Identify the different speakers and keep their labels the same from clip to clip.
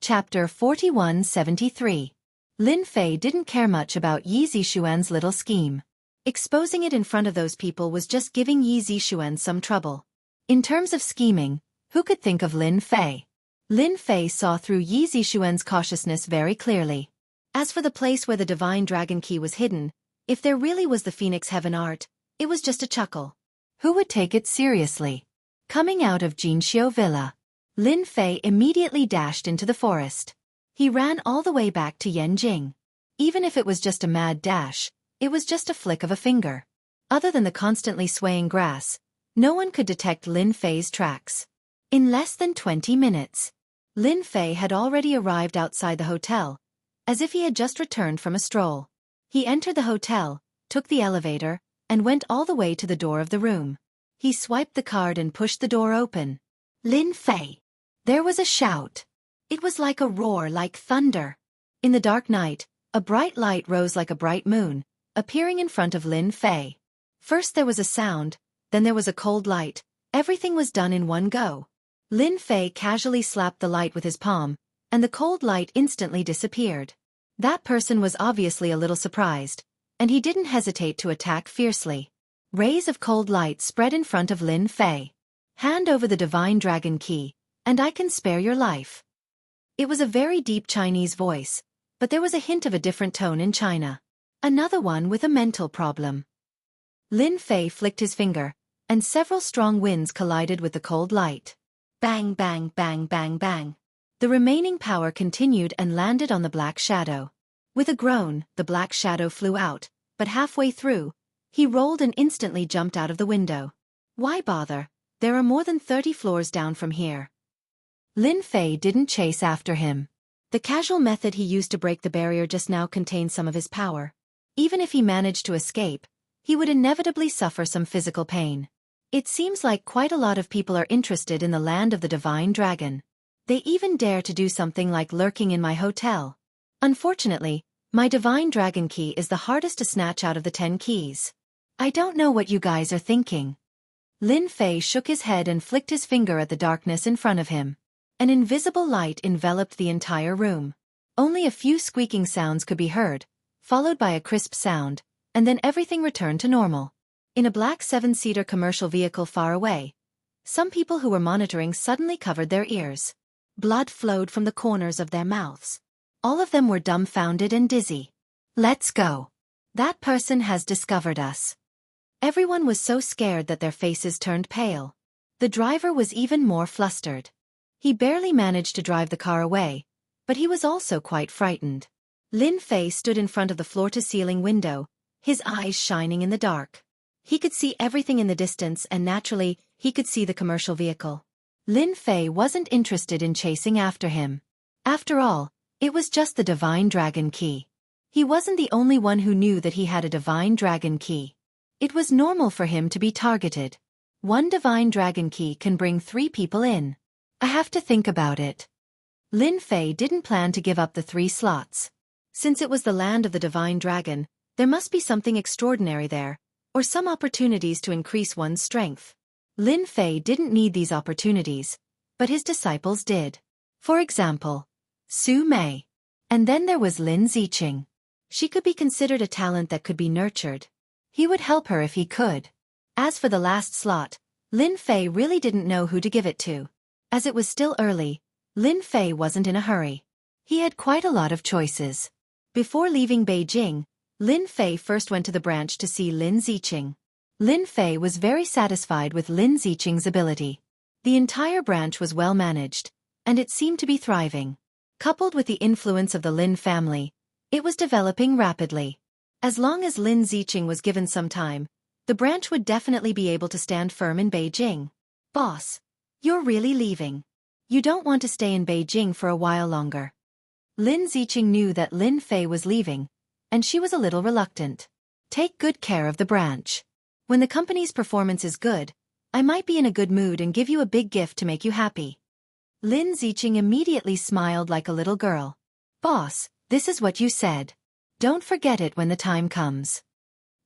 Speaker 1: Chapter 4173. Lin Fei didn't care much about Yi Zixuan's little scheme. Exposing it in front of those people was just giving Yi Zixuan some trouble. In terms of scheming, who could think of Lin Fei? Lin Fei saw through Yi Zixuan's cautiousness very clearly. As for the place where the divine dragon key was hidden, if there really was the Phoenix Heaven art, it was just a chuckle. Who would take it seriously? Coming out of Jinxiu Villa, Lin Fei immediately dashed into the forest. He ran all the way back to Yanjing. Even if it was just a mad dash, it was just a flick of a finger. Other than the constantly swaying grass, no one could detect Lin Fei's tracks. In less than 20 minutes, Lin Fei had already arrived outside the hotel, as if he had just returned from a stroll. He entered the hotel, took the elevator, and went all the way to the door of the room. He swiped the card and pushed the door open. Lin Fei! There was a shout. It was like a roar like thunder. In the dark night, a bright light rose like a bright moon, appearing in front of Lin Fei. First there was a sound, then there was a cold light. Everything was done in one go. Lin Fei casually slapped the light with his palm, and the cold light instantly disappeared. That person was obviously a little surprised, and he didn't hesitate to attack fiercely. Rays of cold light spread in front of Lin Fei. Hand over the divine dragon key, and I can spare your life. It was a very deep Chinese voice, but there was a hint of a different tone in China. Another one with a mental problem. Lin Fei flicked his finger, and several strong winds collided with the cold light. Bang, bang, bang, bang, bang. The remaining power continued and landed on the black shadow. With a groan, the black shadow flew out, but halfway through, he rolled and instantly jumped out of the window. Why bother? There are more than 30 floors down from here. Lin Fei didn't chase after him. The casual method he used to break the barrier just now contained some of his power. Even if he managed to escape, he would inevitably suffer some physical pain. It seems like quite a lot of people are interested in the land of the divine dragon. They even dare to do something like lurking in my hotel. Unfortunately, my divine dragon key is the hardest to snatch out of the 10 keys. I don't know what you guys are thinking. Lin Fei shook his head and flicked his finger at the darkness in front of him. An invisible light enveloped the entire room. Only a few squeaking sounds could be heard, followed by a crisp sound, and then everything returned to normal. In a black 7-seater commercial vehicle far away, some people who were monitoring suddenly covered their ears. Blood flowed from the corners of their mouths. All of them were dumbfounded and dizzy. Let's go. That person has discovered us. Everyone was so scared that their faces turned pale. The driver was even more flustered. He barely managed to drive the car away, but he was also quite frightened. Lin Fei stood in front of the floor-to-ceiling window, his eyes shining in the dark. He could see everything in the distance and naturally, he could see the commercial vehicle. Lin Fei wasn't interested in chasing after him. After all, it was just the divine dragon key. He wasn't the only one who knew that he had a divine dragon key. It was normal for him to be targeted. One divine dragon key can bring 3 people in. I have to think about it. Lin Fei didn't plan to give up the 3 slots. Since it was the land of the divine dragon, there must be something extraordinary there, or some opportunities to increase one's strength. Lin Fei didn't need these opportunities, but his disciples did. For example, Su Mei. And then there was Lin Ziqing. She could be considered a talent that could be nurtured. He would help her if he could. As for the last slot, Lin Fei really didn't know who to give it to. As it was still early, Lin Fei wasn't in a hurry. He had quite a lot of choices. Before leaving Beijing, Lin Fei first went to the branch to see Lin Ziqing. Lin Fei was very satisfied with Lin Ziqing's ability. The entire branch was well managed, and it seemed to be thriving. Coupled with the influence of the Lin family, it was developing rapidly. As long as Lin Ziqing was given some time, the branch would definitely be able to stand firm in Beijing. Boss, you're really leaving. You don't want to stay in Beijing for a while longer. Lin Ziqing knew that Lin Fei was leaving, and she was a little reluctant. Take good care of the branch. When the company's performance is good, I might be in a good mood and give you a big gift to make you happy. Lin Ziqing immediately smiled like a little girl. Boss, this is what you said. Don't forget it when the time comes.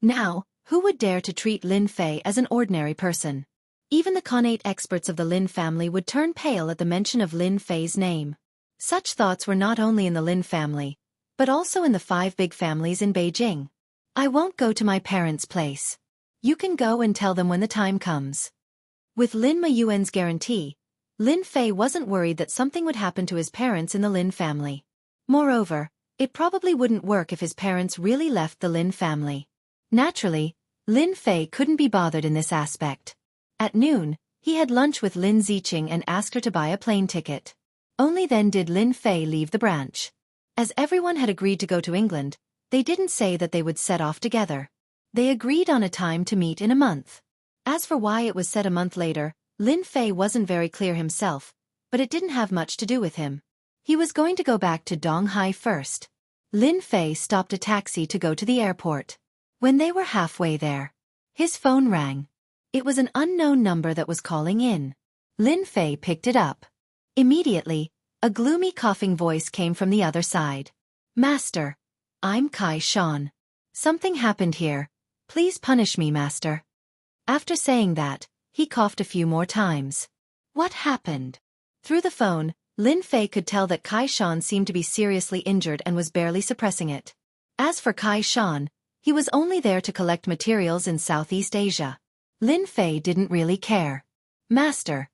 Speaker 1: Now, who would dare to treat Lin Fei as an ordinary person? Even the connate experts of the Lin family would turn pale at the mention of Lin Fei's name. Such thoughts were not only in the Lin family, but also in the 5 big families in Beijing. I won't go to my parents' place. You can go and tell them when the time comes. With Lin Mayuan's guarantee, Lin Fei wasn't worried that something would happen to his parents in the Lin family. Moreover, it probably wouldn't work if his parents really left the Lin family. Naturally, Lin Fei couldn't be bothered in this aspect. At noon, he had lunch with Lin Ziqing and asked her to buy a plane ticket. Only then did Lin Fei leave the branch. As everyone had agreed to go to England, they didn't say that they would set off together. They agreed on a time to meet in a month. As for why it was set a month later, Lin Fei wasn't very clear himself, but it didn't have much to do with him. He was going to go back to Donghai first. Lin Fei stopped a taxi to go to the airport. When they were halfway there, his phone rang. It was an unknown number that was calling in. Lin Fei picked it up. Immediately, a gloomy coughing voice came from the other side. Master, I'm Kai Shan. Something happened here. Please punish me, Master. After saying that, he coughed a few more times. What happened? Through the phone, Lin Fei could tell that Kai Shan seemed to be seriously injured and was barely suppressing it. As for Kai Shan, he was only there to collect materials in Southeast Asia. Lin Fei didn't really care. Master,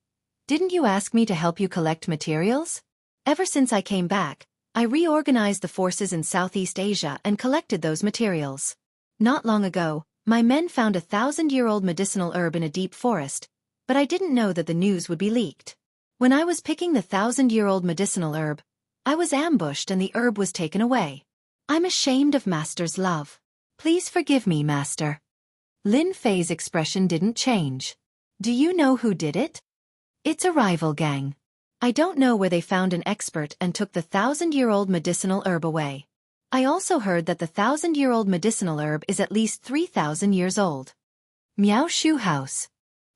Speaker 1: didn't you ask me to help you collect materials? Ever since I came back, I reorganized the forces in Southeast Asia and collected those materials. Not long ago, my men found a 1,000-year-old medicinal herb in a deep forest, but I didn't know that the news would be leaked. When I was picking the 1,000-year-old medicinal herb, I was ambushed and the herb was taken away. I'm ashamed of Master's love. Please forgive me, Master. Lin Fei's expression didn't change. Do you know who did it? It's a rival gang. I don't know where they found an expert and took the 1,000-year-old medicinal herb away. I also heard that the 1,000-year-old medicinal herb is at least 3,000 years old. Miao Shu House.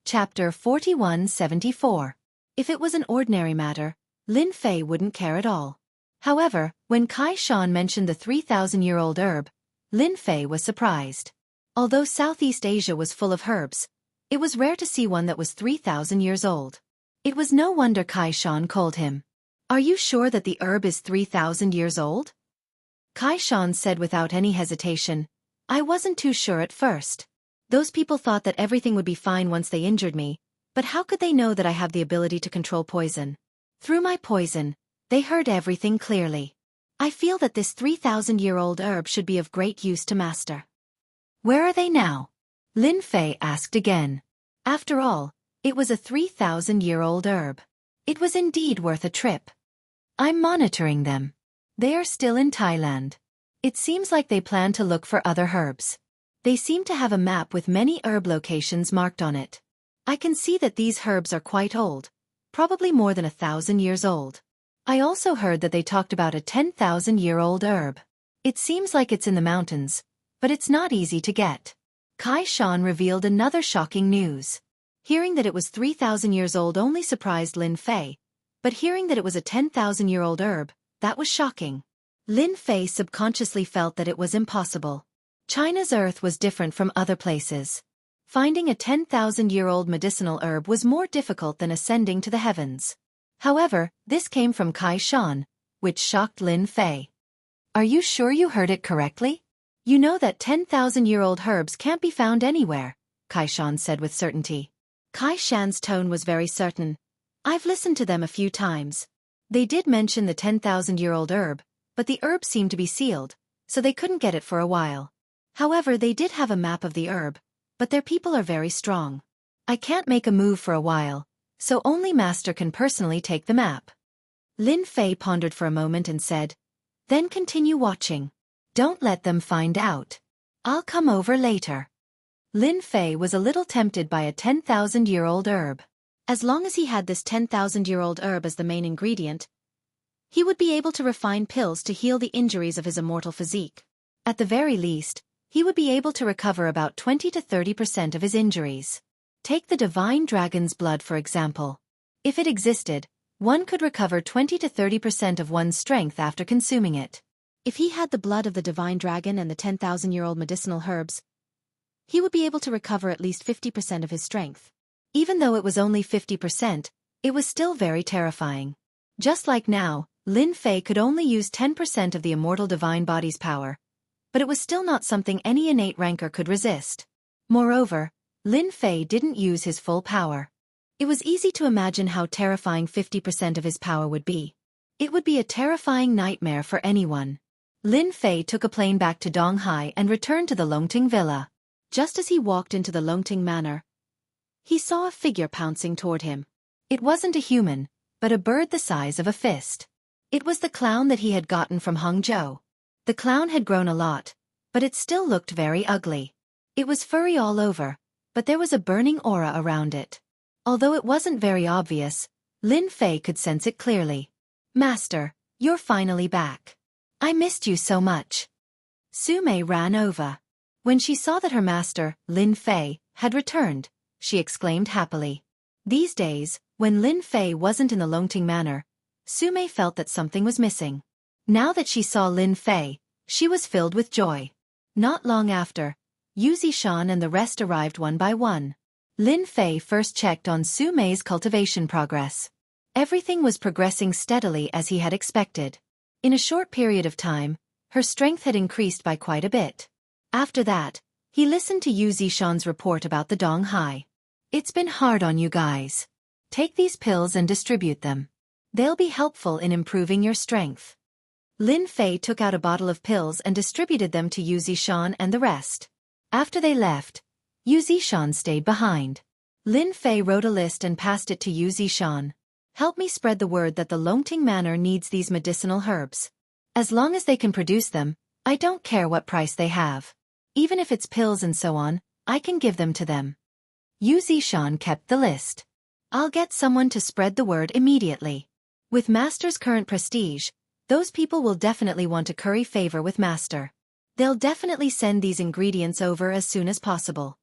Speaker 1: Chapter 4174. If it was an ordinary matter, Lin Fei wouldn't care at all. However, when Kai Shan mentioned the 3,000-year-old herb, Lin Fei was surprised. Although Southeast Asia was full of herbs, it was rare to see one that was 3,000 years old. It was no wonder Kai Shan called him. Are you sure that the herb is 3,000 years old? Kai Shan said without any hesitation. I wasn't too sure at first. Those people thought that everything would be fine once they injured me, but how could they know that I have the ability to control poison? Through my poison, they heard everything clearly. I feel that this 3,000-year-old herb should be of great use to Master. Where are they now? Lin Fei asked again. After all, it was a 3,000-year-old herb. It was indeed worth a trip. I'm monitoring them. They are still in Thailand. It seems like they plan to look for other herbs. They seem to have a map with many herb locations marked on it. I can see that these herbs are quite old, probably more than 1,000 years old. I also heard that they talked about a 10,000-year-old herb. It seems like it's in the mountains, but it's not easy to get. Kai Shan revealed another shocking news. Hearing that it was 3,000 years old only surprised Lin Fei, but hearing that it was a 10,000-year-old herb, that was shocking. Lin Fei subconsciously felt that it was impossible. China's earth was different from other places. Finding a 10,000-year-old medicinal herb was more difficult than ascending to the heavens. However, this came from Kai Shan, which shocked Lin Fei. Are you sure you heard it correctly? You know that 10,000-year-old herbs can't be found anywhere, Kai Shan said with certainty. Kai Shan's tone was very certain. I've listened to them a few times. They did mention the 10,000-year-old herb, but the herb seemed to be sealed, so they couldn't get it for a while. However, they did have a map of the herb, but their people are very strong. I can't make a move for a while, so only Master can personally take the map. Lin Fei pondered for a moment and said, then continue watching. Don't let them find out. I'll come over later. Lin Fei was a little tempted by a 10,000-year-old herb. As long as he had this 10,000-year-old herb as the main ingredient, he would be able to refine pills to heal the injuries of his immortal physique. At the very least, he would be able to recover about 20 to 30% of his injuries. Take the divine dragon's blood for example. If it existed, one could recover 20 to 30% of one's strength after consuming it. If he had the blood of the divine dragon and the 10,000-year-old medicinal herbs, he would be able to recover at least 50% of his strength. Even though it was only 50%, it was still very terrifying. Just like now, Lin Fei could only use 10% of the immortal divine body's power, but it was still not something any innate rancor could resist. Moreover, Lin Fei didn't use his full power. It was easy to imagine how terrifying 50% of his power would be. It would be a terrifying nightmare for anyone. Lin Fei took a plane back to Donghai and returned to the Longting Villa. Just as he walked into the Longting Manor, he saw a figure pouncing toward him. It wasn't a human, but a bird the size of a fist. It was the clown that he had gotten from Hangzhou. The clown had grown a lot, but it still looked very ugly. It was furry all over, but there was a burning aura around it. Although it wasn't very obvious, Lin Fei could sense it clearly. "Master, you're finally back. I missed you so much." Su Mei ran over. When she saw that her master, Lin Fei, had returned, she exclaimed happily. These days, when Lin Fei wasn't in the Longting Manor, Su Mei felt that something was missing. Now that she saw Lin Fei, she was filled with joy. Not long after, Yu Zishan and the rest arrived one by one. Lin Fei first checked on Su Mei's cultivation progress. Everything was progressing steadily as he had expected. In a short period of time, her strength had increased by quite a bit. After that, he listened to Yu Zishan's report about the Donghai. "It's been hard on you guys. Take these pills and distribute them. They'll be helpful in improving your strength." Lin Fei took out a bottle of pills and distributed them to Yu Zishan and the rest. After they left, Yu Zishan stayed behind. Lin Fei wrote a list and passed it to Yu Zishan. "Help me spread the word that the Longting Manor needs these medicinal herbs. As long as they can produce them, I don't care what price they have. Even if it's pills and so on, I can give them to them." Yu Zishan kept the list. "I'll get someone to spread the word immediately. With Master's current prestige, those people will definitely want to curry favor with Master. They'll definitely send these ingredients over as soon as possible."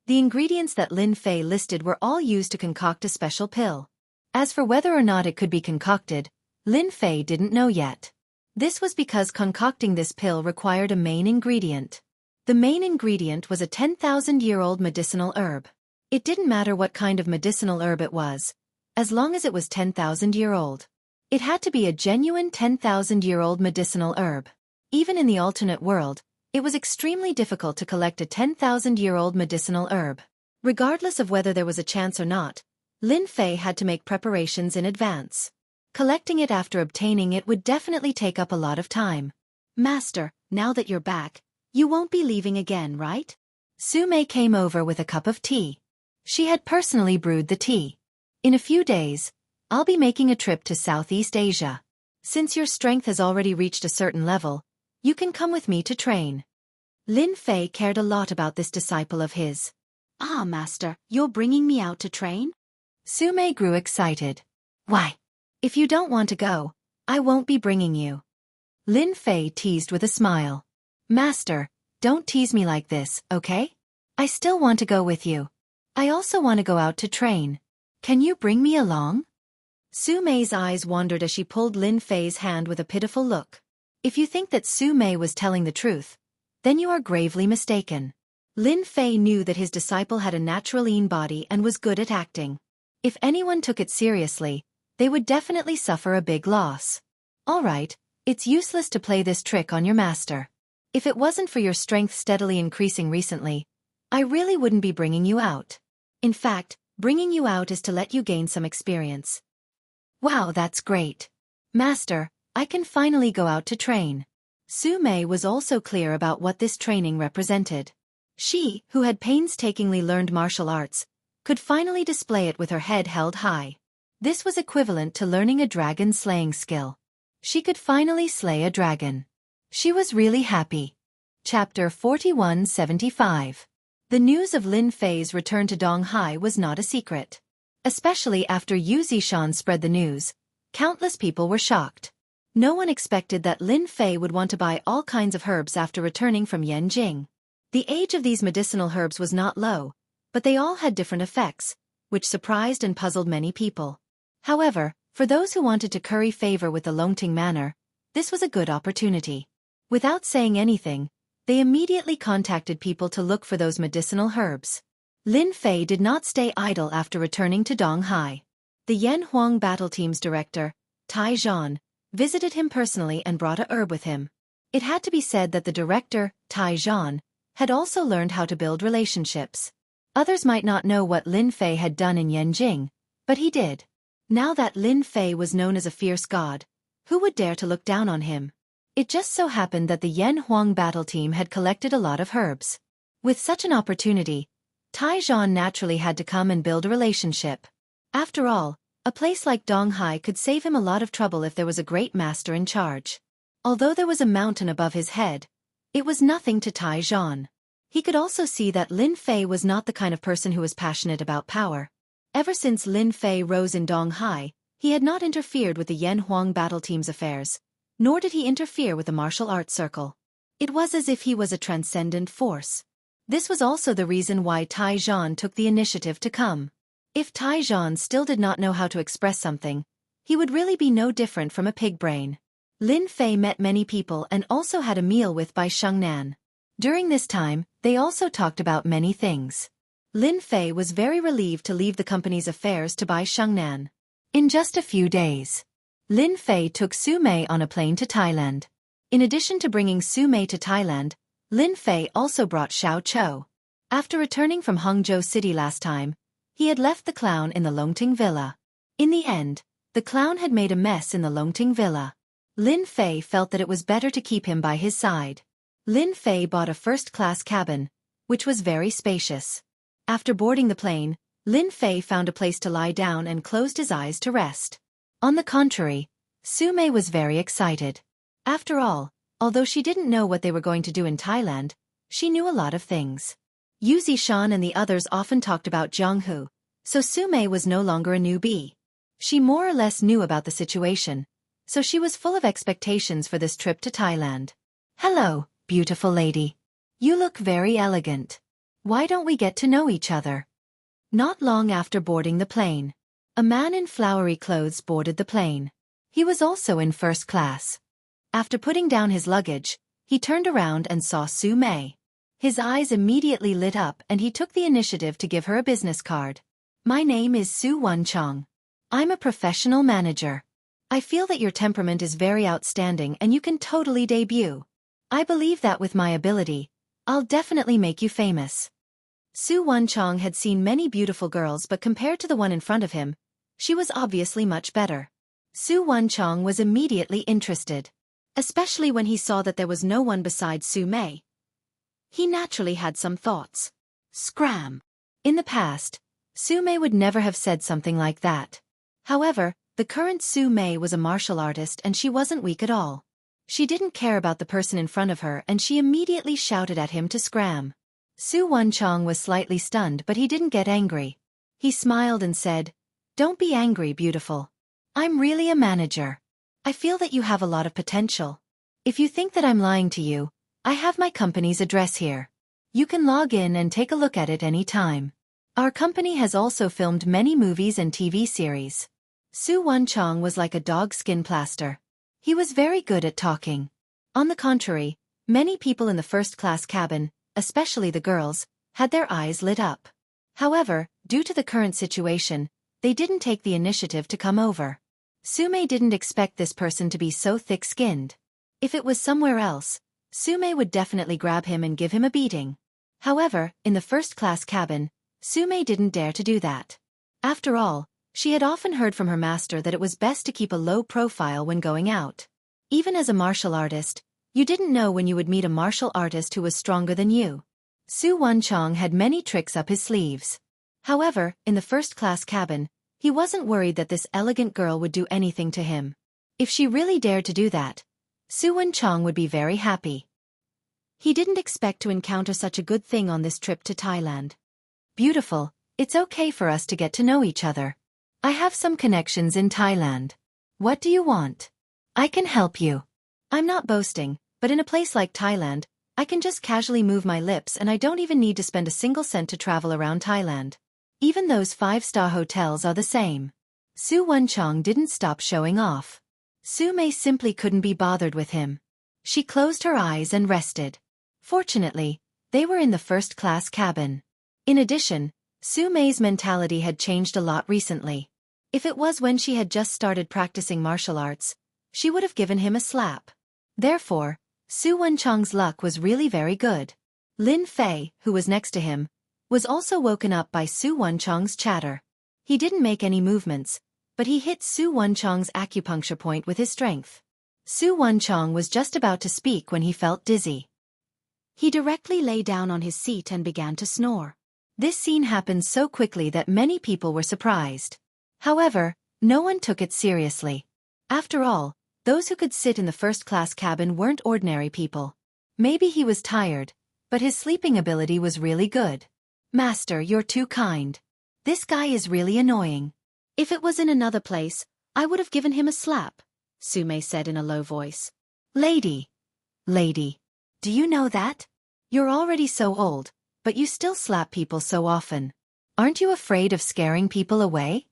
Speaker 1: The ingredients that Lin Fei listed were all used to concoct a special pill. As for whether or not it could be concocted, Lin Fei didn't know yet. This was because concocting this pill required a main ingredient. The main ingredient was a 10,000-year-old medicinal herb. It didn't matter what kind of medicinal herb it was, as long as it was 10,000-year-old. It had to be a genuine 10,000-year-old medicinal herb. Even in the alternate world, it was extremely difficult to collect a 10,000-year-old medicinal herb. Regardless of whether there was a chance or not, Lin Fei had to make preparations in advance. Collecting it after obtaining it would definitely take up a lot of time. "Master, now that you're back, you won't be leaving again, right?" Su Mei came over with a cup of tea. She had personally brewed the tea. "In a few days, I'll be making a trip to Southeast Asia. Since your strength has already reached a certain level, you can come with me to train." Lin Fei cared a lot about this disciple of his. "Ah, Master, you're bringing me out to train?" Su Mei grew excited. "Why? If you don't want to go, I won't be bringing you." Lin Fei teased with a smile. "Master, don't tease me like this, okay? I still want to go with you. I also want to go out to train. Can you bring me along?" Su Mei's eyes wandered as she pulled Lin Fei's hand with a pitiful look. If you think that Su Mei was telling the truth, then you are gravely mistaken. Lin Fei knew that his disciple had a natural lean body and was good at acting. If anyone took it seriously, they would definitely suffer a big loss. "All right, it's useless to play this trick on your master. If it wasn't for your strength steadily increasing recently, I really wouldn't be bringing you out. In fact, bringing you out is to let you gain some experience." "Wow, that's great. Master, I can finally go out to train." Su Mei was also clear about what this training represented. She, who had painstakingly learned martial arts, could finally display it with her head held high. This was equivalent to learning a dragon slaying skill. She could finally slay a dragon. She was really happy. Chapter 4175. The news of Lin Fei's return to Donghai was not a secret. Especially after Yu Zishan spread the news, countless people were shocked. No one expected that Lin Fei would want to buy all kinds of herbs after returning from Yanjing. The age of these medicinal herbs was not low, but they all had different effects, which surprised and puzzled many people. However, for those who wanted to curry favor with the Longting Manor, this was a good opportunity. Without saying anything, they immediately contacted people to look for those medicinal herbs. Lin Fei did not stay idle after returning to Donghai. The Yan Huang Battle Team's director, Tai Zhan, visited him personally and brought a herb with him. It had to be said that the director, Tai Zhan, had also learned how to build relationships. Others might not know what Lin Fei had done in Yanjing, but he did. Now that Lin Fei was known as a fierce god, who would dare to look down on him? It just so happened that the Yan Huang battle team had collected a lot of herbs. With such an opportunity, Tai Zhan naturally had to come and build a relationship. After all, a place like Donghai could save him a lot of trouble if there was a great master in charge. Although there was a mountain above his head, it was nothing to Tai Zhan. He could also see that Lin Fei was not the kind of person who was passionate about power. Ever since Lin Fei rose in Donghai, he had not interfered with the Yan Huang battle team's affairs, nor did he interfere with the martial arts circle. It was as if he was a transcendent force. This was also the reason why Tai Zhan took the initiative to come. If Tai Zhan still did not know how to express something, he would really be no different from a pig brain. Lin Fei met many people and also had a meal with Bai Shengnan. During this time, they also talked about many things. Lin Fei was very relieved to leave the company's affairs to Bai Shengnan. In just a few days, Lin Fei took Su Mei on a plane to Thailand. In addition to bringing Su Mei to Thailand, Lin Fei also brought Xiao Chou. After returning from Hangzhou City last time, he had left the clown in the Longting Villa. In the end, the clown had made a mess in the Longting Villa. Lin Fei felt that it was better to keep him by his side. Lin Fei bought a first-class cabin, which was very spacious. After boarding the plane, Lin Fei found a place to lie down and closed his eyes to rest. On the contrary, Su Mei was very excited. After all, although she didn't know what they were going to do in Thailand, she knew a lot of things. Yu Zishan and the others often talked about Jianghu, so Su Mei was no longer a newbie. She more or less knew about the situation, so she was full of expectations for this trip to Thailand. "Hello, beautiful lady. You look very elegant. Why don't we get to know each other?" Not long after boarding the plane, a man in flowery clothes boarded the plane. He was also in first class. After putting down his luggage, he turned around and saw Su Mei. His eyes immediately lit up and he took the initiative to give her a business card. "My name is Su Wenchang. I'm a professional manager. I feel that your temperament is very outstanding and you can totally debut. I believe that with my ability, I'll definitely make you famous." Su Wenchang had seen many beautiful girls, but compared to the one in front of him, she was obviously much better. Su Wenchang was immediately interested, especially when he saw that there was no one besides Su Mei. He naturally had some thoughts. Scram! In the past, Su Mei would never have said something like that. However, the current Su Mei was a martial artist and she wasn't weak at all. She didn't care about the person in front of her and she immediately shouted at him to scram. Su Wenchang was slightly stunned, but he didn't get angry. He smiled and said, "Don't be angry, beautiful. I'm really a manager. I feel that you have a lot of potential. If you think that I'm lying to you, I have my company's address here. You can log in and take a look at it any time. Our company has also filmed many movies and TV series." Su Wenchang was like a dog skin plaster. He was very good at talking. On the contrary, many people in the first-class cabin, especially the girls, had their eyes lit up. However, due to the current situation, they didn't take the initiative to come over. Su Mei didn't expect this person to be so thick-skinned. If it was somewhere else, Su Mei would definitely grab him and give him a beating. However, in the first-class cabin, Su Mei didn't dare to do that. After all, she had often heard from her master that it was best to keep a low profile when going out. Even as a martial artist, you didn't know when you would meet a martial artist who was stronger than you. Su Wenchang had many tricks up his sleeves. However, in the first-class cabin, he wasn't worried that this elegant girl would do anything to him. If she really dared to do that, Su Wenchang would be very happy. He didn't expect to encounter such a good thing on this trip to Thailand. "Beautiful, it's okay for us to get to know each other. I have some connections in Thailand. What do you want? I can help you. I'm not boasting, but in a place like Thailand, I can just casually move my lips and I don't even need to spend a single cent to travel around Thailand. Even those 5-star hotels are the same." Su Wenchang didn't stop showing off. Su Mei simply couldn't be bothered with him. She closed her eyes and rested. Fortunately, they were in the first-class cabin. In addition, Su Mei's mentality had changed a lot recently. If it was when she had just started practicing martial arts, she would have given him a slap. Therefore, Su Wenchang's luck was really very good. Lin Fei, who was next to him, was also woken up by Su Wenchang's chatter. He didn't make any movements, but he hit Su Wenchang's acupuncture point with his strength. Su Wenchang was just about to speak when he felt dizzy. He directly lay down on his seat and began to snore. This scene happened so quickly that many people were surprised. However, no one took it seriously. After all, those who could sit in the first-class cabin weren't ordinary people. Maybe he was tired, but his sleeping ability was really good. Master, you're too kind. This guy is really annoying. If it was in another place, I would have given him a slap, Sume said in a low voice. Lady, do you know that? You're already so old, but you still slap people so often. Aren't you afraid of scaring people away?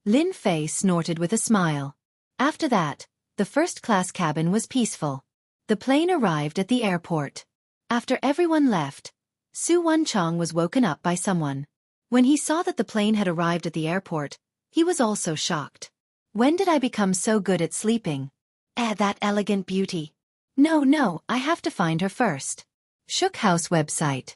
Speaker 1: Lin Fei snorted with a smile. After that, the first-class cabin was peaceful. The plane arrived at the airport. After everyone left, Su Wenchang was woken up by someone. When he saw that the plane had arrived at the airport, he was also shocked. When did I become so good at sleeping? That elegant beauty. No, I have to find her first. Shook House website.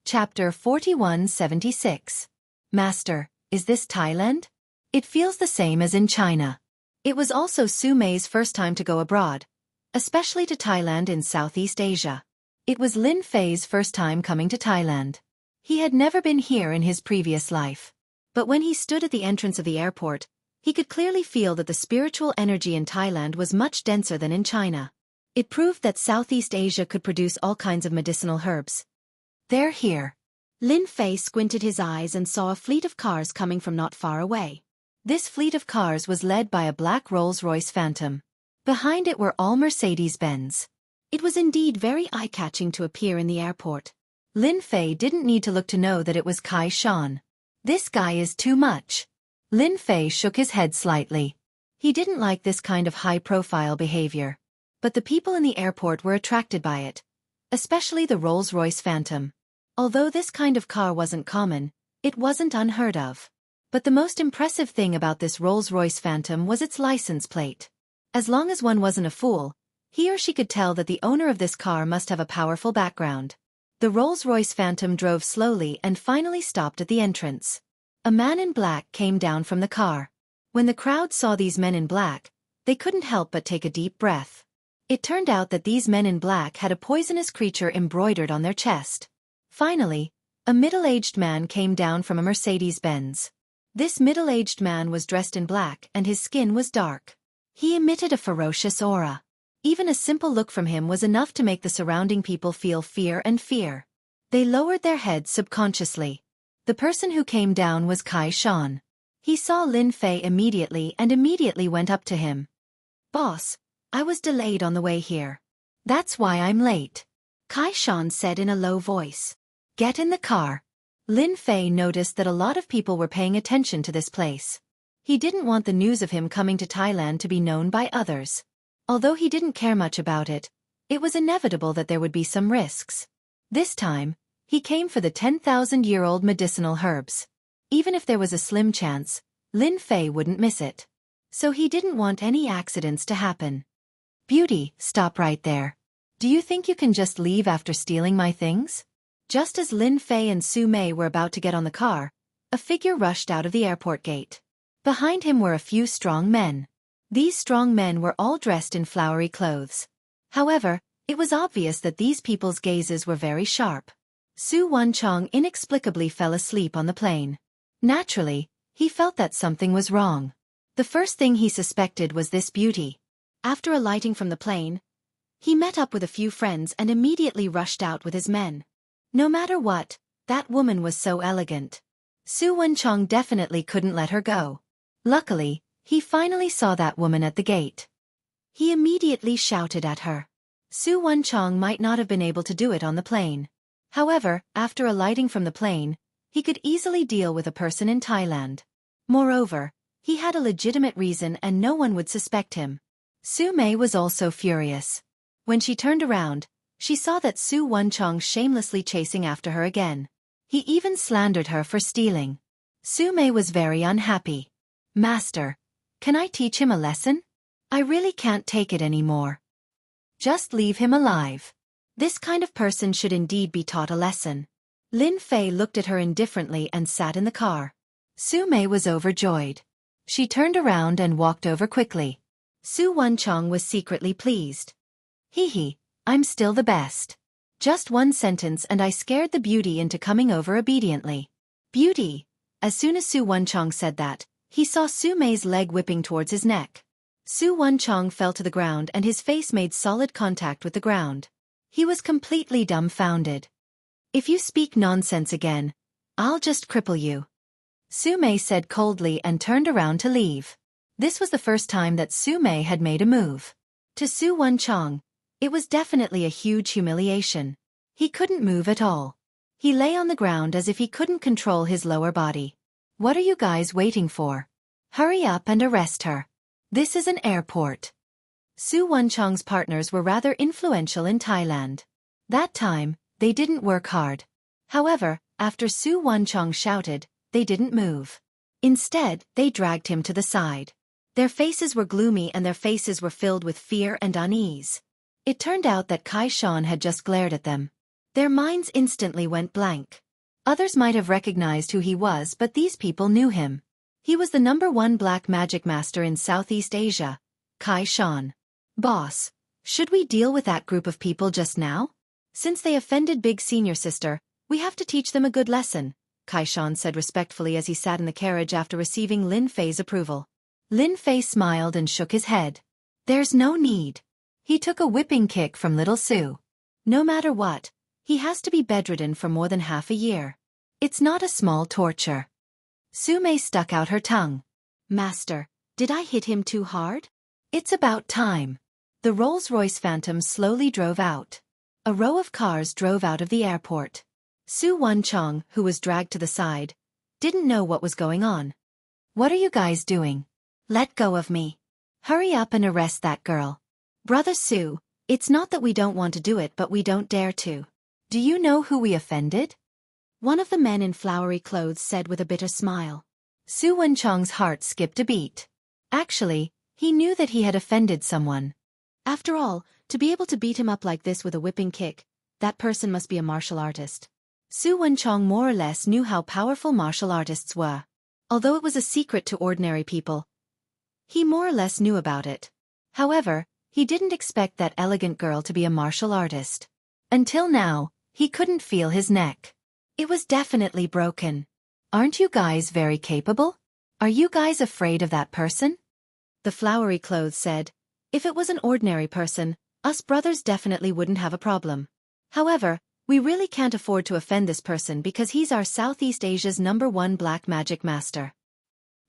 Speaker 1: Chapter 4176. Master, is this Thailand? It feels the same as in China. It was also Su Mei's first time to go abroad, especially to Thailand in Southeast Asia. It was Lin Fei's first time coming to Thailand. He had never been here in his previous life. But when he stood at the entrance of the airport, he could clearly feel that the spiritual energy in Thailand was much denser than in China. It proved that Southeast Asia could produce all kinds of medicinal herbs. They're here. Lin Fei squinted his eyes and saw a fleet of cars coming from not far away. This fleet of cars was led by a black Rolls-Royce Phantom. Behind it were all Mercedes-Benz. It was indeed very eye-catching to appear in the airport. Lin Fei didn't need to look to know that it was Kai Shan. This guy is too much. Lin Fei shook his head slightly. He didn't like this kind of high-profile behavior. But the people in the airport were attracted by it, especially the Rolls-Royce Phantom. Although this kind of car wasn't common, it wasn't unheard of. But the most impressive thing about this Rolls-Royce Phantom was its license plate. As long as one wasn't a fool, he or she could tell that the owner of this car must have a powerful background. The Rolls-Royce Phantom drove slowly and finally stopped at the entrance. A man in black came down from the car. When the crowd saw these men in black, they couldn't help but take a deep breath. It turned out that these men in black had a poisonous creature embroidered on their chest. Finally, a middle-aged man came down from a Mercedes-Benz. This middle-aged man was dressed in black and his skin was dark. He emitted a ferocious aura. Even a simple look from him was enough to make the surrounding people feel fear. They lowered their heads subconsciously. The person who came down was Kai Shan. He saw Lin Fei immediately and immediately went up to him. Boss, I was delayed on the way here. That's why I'm late. Kai Shan said in a low voice. Get in the car. Lin Fei noticed that a lot of people were paying attention to this place. He didn't want the news of him coming to Thailand to be known by others. Although he didn't care much about it, it was inevitable that there would be some risks. This time, he came for the 10,000-year-old medicinal herbs. Even if there was a slim chance, Lin Fei wouldn't miss it. So he didn't want any accidents to happen. Beauty, stop right there. Do you think you can just leave after stealing my things? Just as Lin Fei and Su Mei were about to get on the car, a figure rushed out of the airport gate. Behind him were a few strong men. These strong men were all dressed in flowery clothes. However, it was obvious that these people's gazes were very sharp. Su Wenchang inexplicably fell asleep on the plane. Naturally, he felt that something was wrong. The first thing he suspected was this beauty. After alighting from the plane, he met up with a few friends and immediately rushed out with his men. No matter what, that woman was so elegant. Su Wenchang definitely couldn't let her go. Luckily, he finally saw that woman at the gate. He immediately shouted at her. Su Wenchang might not have been able to do it on the plane. However, after alighting from the plane, he could easily deal with a person in Thailand. Moreover, he had a legitimate reason and no one would suspect him. Su Mei was also furious. When she turned around, she saw that Su Wenchang shamelessly chasing after her again. He even slandered her for stealing. Su Mei was very unhappy. Master, can I teach him a lesson? I really can't take it anymore. Just leave him alive. This kind of person should indeed be taught a lesson. Lin Fei looked at her indifferently and sat in the car. Su Mei was overjoyed. She turned around and walked over quickly. Su Wenchong was secretly pleased. Hee hee, I'm still the best. Just one sentence and I scared the beauty into coming over obediently. Beauty. As soon as Su Wenchong said that, he saw Su Mei's leg whipping towards his neck. Su Wenchong fell to the ground and his face made solid contact with the ground. He was completely dumbfounded. If you speak nonsense again, I'll just cripple you. Su Mei said coldly and turned around to leave. This was the first time that Su Mei had made a move. To Su Wenchong, it was definitely a huge humiliation. He couldn't move at all. He lay on the ground as if he couldn't control his lower body. What are you guys waiting for? Hurry up and arrest her. This is an airport. Su Wenchong's partners were rather influential in Thailand. That time, they didn't work hard. However, after Su Wenchong shouted, they didn't move. Instead, they dragged him to the side. Their faces were gloomy and their faces were filled with fear and unease. It turned out that Kai Shan had just glared at them. Their minds instantly went blank. Others might have recognized who he was, but these people knew him. He was the #1 black magic master in Southeast Asia, Kai Shan. Boss, should we deal with that group of people just now? Since they offended Big Senior Sister, we have to teach them a good lesson, Kai Shan said respectfully as he sat in the carriage after receiving Lin Fei's approval. Lin Fei smiled and shook his head. There's no need. He took a whipping kick from little Su. No matter what, he has to be bedridden for more than half a year. It's not a small torture. Su Mei stuck out her tongue. Master, did I hit him too hard? It's about time. The Rolls-Royce Phantom slowly drove out. A row of cars drove out of the airport. Su Wenchong, who was dragged to the side, didn't know what was going on. What are you guys doing? Let go of me. Hurry up and arrest that girl. Brother Su, it's not that we don't want to do it but we don't dare to. Do you know who we offended? One of the men in flowery clothes said with a bitter smile. Su Wenchong's heart skipped a beat. Actually, he knew that he had offended someone. After all, to be able to beat him up like this with a whipping kick, that person must be a martial artist. Su Wenchong more or less knew how powerful martial artists were. Although it was a secret to ordinary people, he more or less knew about it. However, he didn't expect that elegant girl to be a martial artist. Until now, he couldn't feel his neck. It was definitely broken. Aren't you guys very capable? Are you guys afraid of that person? The flowery clothes said, if it was an ordinary person, us brothers definitely wouldn't have a problem. However, we really can't afford to offend this person because he's our Southeast Asia's #1 black magic master.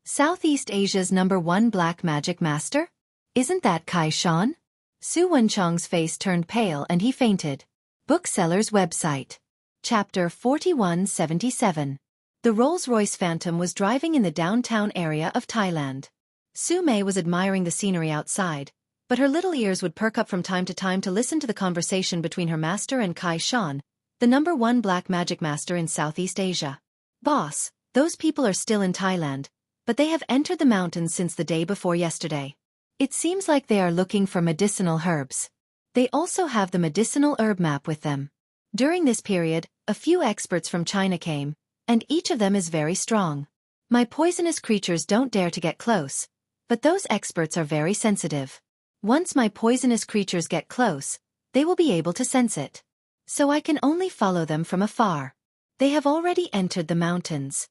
Speaker 1: Southeast Asia's #1 black magic master? Isn't that Kai Shan? Su Wenchong's face turned pale and he fainted. Bookseller's website. Chapter 4177. The Rolls-Royce Phantom was driving in the downtown area of Thailand. Su Mei was admiring the scenery outside, but her little ears would perk up from time to listen to the conversation between her master and Kai Shan, the #1 black magic master in Southeast Asia. Boss, those people are still in Thailand, but they have entered the mountains since the day before yesterday. It seems like they are looking for medicinal herbs. They also have the medicinal herb map with them. During this period, a few experts from China came, and each of them is very strong. My poisonous creatures don't dare to get close, but those experts are very sensitive. Once my poisonous creatures get close, they will be able to sense it. So I can only follow them from afar. They have already entered the mountains.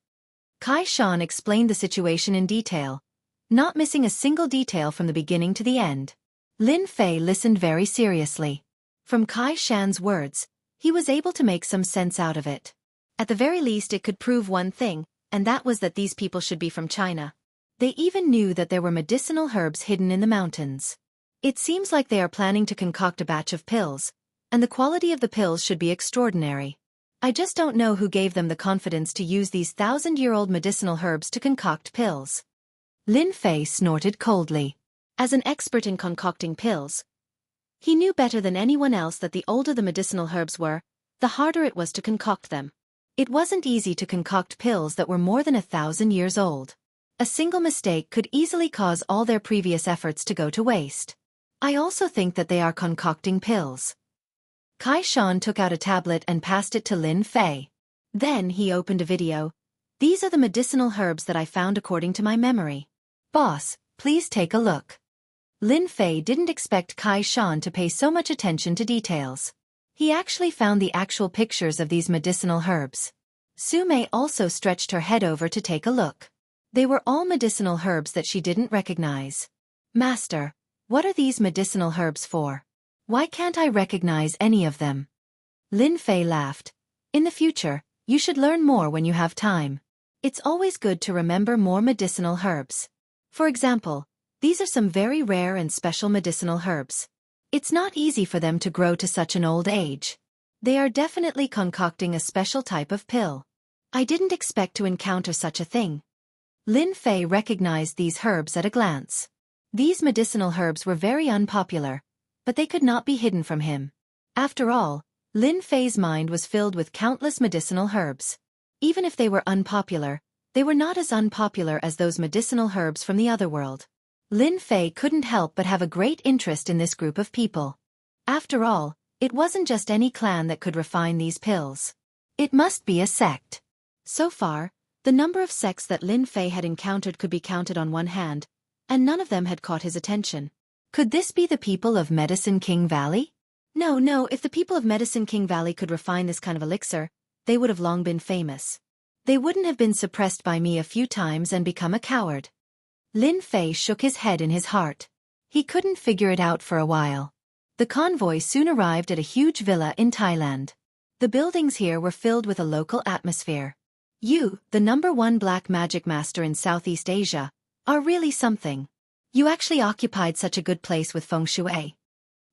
Speaker 1: Kai Shan explained the situation in detail, not missing a single detail from the beginning to the end. Lin Fei listened very seriously. From Kai Shan's words, he was able to make some sense out of it. At the very least it could prove one thing, and that was that these people should be from China. They even knew that there were medicinal herbs hidden in the mountains. It seems like they are planning to concoct a batch of pills, and the quality of the pills should be extraordinary. I just don't know who gave them the confidence to use these 1,000-year-old medicinal herbs to concoct pills. Lin Fei snorted coldly. As an expert in concocting pills, he knew better than anyone else that the older the medicinal herbs were, the harder it was to concoct them. It wasn't easy to concoct pills that were more than 1,000 years old. A single mistake could easily cause all their previous efforts to go to waste. I also think that they are concocting pills. Kai Shan took out a tablet and passed it to Lin Fei. Then he opened a video. These are the medicinal herbs that I found according to my memory. Boss, please take a look. Lin Fei didn't expect Kai Shan to pay so much attention to details. He actually found the actual pictures of these medicinal herbs. Su Mei also stretched her head over to take a look. They were all medicinal herbs that she didn't recognize. Master, what are these medicinal herbs for? Why can't I recognize any of them? Lin Fei laughed. In the future, you should learn more when you have time. It's always good to remember more medicinal herbs. For example, these are some very rare and special medicinal herbs. It's not easy for them to grow to such an old age. They are definitely concocting a special type of pill. I didn't expect to encounter such a thing. Lin Fei recognized these herbs at a glance. These medicinal herbs were very unpopular, but they could not be hidden from him. After all, Lin Fei's mind was filled with countless medicinal herbs. Even if they were unpopular, they were not as unpopular as those medicinal herbs from the other world. Lin Fei couldn't help but have a great interest in this group of people. After all, it wasn't just any clan that could refine these pills. It must be a sect. So far, the number of sects that Lin Fei had encountered could be counted on one hand, and none of them had caught his attention. Could this be the people of Medicine King Valley? No, if the people of Medicine King Valley could refine this kind of elixir, they would have long been famous. They wouldn't have been suppressed by me a few times and become a coward. Lin Fei shook his head in his heart. He couldn't figure it out for a while. The convoy soon arrived at a huge villa in Thailand. The buildings here were filled with a local atmosphere. You, the #1 black magic master in Southeast Asia, are really something. You actually occupied such a good place with feng shui.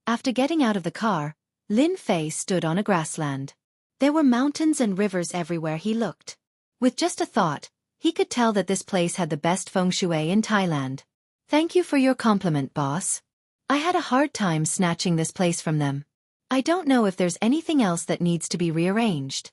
Speaker 1: After getting out of the car, Lin Fei stood on a grassland. There were mountains and rivers everywhere he looked. With just a thought, he could tell that this place had the best feng shui in Thailand. Thank you for your compliment, boss. I had a hard time snatching this place from them. I don't know if there's anything else that needs to be rearranged.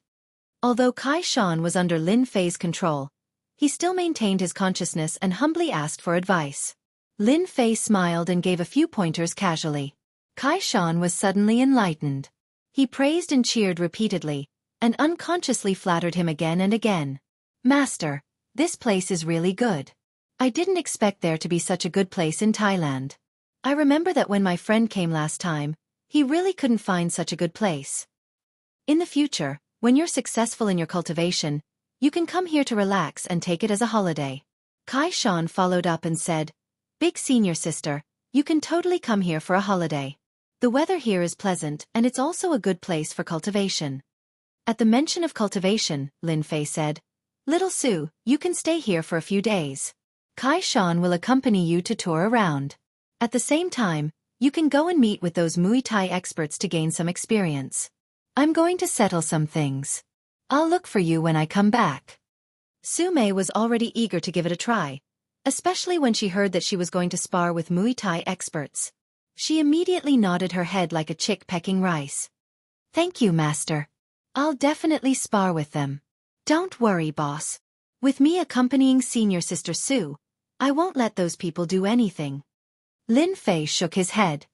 Speaker 1: Although Kai Shan was under Lin Fei's control, he still maintained his consciousness and humbly asked for advice. Lin Fei smiled and gave a few pointers casually. Kai Shan was suddenly enlightened. He praised and cheered repeatedly, and unconsciously flattered him again and again. Master, this place is really good. I didn't expect there to be such a good place in Thailand. I remember that when my friend came last time, he really couldn't find such a good place. In the future, when you're successful in your cultivation, you can come here to relax and take it as a holiday. Kai Shan followed up and said, Big senior sister, you can totally come here for a holiday. The weather here is pleasant and it's also a good place for cultivation. At the mention of cultivation, Lin Fei said, Little Su, you can stay here for a few days. Kai Shan will accompany you to tour around. At the same time, you can go and meet with those Muay Thai experts to gain some experience. I'm going to settle some things. I'll look for you when I come back. Su Mei was already eager to give it a try, especially when she heard that she was going to spar with Muay Thai experts. She immediately nodded her head like a chick pecking rice. Thank you, master. I'll definitely spar with them. Don't worry, boss. With me accompanying senior sister Su, I won't let those people do anything. Lin Fei shook his head.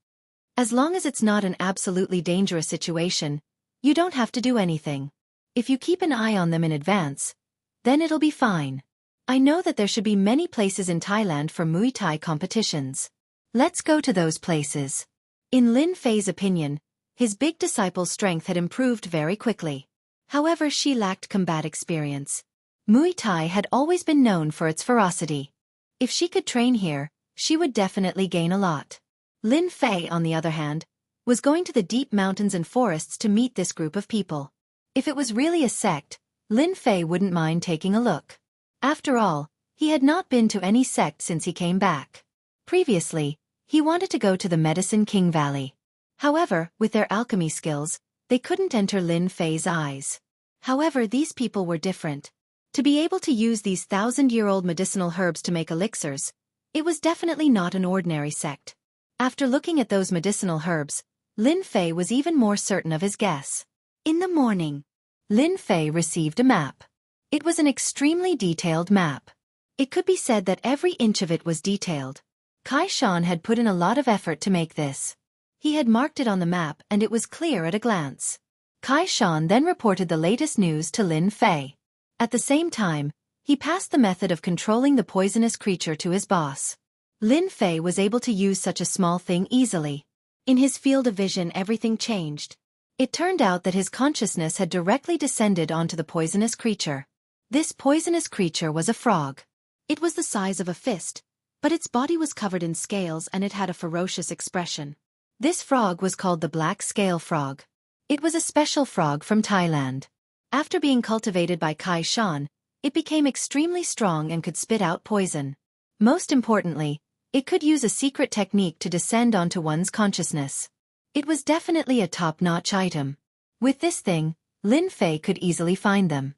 Speaker 1: As long as it's not an absolutely dangerous situation, you don't have to do anything. If you keep an eye on them in advance, then it'll be fine. I know that there should be many places in Thailand for Muay Thai competitions. Let's go to those places. In Lin Fei's opinion, his big disciple's strength had improved very quickly. However, she lacked combat experience. Muay Thai had always been known for its ferocity. If she could train here, she would definitely gain a lot. Lin Fei, on the other hand, was going to the deep mountains and forests to meet this group of people. If it was really a sect, Lin Fei wouldn't mind taking a look. After all, he had not been to any sect since he came back. Previously, he wanted to go to the Medicine King Valley. However, with their alchemy skills, they couldn't enter Lin Fei's eyes. However, these people were different. To be able to use these 1,000-year-old medicinal herbs to make elixirs, it was definitely not an ordinary sect. After looking at those medicinal herbs, Lin Fei was even more certain of his guess. In the morning, Lin Fei received a map. It was an extremely detailed map. It could be said that every inch of it was detailed. Kai Shan had put in a lot of effort to make this. He had marked it on the map and it was clear at a glance. Kai Shan then reported the latest news to Lin Fei. At the same time, he passed the method of controlling the poisonous creature to his boss. Lin Fei was able to use such a small thing easily. In his field of vision, everything changed. It turned out that his consciousness had directly descended onto the poisonous creature. This poisonous creature was a frog. It was the size of a fist, but its body was covered in scales and it had a ferocious expression. This frog was called the black scale frog. It was a special frog from Thailand. After being cultivated by Kai Shan, it became extremely strong and could spit out poison. Most importantly, it could use a secret technique to descend onto one's consciousness. It was definitely a top-notch item. With this thing, Lin Fei could easily find them.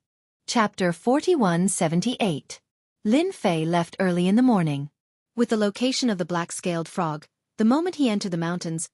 Speaker 1: Chapter 4178. Lin Fei left early in the morning. With the location of the black-scaled frog, the moment he entered the mountains,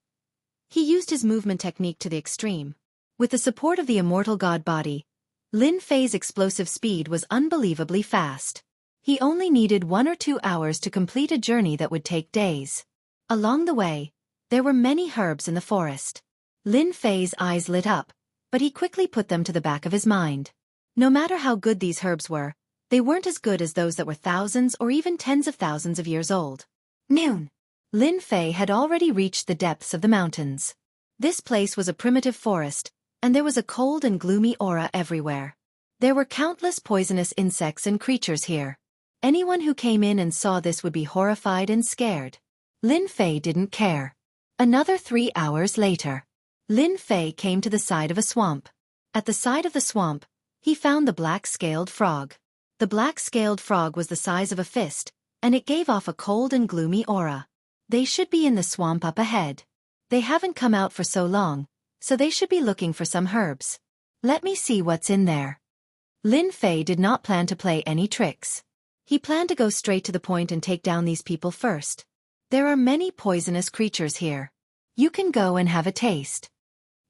Speaker 1: he used his movement technique to the extreme. With the support of the immortal god body, Lin Fei's explosive speed was unbelievably fast. He only needed 1 or 2 hours to complete a journey that would take days. Along the way, there were many herbs in the forest. Lin Fei's eyes lit up, but he quickly put them to the back of his mind. No matter how good these herbs were, they weren't as good as those that were thousands or even tens of thousands of years old. Noon. Lin Fei had already reached the depths of the mountains. This place was a primitive forest, and there was a cold and gloomy aura everywhere. There were countless poisonous insects and creatures here. Anyone who came in and saw this would be horrified and scared. Lin Fei didn't care. Another 3 hours later, Lin Fei came to the side of a swamp. At the side of the swamp, he found the black-scaled frog. The black-scaled frog was the size of a fist, and it gave off a cold and gloomy aura. They should be in the swamp up ahead. They haven't come out for so long, so they should be looking for some herbs. Let me see what's in there. Lin Fei did not plan to play any tricks. He planned to go straight to the point and take down these people first. There are many poisonous creatures here. You can go and have a taste.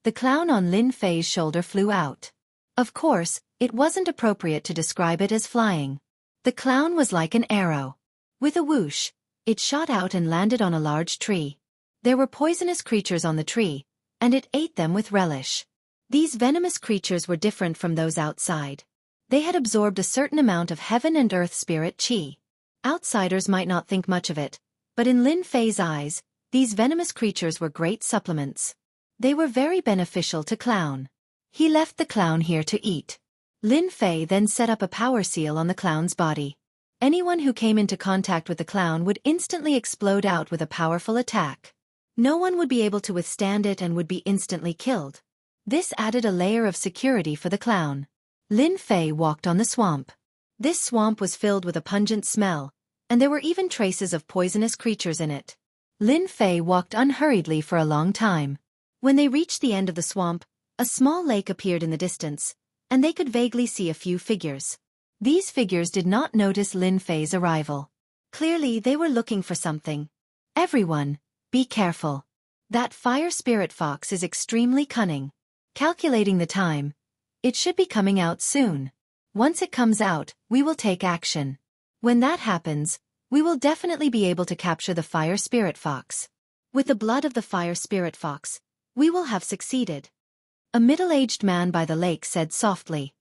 Speaker 1: The clown on Lin Fei's shoulder flew out. Of course, it wasn't appropriate to describe it as flying. The clown was like an arrow. With a whoosh, it shot out and landed on a large tree. There were poisonous creatures on the tree, and it ate them with relish. These venomous creatures were different from those outside. They had absorbed a certain amount of heaven and earth spirit qi. Outsiders might not think much of it, but in Lin Fei's eyes, these venomous creatures were great supplements. They were very beneficial to Clown. He left the clown here to eat. Lin Fei then set up a power seal on the clown's body. Anyone who came into contact with the clown would instantly explode out with a powerful attack. No one would be able to withstand it and would be instantly killed. This added a layer of security for the clown. Lin Fei walked on the swamp. This swamp was filled with a pungent smell, and there were even traces of poisonous creatures in it. Lin Fei walked unhurriedly for a long time. When they reached the end of the swamp, a small lake appeared in the distance, and they could vaguely see a few figures. These figures did not notice Lin Fei's arrival. Clearly, they were looking for something. Everyone, be careful. That fire spirit fox is extremely cunning. Calculating the time, it should be coming out soon. Once it comes out, we will take action. When that happens, we will definitely be able to capture the fire spirit fox. With the blood of the fire spirit fox, we will have succeeded. A middle-aged man by the lake said softly.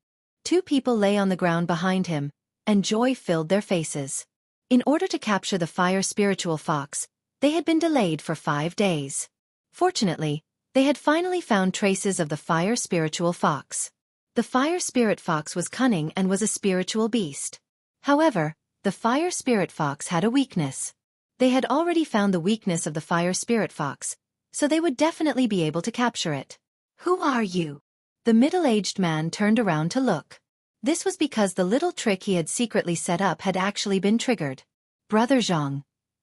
Speaker 1: 2 people lay on the ground behind him, and joy filled their faces. In order to capture the fire spiritual fox, they had been delayed for 5 days. Fortunately, they had finally found traces of the fire spiritual fox. The fire spirit fox was cunning and was a spiritual beast. However, the fire spirit fox had a weakness. They had already found the weakness of the fire spirit fox, so they would definitely be able to capture it. Who are you? The middle-aged man turned around to look. This was because the little trick he had secretly set up had actually been triggered. Brother Zhang,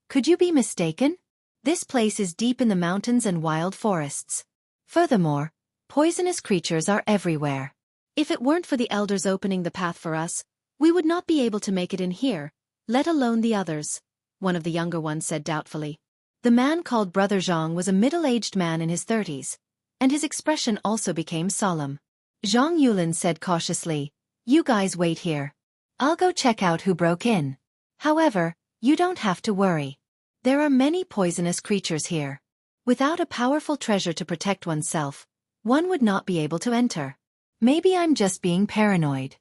Speaker 1: could you be mistaken? This place is deep in the mountains and wild forests. Furthermore, poisonous creatures are everywhere. If it weren't for the elders opening the path for us, we would not be able to make it in here, let alone the others, one of the younger ones said doubtfully. The man called Brother Zhang was a middle-aged man in his 30s, and his expression also became solemn. Zhang Yulin said cautiously, "You guys wait here. I'll go check out who broke in." However, you don't have to worry. There are many poisonous creatures here. Without a powerful treasure to protect oneself, one would not be able to enter. Maybe I'm just being paranoid.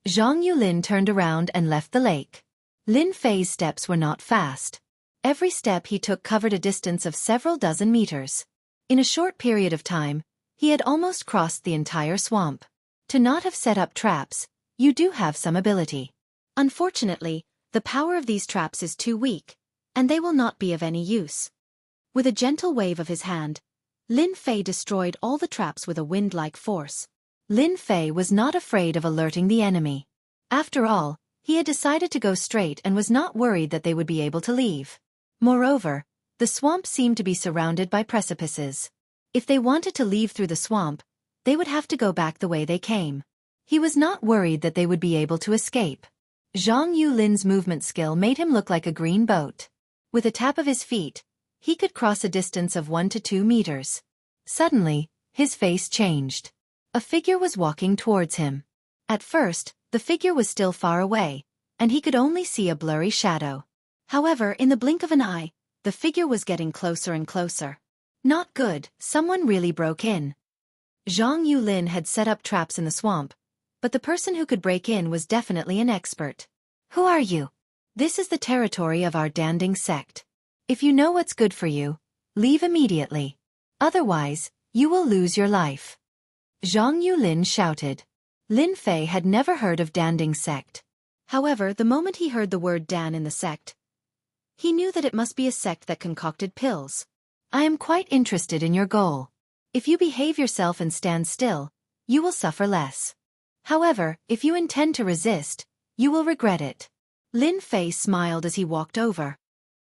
Speaker 1: Zhang Yulin turned around and left the lake. Lin Fei's steps were not fast. Every step he took covered a distance of several dozen meters. In a short period of time, he had almost crossed the entire swamp. To not have set up traps, you do have some ability. Unfortunately, the power of these traps is too weak, and they will not be of any use. With a gentle wave of his hand, Lin Fei destroyed all the traps with a wind-like force. Lin Fei was not afraid of alerting the enemy. After all, he had decided to go straight and was not worried that they would be able to leave. Moreover, the swamp seemed to be surrounded by precipices. If they wanted to leave through the swamp, they would have to go back the way they came. He was not worried that they would be able to escape. Zhang Yulin's movement skill made him look like a green boat. With a tap of his feet, he could cross a distance of 1 to 2 meters. Suddenly, his face changed. A figure was walking towards him. At first, the figure was still far away, and he could only see a blurry shadow. However, in the blink of an eye, the figure was getting closer and closer. Not good, someone really broke in. Zhang Yulin had set up traps in the swamp, but the person who could break in was definitely an expert. Who are you? This is the territory of our Danding sect. If you know what's good for you, leave immediately. Otherwise, you will lose your life. Zhang Yulin shouted. Lin Fei had never heard of Danding sect. However, the moment he heard the word Dan in the sect, he knew that it must be a sect that concocted pills. I am quite interested in your goal. If you behave yourself and stand still, you will suffer less. However, if you intend to resist, you will regret it. Lin Fei smiled as he walked over.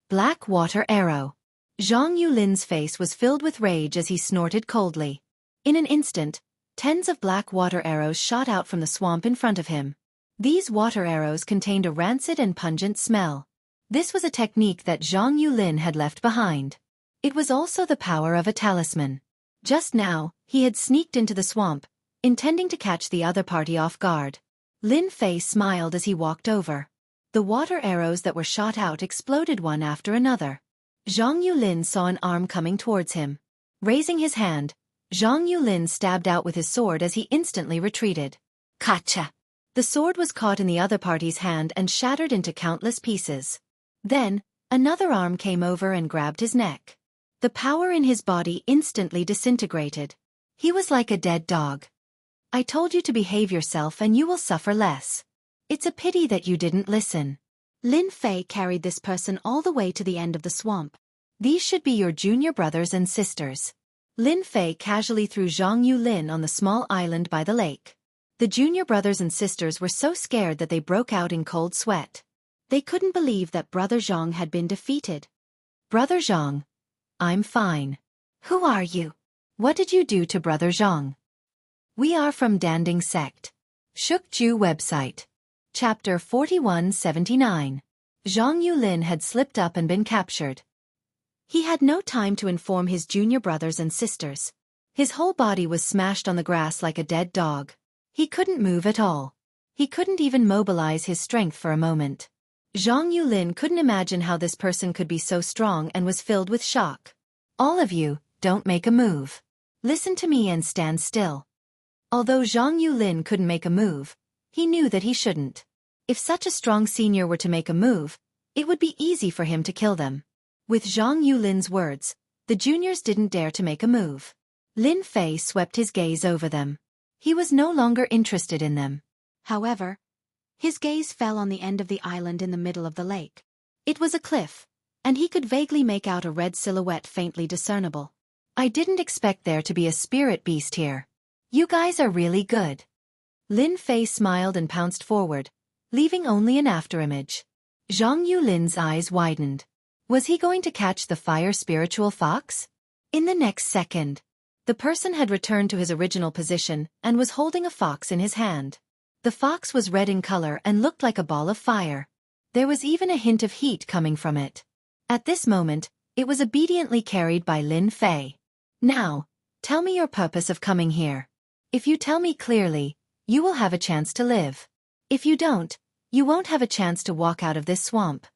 Speaker 1: Black water arrow. Zhang Yulin's face was filled with rage as he snorted coldly. In an instant, tens of black water arrows shot out from the swamp in front of him. These water arrows contained a rancid and pungent smell. This was a technique that Zhang Yulin had left behind. It was also the power of a talisman. Just now, he had sneaked into the swamp, intending to catch the other party off guard. Lin Fei smiled as he walked over. The water arrows that were shot out exploded one after another. Zhang Yulin saw an arm coming towards him. Raising his hand, Zhang Yulin stabbed out with his sword as he instantly retreated. Kacha! The sword was caught in the other party's hand and shattered into countless pieces. Then, another arm came over and grabbed his neck. The power in his body instantly disintegrated. He was like a dead dog. I told you to behave yourself and you will suffer less. It's a pity that you didn't listen. Lin Fei carried this person all the way to the end of the swamp. These should be your junior brothers and sisters. Lin Fei casually threw Zhang Yulin on the small island by the lake. The junior brothers and sisters were so scared that they broke out in cold sweat. They couldn't believe that Brother Zhang had been defeated. Brother Zhang. I'm fine. Who are you? What did you do to Brother Zhang? We are from Danding sect. Shukju website. Chapter 4179. Zhang Yulin had slipped up and been captured. He had no time to inform his junior brothers and sisters. His whole body was smashed on the grass like a dead dog. He couldn't move at all. He couldn't even mobilize his strength for a moment. Zhang Yulin couldn't imagine how this person could be so strong and was filled with shock. All of you, don't make a move. Listen to me and stand still. Although Zhang Yulin couldn't make a move, he knew that he shouldn't. If such a strong senior were to make a move, it would be easy for him to kill them. With Zhang Yulin's words, the juniors didn't dare to make a move. Lin Fei swept his gaze over them. He was no longer interested in them. However, his gaze fell on the end of the island in the middle of the lake. It was a cliff, and he could vaguely make out a red silhouette faintly discernible. I didn't expect there to be a spirit beast here. You guys are really good. Lin Fei smiled and pounced forward, leaving only an afterimage. Zhang Yulin's eyes widened. Was he going to catch the fire spiritual fox? In the next second, the person had returned to his original position and was holding a fox in his hand. The fox was red in color and looked like a ball of fire. There was even a hint of heat coming from it. At this moment, it was obediently carried by Lin Fei. Now, tell me your purpose of coming here. If you tell me clearly, you will have a chance to live. If you don't, You won't have a chance to walk out of this swamp.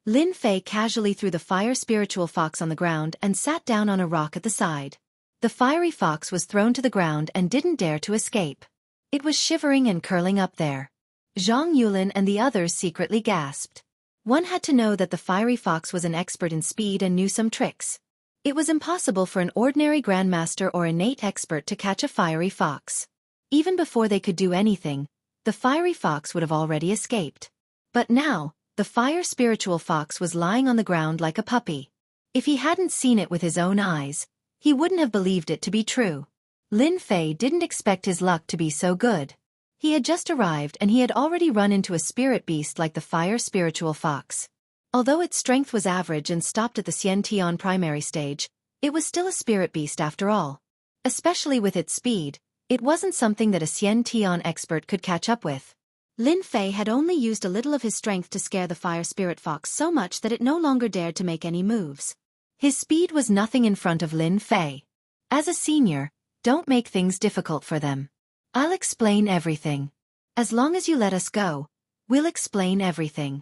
Speaker 1: Lin Fei casually threw the fire spiritual fox on the ground and sat down on a rock at the side. The fiery fox was thrown to the ground and didn't dare to escape. It was shivering and curling up there. Zhang Yulin and the others secretly gasped. One had to know that the fiery fox was an expert in speed and knew some tricks. It was impossible for an ordinary grandmaster or innate expert to catch a fiery fox. Even before they could do anything, the fiery fox would have already escaped. But now, the fire spiritual fox was lying on the ground like a puppy. If he hadn't seen it with his own eyes, he wouldn't have believed it to be true. Lin Fei didn't expect his luck to be so good. He had just arrived and he had already run into a spirit beast like the fire spiritual fox. Although its strength was average and stopped at the Xian Tian primary stage, it was still a spirit beast after all. Especially with its speed, it wasn't something that a Xian Tian expert could catch up with. Lin Fei had only used a little of his strength to scare the fire spirit fox so much that it no longer dared to make any moves. His speed was nothing in front of Lin Fei. As a senior, don't make things difficult for them. I'll explain everything. As long as you let us go, we'll explain everything.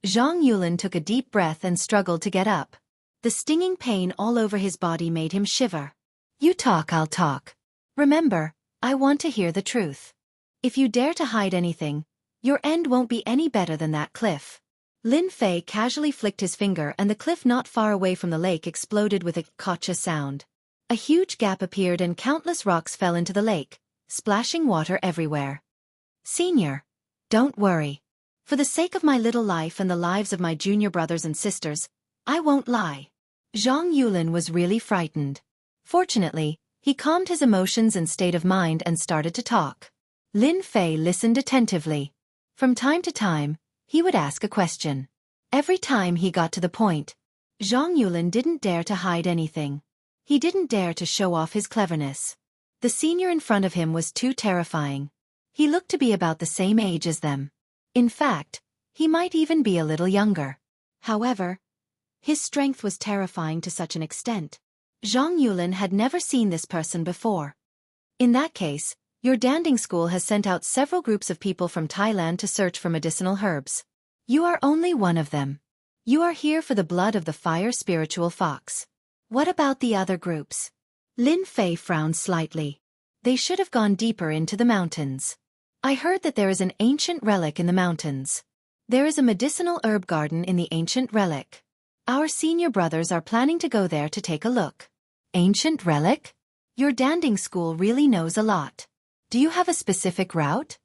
Speaker 1: Zhang Yulin took a deep breath and struggled to get up. The stinging pain all over his body made him shiver. You talk, I'll talk. Remember, I want to hear the truth. If you dare to hide anything, your end won't be any better than that cliff. Lin Fei casually flicked his finger and the cliff not far away from the lake exploded with a gotcha sound. A huge gap appeared and countless rocks fell into the lake, splashing water everywhere. Senior, don't worry. For the sake of my little life and the lives of my junior brothers and sisters, I won't lie. Zhang Yulin was really frightened. Fortunately, he calmed his emotions and state of mind and started to talk. Lin Fei listened attentively. From time to time, he would ask a question. Every time he got to the point, Zhang Yulin didn't dare to hide anything. He didn't dare to show off his cleverness. The senior in front of him was too terrifying. He looked to be about the same age as them. In fact, he might even be a little younger. However, his strength was terrifying to such an extent. Zhang Yulin had never seen this person before. In that case, your danding school has sent out several groups of people from Thailand to search for medicinal herbs. You are only one of them. You are here for the blood of the fire spiritual fox. What about the other groups? Lin Fei frowned slightly. They should have gone deeper into the mountains. I heard that there is an ancient relic in the mountains. There is a medicinal herb garden in the ancient relic. Our senior brothers are planning to go there to take a look. Ancient relic? Your danding school really knows a lot. Do you have a specific route?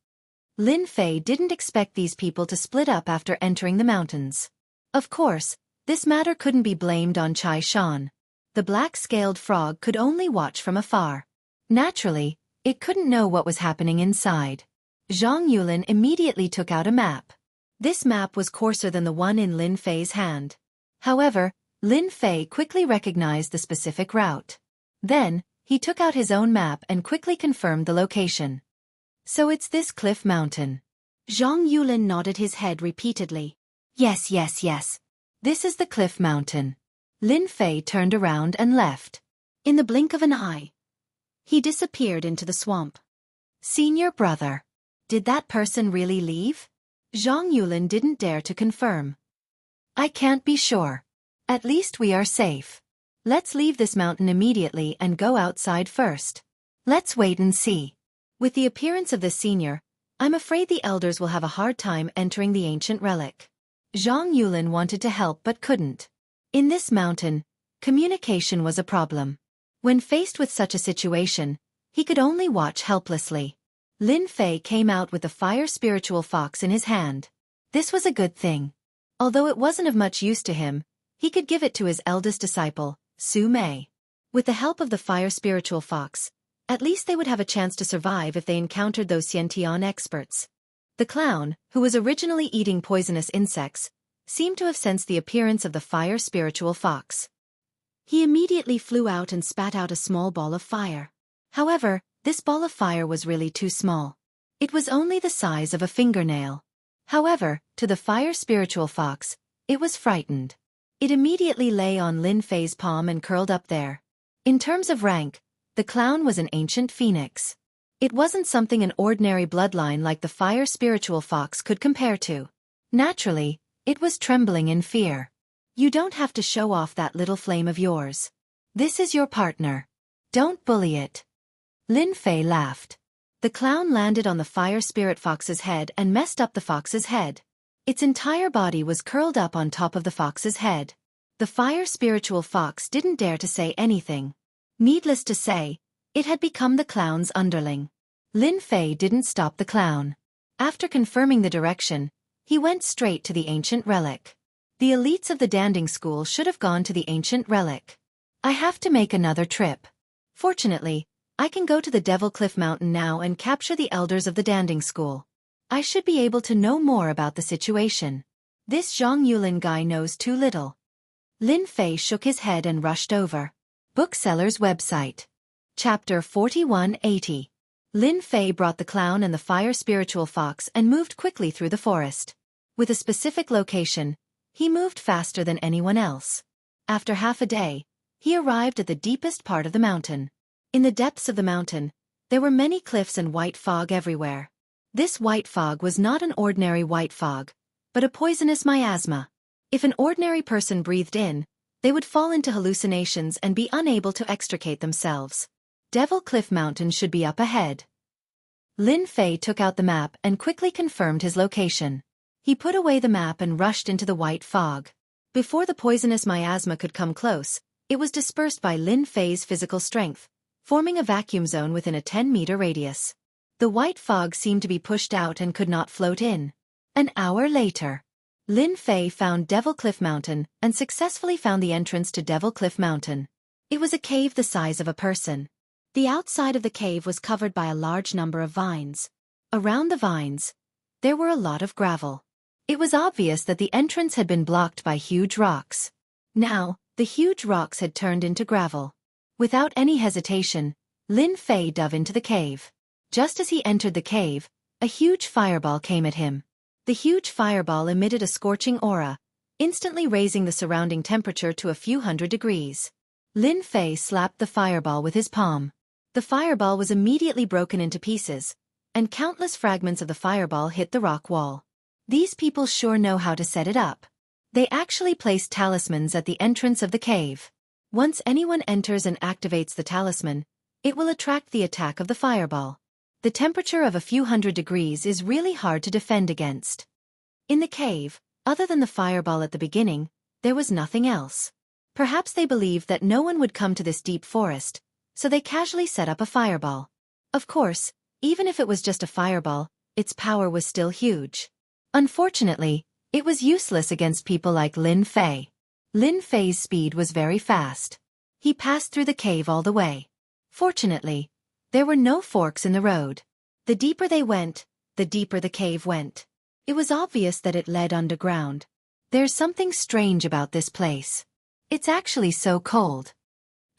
Speaker 1: Lin Fei didn't expect these people to split up after entering the mountains. Of course, this matter couldn't be blamed on Chai Shan. The black-scaled frog could only watch from afar. Naturally, it couldn't know what was happening inside. Zhang Yulin immediately took out a map. This map was coarser than the one in Lin Fei's hand. However, Lin Fei quickly recognized the specific route. Then, he took out his own map and quickly confirmed the location. So it's this cliff mountain. Zhang Yulin nodded his head repeatedly. Yes. This is the cliff mountain. Lin Fei turned around and left. In the blink of an eye, he disappeared into the swamp. Senior brother. Did that person really leave? Zhang Yulin didn't dare to confirm. I can't be sure. At least we are safe. Let's leave this mountain immediately and go outside first. Let's wait and see. With the appearance of the senior, I'm afraid the elders will have a hard time entering the ancient relic. Zhang Yulin wanted to help but couldn't. In this mountain, communication was a problem. When faced with such a situation, he could only watch helplessly. Lin Fei came out with the fire spiritual fox in his hand. This was a good thing. Although it wasn't of much use to him, he could give it to his eldest disciple, Su Mei. With the help of the fire spiritual fox, at least they would have a chance to survive if they encountered those Xiantian experts. The clown, who was originally eating poisonous insects, seemed to have sensed the appearance of the fire spiritual fox. He immediately flew out and spat out a small ball of fire. However, this ball of fire was really too small. It was only the size of a fingernail. However, to the fire spiritual fox, it was frightened. It immediately lay on Lin Fei's palm and curled up there. In terms of rank, the clown was an ancient phoenix. It wasn't something an ordinary bloodline like the fire spiritual fox could compare to. Naturally, it was trembling in fear. You don't have to show off that little flame of yours. This is your partner. Don't bully it. Lin Fei laughed. The clown landed on the fire spirit fox's head and messed up the fox's head. Its entire body was curled up on top of the fox's head. The fire spiritual fox didn't dare to say anything. Needless to say, it had become the clown's underling. Lin Fei didn't stop the clown. After confirming the direction, he went straight to the ancient relic. The elites of the Danding School should have gone to the ancient relic. I have to make another trip. Fortunately, I can go to the Devil Cliff Mountain now and capture the elders of the Danding School. I should be able to know more about the situation. This Zhang Yulin guy knows too little. Lin Fei shook his head and rushed over. Bookseller's website. Chapter 4180. Lin Fei brought the clown and the fire spiritual fox and moved quickly through the forest. With a specific location, he moved faster than anyone else. After half a day, he arrived at the deepest part of the mountain. In the depths of the mountain, there were many cliffs and white fog everywhere. This white fog was not an ordinary white fog, but a poisonous miasma. If an ordinary person breathed in, they would fall into hallucinations and be unable to extricate themselves. Devil Cliff Mountain should be up ahead. Lin Fei took out the map and quickly confirmed his location. He put away the map and rushed into the white fog. Before the poisonous miasma could come close, it was dispersed by Lin Fei's physical strength, forming a vacuum zone within a 10-meter radius. The white fog seemed to be pushed out and could not float in. An hour later, Lin Fei found Devil Cliff Mountain and successfully found the entrance to Devil Cliff Mountain. It was a cave the size of a person. The outside of the cave was covered by a large number of vines. Around the vines, there were a lot of gravel. It was obvious that the entrance had been blocked by huge rocks. Now, the huge rocks had turned into gravel. Without any hesitation, Lin Fei dove into the cave. Just as he entered the cave, a huge fireball came at him. The huge fireball emitted a scorching aura, instantly raising the surrounding temperature to a few hundred degrees. Lin Fei slapped the fireball with his palm. The fireball was immediately broken into pieces, and countless fragments of the fireball hit the rock wall. These people sure know how to set it up. They actually placed talismans at the entrance of the cave. Once anyone enters and activates the talisman, it will attract the attack of the fireball. The temperature of a few hundred degrees is really hard to defend against. In the cave, other than the fireball at the beginning, there was nothing else. Perhaps they believed that no one would come to this deep forest, so they casually set up a fireball. Of course, even if it was just a fireball, its power was still huge. Unfortunately, it was useless against people like Lin Fei. Lin Fei's speed was very fast. He passed through the cave all the way. Fortunately, there were no forks in the road. The deeper they went, the deeper the cave went. It was obvious that it led underground. There's something strange about this place. It's actually so cold.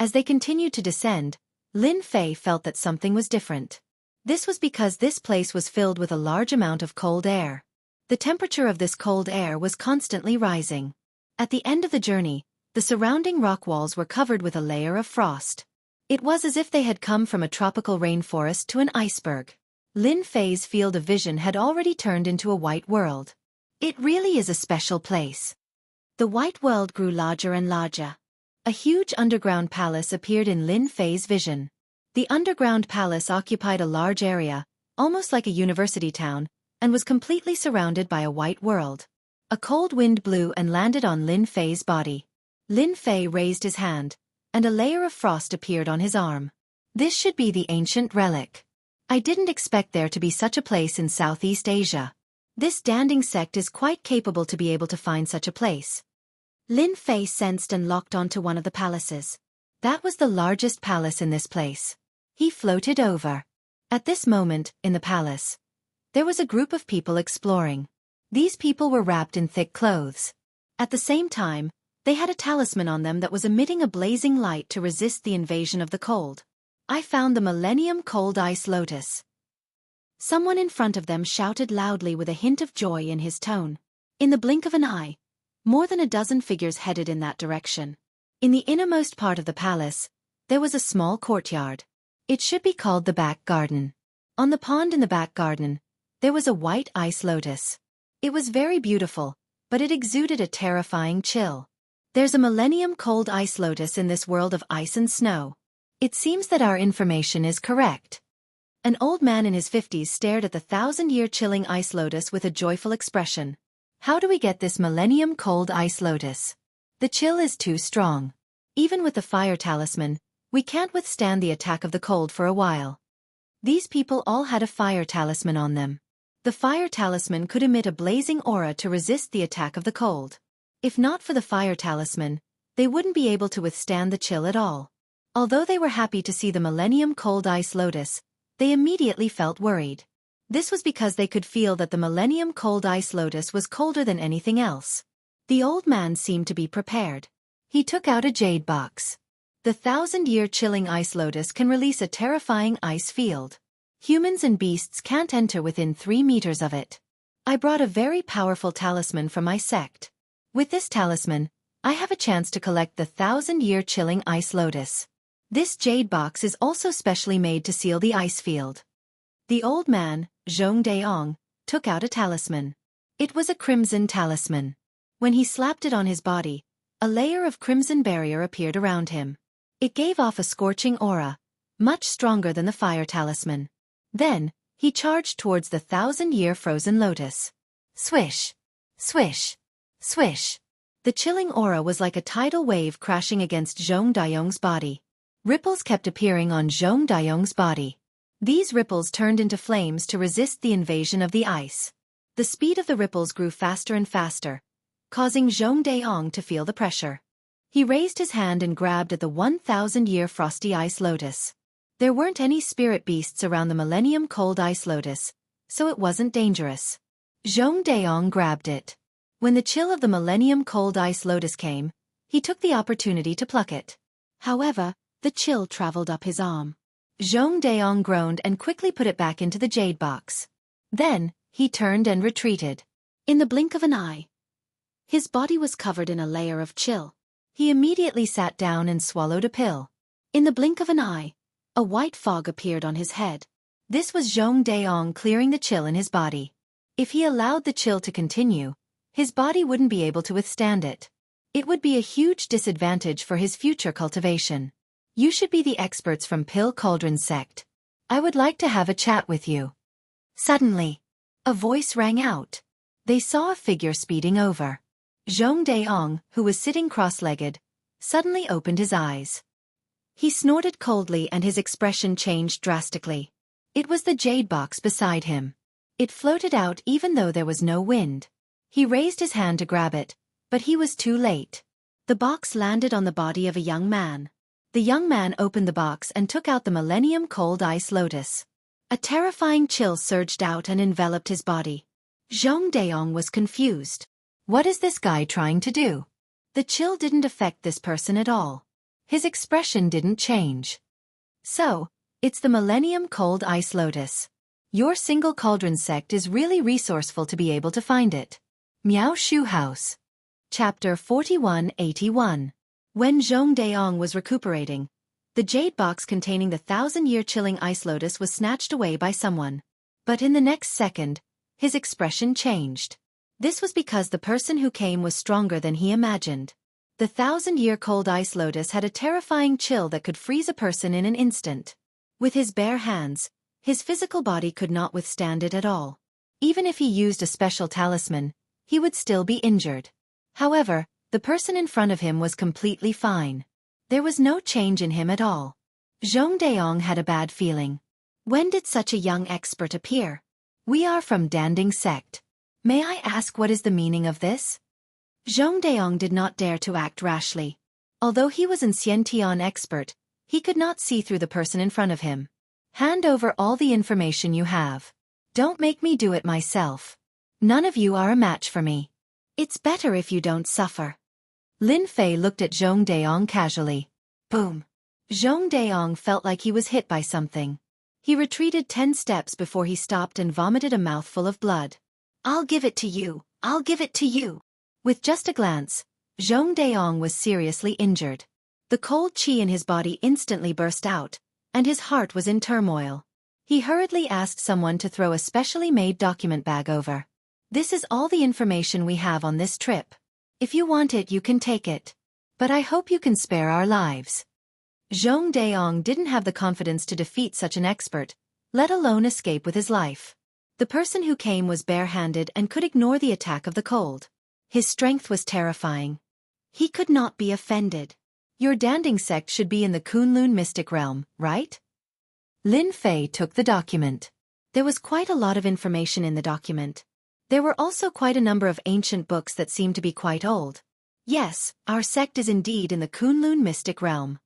Speaker 1: As they continued to descend, Lin Fei felt that something was different. This was because this place was filled with a large amount of cold air. The temperature of this cold air was constantly rising. At the end of the journey, the surrounding rock walls were covered with a layer of frost. It was as if they had come from a tropical rainforest to an iceberg. Lin Fei's field of vision had already turned into a white world. It really is a special place. The white world grew larger and larger. A huge underground palace appeared in Lin Fei's vision. The underground palace occupied a large area, almost like a university town, and was completely surrounded by a white world. A cold wind blew and landed on Lin Fei's body. Lin Fei raised his hand, and a layer of frost appeared on his arm. This should be the ancient relic. I didn't expect there to be such a place in Southeast Asia. This Danding sect is quite capable to be able to find such a place. Lin Fei sensed and locked onto one of the palaces. That was the largest palace in this place. He floated over. At this moment, in the palace, there was a group of people exploring. These people were wrapped in thick clothes. At the same time, they had a talisman on them that was emitting a blazing light to resist the invasion of the cold. I found the Millennium Cold Ice Lotus. Someone in front of them shouted loudly with a hint of joy in his tone. In the blink of an eye, more than a dozen figures headed in that direction. In the innermost part of the palace, there was a small courtyard. It should be called the back garden. On the pond in the back garden, there was a white ice lotus. It was very beautiful, but it exuded a terrifying chill. There's a millennium-cold ice lotus in this world of ice and snow. It seems that our information is correct. An old man in his 50s stared at the 1,000-year chilling ice lotus with a joyful expression. How do we get this millennium-cold ice lotus? The chill is too strong. Even with the fire talisman, we can't withstand the attack of the cold for a while. These people all had a fire talisman on them. The fire talisman could emit a blazing aura to resist the attack of the cold. If not for the fire talisman, they wouldn't be able to withstand the chill at all. Although they were happy to see the millennium-cold ice lotus, they immediately felt worried. This was because they could feel that the millennium-cold ice lotus was colder than anything else. The old man seemed to be prepared. He took out a jade box. The 1,000-year chilling ice lotus can release a terrifying ice field. Humans and beasts can't enter within 3 meters of it. I brought a very powerful talisman from my sect. With this talisman, I have a chance to collect the 1,000-year chilling ice lotus. This jade box is also specially made to seal the ice field. The old man, Zhong Deong, took out a talisman. It was a crimson talisman. When he slapped it on his body, a layer of crimson barrier appeared around him. It gave off a scorching aura, much stronger than the fire talisman. Then, he charged towards the 1,000-year frozen lotus. Swish! Swish! Swish! The chilling aura was like a tidal wave crashing against Zhong Dayong's body. Ripples kept appearing on Zhong Dayong's body. These ripples turned into flames to resist the invasion of the ice. The speed of the ripples grew faster and faster, causing Zhong Dayong to feel the pressure. He raised his hand and grabbed at the 1,000-year frosty ice lotus. There weren't any spirit beasts around the millennium-cold ice lotus, so it wasn't dangerous. Zhong Deong grabbed it. When the chill of the millennium-cold ice lotus came, he took the opportunity to pluck it. However, the chill traveled up his arm. Zhong Deong groaned and quickly put it back into the jade box. Then, he turned and retreated. In the blink of an eye, his body was covered in a layer of chill. He immediately sat down and swallowed a pill. In the blink of an eye, a white fog appeared on his head. This was Zhong Deong clearing the chill in his body. If he allowed the chill to continue, his body wouldn't be able to withstand it. It would be a huge disadvantage for his future cultivation. You should be the experts from Pill Cauldron sect. I would like to have a chat with you. Suddenly, a voice rang out. They saw a figure speeding over. Zhong Deong, who was sitting cross-legged, suddenly opened his eyes. He snorted coldly and his expression changed drastically. It was the jade box beside him. It floated out even though there was no wind. He raised his hand to grab it, but he was too late. The box landed on the body of a young man. The young man opened the box and took out the millennium-cold ice lotus. A terrifying chill surged out and enveloped his body. Zhong Deong was confused. What is this guy trying to do? The chill didn't affect this person at all. His expression didn't change. So, it's the millennium-cold ice lotus. Your single cauldron sect is really resourceful to be able to find it. Miao Shu House. Chapter 4181. When Zhong Deong was recuperating, the jade box containing the 1,000-year chilling ice lotus was snatched away by someone. But in the next second, his expression changed. This was because the person who came was stronger than he imagined. The 1,000-year cold ice lotus had a terrifying chill that could freeze a person in an instant. With his bare hands, his physical body could not withstand it at all. Even if he used a special talisman, he would still be injured. However, the person in front of him was completely fine. There was no change in him at all. Zhong Deong had a bad feeling. When did such a young expert appear? We are from Danding sect. May I ask what is the meaning of this? Zhong Deong did not dare to act rashly. Although he was an Xiantian expert, he could not see through the person in front of him. Hand over all the information you have. Don't make me do it myself. None of you are a match for me. It's better if you don't suffer. Lin Fei looked at Zhong Deong casually. Boom. Zhong Deong felt like he was hit by something. He retreated 10 steps before he stopped and vomited a mouthful of blood. I'll give it to you. I'll give it to you. With just a glance, Zhong Deong was seriously injured. The cold qi in his body instantly burst out, and his heart was in turmoil. He hurriedly asked someone to throw a specially made document bag over. This is all the information we have on this trip. If you want it, you can take it. But I hope you can spare our lives. Zhong Daong didn't have the confidence to defeat such an expert, let alone escape with his life. The person who came was barehanded and could ignore the attack of the cold. His strength was terrifying. He could not be offended. Your Danding sect should be in the Kunlun mystic realm, right? Lin Fei took the document. There was quite a lot of information in the document. There were also quite a number of ancient books that seemed to be quite old. Yes, our sect is indeed in the Kunlun mystic realm.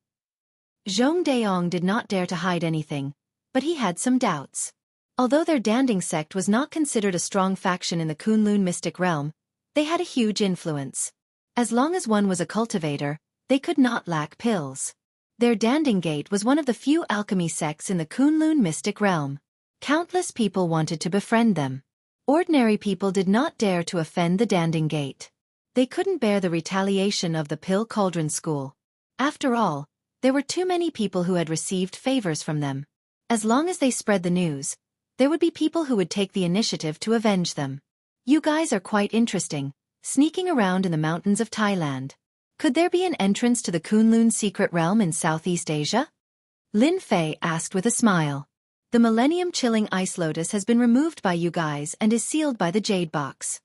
Speaker 1: Zhong Daong did not dare to hide anything, but he had some doubts. Although their Danding sect was not considered a strong faction in the Kunlun mystic realm, they had a huge influence. As long as one was a cultivator, they could not lack pills. Their Danding Gate was one of the few alchemy sects in the Kunlun mystic realm. Countless people wanted to befriend them. Ordinary people did not dare to offend the Danding Gate. They couldn't bear the retaliation of the Pill Cauldron School. After all, there were too many people who had received favors from them. As long as they spread the news, there would be people who would take the initiative to avenge them. You guys are quite interesting, sneaking around in the mountains of Thailand. Could there be an entrance to the Kunlun secret realm in Southeast Asia? Lin Fei asked with a smile. The Millennium Chilling Ice Lotus has been removed by you guys and is sealed by the Jade Box.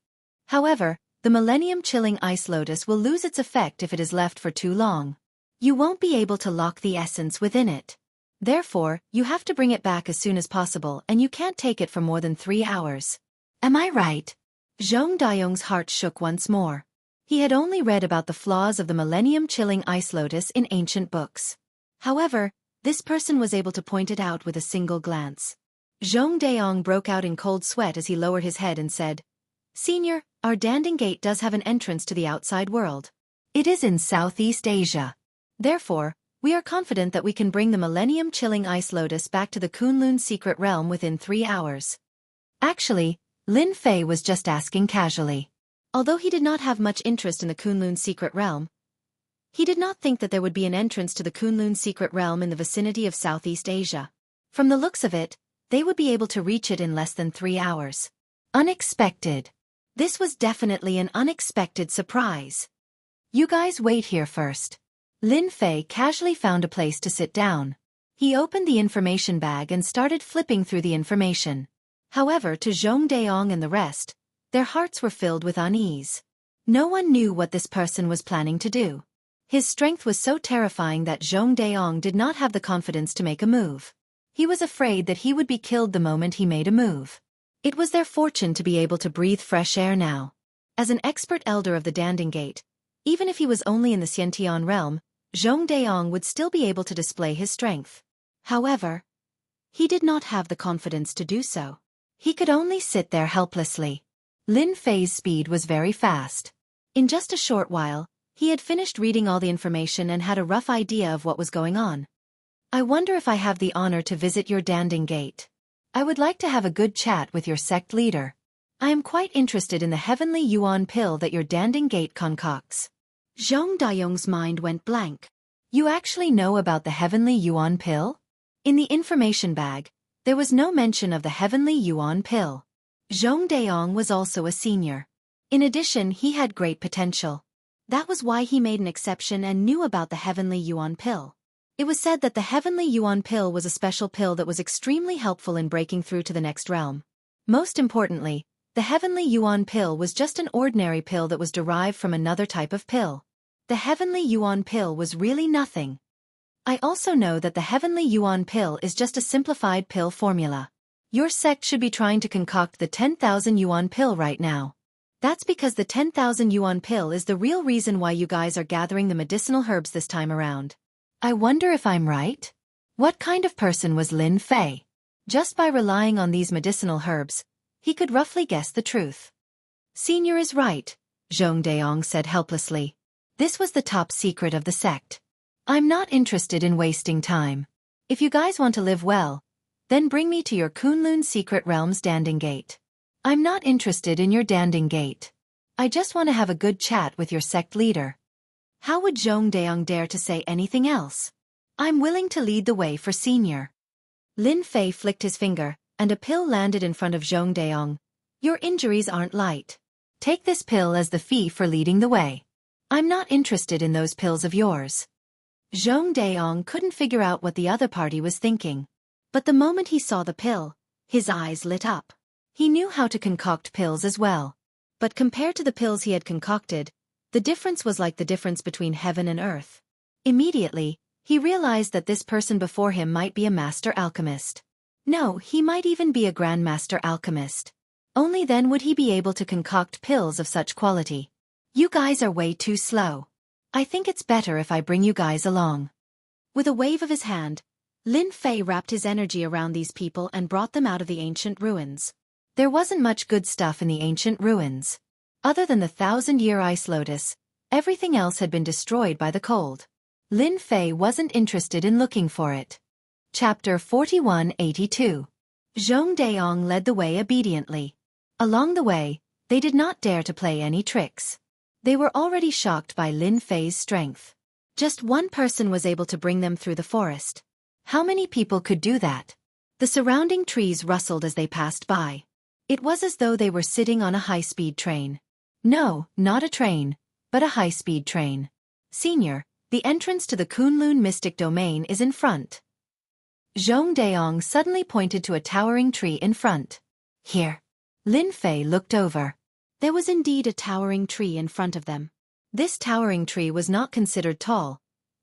Speaker 1: However, the Millennium Chilling Ice Lotus will lose its effect if it is left for too long. You won't be able to lock the essence within it. Therefore, you have to bring it back as soon as possible and you can't take it for more than 3 hours. Am I right? Zhong Daong's heart shook once more. He had only read about the flaws of the Millennium Chilling Ice Lotus in ancient books. However, this person was able to point it out with a single glance. Zhong Daong broke out in cold sweat as he lowered his head and said, Senior, our Danding Gate does have an entrance to the outside world. It is in Southeast Asia. Therefore, we are confident that we can bring the Millennium Chilling Ice Lotus back to the Kunlun secret realm within 3 hours. Actually, Lin Fei was just asking casually. Although he did not have much interest in the Kunlun secret realm, he did not think that there would be an entrance to the Kunlun secret realm in the vicinity of Southeast Asia. From the looks of it, they would be able to reach it in less than 3 hours. Unexpected. This was definitely an unexpected surprise. You guys wait here first. Lin Fei casually found a place to sit down. He opened the information bag and started flipping through the information. However, to Zhong Daong and the rest, their hearts were filled with unease. No one knew what this person was planning to do. His strength was so terrifying that Zhong Daong did not have the confidence to make a move. He was afraid that he would be killed the moment he made a move. It was their fortune to be able to breathe fresh air now. As an expert elder of the Danding Gate, even if he was only in the Xiantian realm, Zhong Daong would still be able to display his strength. However, he did not have the confidence to do so. He could only sit there helplessly. Lin Fei's speed was very fast. In just a short while, he had finished reading all the information and had a rough idea of what was going on. I wonder if I have the honor to visit your Danding Gate. I would like to have a good chat with your sect leader. I am quite interested in the heavenly yuan pill that your Danding Gate concocts. Zhong Daong's mind went blank. You actually know about the heavenly yuan pill? In the information bag, there was no mention of the heavenly yuan pill. Zhong Daong was also a senior. In addition, he had great potential. That was why he made an exception and knew about the heavenly yuan pill. It was said that the heavenly yuan pill was a special pill that was extremely helpful in breaking through to the next realm. Most importantly, the heavenly yuan pill was just an ordinary pill that was derived from another type of pill. The heavenly yuan pill was really nothing. I also know that the heavenly yuan pill is just a simplified pill formula. Your sect should be trying to concoct the 10,000 yuan pill right now. That's because the 10,000 yuan pill is the real reason why you guys are gathering the medicinal herbs this time around. I wonder if I'm right? What kind of person was Lin Fei? Just by relying on these medicinal herbs, he could roughly guess the truth. Senior is right, Zhong Daong said helplessly. This was the top secret of the sect. I'm not interested in wasting time. If you guys want to live well, then bring me to your Kunlun secret realm's Danding Gate. I'm not interested in your Danding Gate. I just want to have a good chat with your sect leader. How would Zhong Daong dare to say anything else? I'm willing to lead the way for senior. Lin Fei flicked his finger, and a pill landed in front of Zhong Daong. Your injuries aren't light. Take this pill as the fee for leading the way. I'm not interested in those pills of yours. Zhong Daong couldn't figure out what the other party was thinking. But the moment he saw the pill, his eyes lit up. He knew how to concoct pills as well. But compared to the pills he had concocted, the difference was like the difference between heaven and earth. Immediately, he realized that this person before him might be a master alchemist. No, he might even be a grandmaster alchemist. Only then would he be able to concoct pills of such quality. You guys are way too slow. I think it's better if I bring you guys along. With a wave of his hand, Lin Fei wrapped his energy around these people and brought them out of the ancient ruins. There wasn't much good stuff in the ancient ruins. Other than the 1,000-year ice lotus, everything else had been destroyed by the cold. Lin Fei wasn't interested in looking for it. Chapter 4182. Zhong Daong led the way obediently. Along the way, they did not dare to play any tricks. They were already shocked by Lin Fei's strength. Just one person was able to bring them through the forest. How many people could do that? The surrounding trees rustled as they passed by. It was as though they were sitting on a high-speed train. No, not a train, but a high-speed train. Senior, the entrance to the Kunlun Mystic Domain is in front. Zhong Daong suddenly pointed to a towering tree in front. Here. Lin Fei looked over. There was indeed a towering tree in front of them. This towering tree was not considered tall,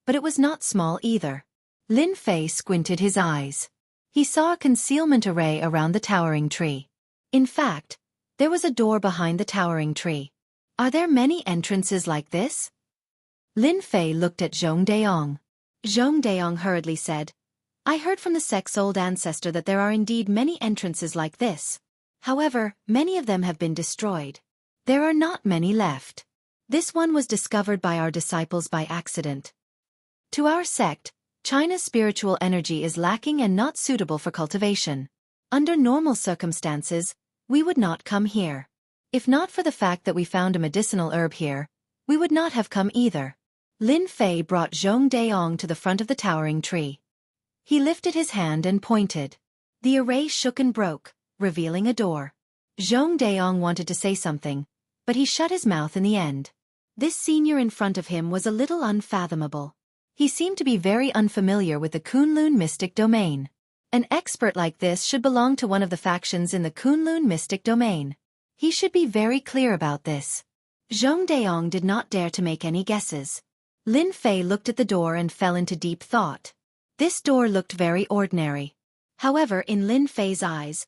Speaker 1: but it was not small either. Lin Fei squinted his eyes. He saw a concealment array around the towering tree. In fact, there was a door behind the towering tree. Are there many entrances like this? Lin Fei looked at Zhong Daong. Zhong Daong hurriedly said, I heard from the sect's old ancestor that there are indeed many entrances like this. However, many of them have been destroyed. There are not many left. This one was discovered by our disciples by accident. To our sect, China's spiritual energy is lacking and not suitable for cultivation. Under normal circumstances, we would not come here. If not for the fact that we found a medicinal herb here, we would not have come either. Lin Fei brought Zhong Daong to the front of the towering tree. He lifted his hand and pointed. The array shook and broke, revealing a door. Zhong Daong wanted to say something, but he shut his mouth in the end. This senior in front of him was a little unfathomable. He seemed to be very unfamiliar with the Kunlun Mystic Domain. An expert like this should belong to one of the factions in the Kunlun Mystic Domain. He should be very clear about this. Zhong Daong did not dare to make any guesses. Lin Fei looked at the door and fell into deep thought. This door looked very ordinary. However, in Lin Fei's eyes,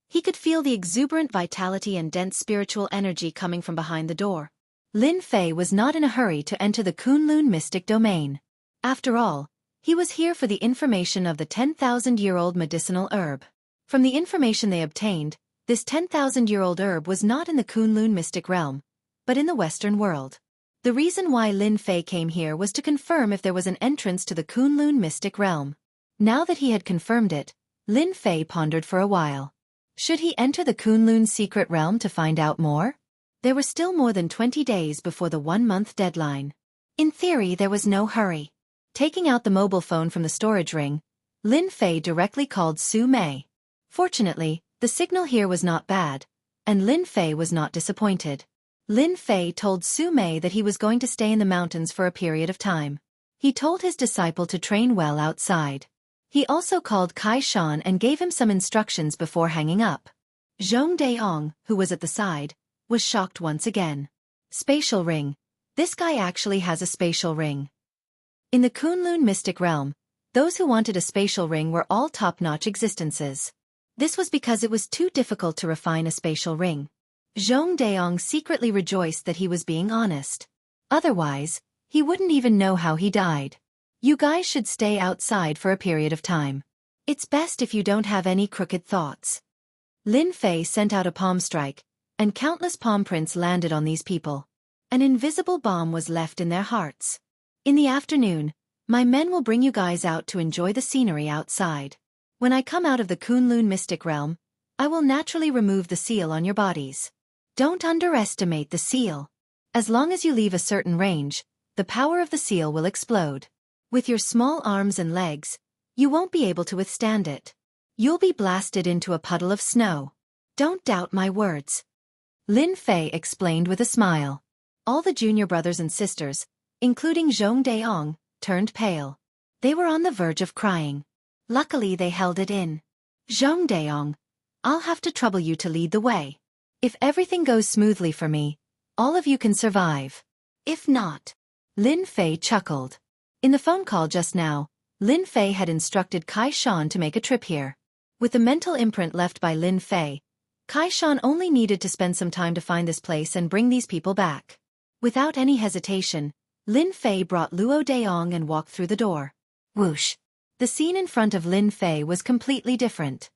Speaker 1: he could feel the exuberant vitality and dense spiritual energy coming from behind the door. Lin Fei was not in a hurry to enter the Kunlun Mystic Domain. After all, he was here for the information of the 10,000-year-old medicinal herb. From the information they obtained, this 10,000-year-old herb was not in the Kunlun mystic realm, but in the Western world. The reason why Lin Fei came here was to confirm if there was an entrance to the Kunlun mystic realm. Now that he had confirmed it, Lin Fei pondered for a while. Should he enter the Kunlun secret realm to find out more? There were still more than 20 days before the 1-month deadline. In theory, there was no hurry. Taking out the mobile phone from the storage ring, Lin Fei directly called Su Mei. Fortunately, the signal here was not bad, and Lin Fei was not disappointed. Lin Fei told Su Mei that he was going to stay in the mountains for a period of time. He told his disciple to train well outside. He also called Kai Shan and gave him some instructions before hanging up. Zhong Daong, who was at the side, was shocked once again. Spatial ring. This guy actually has a spatial ring. In the Kunlun mystic realm, those who wanted a spatial ring were all top-notch existences. This was because it was too difficult to refine a spatial ring. Zhong Daong secretly rejoiced that he was being honest. Otherwise, he wouldn't even know how he died. You guys should stay outside for a period of time. It's best if you don't have any crooked thoughts. Lin Fei sent out a palm strike, and countless palm prints landed on these people. An invisible bomb was left in their hearts. In the afternoon, my men will bring you guys out to enjoy the scenery outside. When I come out of the Kunlun mystic realm, I will naturally remove the seal on your bodies. Don't underestimate the seal. As long as you leave a certain range, the power of the seal will explode. With your small arms and legs, you won't be able to withstand it. You'll be blasted into a puddle of snow. Don't doubt my words. Lin Fei explained with a smile. All the junior brothers and sisters, including Zhong Daong, turned pale. They were on the verge of crying. Luckily they held it in. Zhong Daong, I'll have to trouble you to lead the way. If everything goes smoothly for me, all of you can survive. If not. Lin Fei chuckled. In the phone call just now, Lin Fei had instructed Kai Shan to make a trip here. With the mental imprint left by Lin Fei, Kai Shan only needed to spend some time to find this place and bring these people back. Without any hesitation, Lin Fei brought Luo Daong and walked through the door. Whoosh! The scene in front of Lin Fei was completely different.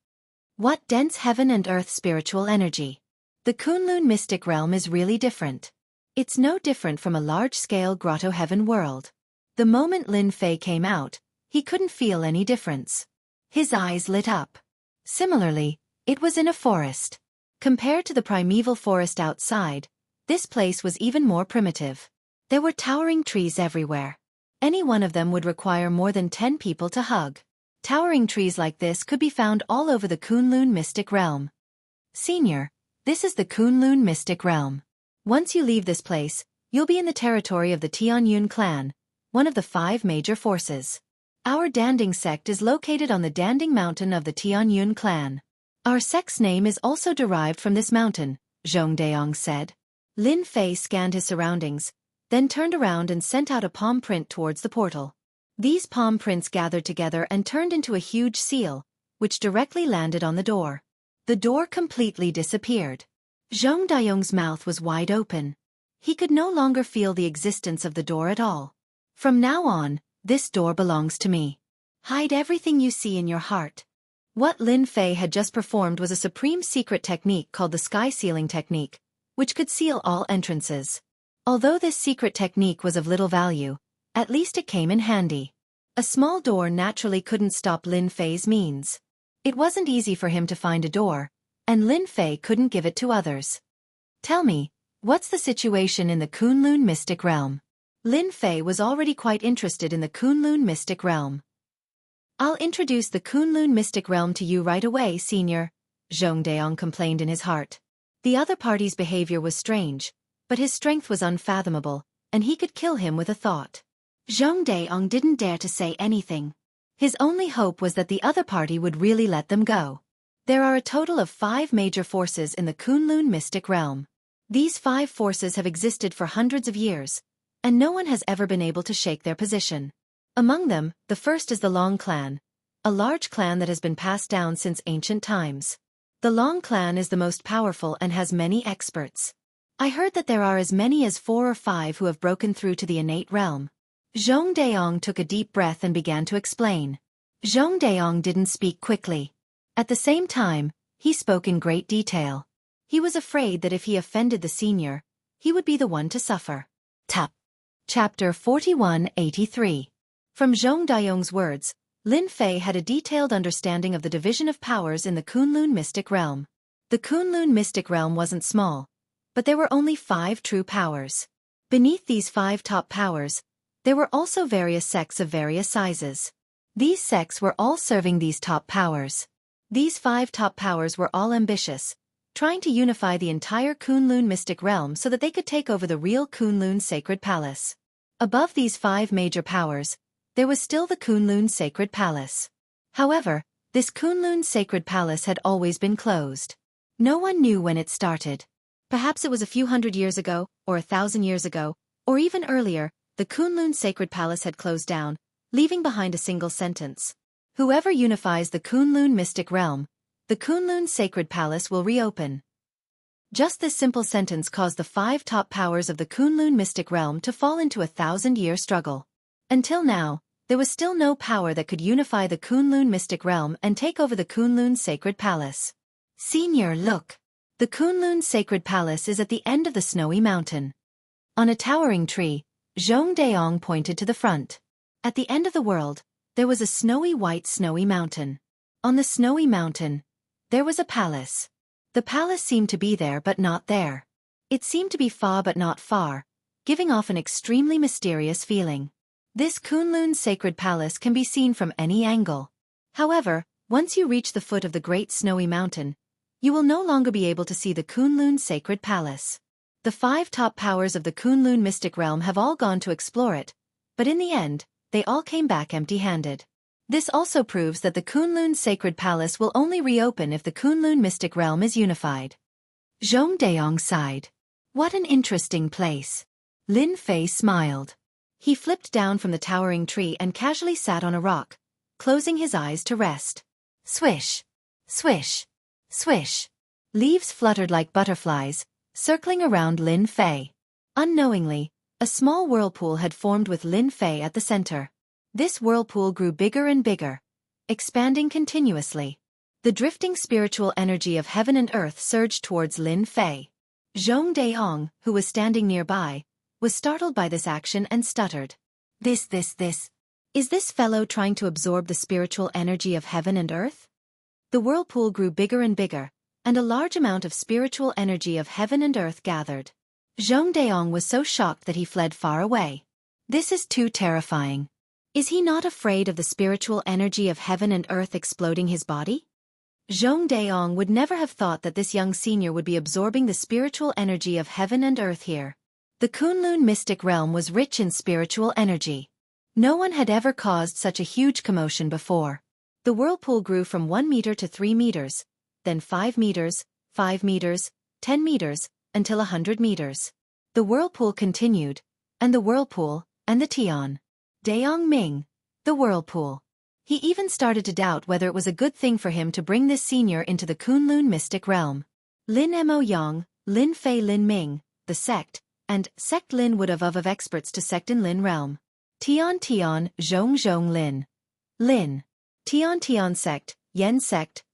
Speaker 1: What dense heaven and earth spiritual energy! The Kunlun mystic realm is really different. It's no different from a large-scale grotto heaven world. The moment Lin Fei came out, he couldn't feel any difference. His eyes lit up. Similarly, it was in a forest. Compared to the primeval forest outside, this place was even more primitive. There were towering trees everywhere. Any one of them would require more than 10 people to hug. Towering trees like this could be found all over the Kunlun mystic realm. Senior, this is the Kunlun mystic realm. Once you leave this place, you'll be in the territory of the Tianyun clan, one of the 5 major forces. Our Danding sect is located on the Danding mountain of the Tianyun clan. Our sect's name is also derived from this mountain, Zhong Daong said. Lin Fei scanned his surroundings, then turned around and sent out a palm print towards the portal. These palm prints gathered together and turned into a huge seal, which directly landed on the door. The door completely disappeared. Zhong Daong's mouth was wide open. He could no longer feel the existence of the door at all. From now on, this door belongs to me. Hide everything you see in your heart. What Lin Fei had just performed was a supreme secret technique called the sky sealing technique, which could seal all entrances. Although this secret technique was of little value, at least it came in handy. A small door naturally couldn't stop Lin Fei's means. It wasn't easy for him to find a door, and Lin Fei couldn't give it to others. Tell me, what's the situation in the Kunlun mystic realm? Lin Fei was already quite interested in the Kunlun mystic realm. I'll introduce the Kunlun mystic realm to you right away, Senior, Zhong Daong complained in his heart. The other party's behavior was strange, but his strength was unfathomable, and he could kill him with a thought. Zhong Daong didn't dare to say anything. His only hope was that the other party would really let them go. There are a total of 5 major forces in the Kunlun mystic realm. These 5 forces have existed for hundreds of years, and no one has ever been able to shake their position. Among them, the first is the Long clan, a large clan that has been passed down since ancient times. The Long clan is the most powerful and has many experts. I heard that there are as many as 4 or 5 who have broken through to the innate realm. Zhong Daong took a deep breath and began to explain. Zhong Daong didn't speak quickly. At the same time, he spoke in great detail. He was afraid that if he offended the senior, he would be the one to suffer. Tap. Chapter 4183. From Zhong Daong's words, Lin Fei had a detailed understanding of the division of powers in the Kunlun mystic realm. The Kunlun mystic realm wasn't small, but there were only 5 true powers. Beneath these 5 top powers, there were also various sects of various sizes. These sects were all serving these top powers. These 5 top powers were all ambitious, trying to unify the entire Kunlun mystic realm so that they could take over the real Kunlun sacred palace. Above these 5 major powers, there was still the Kunlun sacred palace. However, this Kunlun sacred palace had always been closed. No one knew when it started. Perhaps it was a few hundred years ago, or 1,000 years ago, or even earlier, the Kunlun sacred palace had closed down, leaving behind a single sentence. Whoever unifies the Kunlun mystic realm, the Kunlun sacred palace will reopen. Just this simple sentence caused the 5 top powers of the Kunlun mystic realm to fall into a 1,000-year struggle. Until now, there was still no power that could unify the Kunlun mystic realm and take over the Kunlun sacred palace. Senior, look. The Kunlun sacred palace is at the end of the snowy mountain. On a towering tree, Zhong Daong pointed to the front. At the end of the world, there was a snowy mountain. On the snowy mountain, there was a palace. The palace seemed to be there but not there. It seemed to be far but not far, giving off an extremely mysterious feeling. This Kunlun sacred palace can be seen from any angle. However, Once you reach the foot of the great snowy mountain, you will no longer be able to see the Kunlun sacred palace. The 5 top powers of the Kunlun mystic realm have all gone to explore it, but in the end, they all came back empty-handed. This also proves that the Kunlun sacred palace will only reopen if the Kunlun mystic realm is unified. Zhong Daong sighed. What an interesting place. Lin Fei smiled. He flipped down from the towering tree and casually sat on a rock, closing his eyes to rest. Swish, swish, swish. Leaves fluttered like butterflies, circling around Lin Fei. Unknowingly, a small whirlpool had formed with Lin Fei at the center. This whirlpool grew bigger and bigger, expanding continuously. The drifting spiritual energy of heaven and earth surged towards Lin Fei. Zhong Daong, who was standing nearby, was startled by this action and stuttered. This. Is this fellow trying to absorb the spiritual energy of heaven and earth? The whirlpool grew bigger and bigger, and a large amount of spiritual energy of heaven and earth gathered. Zhong Daong was so shocked that he fled far away. This is too terrifying. Is he not afraid of the spiritual energy of heaven and earth exploding his body? Zhong Daong would never have thought that this young senior would be absorbing the spiritual energy of heaven and earth here. The Kunlun mystic realm was rich in spiritual energy. No one had ever caused such a huge commotion before. The whirlpool grew from 1 meter to 3 meters, then 5 meters, 5 meters, 10 meters, until 100 meters. The whirlpool continued, and the whirlpool, and the Tian. Daong Ming, the whirlpool. He even started to doubt whether it was a good thing for him to bring this senior into the Kunlun mystic realm. Lin Mo Yang, Lin Fei Lin Ming, the sect, and sect Lin would have of experts to sect in Lin realm. Tian Zhong Lin. Lin. Tian sect, Yen sect,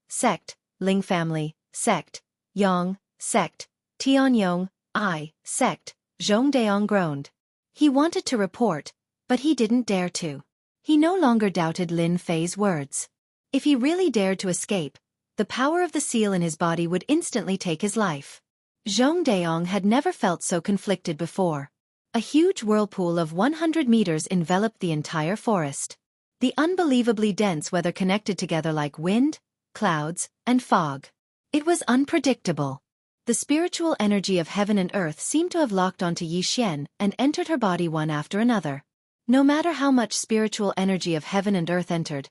Speaker 1: Ling family, sect, Yang, sect, Tian Yong, I, sect, Zhong Daong groaned. He wanted to report, but he didn't dare to. He no longer doubted Lin Fei's words. If he really dared to escape, the power of the seal in his body would instantly take his life. Zhong Daong had never felt so conflicted before. A huge whirlpool of 100 meters enveloped the entire forest. The unbelievably dense weather connected together like wind, clouds, and fog. It was unpredictable. The spiritual energy of heaven and earth seemed to have locked onto Yi Xian and entered her body one after another. No matter how much spiritual energy of heaven and earth entered,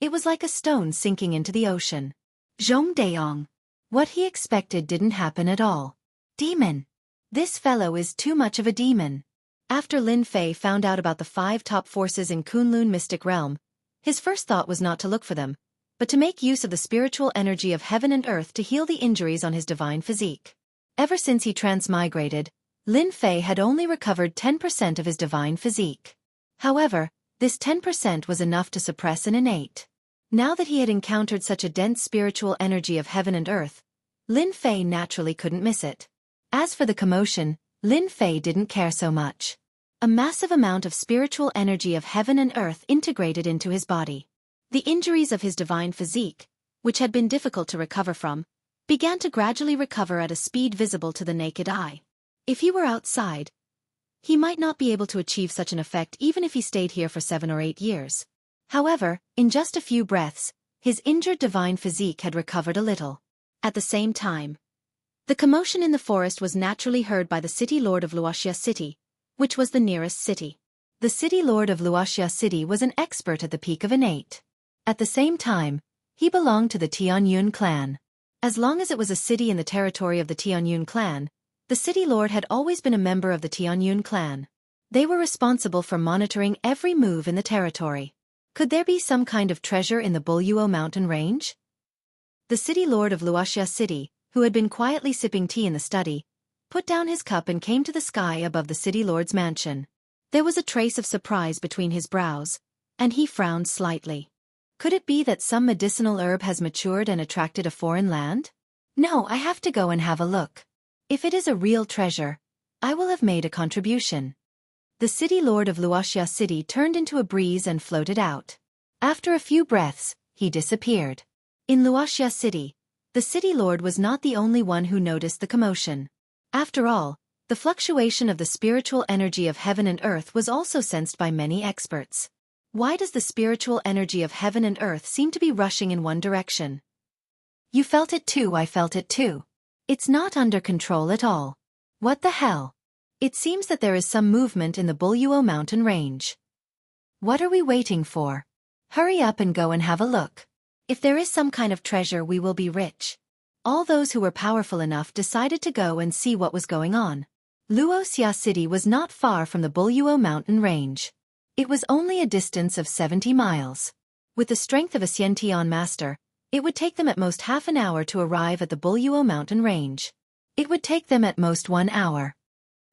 Speaker 1: it was like a stone sinking into the ocean. Zhong Daong. What he expected didn't happen at all. Demon. This fellow is too much of a demon. After Lin Fei found out about the 5 top forces in Kunlun mystic realm, his first thought was not to look for them, but to make use of the spiritual energy of heaven and earth to heal the injuries on his divine physique. Ever since he transmigrated, Lin Fei had only recovered 10% of his divine physique. However, this 10% was enough to suppress an innate. Now that he had encountered such a dense spiritual energy of heaven and earth, Lin Fei naturally couldn't miss it. As for the commotion, Lin Fei didn't care so much. A massive amount of spiritual energy of heaven and earth integrated into his body. The injuries of his divine physique, which had been difficult to recover from, began to gradually recover at a speed visible to the naked eye. If he were outside, he might not be able to achieve such an effect even if he stayed here for 7 or 8 years. However, in just a few breaths, his injured divine physique had recovered a little. At the same time, the commotion in the forest was naturally heard by the city lord of Luoxia City, which was the nearest city. The city lord of Luoxia City was an expert at the peak of innate. At the same time, he belonged to the Tianyun clan. As long as it was a city in the territory of the Tianyun clan, the city lord had always been a member of the Tianyun clan. They were responsible for monitoring every move in the territory. Could there be some kind of treasure in the Buluo mountain range? The city lord of Luoxia City, who had been quietly sipping tea in the study, put down his cup and came to the sky above the city lord's mansion. There was a trace of surprise between his brows, and he frowned slightly. Could it be that some medicinal herb has matured and attracted a foreign land? No, I have to go and have a look. If it is a real treasure, I will have made a contribution. The city lord of Luoxia City turned into a breeze and floated out. After a few breaths, he disappeared. In Luoxia City, the city lord was not the only one who noticed the commotion. After all, the fluctuation of the spiritual energy of heaven and earth was also sensed by many experts. Why does the spiritual energy of heaven and earth seem to be rushing in one direction? You felt it too, I felt it too. It's not under control at all. What the hell? It seems that there is some movement in the Buluo mountain range. What are we waiting for? Hurry up and go and have a look. If there is some kind of treasure, we will be rich. All those who were powerful enough decided to go and see what was going on. Luoxia City was not far from the Buluo mountain range. It was only a distance of 70 miles. With the strength of a Xiantian master, it would take them at most half an hour to arrive at the Buluo mountain range. It would take them at most 1 hour.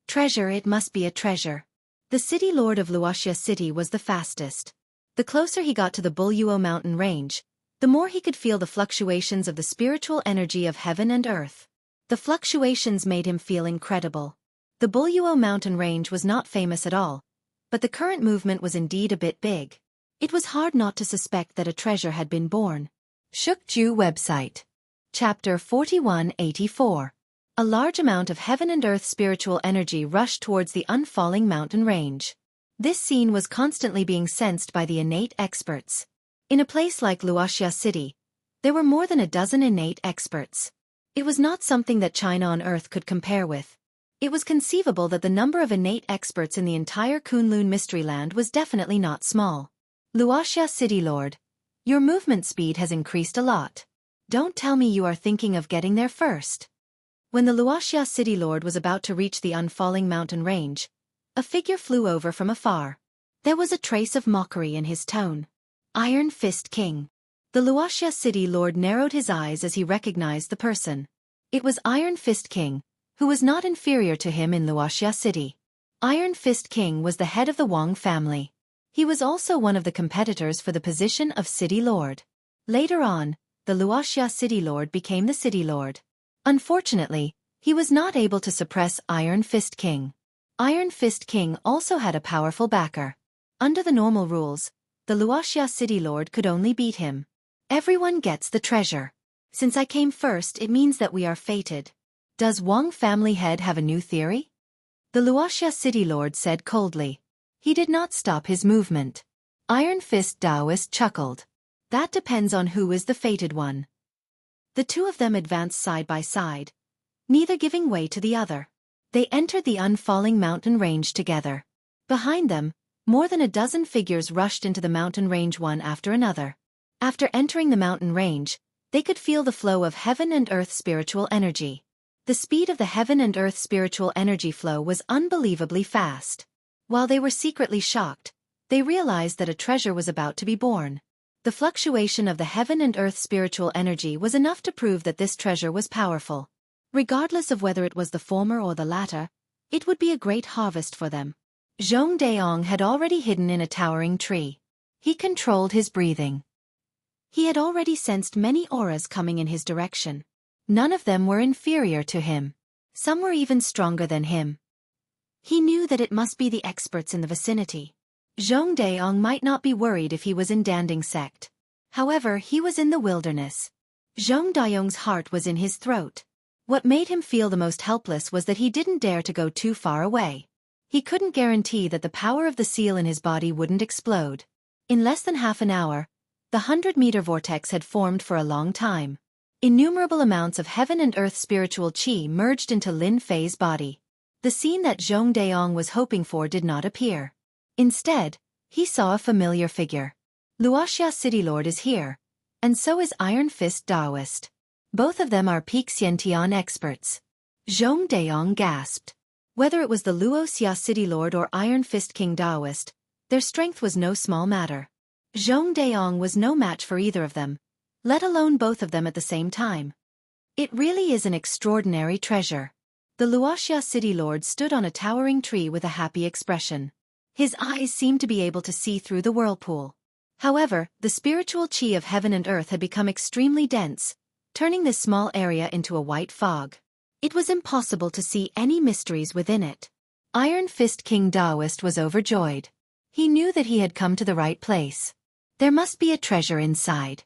Speaker 1: Treasure, it must be a treasure. The city lord of Luoxia City was the fastest. The closer he got to the Buluo mountain range, the more he could feel the fluctuations of the spiritual energy of heaven and earth. The fluctuations made him feel incredible. The Buluo mountain range was not famous at all, but the current movement was indeed a bit big. It was hard not to suspect that a treasure had been born. Shukju website. Chapter 4184. A large amount of heaven and earth spiritual energy rushed towards the unfalling mountain range. This scene was constantly being sensed by the innate experts. In a place like Luoxia City, there were more than a dozen innate experts. It was not something that China on Earth could compare with. It was conceivable that the number of innate experts in the entire Kunlun Mysteryland was definitely not small. Luoxia City Lord, your movement speed has increased a lot. Don't tell me you are thinking of getting there first. When the Luoxia City Lord was about to reach the unfalling mountain range, a figure flew over from afar. There was a trace of mockery in his tone. Iron Fist King. The Luoxia City Lord narrowed his eyes as he recognized the person. It was Iron Fist King, who was not inferior to him in Luoxia City. Iron Fist King was the head of the Wang family. He was also one of the competitors for the position of City Lord. Later on, the Luoxia City Lord became the City Lord. Unfortunately, he was not able to suppress Iron Fist King. Iron Fist King also had a powerful backer. Under the normal rules, the Luoxia City Lord could only beat him. Everyone gets the treasure. Since I came first, it means that we are fated. Does Wang family head have a new theory? The Luoxia City Lord said coldly. He did not stop his movement. Iron Fist Taoist chuckled. That depends on who is the fated one. The two of them advanced side by side, neither giving way to the other. They entered the unfalling mountain range together. Behind them, more than a dozen figures rushed into the mountain range one after another. After entering the mountain range, they could feel the flow of heaven and earth spiritual energy. The speed of the heaven and earth spiritual energy flow was unbelievably fast. While they were secretly shocked, they realized that a treasure was about to be born. The fluctuation of the heaven and earth spiritual energy was enough to prove that this treasure was powerful. Regardless of whether it was the former or the latter, it would be a great harvest for them. Zhong Daong had already hidden in a towering tree. He controlled his breathing. He had already sensed many auras coming in his direction. None of them were inferior to him. Some were even stronger than him. He knew that it must be the experts in the vicinity. Zhong Daong might not be worried if he was in Danding sect. However, he was in the wilderness. Zhong Daong's heart was in his throat. What made him feel the most helpless was that he didn't dare to go too far away. He couldn't guarantee that the power of the seal in his body wouldn't explode. In less than half an hour, the 100-meter vortex had formed for a long time. Innumerable amounts of heaven and earth spiritual qi merged into Lin Fei's body. The scene that Zhong Daong was hoping for did not appear. Instead, he saw a familiar figure. Luoxia City Lord is here, and so is Iron Fist Taoist. Both of them are peak Xiantian experts. Zhong Daong gasped. Whether it was the Luoxia City Lord or Iron Fist King Taoist, their strength was no small matter. Zhong Daong was no match for either of them, let alone both of them at the same time. It really is an extraordinary treasure. The Luoxia City Lord stood on a towering tree with a happy expression. His eyes seemed to be able to see through the whirlpool. However, the spiritual qi of heaven and earth had become extremely dense, turning this small area into a white fog. It was impossible to see any mysteries within it. Iron Fist King Taoist was overjoyed. He knew that he had come to the right place. There must be a treasure inside.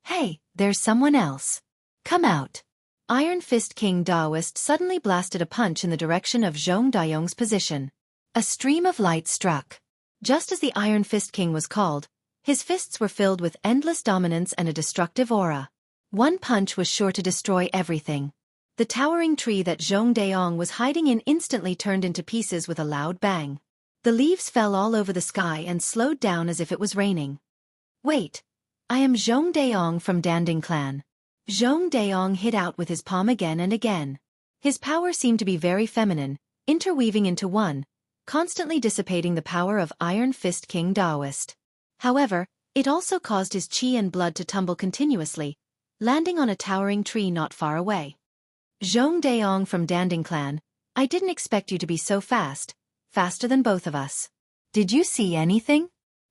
Speaker 1: Hey, there's someone else. Come out. Iron Fist King Taoist suddenly blasted a punch in the direction of Zhong Daong's position. A stream of light struck. Just as the Iron Fist King was called, his fists were filled with endless dominance and a destructive aura. One punch was sure to destroy everything. The towering tree that Zhong Daong was hiding in instantly turned into pieces with a loud bang. The leaves fell all over the sky and slowed down as if it was raining. Wait. I am Zhong Daong from Danding Clan. Zhong Daong hit out with his palm again and again. His power seemed to be very feminine, interweaving into one, constantly dissipating the power of Iron Fist King Daoist. However, it also caused his chi and blood to tumble continuously, landing on a towering tree not far away. Zhong Daong from Danding Clan, I didn't expect you to be so fast, faster than both of us. Did you see anything?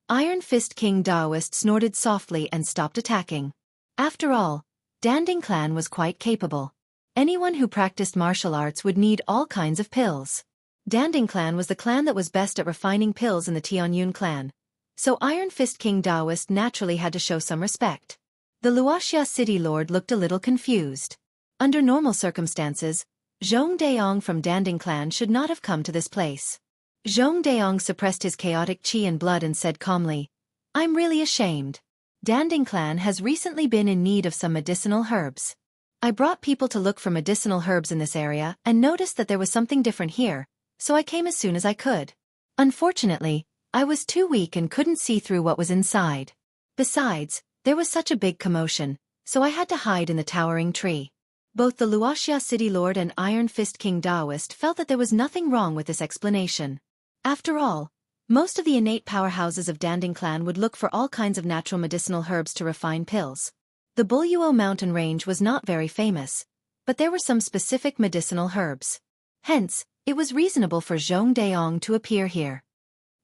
Speaker 1: Iron Fist King Daoist snorted softly and stopped attacking. After all, Danding Clan was quite capable. Anyone who practiced martial arts would need all kinds of pills. Danding Clan was the clan that was best at refining pills in the Tianyun clan, so Iron Fist King Daoist naturally had to show some respect. The Luoxia City Lord looked a little confused. Under normal circumstances, Zhong Daong from Danding Clan should not have come to this place. Zhong Daong suppressed his chaotic chi and blood and said calmly, I'm really ashamed. Danding Clan has recently been in need of some medicinal herbs. I brought people to look for medicinal herbs in this area and noticed that there was something different here, so I came as soon as I could. Unfortunately, I was too weak and couldn't see through what was inside. Besides, there was such a big commotion, so I had to hide in the towering tree. Both the Luoxia City Lord and Iron Fist King Daoist felt that there was nothing wrong with this explanation. After all, most of the innate powerhouses of Danding Clan would look for all kinds of natural medicinal herbs to refine pills. The Buluo mountain range was not very famous, but there were some specific medicinal herbs. Hence, it was reasonable for Zhong Daong to appear here.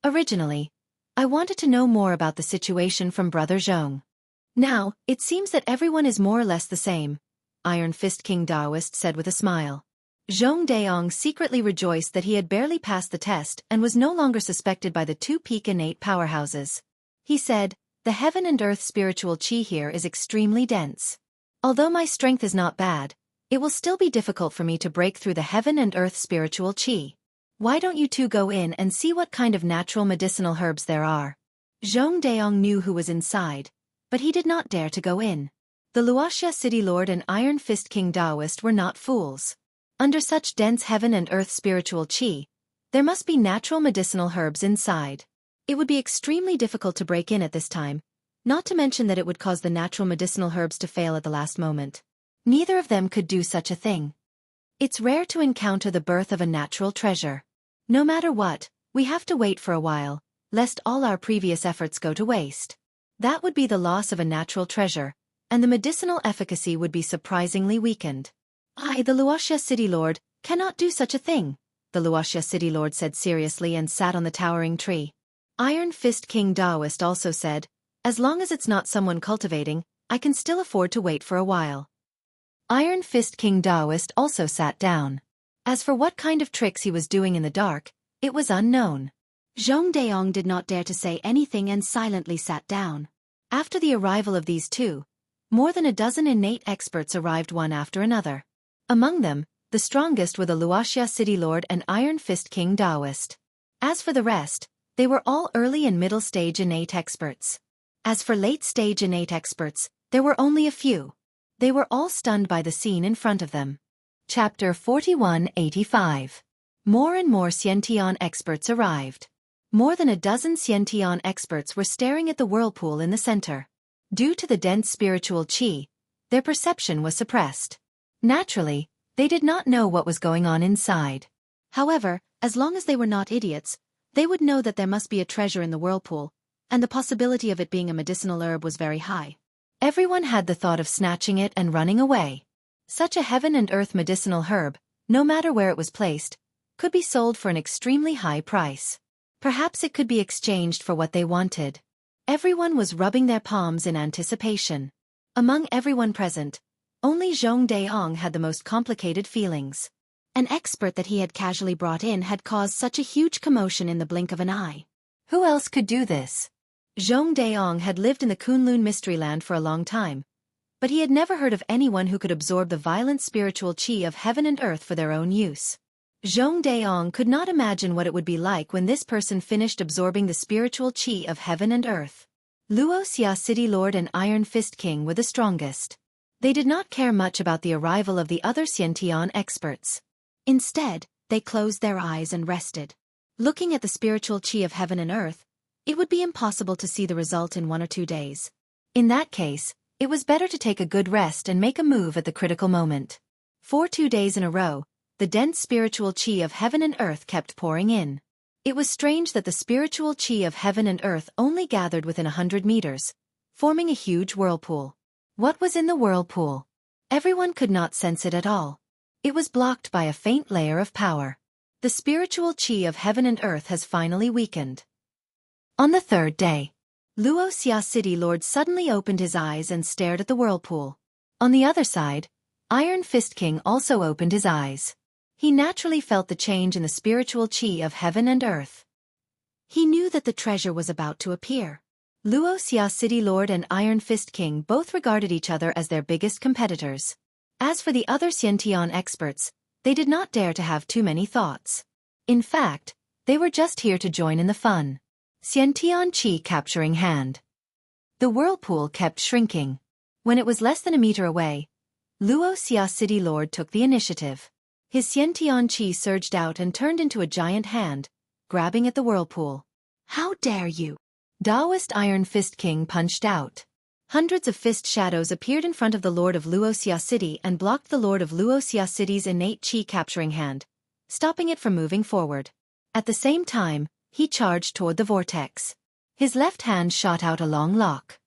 Speaker 1: Originally, I wanted to know more about the situation from Brother Zhong. Now, it seems that everyone is more or less the same, Iron Fist King Daoist said with a smile. Zhong Daong secretly rejoiced that he had barely passed the test and was no longer suspected by the two peak innate powerhouses. He said, the heaven and earth spiritual chi here is extremely dense. Although my strength is not bad, it will still be difficult for me to break through the heaven and earth spiritual chi. Why don't you two go in and see what kind of natural medicinal herbs there are? Zhong Daong knew who was inside, but he did not dare to go in. The Luoxia City Lord and Iron Fist King Daoist were not fools. Under such dense heaven and earth spiritual chi, there must be natural medicinal herbs inside. It would be extremely difficult to break in at this time, not to mention that it would cause the natural medicinal herbs to fail at the last moment. Neither of them could do such a thing. It's rare to encounter the birth of a natural treasure. No matter what, we have to wait for a while, lest all our previous efforts go to waste. That would be the loss of a natural treasure, and the medicinal efficacy would be surprisingly weakened. I, the Luoxia City Lord, cannot do such a thing, the Luoxia City Lord said seriously and sat on the towering tree. Iron Fist King Daoist also said, as long as it's not someone cultivating, I can still afford to wait for a while. Iron Fist King Daoist also sat down. As for what kind of tricks he was doing in the dark, it was unknown. Zhong Daong did not dare to say anything and silently sat down. After the arrival of these two, more than a dozen innate experts arrived one after another. Among them, the strongest were the Luoxia City Lord and Iron Fist King Daoist. As for the rest, they were all early and middle stage innate experts. As for late stage innate experts, there were only a few. They were all stunned by the scene in front of them. Chapter 4185. More and more Xiantian experts arrived. More than a dozen Xiantian experts were staring at the whirlpool in the center. Due to the dense spiritual chi, their perception was suppressed. Naturally, they did not know what was going on inside. However, as long as they were not idiots, they would know that there must be a treasure in the whirlpool, and the possibility of it being a medicinal herb was very high. Everyone had the thought of snatching it and running away. Such a heaven and earth medicinal herb, no matter where it was placed, could be sold for an extremely high price. Perhaps it could be exchanged for what they wanted. Everyone was rubbing their palms in anticipation. Among everyone present, only Zhong Daong had the most complicated feelings. An expert that he had casually brought in had caused such a huge commotion in the blink of an eye. Who else could do this? Zhong Daong had lived in the Kunlun Mystery Land for a long time, but he had never heard of anyone who could absorb the violent spiritual chi of heaven and earth for their own use. Zhong Daong could not imagine what it would be like when this person finished absorbing the spiritual qi of heaven and earth. Luo Xia City Lord and Iron Fist King were the strongest. They did not care much about the arrival of the other Xiantian experts. Instead, they closed their eyes and rested. Looking at the spiritual qi of heaven and earth, it would be impossible to see the result in 1 or 2 days. In that case, it was better to take a good rest and make a move at the critical moment. For 2 days in a row, the dense spiritual qi of heaven and earth kept pouring in. It was strange that the spiritual qi of heaven and earth only gathered within 100 meters, forming a huge whirlpool. What was in the whirlpool? Everyone could not sense it at all. It was blocked by a faint layer of power. The spiritual qi of heaven and earth has finally weakened. On the 3rd day, Luo Xia City Lord suddenly opened his eyes and stared at the whirlpool. On the other side, Iron Fist King also opened his eyes. He naturally felt the change in the spiritual qi of heaven and earth. He knew that the treasure was about to appear. Luo Xia City Lord and Iron Fist King both regarded each other as their biggest competitors. As for the other Xiantian experts, they did not dare to have too many thoughts. In fact, they were just here to join in the fun. Xiantian Qi capturing hand. The whirlpool kept shrinking. When it was less than a meter away, Luo Xia City Lord took the initiative. His Xiantian Qi surged out and turned into a giant hand, grabbing at the whirlpool. How dare you! Taoist Iron Fist King punched out. Hundreds of fist shadows appeared in front of the Lord of Luo Xia City and blocked the Lord of Luo Xia City's innate Qi capturing hand, stopping it from moving forward. At the same time, he charged toward the vortex. His left hand shot out a long lock.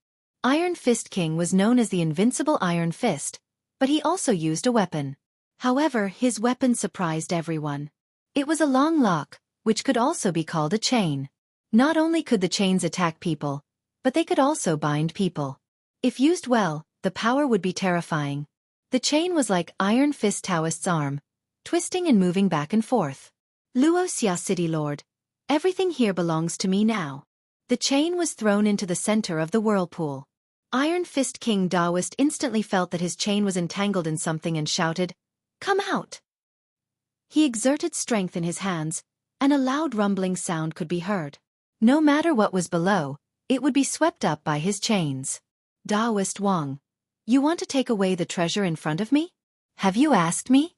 Speaker 1: Iron Fist King was known as the invincible Iron Fist, but he also used a weapon. However, his weapon surprised everyone. It was a long lock, which could also be called a chain. Not only could the chains attack people, but they could also bind people. If used well, the power would be terrifying. The chain was like Iron Fist Taoist's arm, twisting and moving back and forth. Luo Xia City Lord, everything here belongs to me now. The chain was thrown into the center of the whirlpool. Iron Fist King Taoist instantly felt that his chain was entangled in something and shouted, "Come out!" He exerted strength in his hands, and a loud rumbling sound could be heard. No matter what was below, it would be swept up by his chains. Taoist Wang, you want to take away the treasure in front of me? Have you asked me?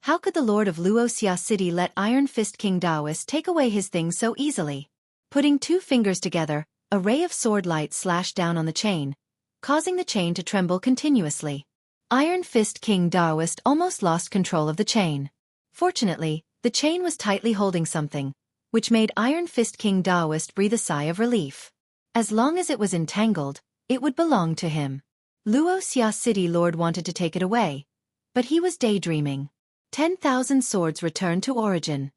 Speaker 1: How could the Lord of Luo Xia City let Iron Fist King Taoist take away his things so easily? Putting 2 fingers together, a ray of sword light slashed down on the chain, causing the chain to tremble continuously. Iron Fist King Taoist almost lost control of the chain. Fortunately, the chain was tightly holding something, which made Iron Fist King Taoist breathe a sigh of relief. As long as it was entangled, it would belong to him. Luo Xia City Lord wanted to take it away, but he was daydreaming. 10,000 swords returned to origin.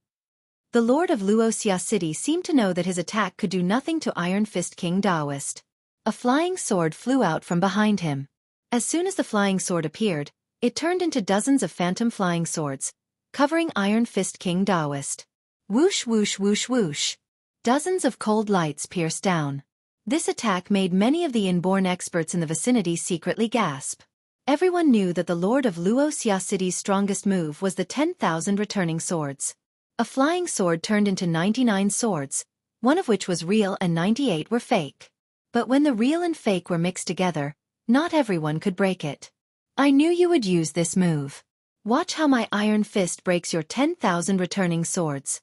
Speaker 1: The Lord of Luo Xia City seemed to know that his attack could do nothing to Iron Fist King Taoist. A flying sword flew out from behind him. As soon as the flying sword appeared, it turned into dozens of phantom flying swords, covering Iron Fist King Taoist. Whoosh whoosh whoosh whoosh. Dozens of cold lights pierced down. This attack made many of the inborn experts in the vicinity secretly gasp. Everyone knew that the Lord of Luo Xia City's strongest move was the 10,000 returning swords. A flying sword turned into 99 swords, one of which was real and 98 were fake. But when the real and fake were mixed together, not everyone could break it. I knew you would use this move. Watch how my Iron Fist breaks your 10,000 returning swords.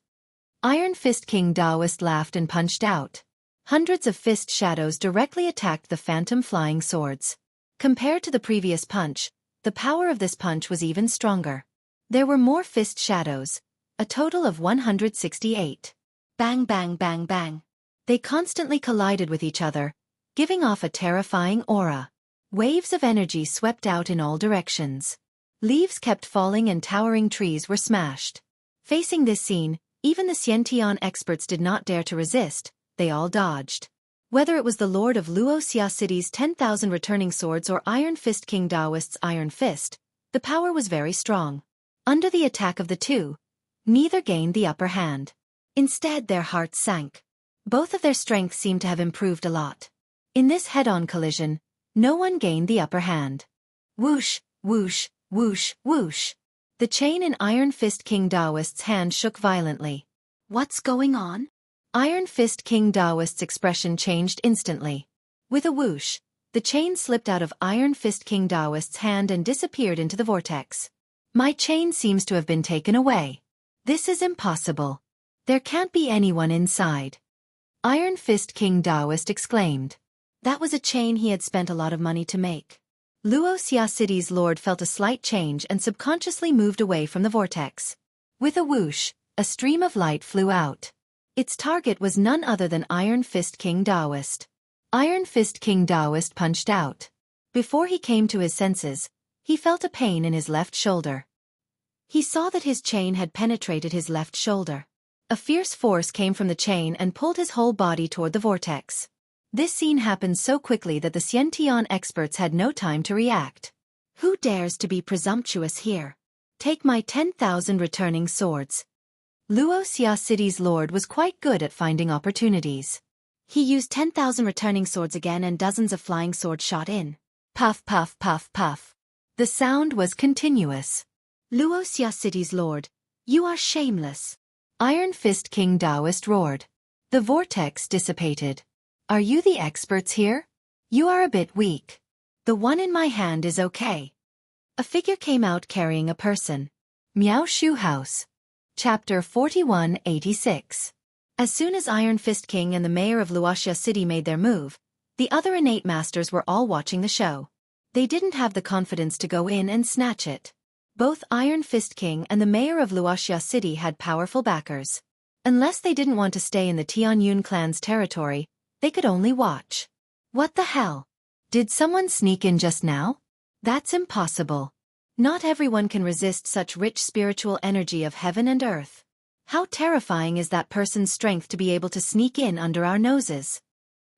Speaker 1: Iron Fist King Taoist laughed and punched out. Hundreds of fist shadows directly attacked the phantom flying swords. Compared to the previous punch, the power of this punch was even stronger. There were more fist shadows, a total of 168. Bang bang bang bang. They constantly collided with each other, giving off a terrifying aura. Waves of energy swept out in all directions. Leaves kept falling and towering trees were smashed. Facing this scene, even the Xiantian experts did not dare to resist, they all dodged. Whether it was the Lord of Luo Xia City's 10,000 returning swords or Iron Fist King Taoist's Iron Fist, the power was very strong. Under the attack of the two, neither gained the upper hand. Instead, their hearts sank. Both of their strength seemed to have improved a lot. In this head-on collision, no one gained the upper hand. Whoosh, whoosh, whoosh, whoosh. The chain in Iron Fist King Daoist's hand shook violently.
Speaker 2: What's going on?
Speaker 1: Iron Fist King Daoist's expression changed instantly. With a whoosh, the chain slipped out of Iron Fist King Daoist's hand and disappeared into the vortex. My chain seems to have been taken away. This is impossible. There can't be anyone inside. Iron Fist King Daoist exclaimed. That was a chain he had spent a lot of money to make. Luo Xia City's lord felt a slight change and subconsciously moved away from the vortex. With a whoosh, a stream of light flew out. Its target was none other than Iron Fist King Daoist. Iron Fist King Daoist punched out. Before he came to his senses, he felt a pain in his left shoulder. He saw that his chain had penetrated his left shoulder. A fierce force came from the chain and pulled his whole body toward the vortex. This scene happened so quickly that the Xiantian experts had no time to react.
Speaker 2: Who dares to be presumptuous here?
Speaker 1: Take my 10,000 returning swords. Luo Xia City's lord was quite good at finding opportunities.
Speaker 2: He used 10,000 returning swords again and dozens of flying swords shot in.
Speaker 1: Puff puff puff puff. The sound was continuous.
Speaker 2: Luo Xia City's lord, you are shameless.
Speaker 1: Iron Fist King Daoist roared. The vortex dissipated. Are you the experts here? You are a bit weak. The one in my hand is okay. A figure came out carrying a person. Miao Shu House. Chapter 4186. As soon as Iron Fist King and the mayor of Luoxia City made their move, the other innate masters were all watching the show. They didn't have the confidence to go in and snatch it. Both Iron Fist King and the mayor of Luoxia City had powerful backers. Unless they didn't want to stay in the Tianyun clan's territory, they could only watch. What the hell? Did someone sneak in just now? That's impossible. Not everyone can resist such rich spiritual energy of heaven and earth. How terrifying is that person's strength to be able to sneak in under our noses?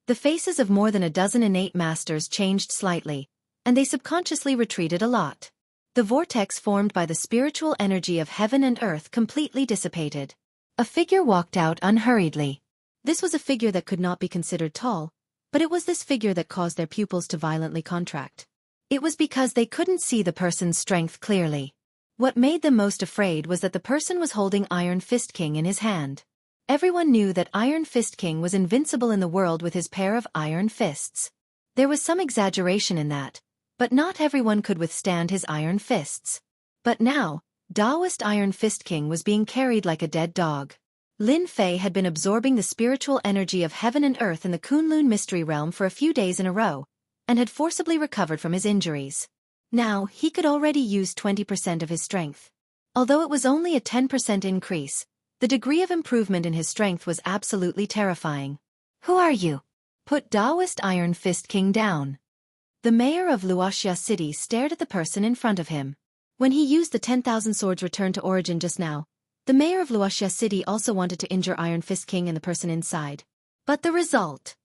Speaker 1: The faces of more than a dozen innate masters changed slightly, and they subconsciously retreated a lot. The vortex formed by the spiritual energy of heaven and earth completely dissipated. A figure walked out unhurriedly. This was a figure that could not be considered tall, but it was this figure that caused their pupils to violently contract. It was because they couldn't see the person's strength clearly. What made them most afraid was that the person was holding Iron Fist King in his hand. Everyone knew that Iron Fist King was invincible in the world with his pair of iron fists. There was some exaggeration in that, but not everyone could withstand his iron fists. But now, Daoist Iron Fist King was being carried like a dead dog. Lin Fei had been absorbing the spiritual energy of heaven and earth in the Kunlun mystery realm for a few days in a row, and had forcibly recovered from his injuries. Now, he could already use 20% of his strength. Although it was only a 10% increase, the degree of improvement in his strength was absolutely terrifying. Who are you? Put Daoist Iron Fist King down. The mayor of Luoxia City stared at the person in front of him. When he used the 10,000 swords returned to origin just now, the mayor of Luoxia City also wanted to injure Iron Fist King and the person inside. But the result?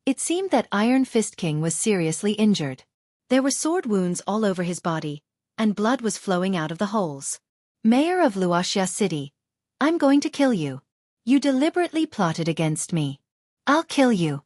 Speaker 1: It seemed that Iron Fist King was seriously injured. There were sword wounds all over his body, and blood was flowing out of the holes. Mayor of Luoxia City, I'm going to kill you. You deliberately plotted against me. I'll kill you.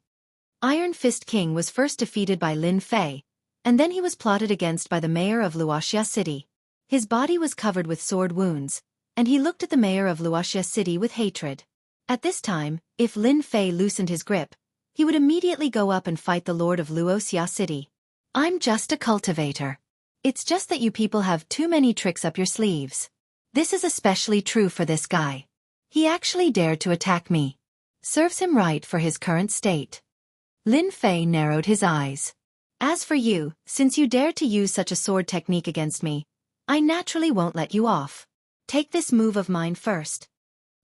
Speaker 1: Iron Fist King was first defeated by Lin Fei, and then he was plotted against by the mayor of Luoxia City. His body was covered with sword wounds, and he looked at the mayor of Luoxia City with hatred. At this time, if Lin Fei loosened his grip, he would immediately go up and fight the lord of Luoxia City. I'm just a cultivator. It's just that you people have too many tricks up your sleeves. This is especially true for this guy. He actually dared to attack me. Serves him right for his current state. Lin Fei narrowed his eyes. As for you, since you dared to use such a sword technique against me, I naturally won't let you off. Take this move of mine first.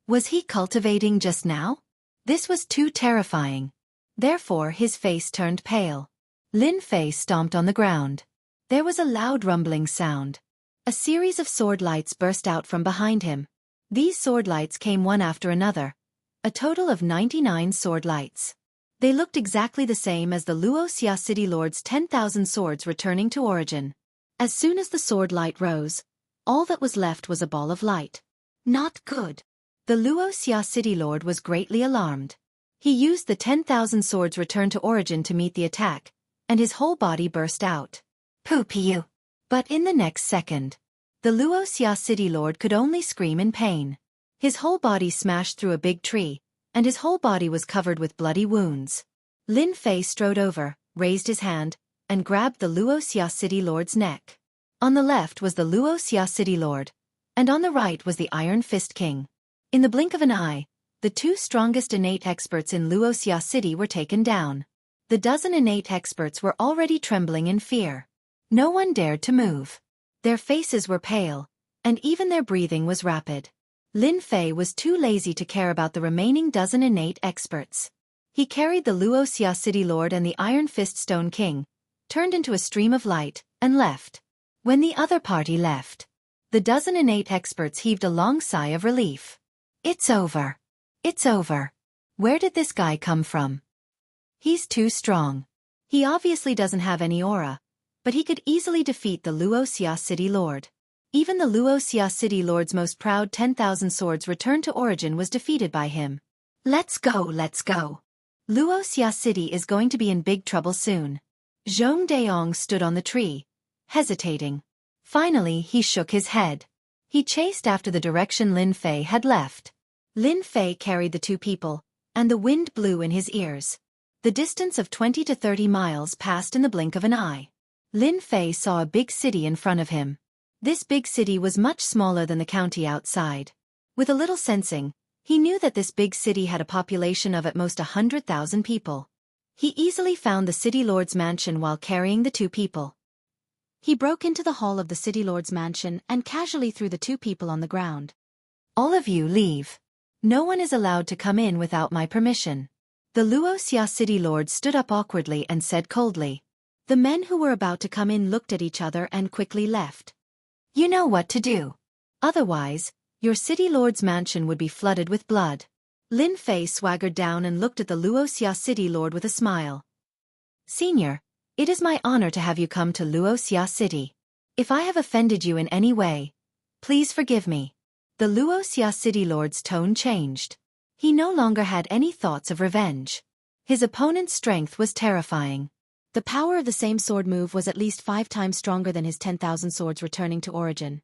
Speaker 1: Was he cultivating just now? This was too terrifying. Therefore his face turned pale. Lin Fei stomped on the ground. There was a loud rumbling sound. A series of sword lights burst out from behind him. These sword lights came one after another. A total of 99 sword lights. They looked exactly the same as the Luoxia City Lord's 10,000 swords returning to origin. As soon as the sword light rose, all that was left was a ball of light. Not good. The Luoxia City Lord was greatly alarmed. He used the 10,000 swords returned to origin to meet the attack, and his whole body burst out. Poop you. But in the next second, The Luoxia City Lord could only scream in pain. His whole body smashed through a big tree, and his whole body was covered with bloody wounds. Lin Fei strode over, raised his hand, and grabbed the Luoxia City Lord's neck. On the left was the Luoxia City Lord, and on the right was the Iron Fist King. In the blink of an eye, the two strongest innate experts in Luoxia City were taken down. The dozen innate experts were already trembling in fear. No one dared to move. Their faces were pale, and even their breathing was rapid. Lin Fei was too lazy to care about the remaining dozen innate experts. He carried the Luoxia City Lord and the Iron Fist Stone King, turned into a stream of light, and left. When the other party left, the dozen innate experts heaved a long sigh of relief. It's over. It's over. Where did this guy come from? He's too strong. He obviously doesn't have any aura, but he could easily defeat the Luoxia City Lord. Even the Luoxia City Lord's most proud 10,000 swords returned to origin was defeated by him. Let's go, let's go. Luoxia City is going to be in big trouble soon. Zhong Daong stood on the tree, hesitating. Finally he shook his head. He chased after the direction Lin Fei had left. Lin Fei carried the two people, and the wind blew in his ears. The distance of 20 to 30 miles passed in the blink of an eye. Lin Fei saw a big city in front of him. This big city was much smaller than the county outside. With a little sensing, he knew that this big city had a population of at most 100,000 people. He easily found the City Lord's mansion while carrying the two people. He broke into the hall of the City Lord's mansion and casually threw the two people on the ground. All of you leave. No one is allowed to come in without my permission. The Luoxia City Lord stood up awkwardly and said coldly. The men who were about to come in looked at each other and quickly left. You know what to do. Otherwise, your City Lord's mansion would be flooded with blood. Lin Fei swaggered down and looked at the Luoxia City Lord with a smile. Senior, it is my honor to have you come to Luoxia City. If I have offended you in any way, please forgive me. The Luoxia City Lord's tone changed. He no longer had any thoughts of revenge. His opponent's strength was terrifying. The power of the same sword move was at least 5 times stronger than his 10,000 swords returning to origin.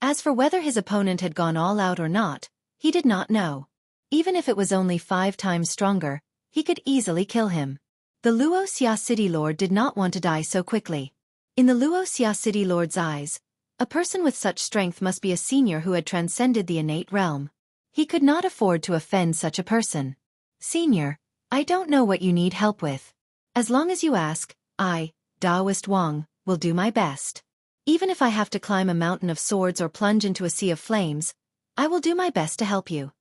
Speaker 1: As for whether his opponent had gone all out or not, he did not know. Even if it was only 5 times stronger, he could easily kill him. The Luoxia City Lord did not want to die so quickly. In the Luoxia City Lord's eyes, a person with such strength must be a senior who had transcended the innate realm. He could not afford to offend such a person. Senior, I don't know what you need help with. As long as you ask, I, Taoist Wang, will do my best. Even if I have to climb a mountain of swords or plunge into a sea of flames, I will do my best to help you.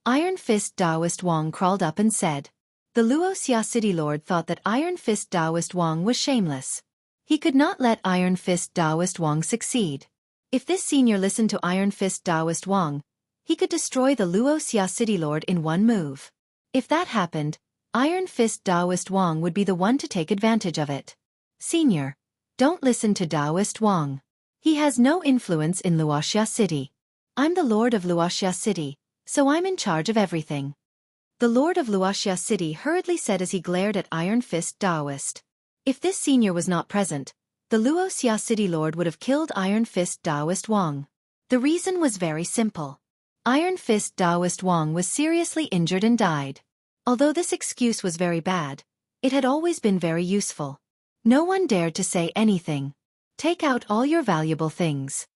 Speaker 1: Iron Fist Taoist Wang crawled up and said. The Luoxia City Lord thought that Iron Fist Taoist Wang was shameless. He could not let Iron Fist Taoist Wang succeed. If this senior listened to Iron Fist Taoist Wang, he could destroy the Luoxia City Lord in one move. If that happened, Iron Fist Taoist Wang would be the one to take advantage of it. Senior, don't listen to Taoist Wang. He has no influence in Luoxia City. I'm the Lord of Luoxia City, so I'm in charge of everything. The Lord of Luoxia City hurriedly said as he glared at Iron Fist Taoist. If this senior was not present, the Luoxia City Lord would have killed Iron Fist Taoist Wang. The reason was very simple. Iron Fist Taoist Wang was seriously injured and died. Although this excuse was very bad, it had always been very useful. No one dared to say anything. Take out all your valuable things.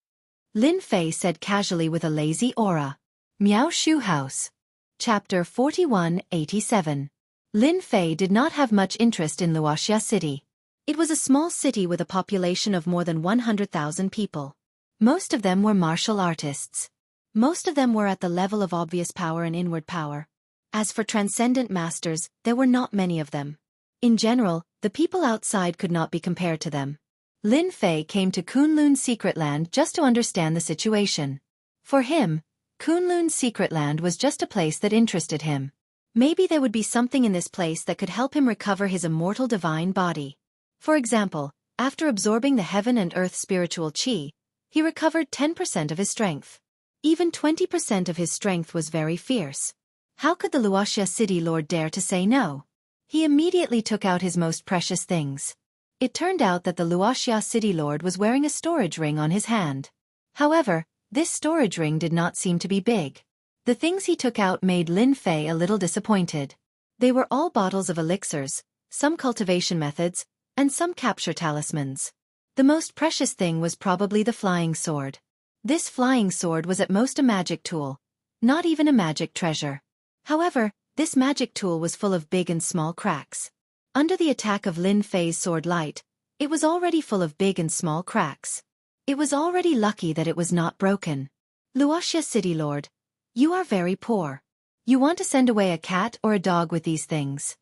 Speaker 1: Lin Fei said casually with a lazy aura. Miao Shu House. Chapter 4187. Lin Fei did not have much interest in Luoxia City. It was a small city with a population of more than 100,000 people. Most of them were martial artists. Most of them were at the level of obvious power and inward power. As for transcendent masters, there were not many of them. In general, the people outside could not be compared to them. Lin Fei came to Kunlun's secret land just to understand the situation. For him, Kunlun's secret land was just a place that interested him. Maybe there would be something in this place that could help him recover his immortal divine body. For example, after absorbing the heaven and earth spiritual qi, he recovered 10% of his strength. Even 20% of his strength was very fierce. How could the Luoxia City Lord dare to say no? He immediately took out his most precious things. It turned out that the Luoxia City Lord was wearing a storage ring on his hand. However, this storage ring did not seem to be big. The things he took out made Lin Fei a little disappointed. They were all bottles of elixirs, some cultivation methods, and some capture talismans. The most precious thing was probably the flying sword. This flying sword was at most a magic tool, not even a magic treasure. However, this magic tool was full of big and small cracks. Under the attack of Lin Fei's sword light, it was already full of big and small cracks. It was already lucky that it was not broken. Luoxia City Lord, you are very poor. You want to send away a cat or a dog with these things.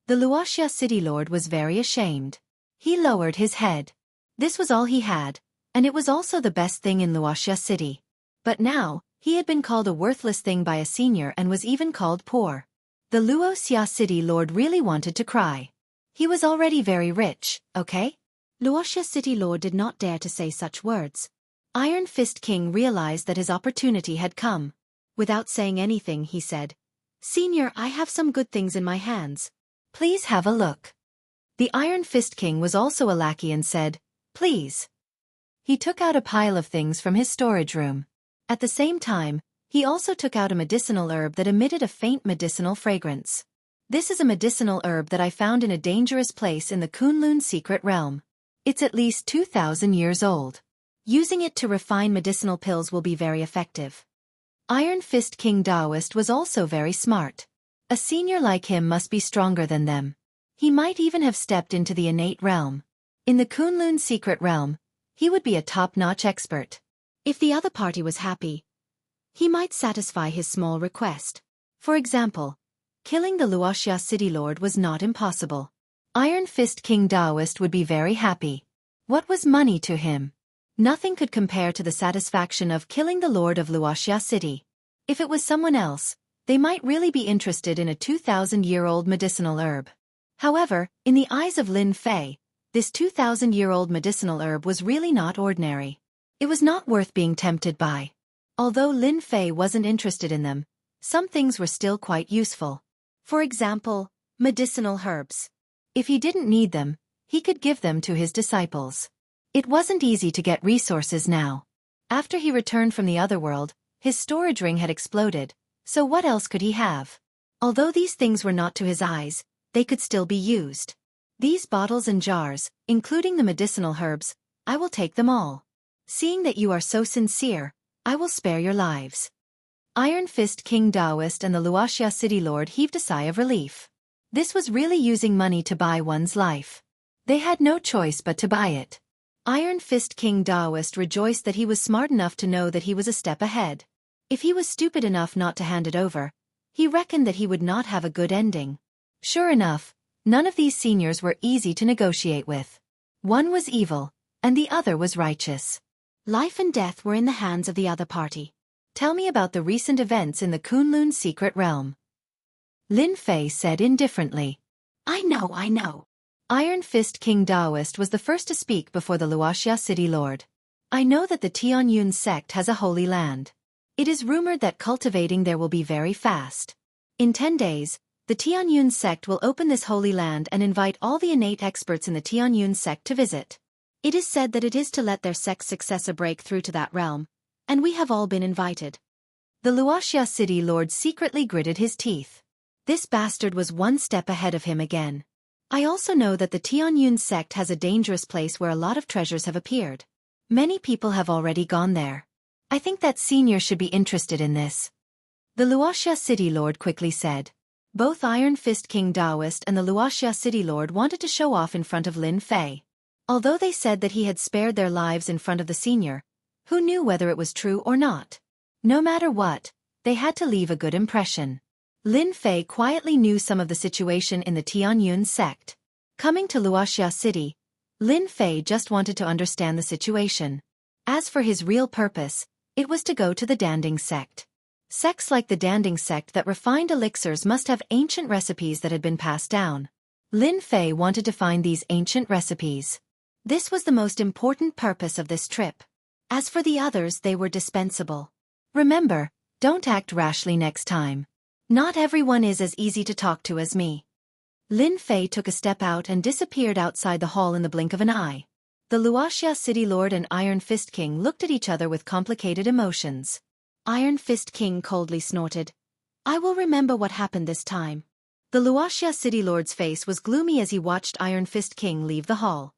Speaker 1: The Luoxia City Lord was very ashamed. He lowered his head. This was all he had, and it was also the best thing in Luoxia City. But now, he had been called a worthless thing by a senior and was even called poor. The Luoxia City Lord really wanted to cry. He was already very rich, okay?
Speaker 2: Luoxia City Lord did not dare to say such words. Iron Fist King realized that his opportunity had come. Without saying anything, he said, "Senior, I have some good things in my hands.
Speaker 1: Please have a look." The Iron Fist King was also a lackey and said, "Please." He took out a pile of things from his storage room. At the same time, he also took out a medicinal herb that emitted a faint medicinal fragrance. This is a medicinal herb that I found in a dangerous place in the Kunlun secret realm. It's at least 2,000 years old. Using it to refine medicinal pills will be very effective. Iron Fist King Daoist was also very smart. A senior like him must be stronger than them. He might even have stepped into the innate realm. In the Kunlun secret realm, he would be a top-notch expert.
Speaker 2: If the other party was happy, he might satisfy his small request.
Speaker 1: For example, killing the Luoxia City Lord was not impossible. Iron Fist King Daoist would be very happy. What was money to him? Nothing could compare to the satisfaction of killing the Lord of Luoxia City. If it was someone else, they might really be interested in a 2,000-year-old medicinal herb. However, in the eyes of Lin Fei, this 2,000-year-old medicinal herb was really not ordinary. It was not worth being tempted by. Although Lin Fei wasn't interested in them, some things were still quite useful. For example, medicinal herbs. If he didn't need them, he could give them to his disciples. It wasn't easy to get resources now. After he returned from the other world, his storage ring had exploded, so what else could he have? Although these things were not to his eyes, they could still be used. These bottles and jars, including the medicinal herbs, I will take them all. Seeing that you are so sincere, I will spare your lives. Iron Fist King Daoist and the Luoxia City Lord heaved a sigh of relief. This was really using money to buy one's life. They had no choice but to buy it. Iron Fist King Daoist rejoiced that he was smart enough to know that he was a step ahead. If he was stupid enough not to hand it over, he reckoned that he would not have a good ending. Sure enough, none of these seniors were easy to negotiate with. One was evil, and the other was righteous.
Speaker 2: Life and death were in the hands of the other party.
Speaker 1: Tell me about the recent events in the Kunlun secret realm. Lin Fei said indifferently.
Speaker 2: I know.
Speaker 1: Iron Fist King Daoist was the first to speak before the Luoxia City Lord. I know that the Tianyun sect has a holy land. It is rumored that cultivating there will be very fast. In 10 days, the Tianyun sect will open this holy land and invite all the innate experts in the Tianyun sect to visit. It is said that it is to let their sect's successor break through to that realm, and we have all been invited. The Luoxia City Lord secretly gritted his teeth. This bastard was one step ahead of him again. I also know that the Tianyun sect has a dangerous place where a lot of treasures have appeared. Many people have already gone there. I think that senior should be interested in this. The Luoxia City Lord quickly said. Both Iron Fist King Daoist and the Luoxia City Lord wanted to show off in front of Lin Fei. Although they said that he had spared their lives in front of the senior, who knew whether it was true or not? No matter what, they had to leave a good impression. Lin Fei quietly knew some of the situation in the Tianyun sect. Coming to Luoxia City, Lin Fei just wanted to understand the situation. As for his real purpose, it was to go to the Danding sect. Sects like the Danding sect that refined elixirs must have ancient recipes that had been passed down. Lin Fei wanted to find these ancient recipes. This was the most important purpose of this trip. As for the others, they were dispensable. Remember, don't act rashly next time. Not everyone is as easy to talk to as me. Lin Fei took a step out and disappeared outside the hall in the blink of an eye. The Luoxia City Lord and Iron Fist King looked at each other with complicated emotions.
Speaker 2: Iron Fist King coldly snorted. I will remember what happened this time.
Speaker 1: The Luoxia City Lord's face was gloomy as he watched Iron Fist King leave the hall.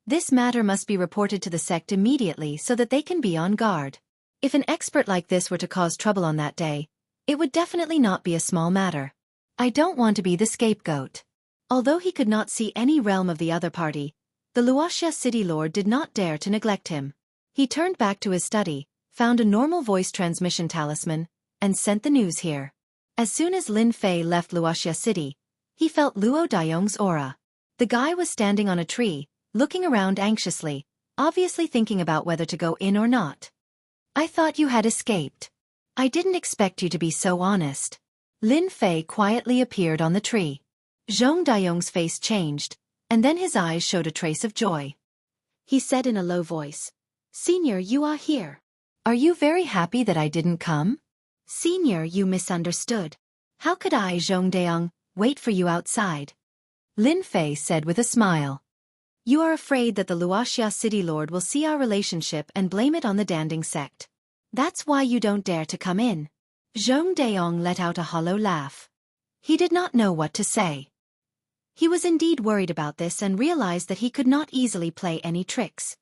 Speaker 1: This matter must be reported to the sect immediately so that they can be on guard. If an expert like this were to cause trouble on that day, it would definitely not be a small matter. I don't want to be the scapegoat. Although he could not see any realm of the other party, the Luoxia City Lord did not dare to neglect him. He turned back to his study, found a normal voice transmission talisman, and sent the news here. As soon as Lin Fei left Luoxia City, he felt Luo Daiyong's aura. The guy was standing on a tree, looking around anxiously, obviously thinking about whether to go in or not. I thought you had escaped. I didn't expect you to be so honest. Lin Fei quietly appeared on the tree. Zhong Daiyong's face changed, and then his eyes showed a trace of joy.
Speaker 2: He said in a low voice, Senior, you are here.
Speaker 1: Are you very happy that I didn't come?
Speaker 2: Senior, you misunderstood.
Speaker 1: How could I, Zhong Daiyong, wait for you outside? Lin Fei said with a smile. You are afraid that the Luoxia City Lord will see our relationship and blame it on the Danding sect. That's why you don't dare to come in. Zhong Daiyong let out a hollow laugh. He did not know what to say. He was indeed worried about this and realized that he could not easily play any tricks.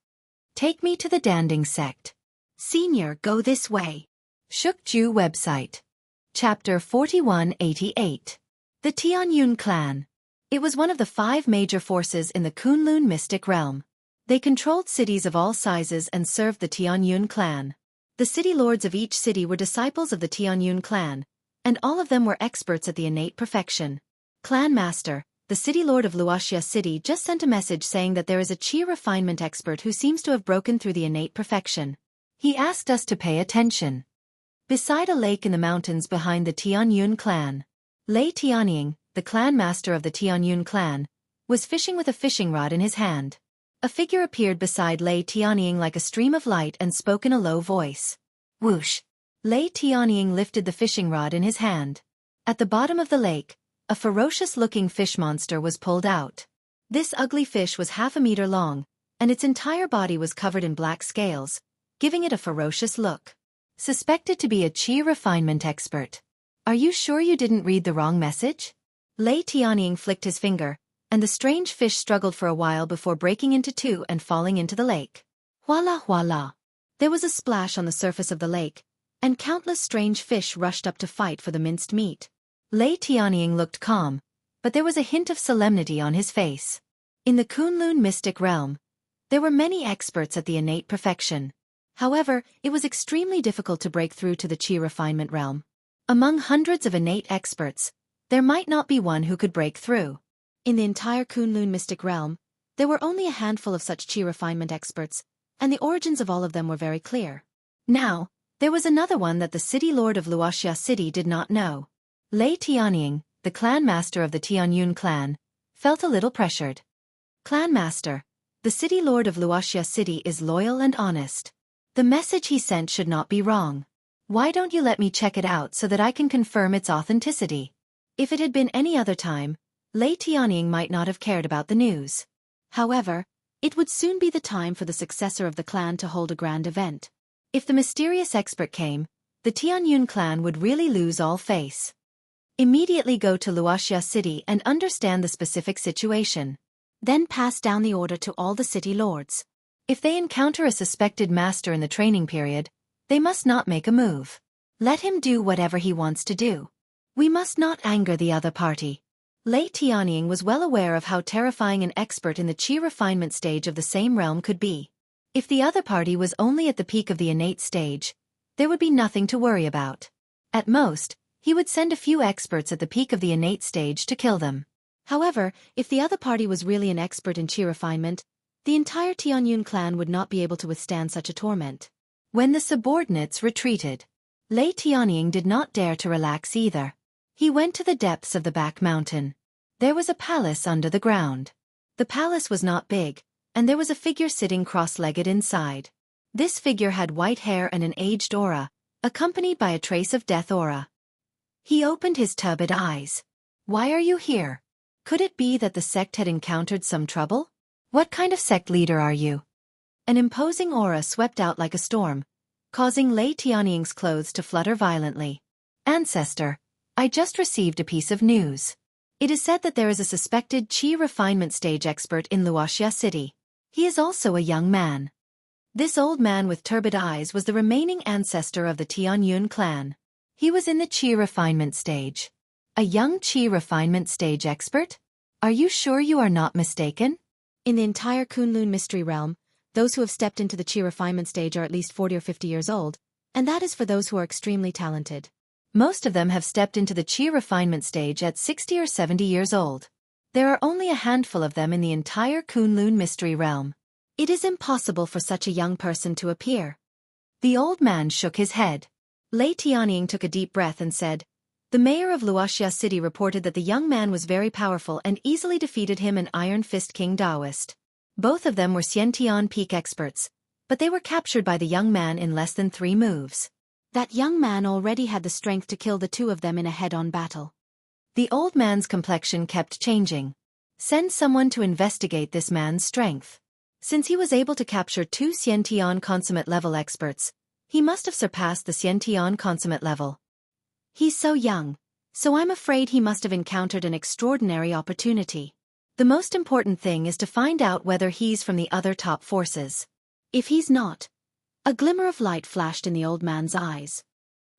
Speaker 1: Take me to the Danding sect. Senior, go this way. Shukju website. Chapter 4188. The Tianyun Clan. It was one of the 5 major forces in the Kunlun mystic realm. They controlled cities of all sizes and served the Tianyun clan. The city lords of each city were disciples of the Tianyun clan, and all of them were experts at the innate perfection. Clan Master, the city lord of Luoxia City, just sent a message saying that there is a chi refinement expert who seems to have broken through the innate perfection. He asked us to pay attention. Beside a lake in the mountains behind the Tianyun clan, Lei Tianying, the clan master of the Tianyun clan, was fishing with a fishing rod in his hand. A figure appeared beside Lei Tianying like a stream of light and spoke in a low voice. Whoosh! Lei Tianying lifted the fishing rod in his hand. At the bottom of the lake, a ferocious-looking fish monster was pulled out. This ugly fish was 1/2 meter long, and its entire body was covered in black scales, giving it a ferocious look. Suspected to be a chi refinement expert. Are you sure you didn't read the wrong message? Lei Tianying flicked his finger, and the strange fish struggled for a while before breaking into 2 and falling into the lake. Voila voila! There was a splash on the surface of the lake, and countless strange fish rushed up to fight for the minced meat. Lei Tianying looked calm, but there was a hint of solemnity on his face. In the Kunlun mystic realm, there were many experts at the innate perfection. However, it was extremely difficult to break through to the chi refinement realm. Among hundreds of innate experts, there might not be one who could break through. In the entire Kunlun mystic realm, there were only a handful of such chi refinement experts, and the origins of all of them were very clear. Now, there was another one that the city lord of Luoxia City did not know. Lei Tianying, the clan master of the Tianyun clan, felt a little pressured. Clan master, the city lord of Luoxia City is loyal and honest. The message he sent should not be wrong. Why don't you let me check it out so that I can confirm its authenticity? If it had been any other time, Lei Tianying might not have cared about the news. However, it would soon be the time for the successor of the clan to hold a grand event. If the mysterious expert came, the Tianyun clan would really lose all face. Immediately go to Luoxia City and understand the specific situation. Then pass down the order to all the city lords. If they encounter a suspected master in the training period, they must not make a move. Let him do whatever he wants to do. We must not anger the other party. Lei Tianying was well aware of how terrifying an expert in the chi refinement stage of the same realm could be. If the other party was only at the peak of the innate stage, there would be nothing to worry about. At most, he would send a few experts at the peak of the innate stage to kill them. However, if the other party was really an expert in chi refinement, the entire Tianyun clan would not be able to withstand such a torment. When the subordinates retreated, Lei Tianying did not dare to relax either. He went to the depths of the back mountain. There was a palace under the ground. The palace was not big, and there was a figure sitting cross-legged inside. This figure had white hair and an aged aura, accompanied by a trace of death aura. He opened his turbid eyes. Why are you here? Could it be that the sect had encountered some trouble? What kind of sect leader are you?
Speaker 2: An imposing aura swept out like a storm, causing Lei Tianying's clothes to flutter violently.
Speaker 1: Ancestor, I just received a piece of news.
Speaker 2: It is said that there is a suspected Qi refinement stage expert in Luoxia City. He is also a young man. This old man with turbid eyes was the remaining ancestor of the Tianyun clan.
Speaker 1: He was in the Qi refinement stage. A young Qi refinement stage expert? Are you sure you are not mistaken?
Speaker 2: In the entire Kunlun mystery realm, those who have stepped into the Qi refinement stage are at least 40 or 50 years old, and that is for those who are extremely talented.
Speaker 1: Most of them have stepped into the Qi refinement stage at 60 or 70 years old. There are only a handful of them in the entire Kunlun mystery realm.
Speaker 2: It is impossible for such a young person to appear.
Speaker 1: The old man shook his head.
Speaker 2: Lei Tianying took a deep breath and said, "The mayor of Luoxia City reported that the young man was very powerful and easily defeated him and Iron Fist King Daoist. Both of them were Xiantian peak experts, but they were captured by the young man in less than 3 moves. That young man already had the strength to kill the 2 of them in a head-on battle."
Speaker 1: The old man's complexion kept changing. Send someone to investigate this man's strength.
Speaker 2: Since he was able to capture 2 Xiantian consummate level experts, he must have surpassed the Xiantian consummate level. He's so young, so I'm afraid he must have encountered an extraordinary opportunity. The most important thing is to find out whether he's from the other top forces. If he's not, a glimmer of light flashed in the old man's eyes.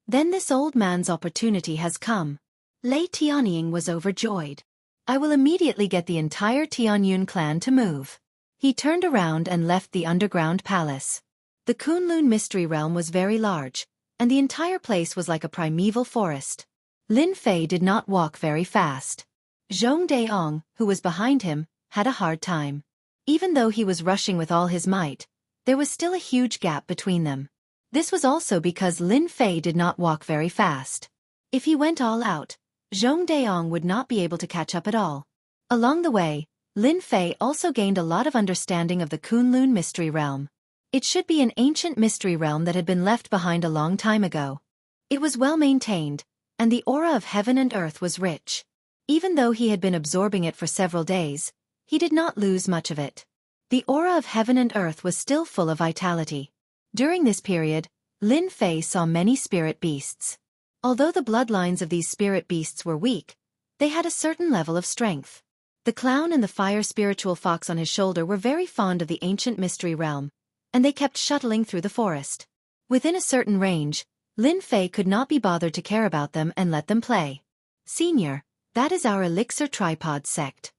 Speaker 2: Then this old man's opportunity has come. Lei Tianying was overjoyed.
Speaker 1: I will immediately get the entire Tianyun clan to move. He turned around and left the underground palace.
Speaker 2: The Kunlun mystery realm was very large, and the entire place was like a primeval forest.
Speaker 1: Lin Fei did not walk very fast.
Speaker 2: Zhong Daong, who was behind him, had a hard time. Even though he was rushing with all his might, there was still a huge gap between them.
Speaker 1: This was also because Lin Fei did not walk very fast.
Speaker 2: If he went all out, Zhong Daong would not be able to catch up at all.
Speaker 1: Along the way, Lin Fei also gained a lot of understanding of the Kunlun mystery realm. It should be an ancient mystery realm that had been left behind a long time ago.
Speaker 2: It was well maintained, and the aura of heaven and earth was rich. Even though he had been absorbing it for several days, he did not lose much of it. The aura of heaven and earth was still full of vitality. During this period, Lin Fei saw many spirit beasts. Although the bloodlines of these spirit beasts were weak, they had a certain level of strength. The clown and the fire spiritual fox on his shoulder were very fond of the ancient mystery realm, and they kept shuttling through the forest. Within a certain range, Lin Fei could not be bothered to care about them and let them play.
Speaker 1: "Senior, that is our elixir tripod sect."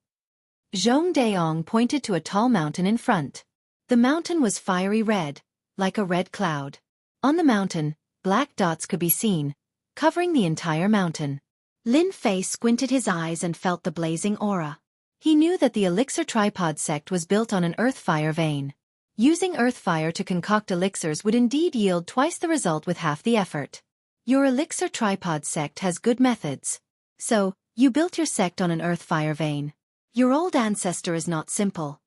Speaker 1: Zhong Daong pointed to a tall mountain in front.
Speaker 2: The mountain was fiery red, like a red cloud. On the mountain, black dots could be seen, covering the entire mountain. Lin Fei squinted his eyes and felt the blazing aura. He knew that the elixir tripod sect was built on an earth fire vein. Using earth fire to concoct elixirs would indeed yield twice the result with half the effort.
Speaker 1: Your elixir tripod sect has good methods.
Speaker 2: So, you built your sect on an earth fire vein. Your old ancestor is not simple.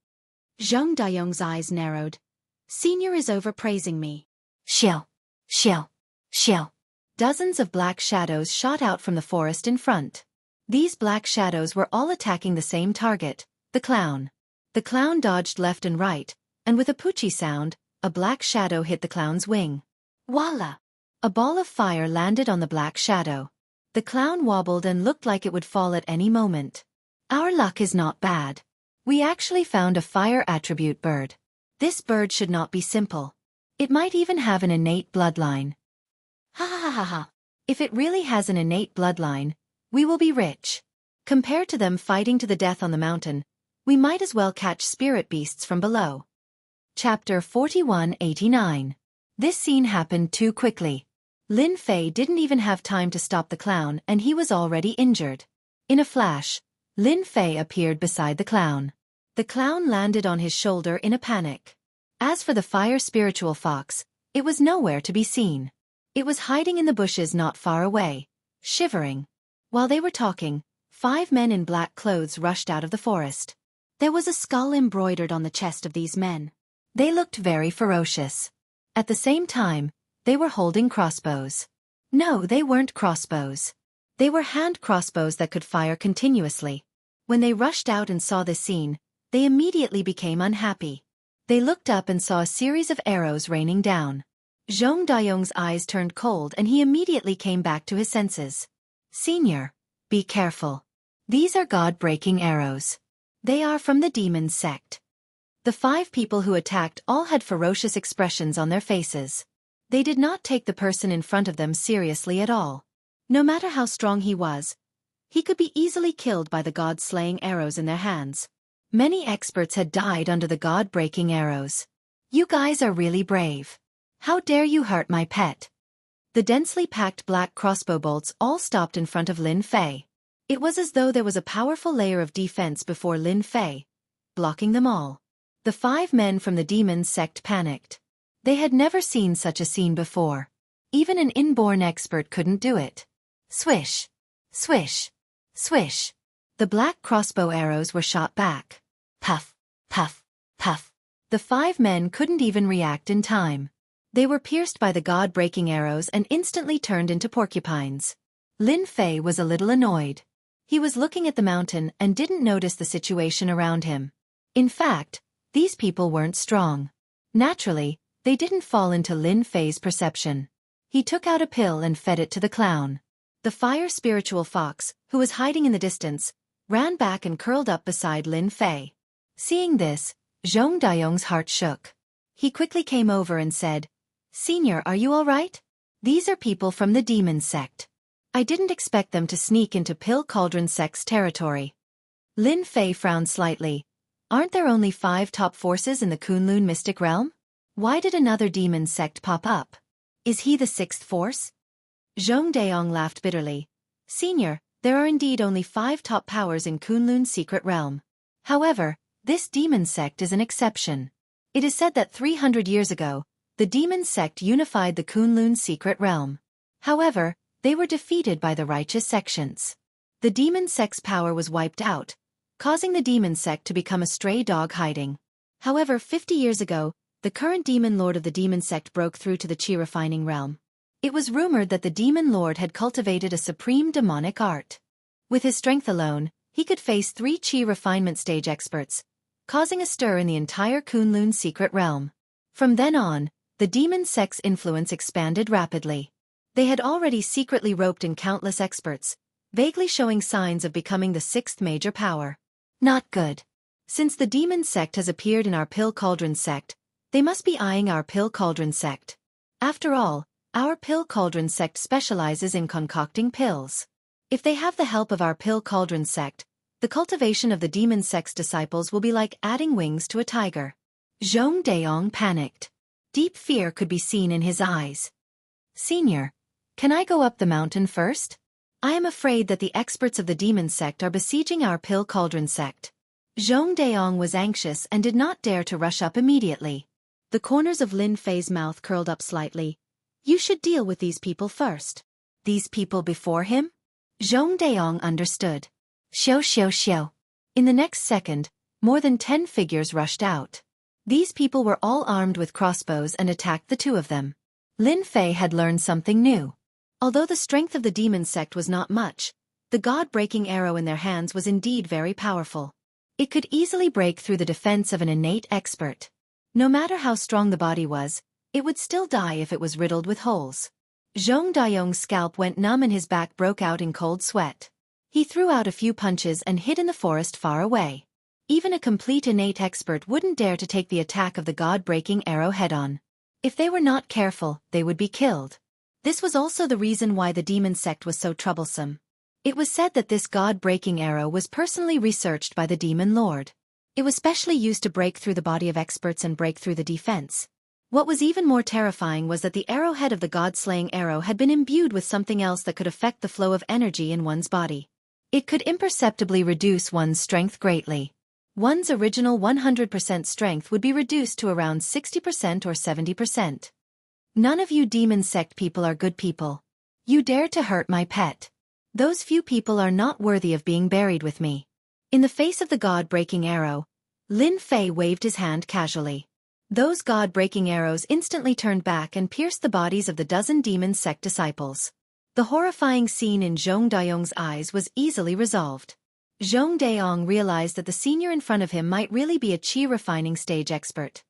Speaker 2: Zhong Daiyong's eyes narrowed. Senior is overpraising me.
Speaker 1: Shill, shill, shill.
Speaker 2: Dozens of black shadows shot out from the forest in front. These black shadows were all attacking the same target, the clown. The clown dodged left and right, and with a poochie sound, a black shadow hit the clown's wing. Voila! A ball of fire landed on the black shadow. The clown wobbled and looked like it would fall at any moment.
Speaker 1: Our luck is not bad. We actually found a fire attribute bird.
Speaker 2: This bird should not be simple.
Speaker 1: It might even have an innate bloodline.
Speaker 2: Ha ha ha ha. If it really has an innate bloodline, we will be rich. Compared to them fighting to the death on the mountain, we might as well catch spirit beasts from below.
Speaker 1: Chapter 4189. This scene happened too quickly.
Speaker 2: Lin Fei didn't even have time to stop the clown and he was already injured. In a flash, Lin Fei appeared beside the clown. The clown landed on his shoulder in a panic. As for the fire spiritual fox, it was nowhere to be seen. It was hiding in the bushes not far away, shivering. While they were talking, 5 men in black clothes rushed out of the forest. There was a skull embroidered on the chest of these men.
Speaker 1: They looked very ferocious. At the same time, they were holding crossbows.
Speaker 2: No, they weren't crossbows. They were hand crossbows that could fire continuously. When they rushed out and saw this scene,
Speaker 1: They immediately became unhappy. They looked up and saw a series of arrows raining down. Zhong Dayong's eyes turned cold and he immediately came back to his senses. Senior, be careful. These are God-breaking arrows. They are from the demon sect. The 5 people who attacked all had ferocious expressions on their faces. They did not take the person in front of them seriously at all. No matter how strong he was, he could be easily killed by the god-slaying arrows in their hands. Many experts had died under the god-breaking arrows. You guys are really brave. How dare you hurt my pet? The densely packed black crossbow bolts all stopped in front of Lin Fei. It was as though there was a powerful layer of defense before Lin Fei, blocking them all. The 5 men from the demon sect panicked. They had never seen such a scene before. Even an inborn expert couldn't do it. Swish! Swish! Swish! The black crossbow arrows were shot back. Puff! Puff! Puff! The 5 men couldn't even react in time. They were pierced by the god-breaking arrows and instantly turned into porcupines. Lin Fei was a little annoyed. He was looking at the mountain and didn't notice the situation around him. In fact, these people weren't strong. Naturally, they didn't fall into Lin Fei's perception. He took out a pill and fed it to the clown. The fire spiritual fox, who was hiding in the distance, ran back and curled up beside Lin Fei. Seeing this, Zhong Dayong's heart shook. He quickly came over and said, Senior, are you all right? These are people from the demon sect. I didn't expect them to sneak into Pill Cauldron sect's territory. Lin Fei frowned slightly. Aren't there only 5 top forces in the Kunlun mystic realm? Why did another demon sect pop up? Is he the 6th force? Zhong Dayong laughed bitterly. Senior, there are indeed only 5 top powers in Kunlun's secret realm. However, this demon sect is an exception. It is said that 300 years ago, the demon sect unified the Kunlun secret realm. However, they were defeated by the righteous sections. The demon sect's power was wiped out, causing the demon sect to become a stray dog hiding. However, 50 years ago, the current demon lord of the demon sect broke through to the chi refining realm. It was rumored that the demon lord had cultivated a supreme demonic art. With his strength alone, he could face 3 chi refinement stage experts, causing a stir in the entire Kunlun secret realm. From then on, the demon sect's influence expanded rapidly. They had already secretly roped in countless experts, vaguely showing signs of becoming the 6th major power. Not good. Since the demon sect has appeared in our Pill Cauldron sect, they must be eyeing our Pill Cauldron sect. After all, our Pill Cauldron sect specializes in concocting pills. If they have the help of our Pill Cauldron sect, the cultivation of the demon sect's disciples will be like adding wings to a tiger. Zhong Dayong panicked. Deep fear could be seen in his eyes. Senior, can I go up the mountain first? I am afraid that the experts of the demon sect are besieging our Pill Cauldron sect. Zhong Dayong was anxious and did not dare to rush up immediately. The corners of Lin Fei's mouth curled up slightly. You should deal with these people first. These people before him? Zhong Dayong understood. Xiao. In the next second, more than 10 figures rushed out. These people were all armed with crossbows and attacked the 2 of them. Lin Fei had learned something new. Although the strength of the demon sect was not much, the god-breaking arrow in their hands was indeed very powerful. It could easily break through the defense of an innate expert. No matter how strong the body was, it would still die if it was riddled with holes. Zhong Dayong's scalp went numb and his back broke out in cold sweat. He threw out a few punches and hid in the forest far away. Even a complete innate expert wouldn't dare to take the attack of the god-breaking arrow head-on. If they were not careful, they would be killed. This was also the reason why the demon sect was so troublesome. It was said that this god-breaking arrow was personally researched by the demon lord. It was specially used to break through the body of experts and break through the defense. What was even more terrifying was that the arrowhead of the god-slaying arrow had been imbued with something else that could affect the flow of energy in one's body. It could imperceptibly reduce one's strength greatly. One's original 100% strength would be reduced to around 60% or 70%. None of you demon sect people are good people. You dare to hurt my pet. Those few people are not worthy of being buried with me. In the face of the god-breaking arrow, Lin Fei waved his hand casually. Those god-breaking arrows instantly turned back and pierced the bodies of the 12 demon sect disciples. The horrifying scene in Zhong Dayong's eyes was easily resolved. Zhong Daong realized that the senior in front of him might really be a chi refining stage expert.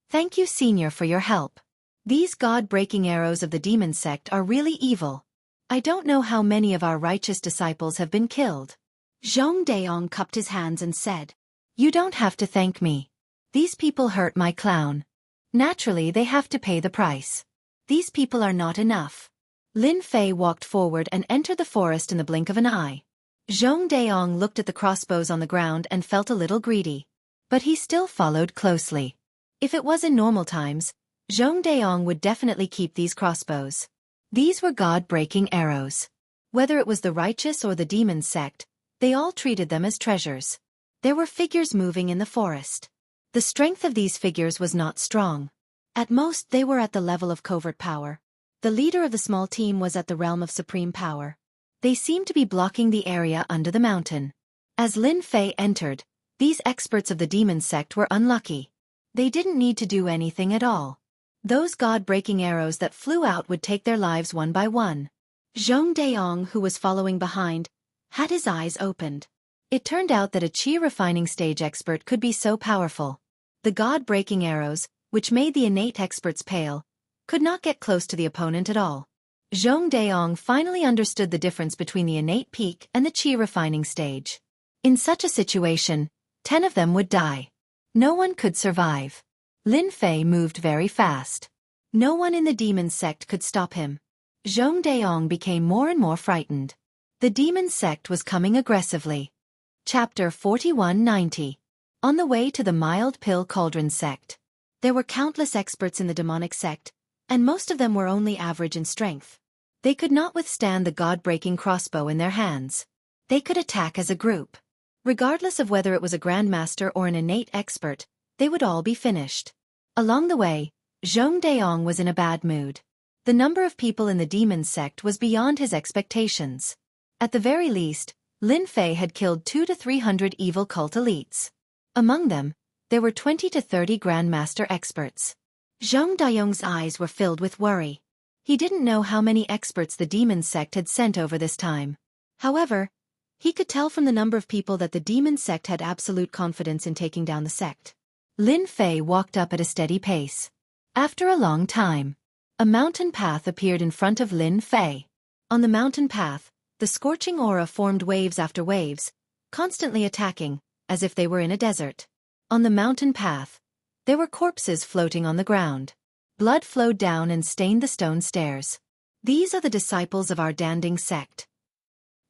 Speaker 1: Thank you, senior, for your help. These god-breaking arrows of the demon sect are really evil. I don't know how many of our righteous disciples have been killed.
Speaker 2: Zhong Daong cupped his hands and said,
Speaker 1: You don't have to thank me. These people hurt my clown. Naturally, they have to pay the price. These people are not enough. Lin Fei walked forward and entered the forest in the blink of an eye. Zhong Daong looked at the crossbows on the ground and felt a little greedy. But he still followed closely. If it was in normal times, Zhong Daong would definitely keep these crossbows. These were god-breaking arrows. Whether it was the righteous or the demon sect, they all treated them as treasures. There were figures moving in the forest. The strength of these figures was not strong. At most they were at the level of covert power. The leader of the small team was at the realm of supreme power. They seemed to be blocking the area under the mountain. As Lin Fei entered, these experts of the demon sect were unlucky. They didn't need to do anything at all. Those god-breaking arrows that flew out would take their lives one by one.
Speaker 2: Zhong Daong, who was following behind, had his eyes opened.
Speaker 1: It turned out that a chi refining stage expert could be so powerful. The god-breaking arrows, which made the innate experts pale, could not get close to the opponent at all. Zhong Daong finally understood the difference between the innate peak and the chi refining stage. In such a situation, 10 of them would die. No one could survive. Lin Fei moved very fast. No one in the demon sect could stop him. Zhong Daong became more and more frightened. The demon sect was coming aggressively. Chapter 4190. On the way to the mild pill cauldron sect.
Speaker 2: There were countless experts in the demonic sect, and most of them were only average in strength.
Speaker 1: They could not withstand the god-breaking crossbow in their hands. They could attack as a group. Regardless of whether it was a grandmaster or an innate expert, they would all be finished. Along the way, Zhong Daong was in a bad mood. The number of people in the demon sect was beyond his expectations. At the very least, Lin Fei had killed 200 to 300 evil cult elites. Among them, there were 20 to 30 grandmaster experts.
Speaker 2: Zhong Daong's eyes were filled with worry.
Speaker 1: He didn't know how many experts the demon sect had sent over this time. However, he could tell from the number of people that the demon sect had absolute confidence in taking down the sect. Lin Fei walked up at a steady pace. After a long time, a mountain path appeared in front of Lin Fei. On the mountain path, the scorching aura formed waves after waves, constantly attacking, as if they were in a desert. On the mountain path, there were corpses floating on the ground. Blood flowed down and stained the stone stairs. These are the disciples of our Danding sect.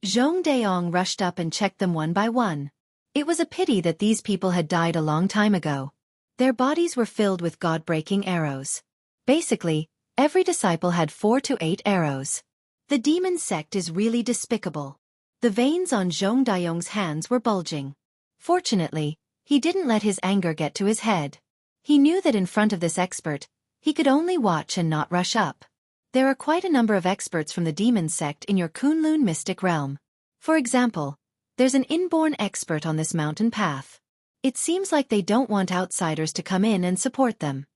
Speaker 1: Zhong Daong rushed up and checked them one by one. It was a pity that these people had died a long time ago. Their bodies were filled with god-breaking arrows. Basically, every disciple had 4 to 8 arrows. The demon sect is really despicable. The veins on Zhong Daong's hands were bulging. Fortunately, he didn't let his anger get to his head. He knew that in front of this expert, he could only watch and not rush up. There are quite a number of experts from the demon sect in your Kunlun mystic realm. For example, there's an inborn expert on this mountain path. It seems like they don't want outsiders to come in and support them.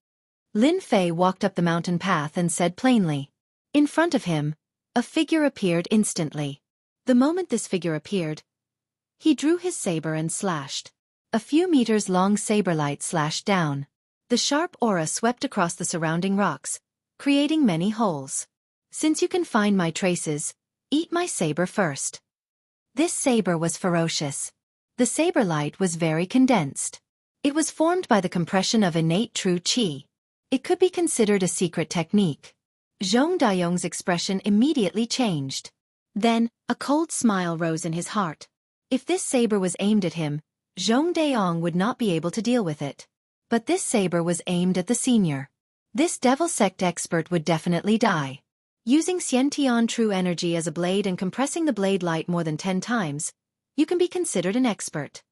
Speaker 1: Lin Fei walked up the mountain path and said plainly. In front of him, a figure appeared instantly. The moment this figure appeared, he drew his saber and slashed. A few meters long saber light slashed down. The sharp aura swept across the surrounding rocks, creating many holes. Since you can find my traces, eat my saber first. This saber was ferocious. The saber light was very condensed. It was formed by the compression of innate true chi. It could be considered a secret technique. Zhong Daong's expression immediately changed. Then, a cold smile rose in his heart. If this saber was aimed at him, Zhong Daong would not be able to deal with it. But this saber was aimed at the senior. This devil sect expert would definitely die. Using Xiantian true energy as a blade and compressing the blade light more than 10 times, you can be considered an expert.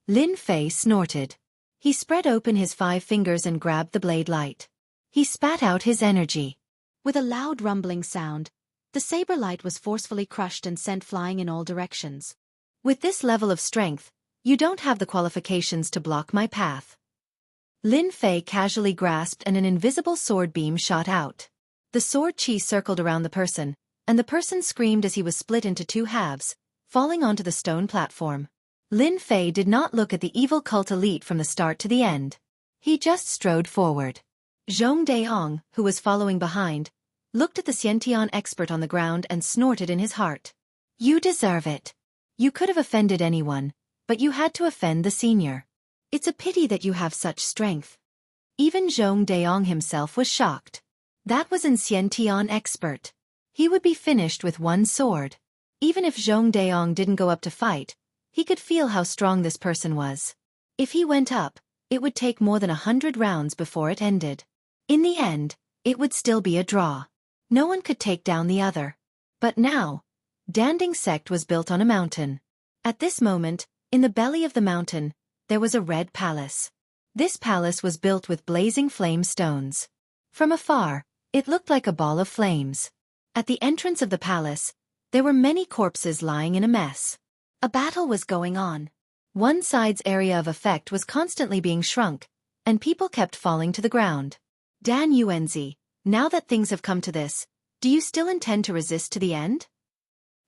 Speaker 1: Lin Fei snorted. He spread open his 5 fingers and grabbed the blade light. He spat out his energy.
Speaker 2: With a loud rumbling sound, the saber light was forcefully crushed and sent flying in all directions.
Speaker 1: With this level of strength, you don't have the qualifications to block my path. Lin Fei casually grasped and an invisible sword beam shot out. The sword chi circled around the person, and the person screamed as he was split into 2 halves, falling onto the stone platform. Lin Fei did not look at the evil cult elite from the start to the end. He just strode forward. Zhong Daong, who was following behind, looked at the Xiantian expert on the ground and snorted in his heart. You deserve it. You could have offended anyone, but you had to offend the senior. It's a pity that you have such strength. Even Zhong Daong himself was shocked. That was an Xiantian expert. He would be finished with one sword. Even if Zhong Daong didn't go up to fight, he could feel how strong this person was. If he went up, it would take more than 100 rounds before it ended. In the end, it would still be a draw. No one could take down the other. But now, Danding sect was built on a mountain. At this moment, in the belly of the mountain, there was a red palace. This palace was built with blazing flame stones. From afar, it looked like a ball of flames. At the entrance of the palace, there were many corpses lying in a mess. A battle was going on. One side's area of effect was constantly being shrunk, and people kept falling to the ground. Dan Yuanzi, now that things have come to this, do you still intend to resist to the end?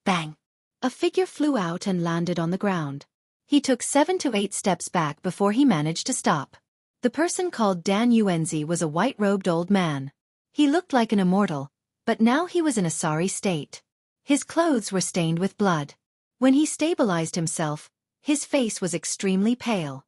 Speaker 1: Bang! A figure flew out and landed on the ground. He took 7 to 8 steps back before he managed to stop. The person called Dan Yuanzi was a white-robed old man. He looked like an immortal, but now he was in a sorry state. His clothes were stained with blood. When he stabilized himself, his face was extremely pale.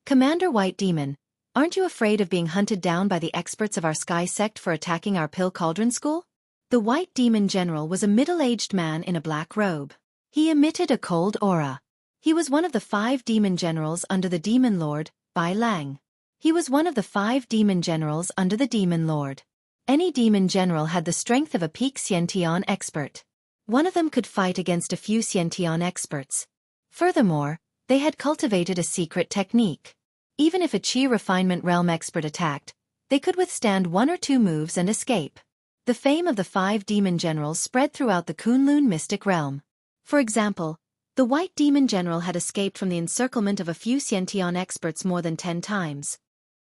Speaker 1: Commander White Demon, aren't you afraid of being hunted down by the experts of our Sky sect for attacking our Pill Cauldron school? The White Demon General was a middle-aged man in a black robe. He emitted a cold aura. He was one of the 5 demon generals under the Demon Lord, Bai Lang. He was one of the 5 demon generals under the Demon Lord. Any demon general had the strength of a peak Xiantian expert. One of them could fight against a few Xiantian experts. Furthermore, they had cultivated a secret technique. Even if a Qi refinement realm expert attacked, they could withstand 1 or 2 moves and escape. The fame of the 5 demon generals spread throughout the Kunlun mystic realm. For example, the White Demon General had escaped from the encirclement of a few Xiantian experts more than 10 times.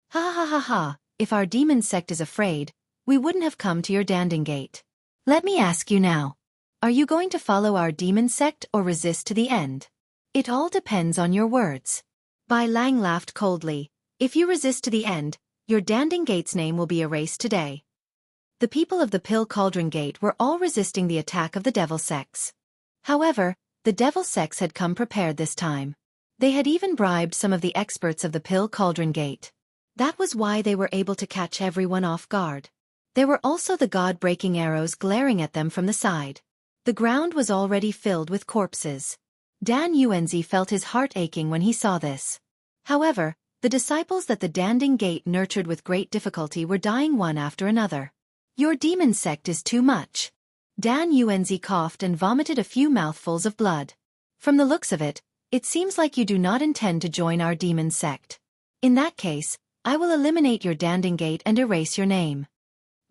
Speaker 1: Ha ha ha ha, if our demon sect is afraid, we wouldn't have come to your Danding Gate. Let me ask you now. Are you going to follow our demon sect or resist to the end? It all depends on your words. Bai Lang laughed coldly. If you resist to the end, your Danding Gate's name will be erased today. The people of the Pill Cauldron Gate were all resisting the attack of the Devil Sects. However, the Devil Sects had come prepared this time. They had even bribed some of the experts of the Pill Cauldron Gate. That was why they were able to catch everyone off guard. There were also the god-breaking arrows glaring at them from the side. The ground was already filled with corpses. Dan Yuanzi felt his heart aching when he saw this. However, the disciples that the Danding Gate nurtured with great difficulty were dying one after another. Your demon sect is too much. Dan Yuanzi coughed and vomited a few mouthfuls of blood. From the looks of it, it seems like you do not intend to join our demon sect. In that case, I will eliminate your Danding Gate and erase your name.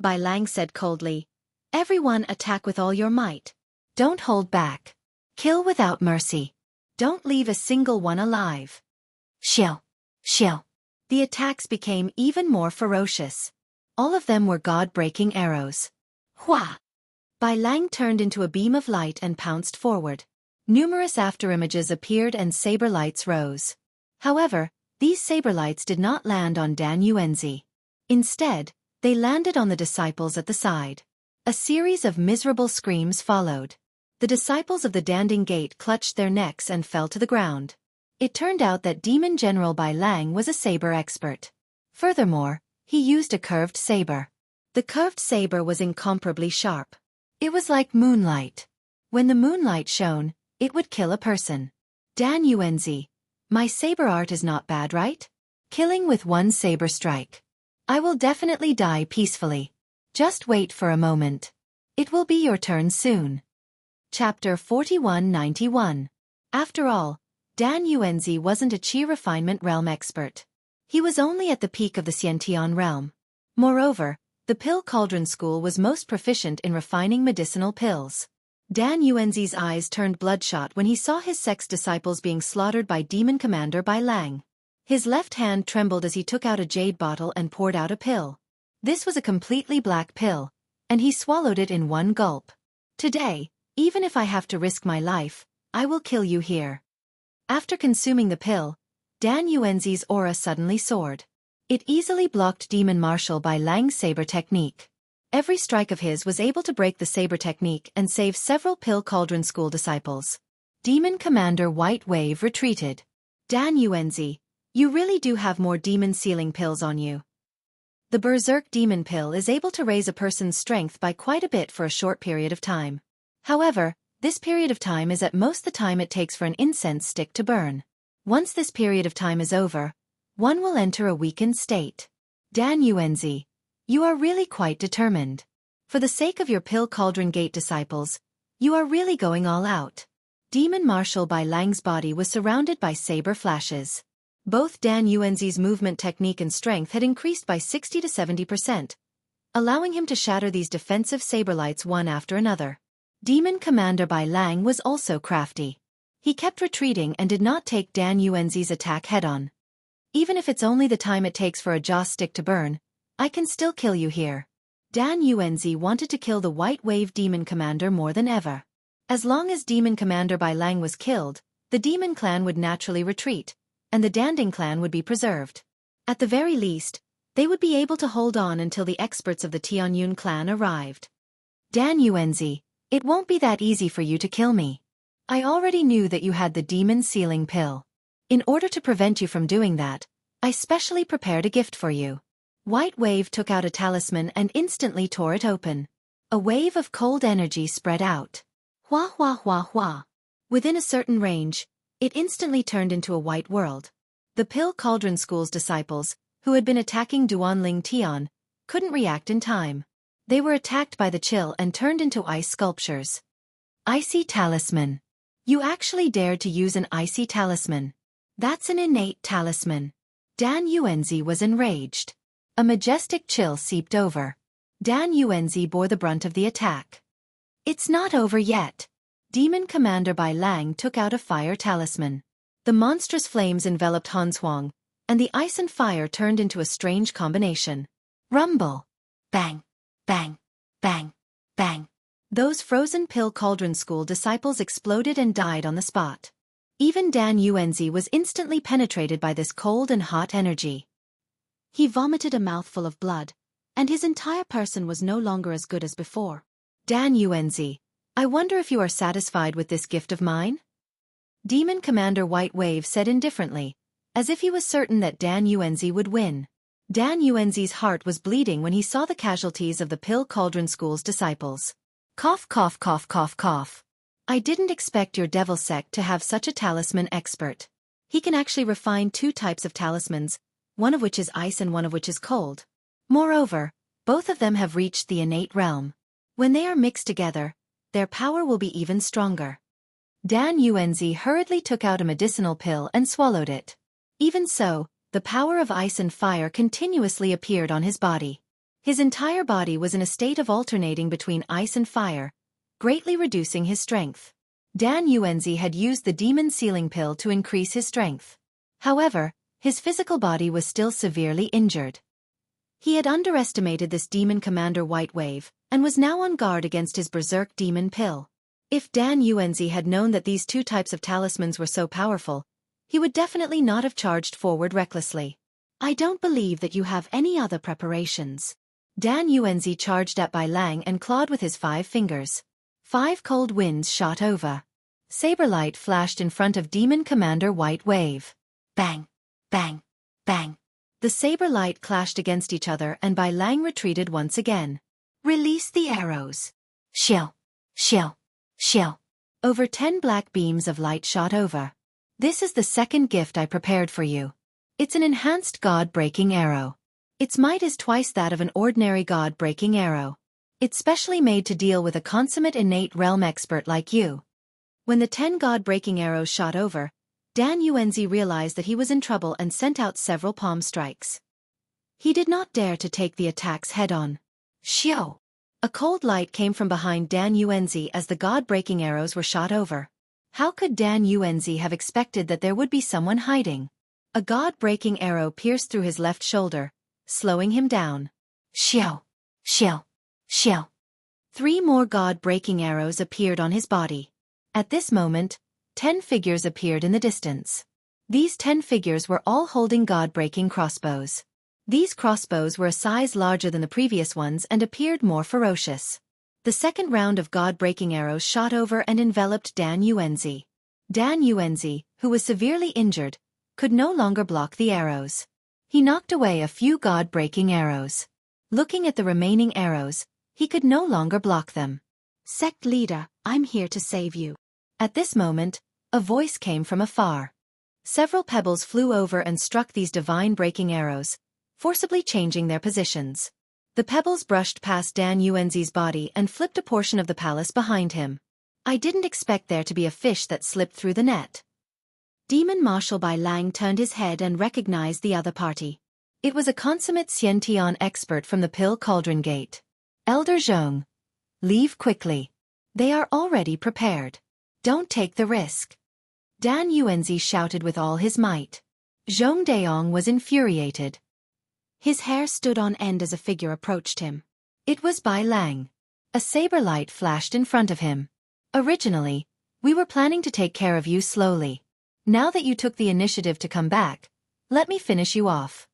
Speaker 1: Bai Lang said coldly. Everyone attack with all your might. Don't hold back. Kill without mercy. Don't leave a single one alive. Shill. Shill. The attacks became even more ferocious. All of them were god-breaking arrows. Hua! Bai Lang turned into a beam of light and pounced forward. Numerous afterimages appeared and saber lights rose. However, these saber lights did not land on Dan Yuanzi. Instead, they landed on the disciples at the side. A series of miserable screams followed. The disciples of the Danding Gate clutched their necks and fell to the ground. It turned out that Demon General Bai Lang was a saber expert. Furthermore, he used a curved saber. The curved saber was incomparably sharp. It was like moonlight. When the moonlight shone, it would kill a person. Dan Yuanzi, my saber art is not bad, right? Killing with one saber strike. I will definitely die peacefully. Just wait for a moment. It will be your turn soon. Chapter 4191. After all, Dan Yuanzi wasn't a Qi refinement realm expert. He was only at the peak of the Xiantian realm. Moreover, the Pill Cauldron School was most proficient in refining medicinal pills. Dan Yuanzi's eyes turned bloodshot when he saw his sect's disciples being slaughtered by Demon Commander Bai Lang. His left hand trembled as he took out a jade bottle and poured out a pill. This was a completely black pill, and he swallowed it in one gulp. Today, even if I have to risk my life, I will kill you here. After consuming the pill, Dan Yuanzi's aura suddenly soared. It easily blocked Demon Martial by Lang's saber technique. Every strike of his was able to break the saber technique and save several Pill Cauldron School disciples. Demon Commander White Wave retreated. Dan Yuanzi, you really do have more demon sealing pills on you. The Berserk Demon Pill is able to raise a person's strength by quite a bit for a short period of time. However, this period of time is at most the time it takes for an incense stick to burn. Once this period of time is over, one will enter a weakened state. Dan Yuanzi, you are really quite determined. For the sake of your Pill Cauldron Gate disciples, you are really going all out. Demon Martial Bai Lang's body was surrounded by saber flashes. Both Dan Yuanzi's movement technique and strength had increased by 60 to 70%, allowing him to shatter these defensive saber lights one after another. Demon Commander Bai Lang was also crafty. He kept retreating and did not take Dan Yuanzi's attack head-on. Even if it's only the time it takes for a joss stick to burn, I can still kill you here. Dan Yuanzi wanted to kill the White Wave Demon Commander more than ever. As long as Demon Commander Bai Lang was killed, the Demon Clan would naturally retreat, and the Danding Clan would be preserved. At the very least, they would be able to hold on until the experts of the Tianyun Clan arrived. Dan Yuanzi, it won't be that easy for you to kill me. I already knew that you had the demon sealing pill. In order to prevent you from doing that, I specially prepared a gift for you. White Wave took out a talisman and instantly tore it open. A wave of cold energy spread out. Hua hua hua hua. Within a certain range, it instantly turned into a white world. The Pill Cauldron School's disciples, who had been attacking Duanling Tian, couldn't react in time. They were attacked by the chill and turned into ice sculptures. Icy Talisman. You actually dared to use an icy talisman. That's an innate talisman. Dan Yuanzi was enraged. A majestic chill seeped over. Dan Yuanzi bore the brunt of the attack. It's not over yet. Demon Commander Bai Lang took out a fire talisman. The monstrous flames enveloped Han Huang, and the ice and fire turned into a strange combination. Rumble. Bang. Bang. Bang. Bang. Those frozen Pill Cauldron School disciples exploded and died on the spot. Even Dan Yuanzi was instantly penetrated by this cold and hot energy. He vomited a mouthful of blood, and his entire person was no longer as good as before. Dan Yuanzi, I wonder if you are satisfied with this gift of mine? Demon Commander White Wave said indifferently, as if he was certain that Dan Yuanzi would win. Dan Yuanzi's heart was bleeding when he saw the casualties of the Pill Cauldron School's disciples. Cough cough cough cough cough. I didn't expect your devil sect to have such a talisman expert. He can actually refine two types of talismans, one of which is ice and one of which is cold. Moreover, both of them have reached the innate realm. When they are mixed together, their power will be even stronger. Dan Yuanzi hurriedly took out a medicinal pill and swallowed it. Even so, the power of ice and fire continuously appeared on his body. His entire body was in a state of alternating between ice and fire, greatly reducing his strength. Dan Yuanzi had used the demon sealing pill to increase his strength. However, his physical body was still severely injured. He had underestimated this Demon Commander White Wave, and was now on guard against his Berserk Demon Pill. If Dan Yuanzi had known that these two types of talismans were so powerful, he would definitely not have charged forward recklessly. I don't believe that you have any other preparations. Dan Yuanzi charged at Bai Lang and clawed with his 5 fingers. 5 cold winds shot over. Saberlight flashed in front of Demon Commander White Wave. Bang! Bang! Bang! The saber light clashed against each other and Bai Lang retreated once again. Release the arrows. Shill! Shill! Shill! Over 10 black beams of light shot over. This is the second gift I prepared for you. It's an enhanced God-breaking arrow. Its might is twice that of an ordinary God-breaking arrow. It's specially made to deal with a consummate innate realm expert like you. When the 10 God-breaking arrows shot over, Dan Yuanzi realized that he was in trouble and sent out several palm strikes. He did not dare to take the attacks head-on. Shio! A cold light came from behind Dan Yuanzi as the God-breaking arrows were shot over. How could Dan Yuanzi have expected that there would be someone hiding? A God-breaking arrow pierced through his left shoulder, slowing him down. Shio! Shio! Shio! 3 more God-breaking arrows appeared on his body. At this moment, 10 figures appeared in the distance. These 10 figures were all holding god-breaking crossbows. These crossbows were a size larger than the previous ones and appeared more ferocious. The second round of god-breaking arrows shot over and enveloped Dan Yuenzi. Dan Yuenzi, who was severely injured, could no longer block the arrows. He knocked away a few god-breaking arrows. Looking at the remaining arrows, he could no longer block them.
Speaker 2: Sect leader, I'm here to save you.
Speaker 1: At this moment, a voice came from afar. Several pebbles flew over and struck these divine-breaking arrows, forcibly changing their positions. The pebbles brushed past Dan Yuenzi's body and flipped a portion of the palace behind him. I didn't expect there to be a fish that slipped through the net.
Speaker 2: Demon Marshal Bai Lang turned his head and recognized the other party.
Speaker 1: It was a consummate Xiantian expert from the Pill Cauldron Gate. Elder Zhong. Leave quickly. They are already prepared. Don't take the risk. Dan Yuenzi shouted with all his might. Zhong Daong was infuriated.
Speaker 2: His hair stood on end as a figure approached him.
Speaker 1: It was Bai Lang. A saber light flashed in front of him. Originally, we were planning to take care of you slowly. Now that you took the initiative to come back, let me finish you off.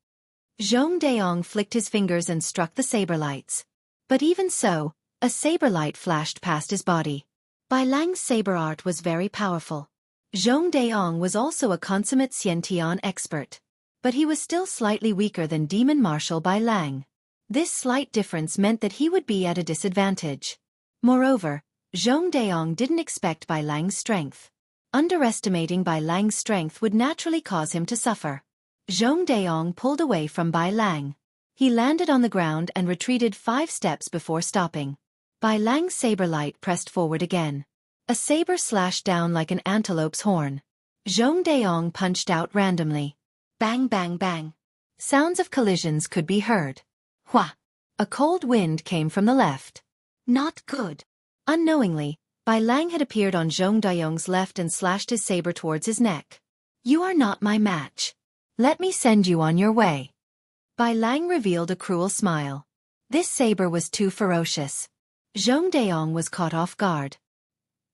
Speaker 1: Zhong Daong flicked his fingers and struck the saber lights. But even so, a saber light flashed past his body.
Speaker 2: Bai Lang's saber art was very powerful.
Speaker 1: Zhong Daong was also a consummate Xiantian expert. But he was still slightly weaker than Demon Marshal Bai Lang. This slight difference meant that he would be at a disadvantage. Moreover, Zhong Daong didn't expect Bai Lang's strength. Underestimating Bai Lang's strength would naturally cause him to suffer. Zhong Daong pulled away from Bai Lang. He landed on the ground and retreated 5 steps before stopping. Bai Lang's saber light pressed forward again. A saber slashed down like an antelope's horn. Zhong Daong punched out randomly. Bang bang bang. Sounds of collisions could be heard. Hua! A cold wind came from the left.
Speaker 2: Not good.
Speaker 1: Unknowingly, Bai Lang had appeared on Zhong Daong's left and slashed his saber towards his neck.
Speaker 2: You are not my match.
Speaker 1: Let me send you on your way. Bai Lang revealed a cruel smile. This saber was too ferocious. Zhong Daong was caught off guard.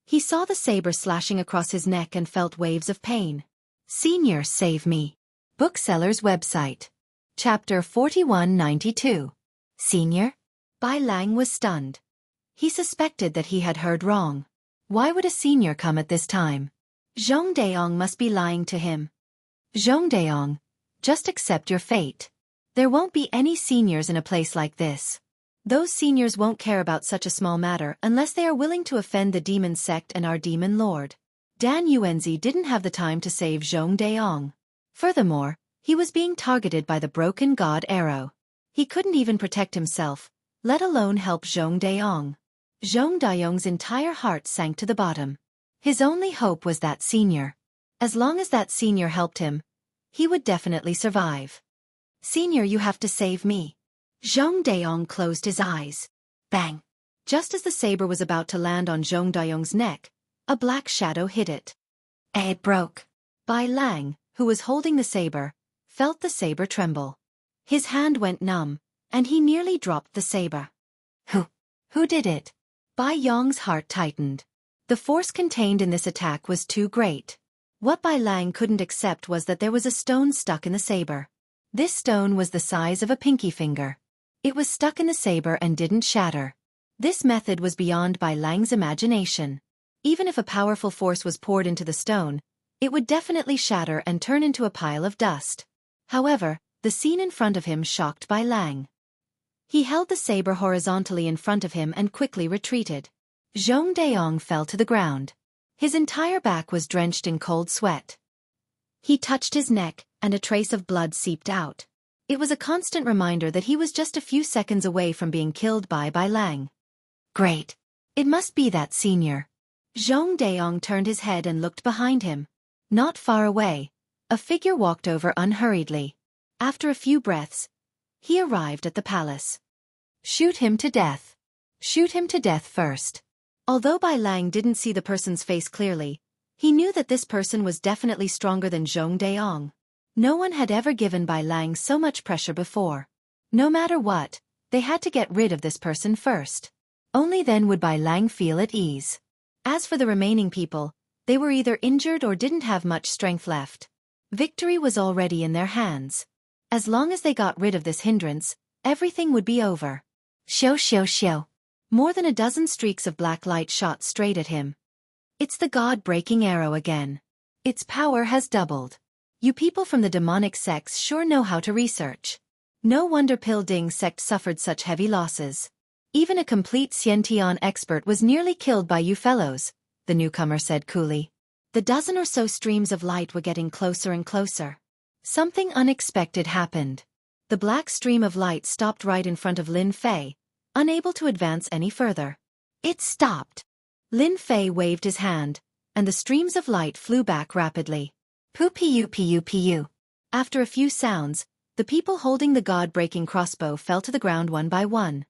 Speaker 1: He saw the saber slashing across his neck and felt waves of pain. Senior, save me. Bookseller's website. Chapter 4192. Senior? Bai Lang was stunned. He suspected that he had heard wrong. Why would a senior come at this time? Zhong Daong must be lying to him. Zhong Daong, just accept your fate. There won't be any seniors in a place like this. Those seniors won't care about such a small matter unless they are willing to offend the demon sect and our demon lord. Dan Yuenzi didn't have the time to save Zhong Daong. Furthermore, he was being targeted by the broken god arrow. He couldn't even protect himself, let alone help Zhong Daong. Zhong Daong's entire heart sank to the bottom. His only hope was that senior. As long as that senior helped him, he would definitely survive. Senior, you have to save me. Zhong Daong closed his eyes. Bang! Just as the saber was about to land on Zhong Daong's neck, a black shadow hit it. It broke. Bai Lang, who was holding the saber, felt the saber tremble. His hand went numb, and he nearly dropped the saber. Who did it? Bai Yong's heart tightened. The force contained in this attack was too great. What Bai Lang couldn't accept was that there was a stone stuck in the saber. This stone was the size of a pinky finger. It was stuck in the saber and didn't shatter. This method was beyond Bai Lang's imagination. Even if a powerful force was poured into the stone, it would definitely shatter and turn into a pile of dust. However, the scene in front of him shocked Bai Lang. He held the saber horizontally in front of him and quickly retreated. Zhong Daong fell to the ground. His entire back was drenched in cold sweat. He touched his neck, and a trace of blood seeped out. It was a constant reminder that he was just a few seconds away from being killed by Bai Lang. Great. It must be that senior. Zhong Daong turned his head and looked behind him. Not far away, a figure walked over unhurriedly. After a few breaths, he arrived at the palace. Shoot him to death. Shoot him to death first. Although Bai Lang didn't see the person's face clearly, he knew that this person was definitely stronger than Zhong Daong. No one had ever given Bai Lang so much pressure before. No matter what, they had to get rid of this person first. Only then would Bai Lang feel at ease. As for the remaining people, They were either injured or didn't have much strength left. Victory was already in their hands. As long as they got rid of this hindrance, everything would be over. Xiao xiao xiao. More than a dozen streaks of black light shot straight at him. It's the God-breaking arrow again. Its power has doubled. You people from the demonic sects sure know how to research. No wonder Pilding sect suffered such heavy losses. Even a complete Xiantian expert was nearly killed by you fellows, the newcomer said coolly. The dozen or so streams of light were getting closer and closer. Something unexpected happened. The black stream of light stopped right in front of Lin Fei, unable to advance any further. It stopped. Lin Fei waved his hand, and the streams of light flew back rapidly. Pu. After a few sounds, the people holding the God-breaking crossbow fell to the ground one by one.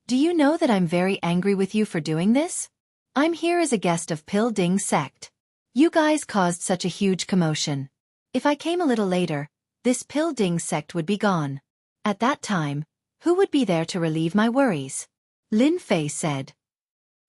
Speaker 1: Do you know that I'm very angry with you for doing this? I'm here as a guest of Pilding sect. You guys caused such a huge commotion. If I came a little later, this Pilding sect would be gone. At that time, who would be there to relieve my worries? Lin Fei said.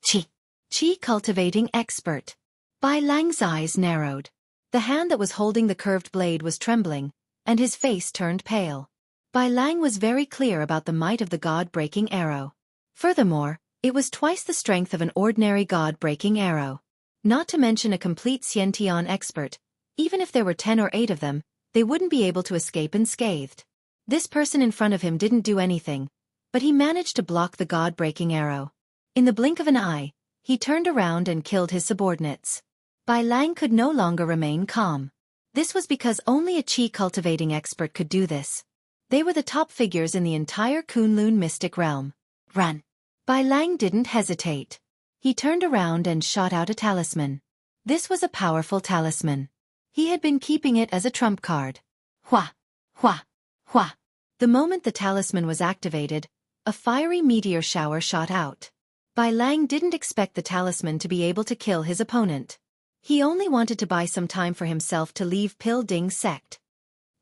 Speaker 1: Qi cultivating expert. Bai Lang's eyes narrowed. The hand that was holding the curved blade was trembling, and his face turned pale. Bai Lang was very clear about the might of the God-breaking arrow. Furthermore, it was twice the strength of an ordinary God-breaking arrow. Not to mention a complete Xiantian expert. Even if there were 10 or 8 of them, they wouldn't be able to escape unscathed. This person in front of him didn't do anything, but he managed to block the God-breaking arrow. In the blink of an eye, he turned around and killed his subordinates. Bai Lang could no longer remain calm. This was because only a qi cultivating expert could do this. They were the top figures in the entire Kunlun mystic realm. Run! Bai Lang didn't hesitate. He turned around and shot out a talisman. This was a powerful talisman. He had been keeping it as a trump card. Hua! Hua! Hua! The moment the talisman was activated, a fiery meteor shower shot out. Bai Lang didn't expect the talisman to be able to kill his opponent. He only wanted to buy some time for himself to leave Pilding sect.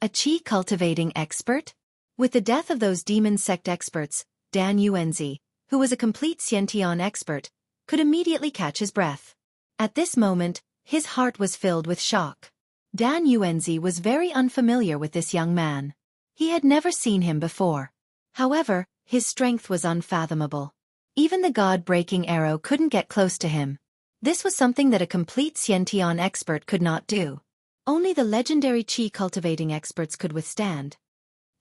Speaker 1: A qi cultivating expert? With the death of those demon sect experts, Dan Yuanzi, who was a complete Xiantian expert, could immediately catch his breath. At this moment, his heart was filled with shock. Dan Yuanzi was very unfamiliar with this young man. He had never seen him before. However, his strength was unfathomable. Even the God-breaking arrow couldn't get close to him. This was something that a complete Xiantian expert could not do. Only the legendary qi cultivating experts could withstand.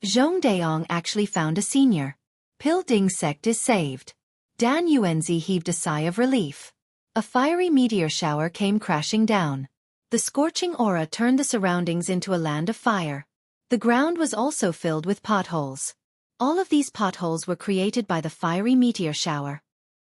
Speaker 1: Zhong Daong actually found a senior. Pilding sect is saved. Dan Yuanzi heaved a sigh of relief. A fiery meteor shower came crashing down. The scorching aura turned the surroundings into a land of fire. The ground was also filled with potholes. All of these potholes were created by the fiery meteor shower.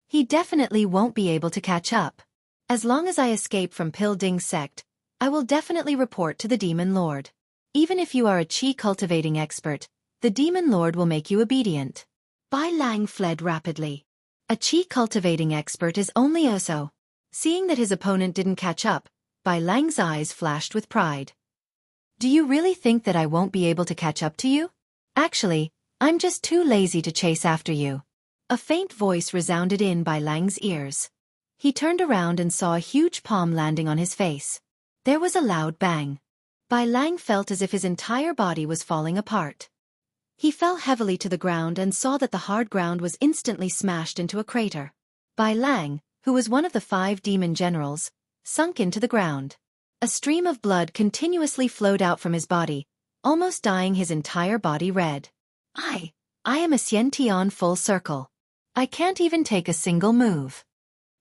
Speaker 1: He definitely won't be able to catch up. As long as I escape from Pilding sect, I will definitely report to the Demon Lord. Even if you are a qi cultivating expert, the Demon Lord will make you obedient. Bai Lang fled rapidly. A qi cultivating expert is only so. Seeing that his opponent didn't catch up, Bai Lang's eyes flashed with pride. Do you really think that I won't be able to catch up to you? Actually, I'm just too lazy to chase after you. A faint voice resounded in Bai Lang's ears. He turned around and saw a huge palm landing on his face. There was a loud bang. Bai Lang felt as if his entire body was falling apart. He fell heavily to the ground and saw that the hard ground was instantly smashed into a crater. Bai Lang, who was one of the 5 demon generals, sunk into the ground. A stream of blood continuously flowed out from his body, almost dyeing his entire body red. I am a Xiantian full circle. I can't even take a single move.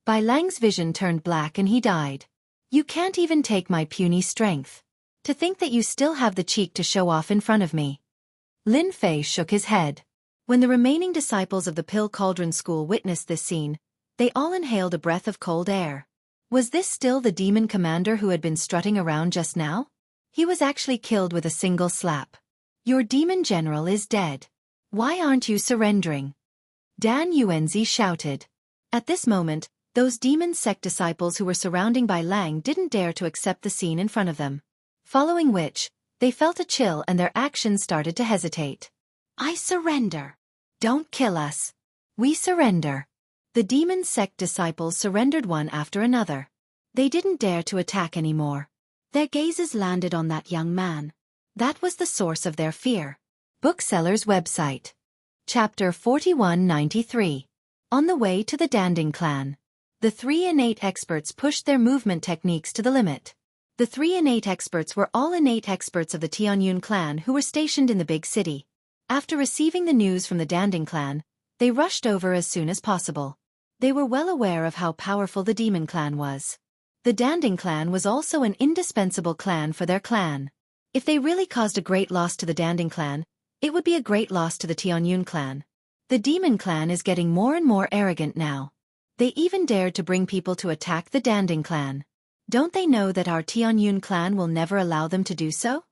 Speaker 1: Bai Lang's vision turned black and he died. You can't even take my puny strength. To think that you still have the cheek to show off in front of me. Lin Fei shook his head. When the remaining disciples of the Pill Cauldron School witnessed this scene, they all inhaled a breath of cold air. Was this still the demon commander who had been strutting around just now? He was actually killed with a single slap. Your demon general is dead. Why aren't you surrendering? Dan Yuanzi shouted. At this moment, those demon sect disciples who were surrounding Bai Lang didn't dare to accept the scene in front of them. Following which, they felt a chill and their actions started to hesitate. I surrender. Don't kill us. We surrender. The demon sect disciples surrendered one after another.
Speaker 2: They didn't dare to attack anymore. Their gazes landed on that young man. That was the source of their fear.
Speaker 1: Bookseller's website. Chapter 4193. On the way to the Danding clan. The three innate experts pushed their movement techniques to the limit. The three innate experts were all innate experts of the Tianyun clan who were stationed in the big city. After receiving the news from the Danding clan, they rushed over as soon as possible. They were well aware of how powerful the Demon clan was. The Danding clan was also an indispensable clan for their clan. If they really caused a great loss to the Danding clan, it would be a great loss to the Tianyun clan. The Demon clan is getting more and more arrogant now. They even dared to bring people to attack the Danding clan. Don't they know that our Tianyun clan will never allow them to do so?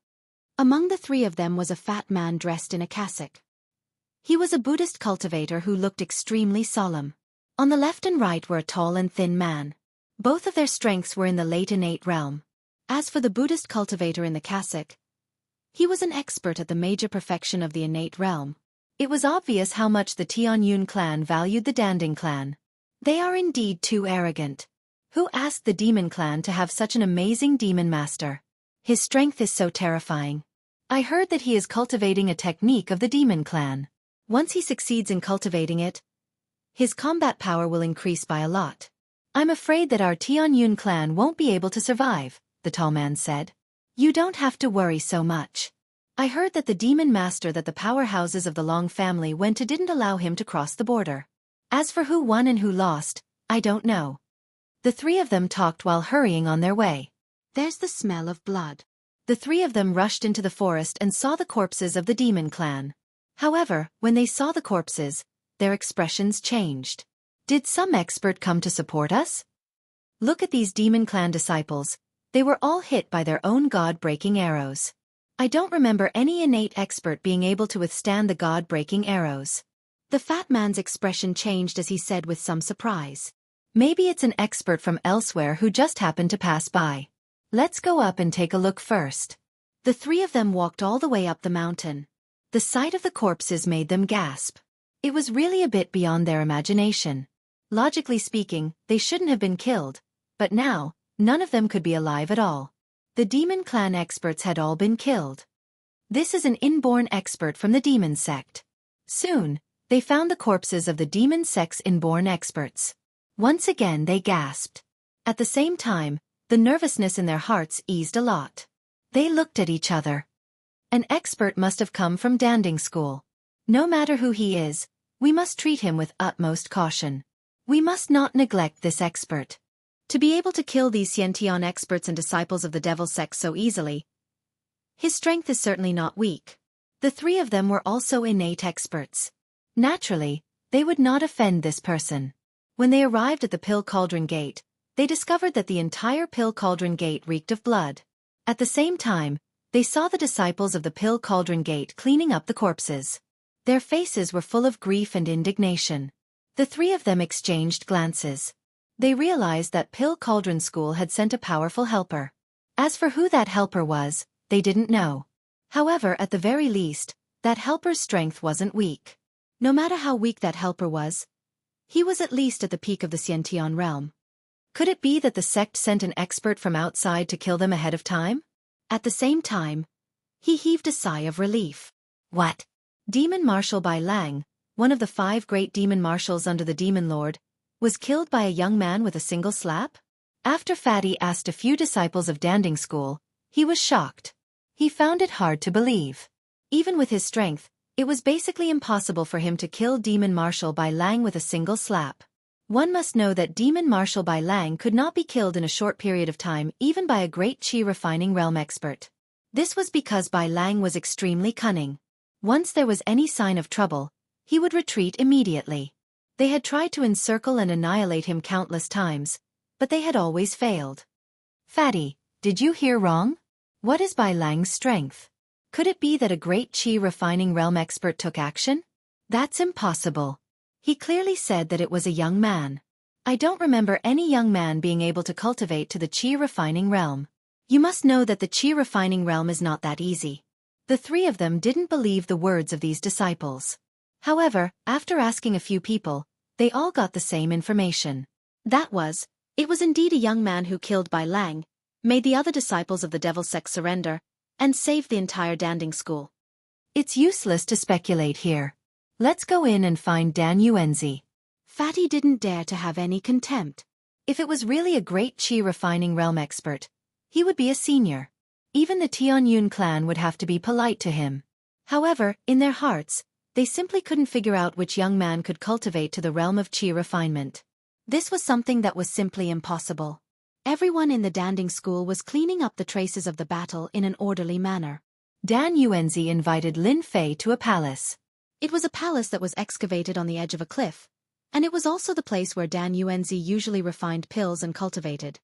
Speaker 2: Among the three of them was a fat man dressed in a cassock. He was a Buddhist cultivator who looked extremely solemn. On the left and right were a tall and thin man. Both of their strengths were in the late innate realm. As for the Buddhist cultivator in the cassock, he was an expert at the major perfection of the innate realm. It was obvious how much the Tianyun clan valued the Danding clan. They are indeed too arrogant. Who asked the Demon clan to have such an amazing demon master? His strength is so terrifying. I heard that he is cultivating a technique of the Demon clan. Once he succeeds in cultivating it, his combat power will increase by a lot. I'm afraid that our Tianyun clan won't be able to survive, the tall man said. You don't have to worry so much. I heard that the demon master that the powerhouses of the Long family went to didn't allow him to cross the border. As for who won and who lost, I don't know. The three of them talked while hurrying on their way. There's the smell of blood.
Speaker 1: The three of them rushed into the forest and saw the corpses of the Demon clan. However, when they saw the corpses, their expressions changed. Did some expert come to support us? Look at these Demon clan disciples. They were all hit by their own god-breaking arrows. I don't remember any innate expert being able to withstand the god-breaking arrows.
Speaker 2: The fat man's expression changed as he said with some surprise.
Speaker 1: Maybe it's an expert from elsewhere who just happened to pass by. Let's go up and take a look first.
Speaker 2: The three of them walked all the way up the mountain.
Speaker 1: The sight of the corpses made them gasp. It was really a bit beyond their imagination. Logically speaking, they shouldn't have been killed, but now, none of them could be alive at all. The Demon clan experts had all been killed. This is an inborn expert from the Demon sect. Soon, they found the corpses of the Demon sect's inborn experts. Once again they gasped. At the same time, the nervousness in their hearts eased a lot. They looked at each other. An expert must have come from Danding school. No matter who he is, we must treat him with utmost caution. We must not neglect this expert. To be able to kill these Xiantian experts and disciples of the Devil sect so easily, his strength is certainly not weak. The three of them were also innate experts. Naturally, they would not offend this person. When they arrived at the Pill Cauldron Gate, they discovered that the entire Pill Cauldron Gate reeked of blood. At the same time, they saw the disciples of the Pill Cauldron Gate cleaning up the corpses. Their faces were full of grief and indignation. The three of them exchanged glances. They realized that Pill Cauldron School had sent a powerful helper. As for who that helper was, they didn't know. However, at the very least, that helper's strength wasn't weak. No matter how weak that helper was, he was at least at the peak of the Xiantian realm. Could it be that the sect sent an expert from outside to kill them ahead of time? At the same time, he heaved a sigh of relief. What? Demon Marshal Bai Lang, one of the 5 great demon marshals under the Demon Lord, was killed by a young man with a single slap? After Fatty asked a few disciples of Danding School, he was shocked. He found it hard to believe. Even with his strength, it was basically impossible for him to kill Demon Marshal Bai Lang with a single slap. One must know that Demon Marshal Bai Lang could not be killed in a short period of time even by a great chi refining realm expert. This was because Bai Lang was extremely cunning. Once there was any sign of trouble, he would retreat immediately. They had tried to encircle and annihilate him countless times, but they had always failed. Fatty, did you hear wrong? What is Bai Lang's strength? Could it be that a great chi refining realm expert took action? That's impossible. He clearly said that it was a young man. I don't remember any young man being able to cultivate to the chi refining realm. You must know that the chi refining realm is not that easy. The three of them didn't believe the words of these disciples. However, after asking a few people, they all got the same information. That was,
Speaker 2: It was indeed a young man who killed Bai Lang, made the other disciples of the devil sect surrender, and saved the entire Danding school.
Speaker 1: It's useless to speculate here. Let's go in and find Dan Yuanzi.
Speaker 2: Fatty didn't dare to have any contempt.
Speaker 1: If it was really a great chi refining realm expert, he would be a senior. Even the Tianyun clan would have to be polite to him. However, in their hearts, they simply couldn't figure out which young man could cultivate to the realm of chi refinement.
Speaker 2: This was something that was simply impossible. Everyone in the Danding school was cleaning up the traces of the battle in an orderly manner.
Speaker 1: Dan Yuanzi invited Lin Fei to a palace.
Speaker 2: It was a palace that was excavated on the edge of a cliff, and it was also the place where Dan Yuanzi usually refined pills and cultivated.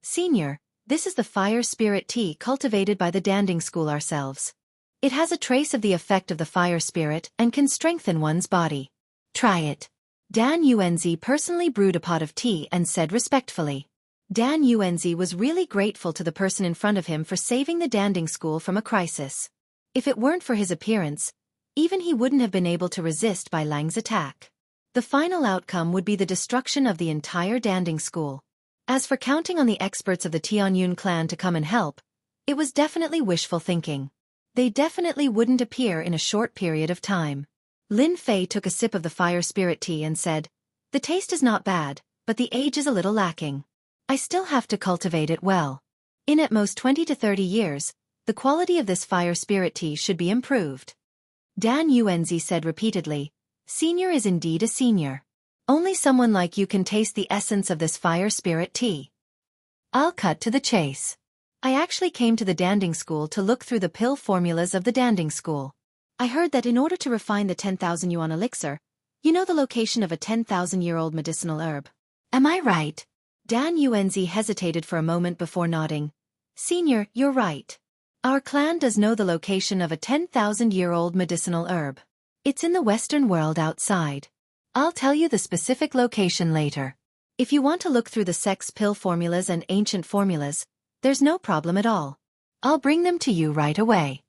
Speaker 1: Senior, this is the fire spirit tea cultivated by the Danding school ourselves. It has a trace of the effect of the fire spirit and can strengthen one's body. Try it. Dan Yuanzi personally brewed a pot of tea and said respectfully. Dan Yuanzi was really grateful to the person in front of him for saving the Danding school from a crisis. If it weren't for his appearance, even he wouldn't have been able to resist Bai Lang's attack. The final outcome would be the destruction of the entire Danding school. As for counting on the experts of the Tianyun clan to come and help, it was definitely wishful thinking. They definitely wouldn't appear in a short period of time. Lin Fei took a sip of the fire spirit tea and said, "The taste is not bad, but the age is a little lacking. I still have to cultivate it well. In at most 20 to 30 years, the quality of this fire spirit tea should be improved." Dan Yuanzi said repeatedly, "Senior is indeed a senior. Only someone like you can taste the essence of this fire spirit tea." I'll cut to the chase. I actually came to the Danding school to look through the pill formulas of the Danding school.
Speaker 2: I heard that in order to refine the 10,000 yuan elixir, you know the location of a 10,000-year-old medicinal herb.
Speaker 1: Am I right? Dan Yuanzi hesitated for a moment before nodding. "Senior, you're right. Our clan does know the location of a 10,000-year-old medicinal herb. It's in the Western world outside. I'll tell you the specific location later. If you want to look through the sex pill formulas and ancient formulas, there's no problem at all. I'll bring them to you right away."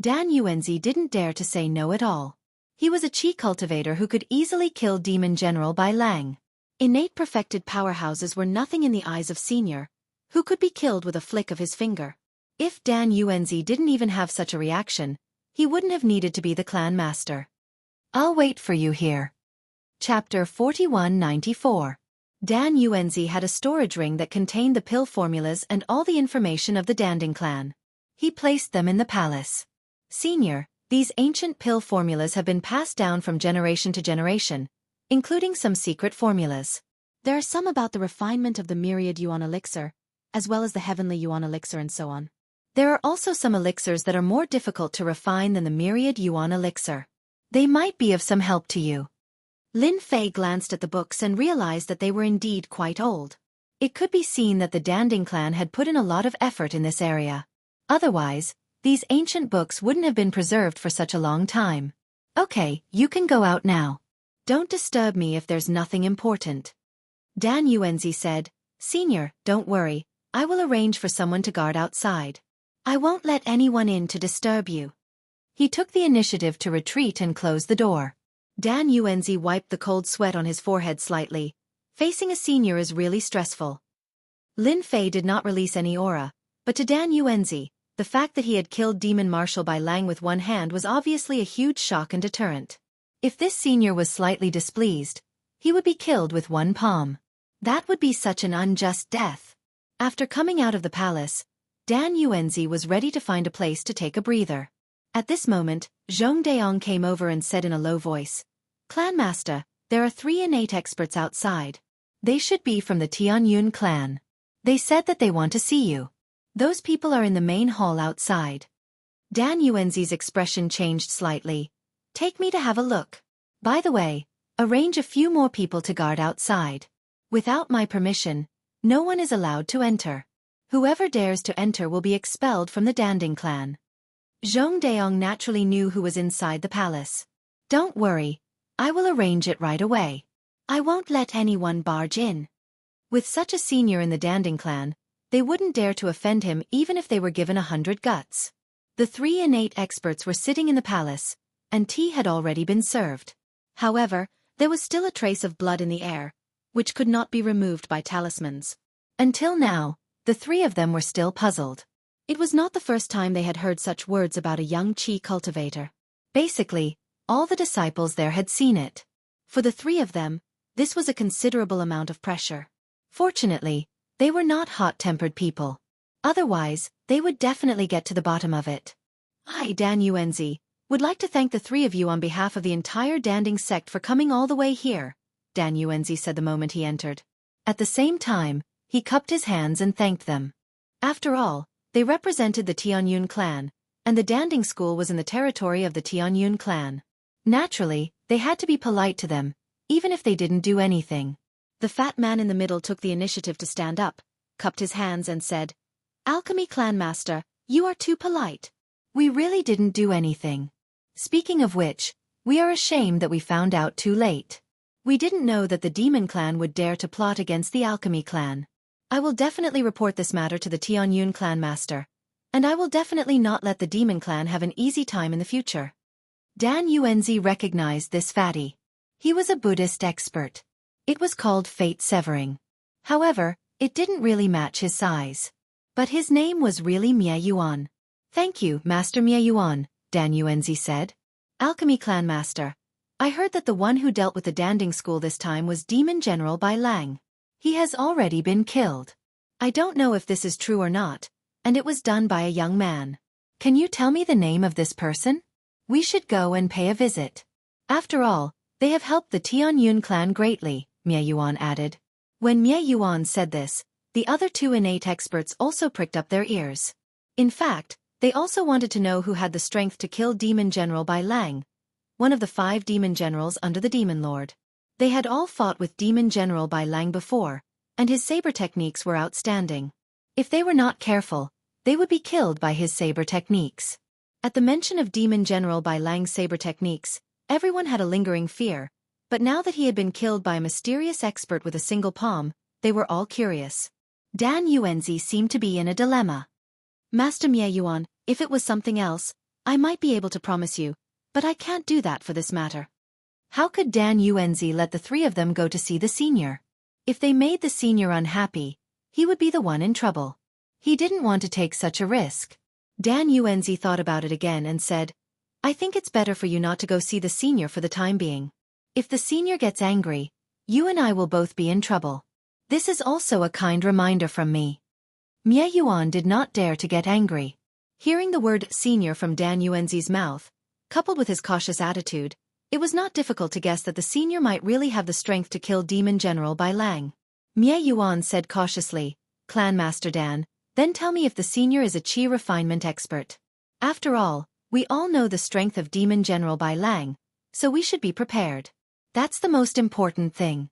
Speaker 1: Dan Yuanzi didn't dare to say no at all. He was a chi cultivator who could easily kill Demon General Bai Lang.
Speaker 2: Innate perfected powerhouses were nothing in the eyes of Senior, who could be killed with a flick of his finger.
Speaker 1: If Dan Yuanzi didn't even have such a reaction, he wouldn't have needed to be the clan master. "I'll wait for you here." Chapter 4194. Dan Yuanzi had a storage ring that contained the pill formulas and all the information of the Danding clan. He placed them in the palace. "Senior, these ancient pill formulas have been passed down from generation to generation, including some secret formulas.
Speaker 2: There are some about the refinement of the myriad yuan elixir, as well as the heavenly yuan elixir and so on.
Speaker 1: There are also some elixirs that are more difficult to refine than the myriad yuan elixir. They might be of some help to you."
Speaker 2: Lin Fei glanced at the books and realized that they were indeed quite old.
Speaker 1: It could be seen that the Danding clan had put in a lot of effort in this area. Otherwise, these ancient books wouldn't have been preserved for such a long time. "Okay, you can go out now. Don't disturb me if there's nothing important." Dan Yuanzi said, "Senior, don't worry, I will arrange for someone to guard outside. I won't let anyone in to disturb you." He took the initiative to retreat and close the door. Dan Yuanzi wiped the cold sweat on his forehead slightly. Facing a senior is really stressful. Lin Fei did not release any aura, but to Dan Yuanzi, the fact that he had killed Demon Marshal Bai Lang with one hand was obviously a huge shock and deterrent. If this senior was slightly displeased, he would be killed with one palm. That would be such an unjust death. After coming out of the palace, Dan Yuanzi was ready to find a place to take a breather. At this moment, Zhong Deong came over and said in a low voice, "Clan Master, there are 3 innate experts outside. They should be from the Tianyun clan. They said that they want to see you. Those people are in the main hall outside." Dan Yuanzi's expression changed slightly. "Take me to have a look. By the way, arrange a few more people to guard outside. Without my permission, no one is allowed to enter. Whoever dares to enter will be expelled from the Danding clan." Zhong Deong naturally knew who was inside the palace. "Don't worry, I will arrange it right away. I won't let anyone barge in." With such a senior in the Danding clan, they wouldn't dare to offend him even if they were given 100 guts. The 3 innate experts were sitting in the palace, and tea had already been served. However, there was still a trace of blood in the air,
Speaker 2: which could not be removed by talismans.
Speaker 1: Until now, the three of them were still puzzled.
Speaker 2: It was not the first time they had heard such words about a young chi cultivator.
Speaker 1: Basically, all the disciples there had seen it.
Speaker 2: For the three of them, this was a considerable amount of pressure.
Speaker 1: Fortunately, they were not hot-tempered people. Otherwise, they would definitely get to the bottom of it.
Speaker 2: I, Dan Yuanzi, would like to thank the three of you on behalf of the entire Danding sect for coming all the way here, Dan Yuanzi said the moment he entered.
Speaker 1: At the same time, he cupped his hands and thanked them.
Speaker 2: After all, they represented the Tianyun clan, and the Danding school was in the territory of the Tianyun clan.
Speaker 1: Naturally, they had to be polite to them, even if they didn't do anything.
Speaker 2: The fat man in the middle took the initiative to stand up, cupped his hands and said, Alchemy Clan Master, you are too polite.
Speaker 1: We really didn't do anything. Speaking of which, we are ashamed that we found out too late.
Speaker 2: We didn't know that the Demon Clan would dare to plot against the Alchemy Clan. I will definitely report this matter to the Tianyun Clan Master, and I will definitely not let the Demon Clan have an easy time in the future.
Speaker 1: Dan Yuanzi recognized this fatty. He was a Buddhist expert. It was called fate severing. However, it didn't really match his size. But his name was really Mie Yuan.
Speaker 2: Thank you, Master Mie Yuan, Dan Yuanzi said. Alchemy Clan Master, I heard that the one who dealt with the Danding school this time was Demon General Bai Lang.
Speaker 1: He has already been killed.
Speaker 2: I don't know if this is true or not, and it was done by a young man.
Speaker 1: Can you tell me the name of this person? We should go and pay a visit.
Speaker 2: After all, they have helped the Tianyun clan greatly, Mie Yuan added. When Mie Yuan said this, the other two innate experts also pricked up their ears. In fact, they also wanted to know who had the strength to kill Demon General Bai Lang, one of the 5 demon generals under the Demon Lord. They had all fought with Demon General Bai Lang before, and his saber techniques were outstanding. If they were not careful, they would be killed by his saber techniques. At the mention of Demon General Bai Lang's saber techniques, everyone had a lingering fear, but now that he had been killed by a mysterious expert with a single palm, they were all curious.
Speaker 1: Dan Yuanzi seemed to be in a dilemma.
Speaker 2: Master Mie Yuan, if it was something else, I might be able to promise you, but I can't do that for this matter.
Speaker 1: How could Dan Yuanzi let the three of them go to see the senior? If they made the senior unhappy, he would be the one in trouble. He didn't want to take such a risk.
Speaker 2: Dan Yuanzi thought about it again and said, I think it's better for you not to go see the senior for the time being.
Speaker 1: If the senior gets angry, you and I will both be in trouble. This is also a kind reminder from me. Mie Yuan did not dare to get angry.
Speaker 2: Hearing the word senior from Dan Yuanzi's mouth, coupled with his cautious attitude, it was not difficult to guess that the senior might really have the strength to kill Demon General Bai Lang.
Speaker 1: Mie Yuan said cautiously, Clan Master Dan, then tell me if the senior is a chi refinement expert. After all, we all know the strength of Demon General Bai Lang, so we should be prepared. That's the most important thing.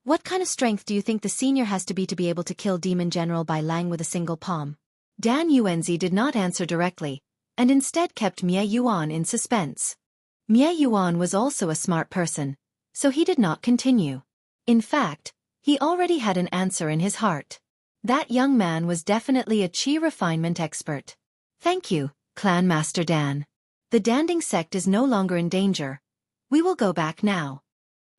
Speaker 2: What kind of strength do you think the senior has to be able to kill Demon General Bai Lang with a single palm?
Speaker 1: Dan Yuanzi did not answer directly, and instead kept Mie Yuan in suspense. Mie Yuan was also a smart person, so he did not continue. In fact, he already had an answer in his heart. That young man was definitely a chi refinement expert.
Speaker 2: Thank you, Clan Master Dan. The Danding sect is no longer in danger. We will go back now.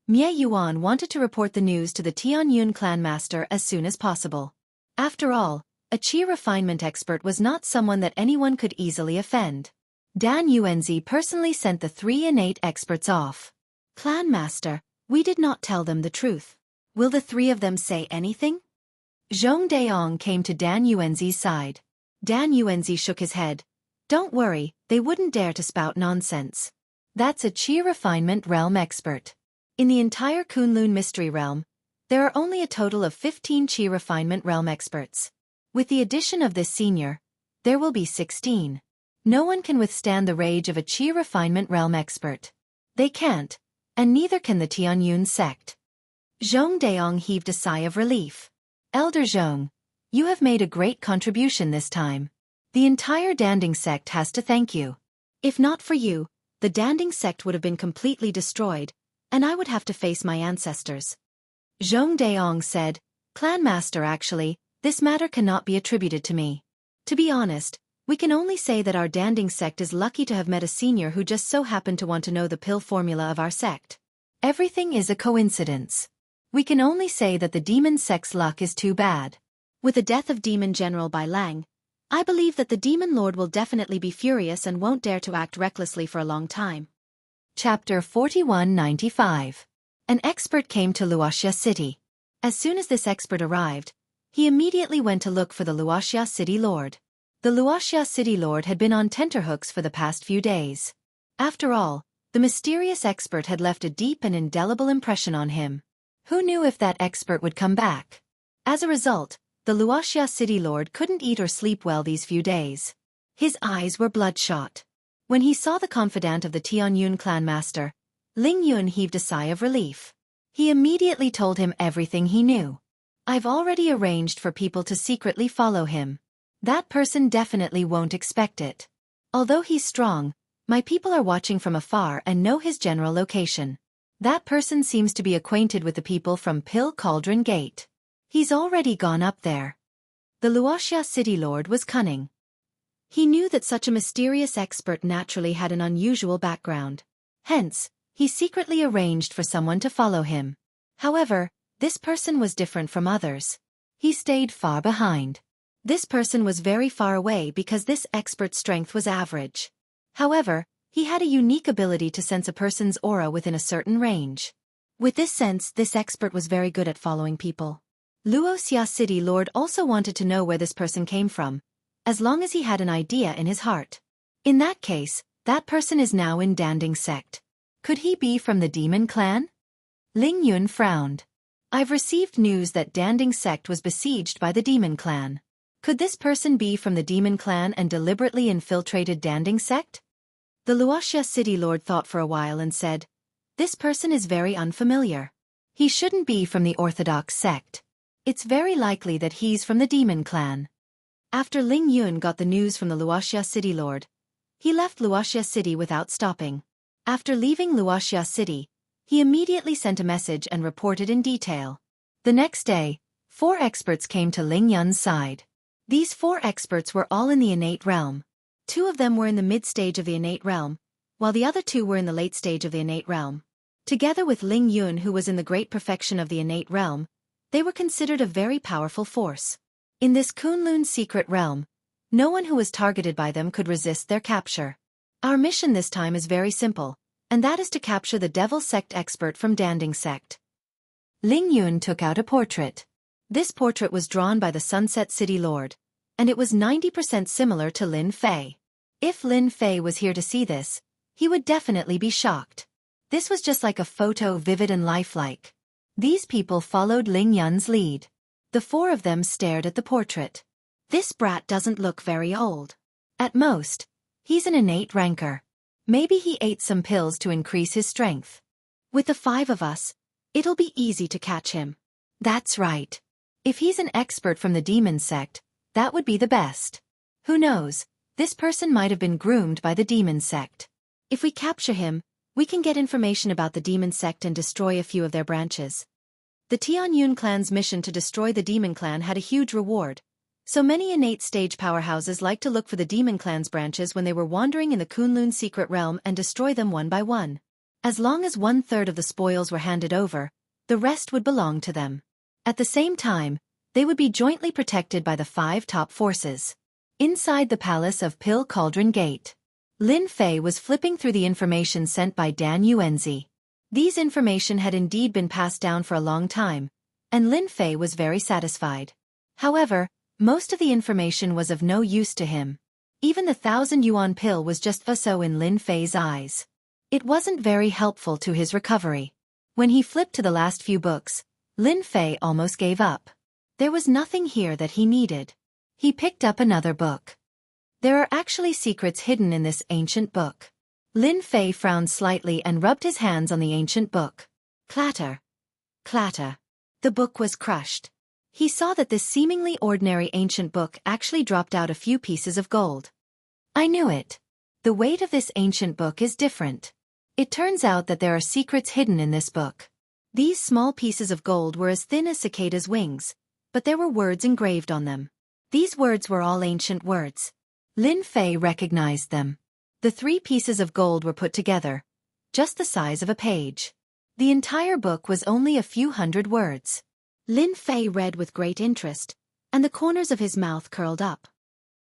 Speaker 1: Mie Yuan wanted to report the news to the Tianyun Clan Master as soon as possible. After all, a chi refinement expert was not someone that anyone could easily offend. Dan Yuanzi personally sent the 3 innate experts off.
Speaker 2: Clan Master, we did not tell them the truth. Will the 3 of them say anything?
Speaker 1: Zhong Daong came to Dan Yuanzi's side.
Speaker 2: Dan Yuanzi shook his head. Don't worry, they wouldn't dare to spout nonsense.
Speaker 1: That's a chi refinement realm expert.
Speaker 2: In the entire Kunlun mystery realm, there are only a total of 15 chi refinement realm experts.
Speaker 1: With the addition of this senior, there will be 16. No one can withstand the rage of a chi refinement realm expert. They can't, and neither can the Tianyun sect.
Speaker 2: Zhong Daong heaved a sigh of relief.
Speaker 1: Elder Zhong, you have made a great contribution this time. The entire Danding sect has to thank you.
Speaker 2: If not for you, the Danding sect would have been completely destroyed, and I would have to face my ancestors.
Speaker 1: Zhong Daong said, Clan Master, actually, this matter cannot be attributed to me.
Speaker 2: To be honest, we can only say that our Danding sect is lucky to have met a senior who just so happened to want to know the pill formula of our sect.
Speaker 1: Everything is a coincidence. We can only say that the demon sect's luck is too bad.
Speaker 2: With the death of Demon General Bai Lang, I believe that the Demon Lord will definitely be furious and won't dare to act recklessly for a long time.
Speaker 1: Chapter 4195. An expert came to Luoxia City. As soon as this expert arrived, he immediately went to look for the Luoxia City Lord. The Luoxia City Lord had been on tenterhooks for the past few days. After all, the mysterious expert had left a deep and indelible impression on him. Who knew if that expert would come back? As a result, the Luoxia City Lord couldn't eat or sleep well these few days. His eyes were bloodshot. When he saw the confidant of the Tianyun clan master, Ling Yun heaved a sigh of relief. He immediately told him everything he knew. I've already arranged for people to secretly follow him. That person definitely won't expect it. Although he's strong, my people are watching from afar and know his general location. That person seems to be acquainted with the people from Pill Cauldron Gate. He's already gone up there. The Luoxia City Lord was cunning. He knew that such a mysterious expert naturally had an unusual background. Hence, he secretly arranged for someone to follow him. However, this person was different from others. He stayed far behind. This person was very far away because this expert's strength was average. However, he had a unique ability to sense a person's aura within a certain range. With this sense, this expert was very good at following people. Luoxia City Lord also wanted to know where this person came from, as long as he had an idea in his heart. In that case, that person is now in Danding sect. Could he be from the demon clan? Ling Yun frowned. I've received news that Danding sect was besieged by the demon clan. Could this person be from the demon clan and deliberately infiltrated Danding sect? The Luoxia City Lord thought for a while and said, this person is very unfamiliar. He shouldn't be from the Orthodox sect. It's very likely that he's from the demon clan. After Ling Yun got the news from the Luoxia City Lord, he left Luoxia City without stopping. After leaving Luoxia City, he immediately sent a message and reported in detail. The next day, 4 experts came to Ling Yun's side. These 4 experts were all in the innate realm. 2 of them were in the mid-stage of the innate realm, while the other 2 were in the late stage of the innate realm. Together with Ling Yun, who was in the great perfection of the innate realm, they were considered a very powerful force. In this Kunlun secret realm, no one who was targeted by them could resist their capture. Our mission this time is very simple, and that is to capture the Devil Sect expert from Danding sect. Ling Yun took out a portrait. This portrait was drawn by the Sunset City Lord, and it was 90% similar to Lin Fei. If Lin Fei was here to see this, he would definitely be shocked. This was just like a photo, vivid and lifelike. These people followed Ling Yun's lead. The 4 of them stared at the portrait. This brat doesn't look very old. At most, he's an innate rancor. Maybe he ate some pills to increase his strength. With the 5 of us, it'll be easy to catch him. That's right. If he's an expert from the demon sect, that would be the best. Who knows, this person might have been groomed by the demon sect. If we capture him, we can get information about the demon sect and destroy a few of their branches. The Tianyun clan's mission to destroy the demon clan had a huge reward, so many innate stage powerhouses like to look for the demon clan's branches when they were wandering in the Kunlun secret realm and destroy them one by one. As long as 1/3 of the spoils were handed over, the rest would belong to them. At the same time, they would be jointly protected by the 5 top forces. Inside the palace of Pill Cauldron Gate, Lin Fei was flipping through the information sent by Dan Yuanzi. These information had indeed been passed down for a long time, and Lin Fei was very satisfied. However, most of the information was of no use to him. Even the 1,000 yuan pill was just so in Lin Fei's eyes. It wasn't very helpful to his recovery. When he flipped to the last few books, Lin Fei almost gave up. There was nothing here that he needed. He picked up another book. There are actually secrets hidden in this ancient book. Lin Fei frowned slightly and rubbed his hands on the ancient book. Clatter. Clatter. The book was crushed. He saw that this seemingly ordinary ancient book actually dropped out a few pieces of gold. I knew it. The weight of this ancient book is different. It turns out that there are secrets hidden in this book. These small pieces of gold were as thin as cicadas' wings, but there were words engraved on them. These words were all ancient words. Lin Fei recognized them. The 3 pieces of gold were put together, just the size of a page. The entire book was only a few hundred words.
Speaker 2: Lin Fei read with great interest, and the corners of his mouth curled up.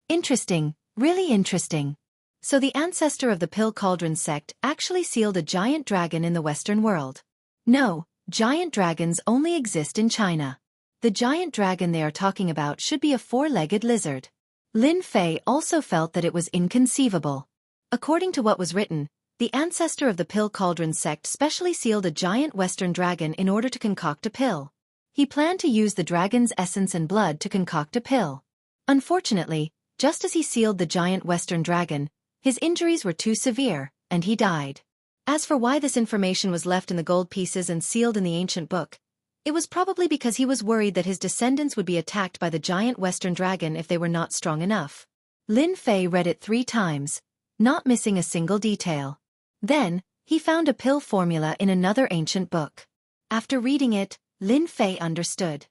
Speaker 1: Interesting, really interesting. So the ancestor of the Pill Cauldron sect actually sealed a giant dragon in the Western world. No, giant dragons only exist in China. The giant dragon they are talking about should be a four-legged lizard. Lin Fei also felt that it was inconceivable. According to what was written, the ancestor of the Pill Cauldron sect specially sealed a giant Western dragon in order to concoct a pill. He planned to use the dragon's essence and blood to concoct a pill. Unfortunately, just as he sealed the giant Western dragon, his injuries were too severe, and he died. As for why this information was left in the gold pieces and sealed in the ancient book, it was probably because he was worried that his descendants would be attacked by the giant Western dragon if they were not strong enough. Lin Fei read it 3 times, not missing a single detail. Then, he found a pill formula in another ancient book. After reading it, Lin Fei understood.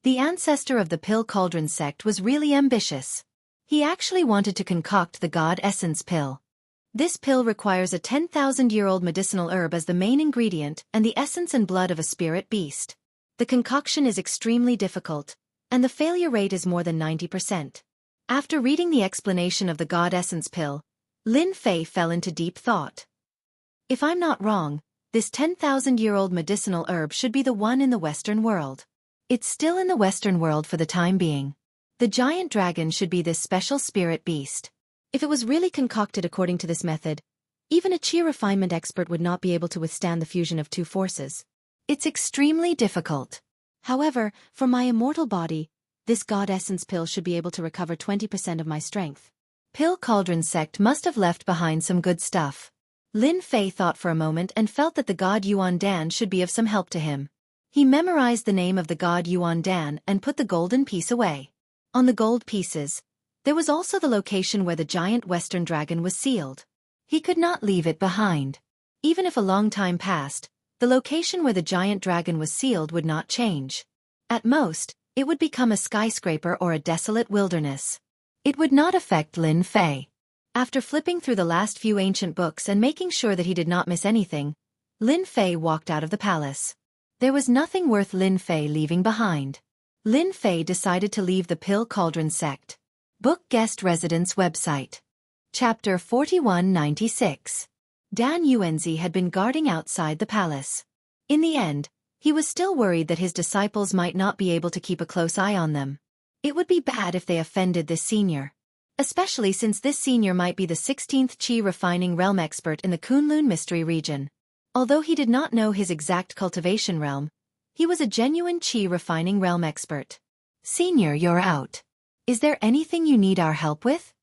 Speaker 1: The ancestor of the Pill Cauldron sect was really ambitious. He actually wanted to concoct the God Essence pill. This pill requires a 10,000-year-old medicinal herb as the main ingredient and the essence and blood of a spirit beast. The concoction is extremely difficult, and the failure rate is more than 90%. After reading the explanation of the God Essence pill, Lin Fei fell into deep thought. If I'm not wrong, this 10,000-year-old medicinal herb should be the one in the Western world. It's still in the Western world for the time being. The giant dragon should be this special spirit beast. If it was really concocted according to this method, even a chi refinement expert would not be able to withstand the fusion of 2 forces. It's extremely difficult.
Speaker 2: However, for my immortal body, this God Essence pill should be able to recover 20% of my strength.
Speaker 1: Pill Cauldron sect must have left behind some good stuff. Lin Fei thought for a moment and felt that the god Yuan Dan should be of some help to him. He memorized the name of the god Yuan Dan and put the golden piece away. On the gold pieces, there was also the location where the giant Western dragon was sealed. He could not leave it behind. Even if a long time passed, the location where the giant dragon was sealed would not change. At most, it would become a skyscraper or a desolate wilderness. It would not affect Lin Fei. After flipping through the last few ancient books and making sure that he did not miss anything, Lin Fei walked out of the palace. There was nothing worth Lin Fei leaving behind. Lin Fei decided to leave the Pill Cauldron sect. Book Guest Residence Website. Chapter 4196. Dan Yuanzi had been guarding outside the palace. In the end, he was still worried that his disciples might not be able to keep a close eye on them. It would be bad if they offended this senior. Especially since this senior might be the 16th Qi refining realm expert in the Kunlun mystery region. Although he did not know his exact cultivation realm, he was a genuine Qi refining realm expert. Senior, you're out. Is there anything you need our help with?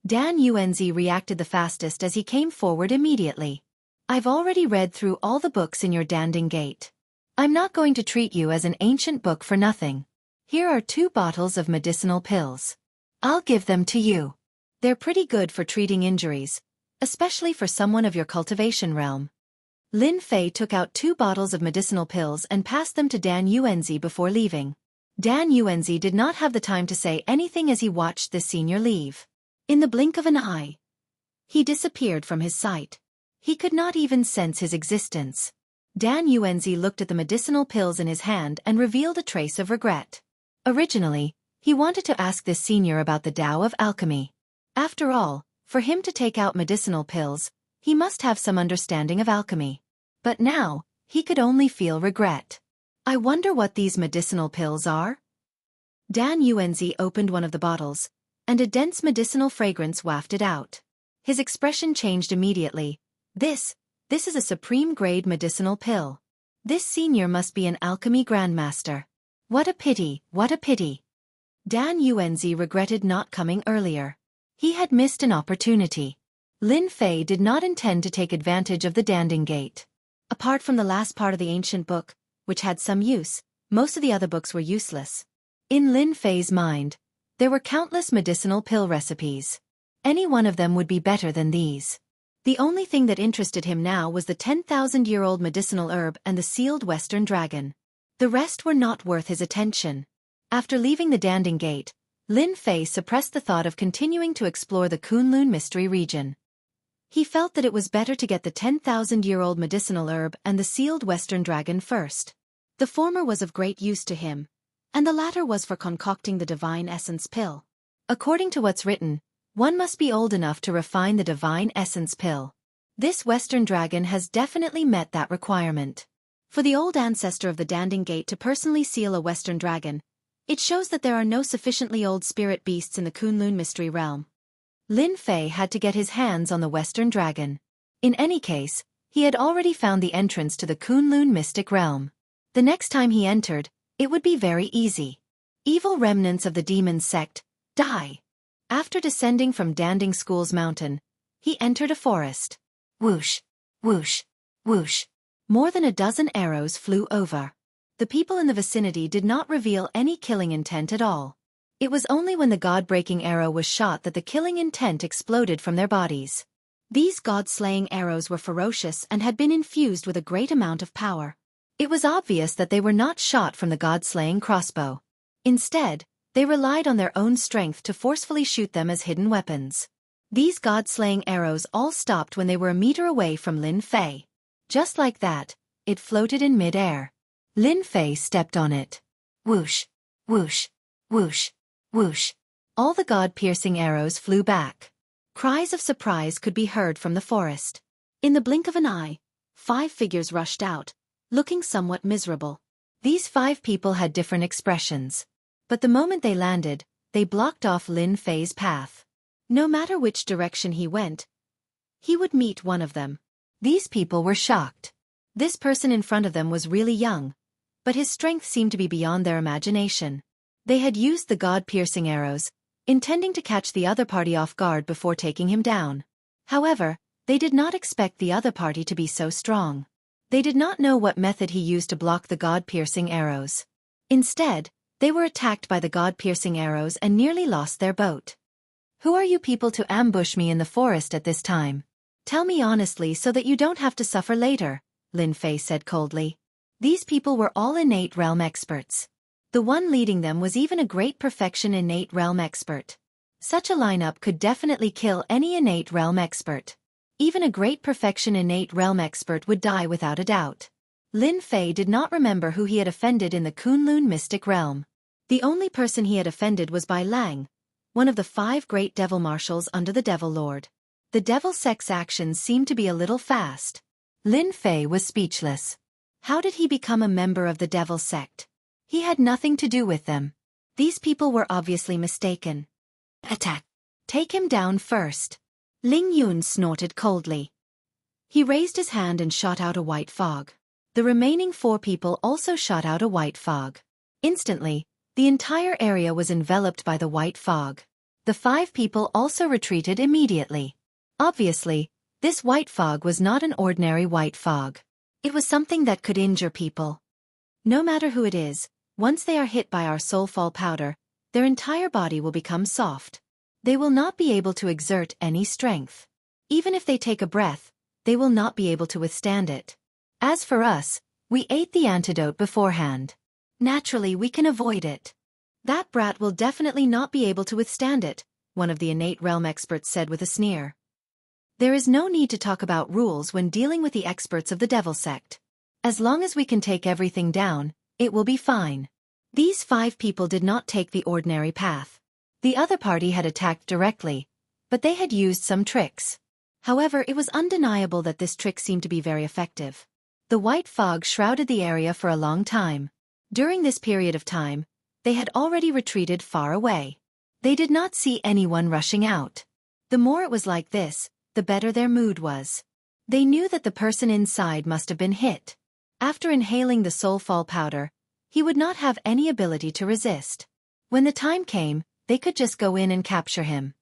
Speaker 1: Dan Yuanzi reacted the fastest as he came forward immediately. I've already read through all the books in your Danding Gate. I'm not going to treat you as an ancient book for nothing. Here are 2 bottles of medicinal pills. I'll give them to you. They're pretty good for treating injuries, especially for someone of your cultivation realm. Lin Fei took out 2 bottles of medicinal pills and passed them to Dan Yuanzi before leaving. Dan Yuanzi did not have the time to say anything as he watched the senior leave. In the blink of an eye, he disappeared from his sight. He could not even sense his existence. Dan Yuanzi looked at the medicinal pills in his hand and revealed a trace of regret. Originally, he wanted to ask this senior about the Tao of alchemy. After all, for him to take out medicinal pills, he must have some understanding of alchemy. But now, he could only feel regret. I wonder what these medicinal pills are? Dan Yuanzi opened one of the bottles, and a dense medicinal fragrance wafted out. His expression changed immediately. This is a supreme-grade medicinal pill. This senior must be an alchemy grandmaster. What a pity, what a pity. Dan Yuanzi regretted not coming earlier. He had missed an opportunity. Lin Fei did not intend to take advantage of the Danding Gate. Apart from the last part of the ancient book, which had some use, most of the other books were useless. In Lin Fei's mind, there were countless medicinal pill recipes. Any one of them would be better than these. The only thing that interested him now was the 10,000-year-old medicinal herb and the sealed Western dragon. The rest were not worth his attention. After leaving the Danding Gate, Lin Fei suppressed the thought of continuing to explore the Kunlun mystery region.
Speaker 2: He felt that it was better to get the 10,000-year-old medicinal herb and the sealed Western dragon first. The former was of great use to him, and the latter was for concocting the divine essence pill.
Speaker 1: According to what's written, one must be old enough to refine the divine essence pill. This Western dragon has definitely met that requirement.
Speaker 2: For the old ancestor of the Danding Gate to personally seal a Western dragon, it shows that there are no sufficiently old spirit beasts in the Kunlun mystery realm.
Speaker 1: Lin Fei had to get his hands on the Western dragon. In any case, he had already found the entrance to the Kunlun mystic realm. The next time he entered, it would be very easy. Evil remnants of the demon sect, die. After descending from Danding School's mountain, he entered a forest. Whoosh, whoosh, whoosh. More than a dozen arrows flew over. The people in the vicinity did not reveal any killing intent at all. It was only when the god-breaking arrow was shot that the killing intent exploded from their bodies.
Speaker 2: These god-slaying arrows were ferocious and had been infused with a great amount of power.
Speaker 1: It was obvious that they were not shot from the god-slaying crossbow. Instead, they relied on their own strength to forcefully shoot them as hidden weapons. These god-slaying arrows all stopped when they were a meter away from Lin Fei. Just like that, it floated in mid-air. Lin Fei stepped on it. Whoosh, whoosh, whoosh, whoosh. All the god-piercing arrows flew back. Cries of surprise could be heard from the forest.
Speaker 2: In the blink of an eye, 5 figures rushed out, looking somewhat miserable.
Speaker 1: These 5 people had different expressions. But the moment they landed, they blocked off Lin Fei's path.
Speaker 2: No matter which direction he went, he would meet one of them.
Speaker 1: These people were shocked. This person in front of them was really young, but his strength seemed to be beyond their imagination. They had used the god-piercing arrows, intending to catch the other party off guard before taking him down. However, they did not expect the other party to be so strong. They did not know what method he used to block the god-piercing arrows. Instead, they were attacked by the god-piercing arrows and nearly lost their boat. Who are you people to ambush me in the forest at this time? Tell me honestly so that you don't have to suffer later, Lin Fei said coldly. These people were all innate realm experts. The one leading them was even a great perfection innate realm expert. Such a lineup could definitely kill any innate realm expert. Even a great perfection innate realm expert would die without a doubt. Lin Fei did not remember who he had offended in the Kunlun mystic realm. The only person he had offended was Bai Lang, one of the 5 great devil marshals under the Devil Lord. The devil sect's actions seemed to be a little fast. Lin Fei was speechless. How did he become a member of the devil sect? He had nothing to do with them. These people were obviously mistaken. Attack! Take him down first. Ling Yun snorted coldly. He raised his hand and shot out a white fog. The remaining 4 people also shot out a white fog. Instantly, the entire area was enveloped by the white fog. The 5 people also retreated immediately. Obviously, this white fog was not an ordinary white fog. It was something that could injure people. No matter who it is, once they are hit by our soulfall powder, their entire body will become soft. They will not be able to exert any strength. Even if they take a breath, they will not be able to withstand it. As for us, we ate the antidote beforehand. Naturally, we can avoid it. That brat will definitely not be able to withstand it, one of the innate realm experts said with a sneer. There is no need to talk about rules when dealing with the experts of the devil sect. As long as we can take everything down, it will be fine. These 5 people did not take the ordinary path. The other party had attacked directly, but they had used some tricks. However, it was undeniable that this trick seemed to be very effective. The white fog shrouded the area for a long time. During this period of time, they had already retreated far away. They did not see anyone rushing out. The more it was like this, the better their mood was. They knew that the person inside must have been hit. After inhaling the soulfall powder, he would not have any ability to resist. When the time came, they could just go in and capture him.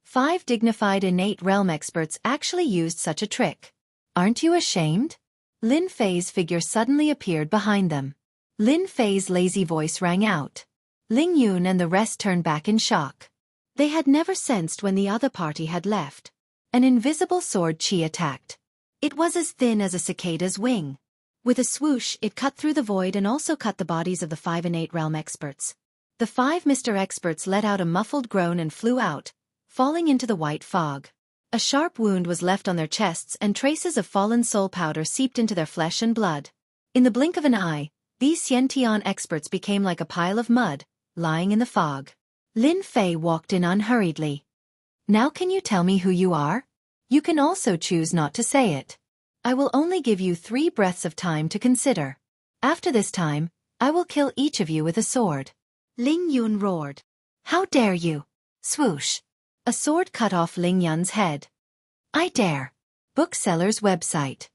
Speaker 1: 5 dignified innate realm experts actually used such a trick. Aren't you ashamed? Lin Fei's figure suddenly appeared behind them. Lin Fei's lazy voice rang out. Ling Yun and the rest turned back in shock. They had never sensed when the other party had left. An invisible sword chi attacked. It was as thin as a cicada's wing. With a swoosh, it cut through the void and also cut the bodies of the 5 innate realm experts. The 5 Mr. Experts let out a muffled groan and flew out, falling into the white fog.
Speaker 2: A sharp wound was left on their chests and traces of fallen soul powder seeped into their flesh and blood. In the blink of an eye, these Xiantian experts became like a pile of mud, lying in the fog. Lin Fei walked in unhurriedly.
Speaker 1: Now can you tell me who you are? You can also choose not to say it. I will only give you 3 breaths of time to consider. After this time, I will kill each of you with a sword.
Speaker 2: Ling Yun roared.
Speaker 1: How dare you? Swoosh. A sword cut off Ling Yun's head. I dare. Bookseller's website.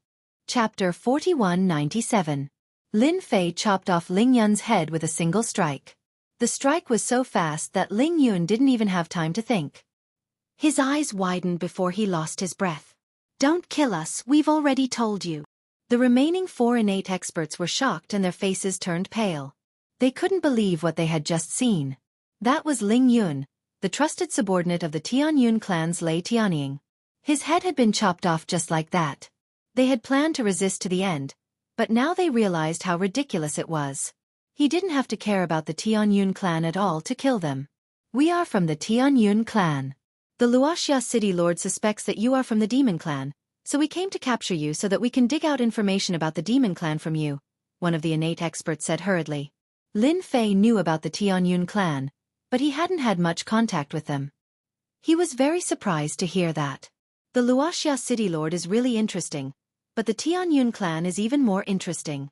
Speaker 1: Chapter 4197. Lin Fei chopped off Ling Yun's head with a single strike. The strike was so fast that Ling Yun didn't even have time to think.
Speaker 2: His eyes widened before he lost his breath. Don't kill us, we've already told you.
Speaker 1: The remaining 4 innate experts were shocked and their faces turned pale. They couldn't believe what they had just seen. That was Ling Yun, the trusted subordinate of the Tianyun clan's Lei Tianying. His head had been chopped off just like that. They had planned to resist to the end, but now they realized how ridiculous it was. He didn't have to care about the Tianyun clan at all to kill them. We are from the Tianyun clan. The Luoxia city lord suspects that you are from the demon clan, so we came to capture you so that we can dig out information about the demon clan from you, one of the innate experts said hurriedly. Lin Fei knew about the Tianyun clan, but he hadn't had much contact with them. He was very surprised to hear that. The Luoxia city lord is really interesting, but the Tianyun clan is even more interesting.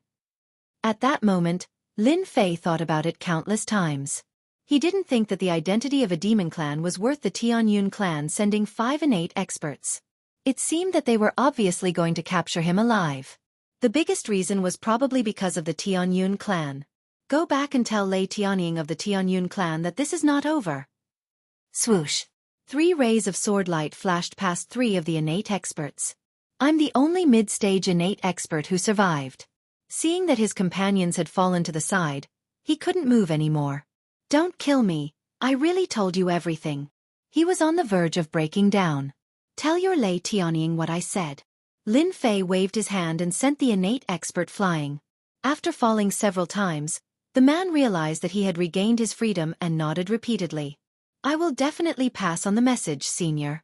Speaker 1: At that moment, Lin Fei thought about it countless times. He didn't think that the identity of a demon clan was worth the Tianyun clan sending 5 innate experts. It seemed that they were obviously going to capture him alive. The biggest reason was probably because of the Tianyun clan. Go back and tell Lei Tianying of the Tianyun clan that this is not over. Swoosh. 3 rays of sword light flashed past 3 of the innate experts. I'm the only mid-stage innate expert who survived. Seeing that his companions had fallen to the side, he couldn't move anymore. Don't kill me, I really told you everything. He was on the verge of breaking down. Tell your Lei Tianying what I said. Lin Fei waved his hand and sent the innate expert flying. After falling several times, the man realized that he had regained his freedom and nodded repeatedly. I will definitely pass on the message, senior.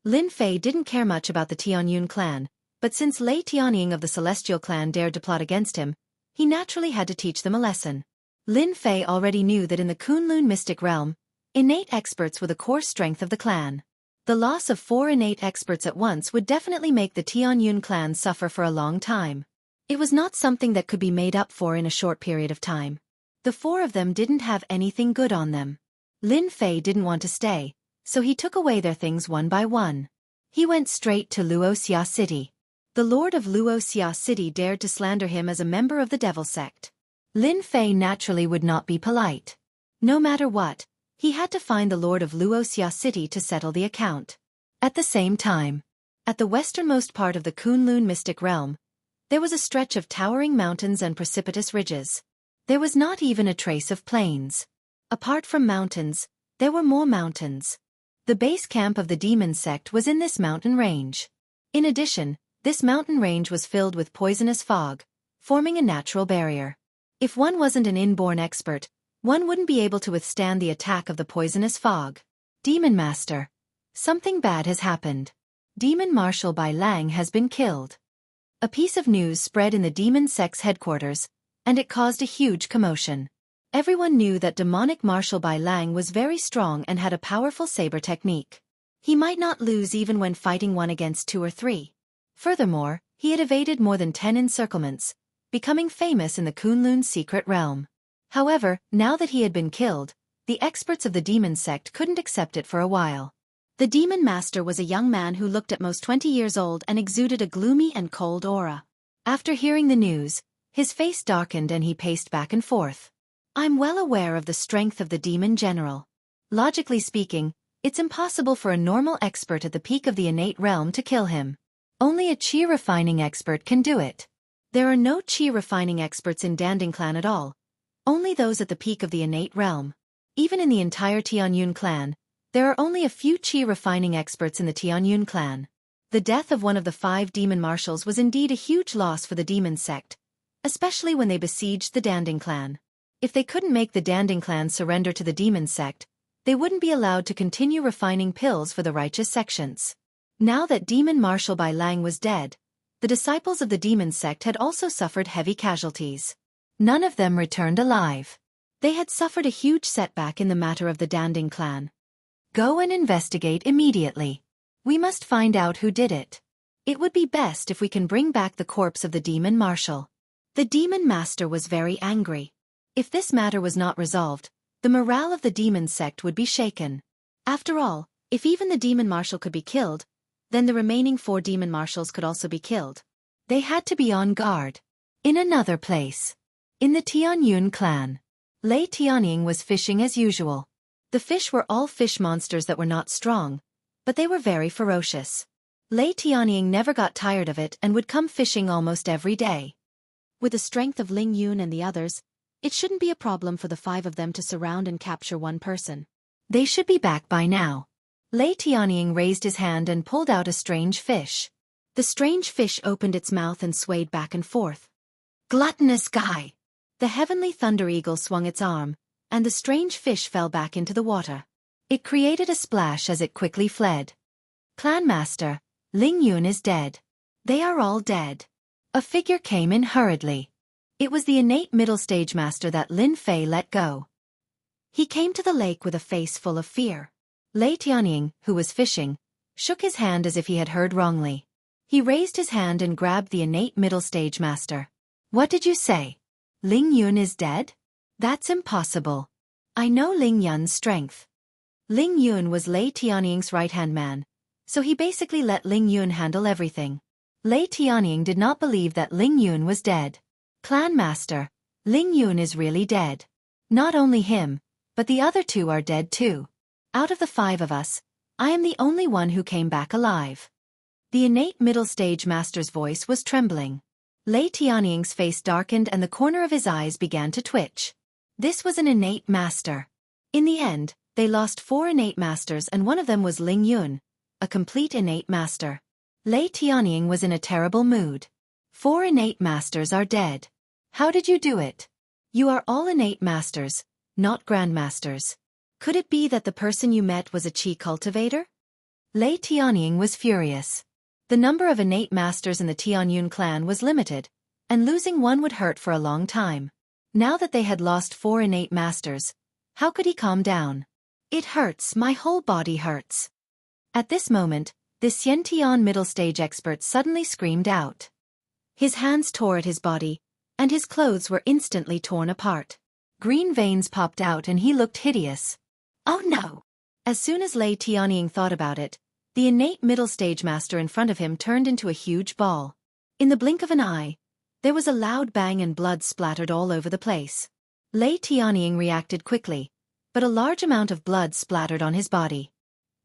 Speaker 1: Lin Fei didn't care much about the Tianyun clan, but since Lei Tianying of the Celestial clan dared to plot against him, he naturally had to teach them a lesson. Lin Fei already knew that in the Kunlun mystic realm, innate experts were the core strength of the clan. The loss of 4 innate experts at once would definitely make the Tianyun clan suffer for a long time. It was not something that could be made up for in a short period of time. The 4 of them didn't have anything good on them. Lin Fei didn't want to stay, so he took away their things one by one. He went straight to Luoxia City. The lord of Luoxia City dared to slander him as a member of the devil sect. Lin Fei naturally would not be polite. No matter what, he had to find the lord of Luoxia City to settle the account. At the same time, at the westernmost part of the Kunlun mystic realm, there was a stretch of towering mountains and precipitous ridges. There was not even a trace of plains. Apart from mountains, there were more mountains. The base camp of the demon sect was in this mountain range. In addition, this mountain range was filled with poisonous fog, forming a natural barrier. If one wasn't an inborn expert, one wouldn't be able to withstand the attack of the poisonous fog. Demon Master. Something bad has happened. Demon Marshal Bai Lang has been killed. A piece of news spread in the demon sect's headquarters, and it caused a huge commotion. Everyone knew that demonic Marshal Bai Lang was very strong and had a powerful saber technique. He might not lose even when fighting 1 against 2 or 3. Furthermore, he had evaded more than 10 encirclements, becoming famous in the Kunlun secret realm. However, now that he had been killed, the experts of the demon sect couldn't accept it for a while. The demon master was a young man who looked at most 20 years old and exuded a gloomy and cold aura. After hearing the news, his face darkened and he paced back and forth. I'm well aware of the strength of the demon general. Logically speaking, it's impossible for a normal expert at the peak of the innate realm to kill him. Only a chi refining expert can do it. There are no chi refining experts in Danding clan at all. Only those at the peak of the innate realm. Even in the entire Tianyun clan, there are only a few chi refining experts in the Tianyun clan. The death of one of the 5 demon marshals was indeed a huge loss for the demon sect, especially when they besieged the Danding clan. If they couldn't make the Danding clan surrender to the demon sect, they wouldn't be allowed to continue refining pills for the righteous sections. Now that Demon Marshal Bai Lang was dead, the disciples of the demon sect had also suffered heavy casualties. None of them returned alive. They had suffered a huge setback in the matter of the Danding clan. Go and investigate immediately. We must find out who did it. It would be best if we can bring back the corpse of the demon marshal. The demon master was very angry. If this matter was not resolved, the morale of the demon sect would be shaken. After all, if even the demon marshal could be killed, then the remaining 4 demon marshals could also be killed. They had to be on guard. In another place. In the Tianyun clan. Lei Tianying was fishing as usual. The fish were all fish monsters that were not strong, but they were very ferocious. Lei Tianying never got tired of it and would come fishing almost every day.
Speaker 2: With the strength of Ling Yun and the others, it shouldn't be a problem for the 5 of them to surround and capture one person.
Speaker 1: They should be back by now. Lei Tianying raised his hand and pulled out a strange fish.
Speaker 2: The strange fish opened its mouth and swayed back and forth.
Speaker 1: Gluttonous guy!
Speaker 2: The heavenly thunder eagle swung its arm, and the strange fish fell back into the water.
Speaker 1: It created a splash as it quickly fled. Clan Master, Ling Yun is dead. They are all dead. A figure came in hurriedly. It was the innate middle stage master that Lin Fei let go.
Speaker 2: He came to the lake with a face full of fear.
Speaker 1: Lei Tianying, who was fishing, shook his hand as if he had heard wrongly. He raised his hand and grabbed the innate middle stage master. What did you say? Ling Yun is dead? That's impossible. I know Ling Yun's strength. Ling Yun was Lei Tianying's right-hand man, so he basically let Ling Yun handle everything. Lei Tianying did not believe that Ling Yun was dead. Clan Master, Ling Yun is really dead. Not only him, but the other 2 are dead too. Out of the 5 of us, I am the only one who came back alive. The innate middle stage master's voice was trembling. Lei Tianying's face darkened and the corner of his eyes began to twitch. This was an innate master. In the end, they lost 4 innate masters and one of them was Ling Yun, a complete innate master. Lei Tianying was in a terrible mood. 4 innate masters are dead. How did you do it? You are all innate masters, not grandmasters. Could it be that the person you met was a chi cultivator? Lei Tianying was furious. The number of innate masters in the Tianyun clan was limited, and losing one would hurt for a long time. Now that they had lost 4 innate masters, how could he calm down? It hurts, my whole body hurts. At this moment, the Xiantian middle stage expert suddenly screamed out. His hands tore at his body, and his clothes were instantly torn apart. Green veins popped out and he looked hideous. Oh no! As soon as Lei Tianying thought about it, the innate middle stage master in front of him turned into a huge ball. In the blink of an eye, there was a loud bang and blood splattered all over the place. Lei Tianying reacted quickly, but a large amount of blood splattered on his body.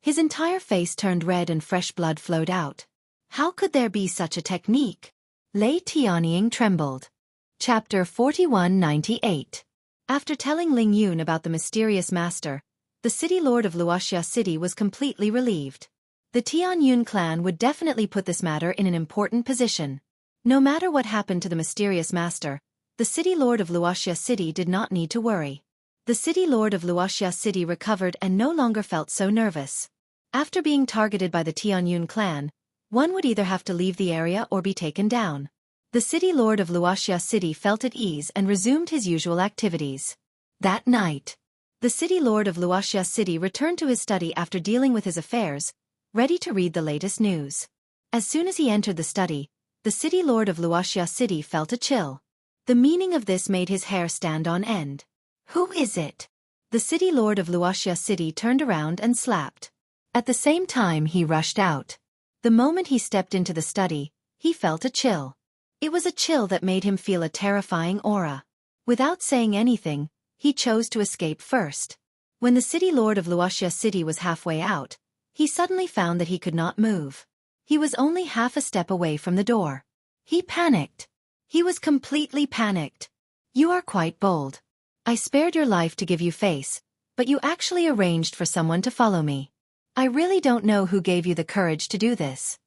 Speaker 1: His entire face turned red and fresh blood flowed out. How could there be such a technique? Lei Tianying trembled. Chapter 4198. After telling Ling Yun about the mysterious master, the city lord of Luoxia City was completely relieved. The Tianyun clan would definitely put this matter in an important position. No matter what happened to the mysterious master, the city lord of Luoxia City did not need to worry. The city lord of Luoxia City recovered and no longer felt so nervous. After being targeted by the Tianyun clan, one would either have to leave the area or be taken down. The city lord of Luoxia City felt at ease and resumed his usual activities. That night, the city lord of Luoxia City returned to his study after dealing with his affairs, ready to read the latest news. As soon as he entered the study, the city lord of Luoxia City felt a chill. The meaning of this made his hair stand on end. Who is it? The city lord of Luoxia City turned around and slapped. At the same time he rushed out. The moment he stepped into the study, he felt a chill. It was a chill that made him feel a terrifying aura. Without saying anything, he chose to escape first. When the city lord of Luoxia City was halfway out, he suddenly found that he could not move. He was only half a step away from the door. He panicked. He was completely panicked. You are quite bold. I spared your life to give you face, but you actually arranged for someone to follow me. I really don't know who gave you the courage to do this.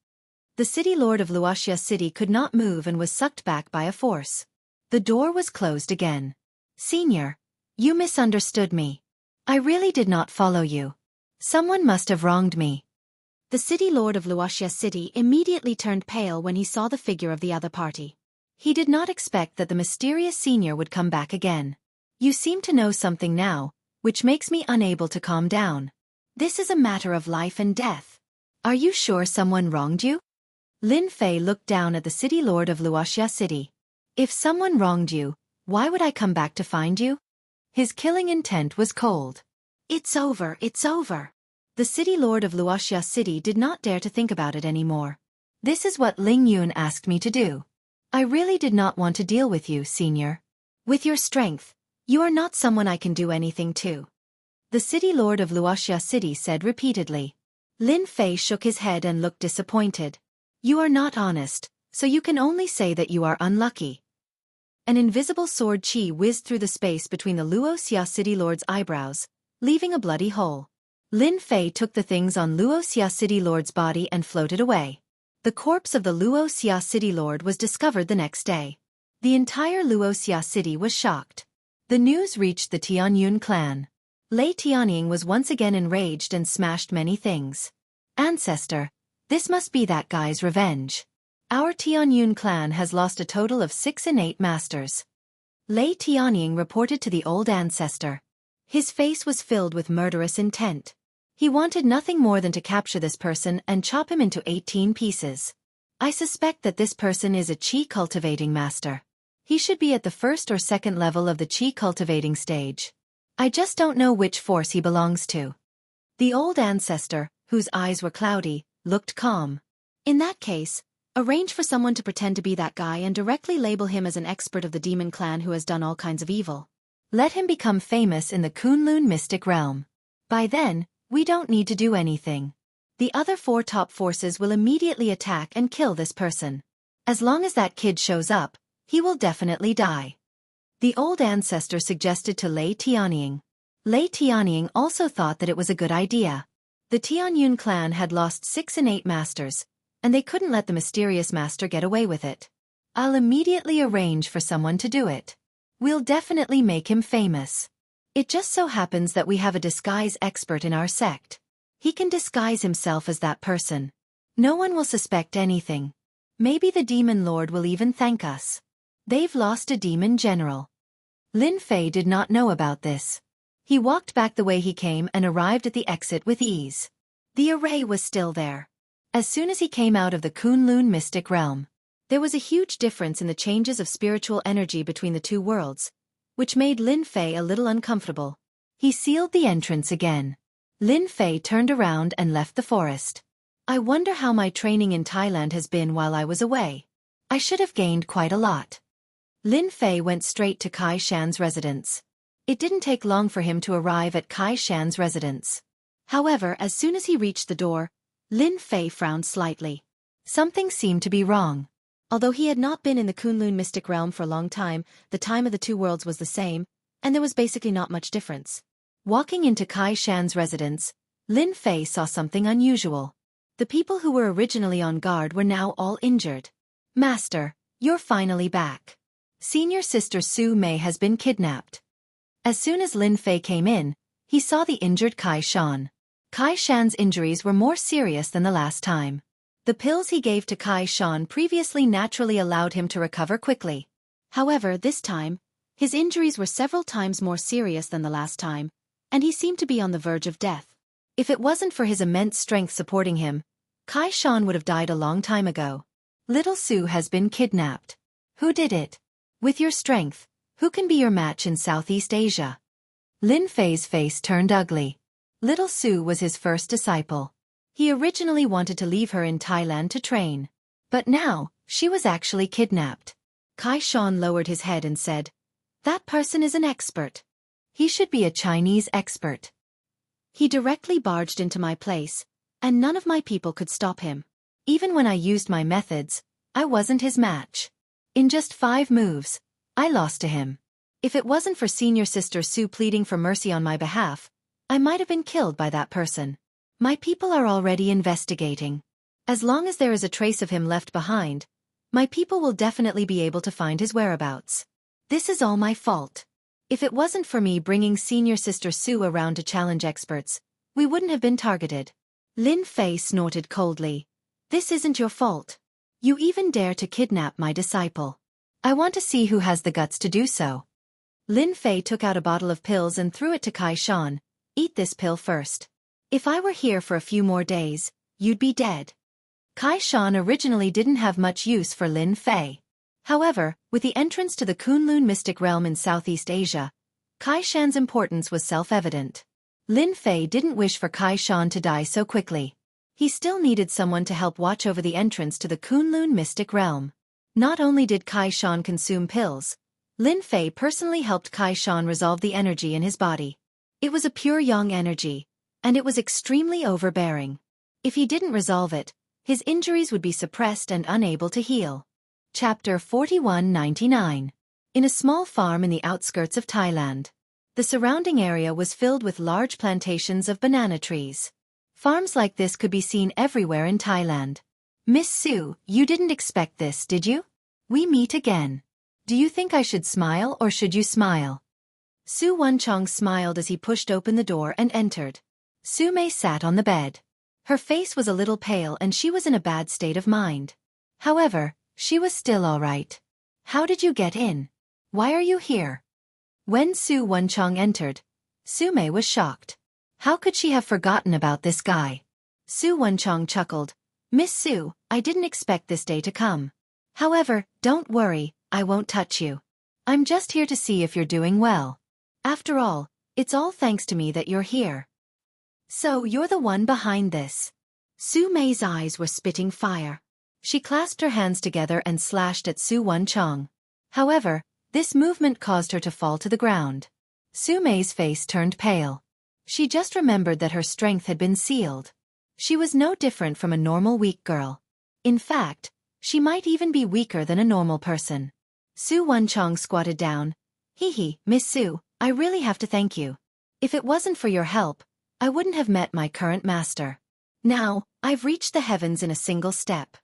Speaker 1: The city lord of Luoxia City could not move and was sucked back by a force. The door was closed again. Senior, you misunderstood me. I really did not follow you. Someone must have wronged me.
Speaker 2: The city lord of Luoxia City immediately turned pale when he saw the figure of the other party. He did not expect that the mysterious senior would come back again. You seem to know something now, which makes me unable to calm down. This is a matter of life and death. Are you sure someone wronged you? Lin Fei looked down at the city lord of Luoxia City. If someone wronged you, why would I come back to find you? His killing intent was cold. It's over, it's over. The city lord of Luoxia City did not dare to think about it anymore. This is what Ling Yun asked me to do. I really did not want to deal with you, senior. With your strength, you are not someone I can do anything to. The city lord of Luoxia City said repeatedly. Lin Fei shook his head and looked disappointed. You are not honest, so you can only say that you are unlucky. An invisible sword chi whizzed through the space between the Luoxia City lord's eyebrows, leaving a bloody hole. Lin Fei took the things on Luoxia City lord's body and floated away. The corpse of the Luoxia City lord was discovered the next day. The entire Luoxia City was shocked. The news reached the Tianyun clan. Lei Tianying was once again enraged and smashed many things. Ancestor, this must be that guy's revenge. Our Tianyun clan has lost a total of 6 innate masters. Lei Tianying reported to the old ancestor. His face was filled with murderous intent. He wanted nothing more than to capture this person and chop him into 18 pieces. I suspect that this person is a chi cultivating master. He should be at the first or second level of the chi cultivating stage. I just don't know which force he belongs to. The old ancestor, whose eyes were cloudy, looked calm. In that case, arrange for someone to pretend to be that guy and directly label him as an expert of the demon clan who has done all kinds of evil. Let him become famous in the Kunlun mystic realm. By then, we don't need to do anything. The other 4 top forces will immediately attack and kill this person. As long as that kid shows up, he will definitely die. The old ancestor suggested to Lei Tianying. Lei Tianying also thought that it was a good idea. The Tianyun clan had lost 6 innate masters, and they couldn't let the mysterious master get away with it. I'll immediately arrange for someone to do it. We'll definitely make him famous. It just so happens that we have a disguise expert in our sect. He can disguise himself as that person. No one will suspect anything. Maybe the demon lord will even thank us. They've lost a demon general. Lin Fei did not know about this. He walked back the way he came and arrived at the exit with ease. The array was still there. As soon as he came out of the Kunlun mystic realm, there was a huge difference in the changes of spiritual energy between the two worlds, which made Lin Fei a little uncomfortable. He sealed the entrance again. Lin Fei turned around and left the forest. I wonder how my training in Thailand has been while I was away. I should have gained quite a lot. Lin Fei went straight to Kai Shan's residence. It didn't take long for him to arrive at Kai Shan's residence. However, as soon as he reached the door, Lin Fei frowned slightly. Something seemed to be wrong. Although he had not been in the Kunlun mystic realm for a long time, the time of the two worlds was the same, and there was basically not much difference. Walking into Kai Shan's residence, Lin Fei saw something unusual. The people who were originally on guard were now all injured. Master, you're finally back. Senior sister Su Mei has been kidnapped. As soon as Lin Fei came in, he saw the injured Kai Shan. Kai Shan's injuries were more serious than the last time. The pills he gave to Kai Shan previously naturally allowed him to recover quickly. However, this time, his injuries were several times more serious than the last time, and he seemed to be on the verge of death. If it wasn't for his immense strength supporting him, Kai Shan would have died a long time ago. Little Su has been kidnapped. Who did it? With your strength, who can be your match in Southeast Asia? Lin Fei's face turned ugly. Little Su was his first disciple. He originally wanted to leave her in Thailand to train. But now, she was actually kidnapped. Kai Shan lowered his head and said, "That person is an expert. He should be a Chinese expert. He directly barged into my place, and none of my people could stop him. Even when I used my methods, I wasn't his match. In just 5 moves, I lost to him. If it wasn't for senior sister Su pleading for mercy on my behalf, I might have been killed by that person. My people are already investigating. As long as there is a trace of him left behind, my people will definitely be able to find his whereabouts. This is all my fault. If it wasn't for me bringing senior sister Su around to challenge experts, we wouldn't have been targeted." Lin Fei snorted coldly. This isn't your fault. You even dare to kidnap my disciple.
Speaker 1: I want to see who has the guts to do so.
Speaker 2: Lin Fei took out a bottle of pills and threw it to Kai Shan. Eat this pill first. If I were here for a few more days, you'd be dead.
Speaker 1: Kai Shan originally didn't have much use for Lin Fei. However, with the entrance to the Kunlun mystic realm in Southeast Asia, Kai Shan's importance was self-evident. Lin Fei didn't wish for Kai Shan to die so quickly. He still needed someone to help watch over the entrance to the Kunlun mystic realm. Not only did Kai Shan consume pills, Lin Fei personally helped Kai Shan resolve the energy in his body. It was a pure yang energy, and it was extremely overbearing. If he didn't resolve it, his injuries would be suppressed and unable to heal.
Speaker 2: Chapter 4199. In a small farm in the outskirts of Thailand. The surrounding area was filled with large plantations of banana trees. Farms like this could be seen everywhere in Thailand.
Speaker 1: Miss Su, you didn't expect this, did you? We meet again. Do you think I should smile or should you smile?
Speaker 2: Su Wenchong smiled as he pushed open the door and entered.
Speaker 1: Su Mei sat on the bed.
Speaker 2: Her face was a little pale and she was in a bad state of mind.
Speaker 1: However, she was still all right. How did you get in? Why are you here?
Speaker 2: When Su Wenchong entered, Su Mei was shocked.
Speaker 1: How could she have forgotten about this guy?
Speaker 2: Su Wenchong chuckled. Miss Su, I didn't expect this day to come. However, don't worry, I won't touch you. I'm just here to see if you're doing well. After all, it's all thanks to me that you're here.
Speaker 1: So you're the one behind this.
Speaker 2: Su Mei's eyes were spitting fire. She clasped her hands together and slashed at Su Wenchong. However, this movement caused her to fall to the ground.
Speaker 1: Su Mei's face turned pale.
Speaker 2: She just remembered that her strength had been sealed. She was no different from a normal weak girl. In fact, she might even be weaker than a normal person. Su Wenchong squatted down. Miss Su, I really have to thank you. If it wasn't for your help, I wouldn't have met my current master. Now, I've reached the heavens in a single step.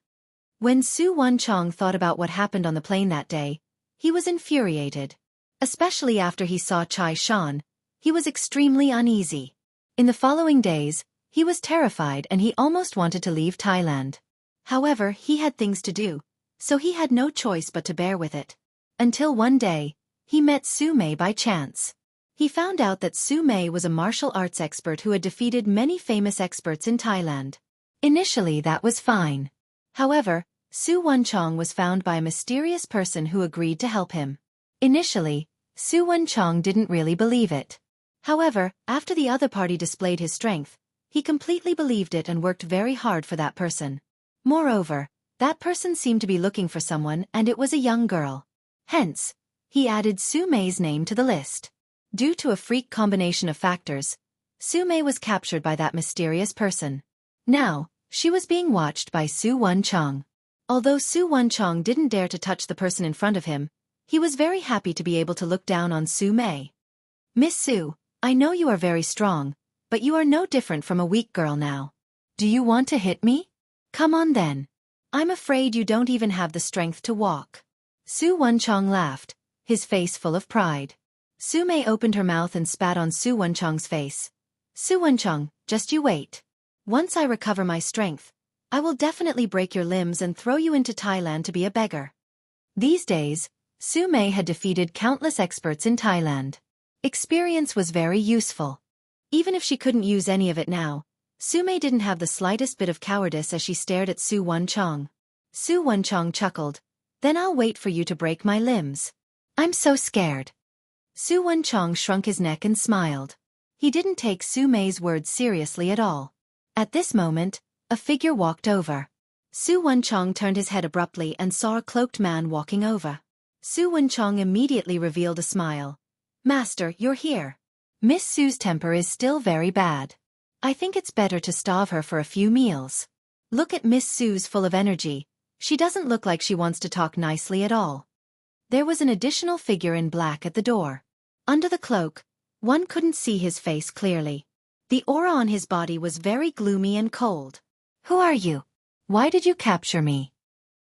Speaker 2: When Su Wenchong thought about what happened on the plane that day, he was infuriated. Especially after he saw Chai Shan, he was extremely uneasy. In the following days, he was terrified and he almost wanted to leave Thailand. However, he had things to do, so he had no choice but to bear with it. Until one day, he met Su Mei by chance. He found out that Su Mei was a martial arts expert who had defeated many famous experts in Thailand. Initially that was fine. However, Su Wenchong was found by a mysterious person who agreed to help him. Initially, Su Wenchong didn't really believe it. However, after the other party displayed his strength, he completely believed it and worked very hard for that person. Moreover, that person seemed to be looking for someone and it was a young girl. Hence, he added Su Mei's name to the list. Due to a freak combination of factors, Su Mei was captured by that mysterious person. Now, she was being watched by Su Wenchong. Although Su Wenchong didn't dare to touch the person in front of him, he was very happy to be able to look down on Su Mei. Miss Su, I know you are very strong, but you are no different from a weak girl now. Do you want to hit me? Come on then. I'm afraid you don't even have the strength to walk. Su Wenchong laughed, his face full of pride. Su Mei opened her mouth and spat on Su Wenchong's face. Su Wenchong, just you wait. Once I recover my strength, I will definitely break your limbs and throw you into Thailand to be a beggar. These days, Su Mei had defeated countless experts in Thailand. Experience was very useful. Even if she couldn't use any of it now, Su Mei didn't have the slightest bit of cowardice as she stared at Su Wenchong. Su Wenchong chuckled. Then I'll wait for you to break my limbs. I'm so scared. Su Wenchong shrunk his neck and smiled. He didn't take Su Mei's words seriously at all. At this moment, a figure walked over. Su Wenchong turned his head abruptly and saw a cloaked man walking over. Su Wenchong immediately revealed a smile. Master, you're here. Miss Su's temper is still very bad. I think it's better to starve her for a few meals. Look at Miss Su's full of energy. She doesn't look like she wants to talk nicely at all. There was an additional figure in black at the door. Under the cloak, one couldn't see his face clearly. The aura on his body was very gloomy and cold. Who are you? Why did you capture me?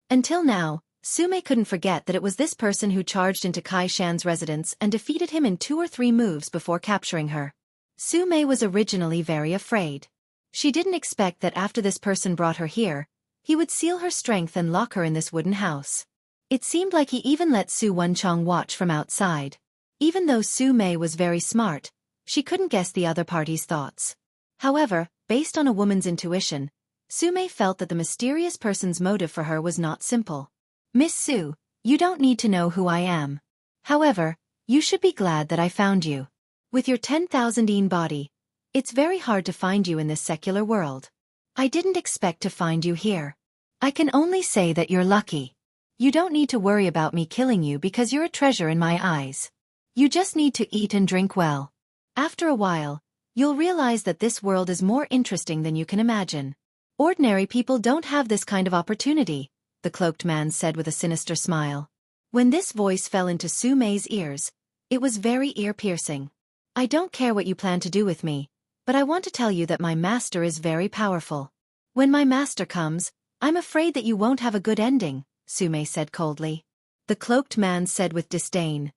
Speaker 2: Until now, Su Mei couldn't forget that it was this person who charged into Kai Shan's residence and defeated him in 2 or 3 moves before capturing her. Su Mei was originally very afraid.
Speaker 1: She didn't expect that after this person brought her here, he would seal her strength and lock her in this wooden house. It seemed like he even let Su Wenchong watch from outside. Even though Su Mei was very smart, she couldn't guess the other party's thoughts. However, based on a woman's intuition, Su Mei felt that the mysterious person's motive for her was not simple. Miss Su, you don't need to know who I am. However, you should be glad that I found you. With your 10,000 yen body, it's very hard to find you in this secular world. I didn't expect to find you here. I can only say that you're lucky. You don't need to worry about me killing you because you're a treasure in my eyes. You just need to eat and drink well. After a while, you'll realize that this world is more interesting than you can imagine. Ordinary people don't have this kind of opportunity, the cloaked man said with a sinister smile. When this voice fell into Su Mei's ears, it was very ear-piercing. I don't care what you plan to do with me, but I want to tell you that my master is very powerful. When my master comes, I'm afraid that you won't have a good ending, Su Mei said coldly. The cloaked man said with disdain.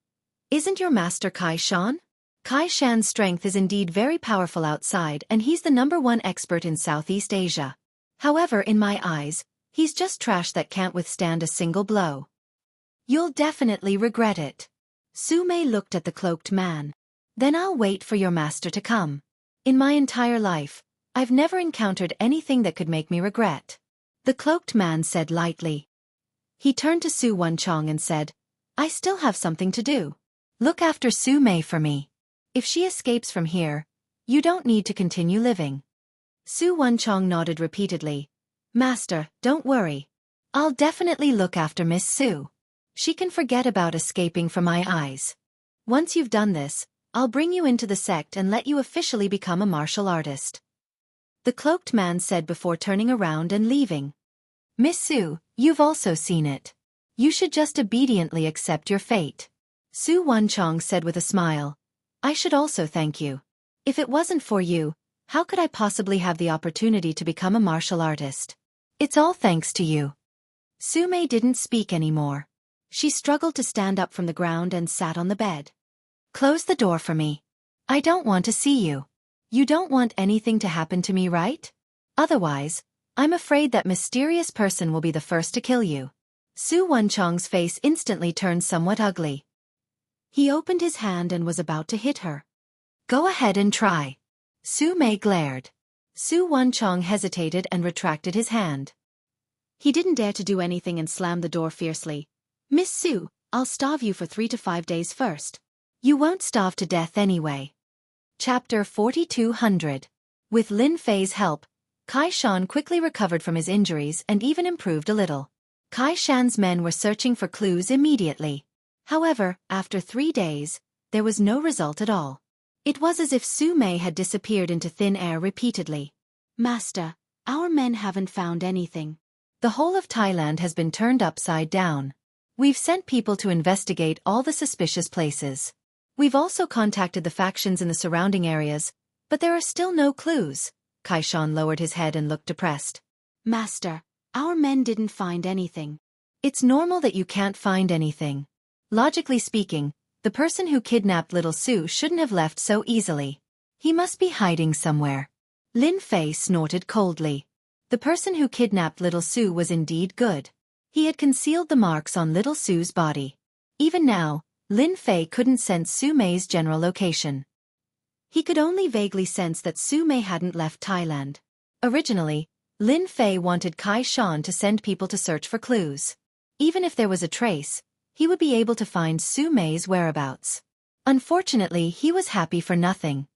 Speaker 1: Isn't your master Kai Shan? Kai Shan's strength is indeed very powerful outside and he's the #1 expert in Southeast Asia. However, in my eyes, he's just trash that can't withstand a single blow. You'll definitely regret it. Su Mei looked at the cloaked man. Then I'll wait for your master to come. In my entire life, I've never encountered anything that could make me regret. The cloaked man said lightly. He turned to Su Wenchong and said, I still have something to do. Look after Su Mei for me. If she escapes from here, you don't need to continue living. Su Wenchong nodded repeatedly. Master, don't worry. I'll definitely look after Miss Su. She can forget about escaping from my eyes. Once you've done this, I'll bring you into the sect and let you officially become a martial artist. The cloaked man said before turning around and leaving. Miss Su, you've also seen it. You should just obediently accept your fate. Su Wenchong said with a smile. I should also thank you. If it wasn't for you, how could I possibly have the opportunity to become a martial artist? It's all thanks to you. Su Mei didn't speak anymore. She struggled to stand up from the ground and sat on the bed. Close the door for me. I don't want to see you. You don't want anything to happen to me, right? Otherwise, I'm afraid that mysterious person will be the first to kill you. Su Wenchong's face instantly turned somewhat ugly. He opened his hand and was about to hit her. Go ahead and try. Su Mei glared. Su Wenchong hesitated and retracted his hand. He didn't dare to do anything and slammed the door fiercely. Miss Su, I'll starve you for 3 to 5 days first. You won't starve to death anyway. Chapter 4200. With Lin Fei's help, Kai Shan quickly recovered from his injuries and even improved a little. Kai Shan's men were searching for clues immediately. However, after 3 days, there was no result at all. It was as if Su Mei had disappeared into thin air repeatedly. Master, our men haven't found anything. The whole of Thailand has been turned upside down. We've sent people to investigate all the suspicious places. We've also contacted the factions in the surrounding areas, but there are still no clues. Kai Shan lowered his head and looked depressed. Master, our men didn't find anything. It's normal that you can't find anything. Logically speaking, the person who kidnapped little Su shouldn't have left so easily. He must be hiding somewhere. Lin Fei snorted coldly. The person who kidnapped little Su was indeed good. He had concealed the marks on little Su's body. Even now, Lin Fei couldn't sense Su Mei's general location. He could only vaguely sense that Su Mei hadn't left Thailand. Originally, Lin Fei wanted Kai Shan to send people to search for clues. Even if there was a trace, he would be able to find Su Mei's whereabouts. Unfortunately, he was happy for nothing.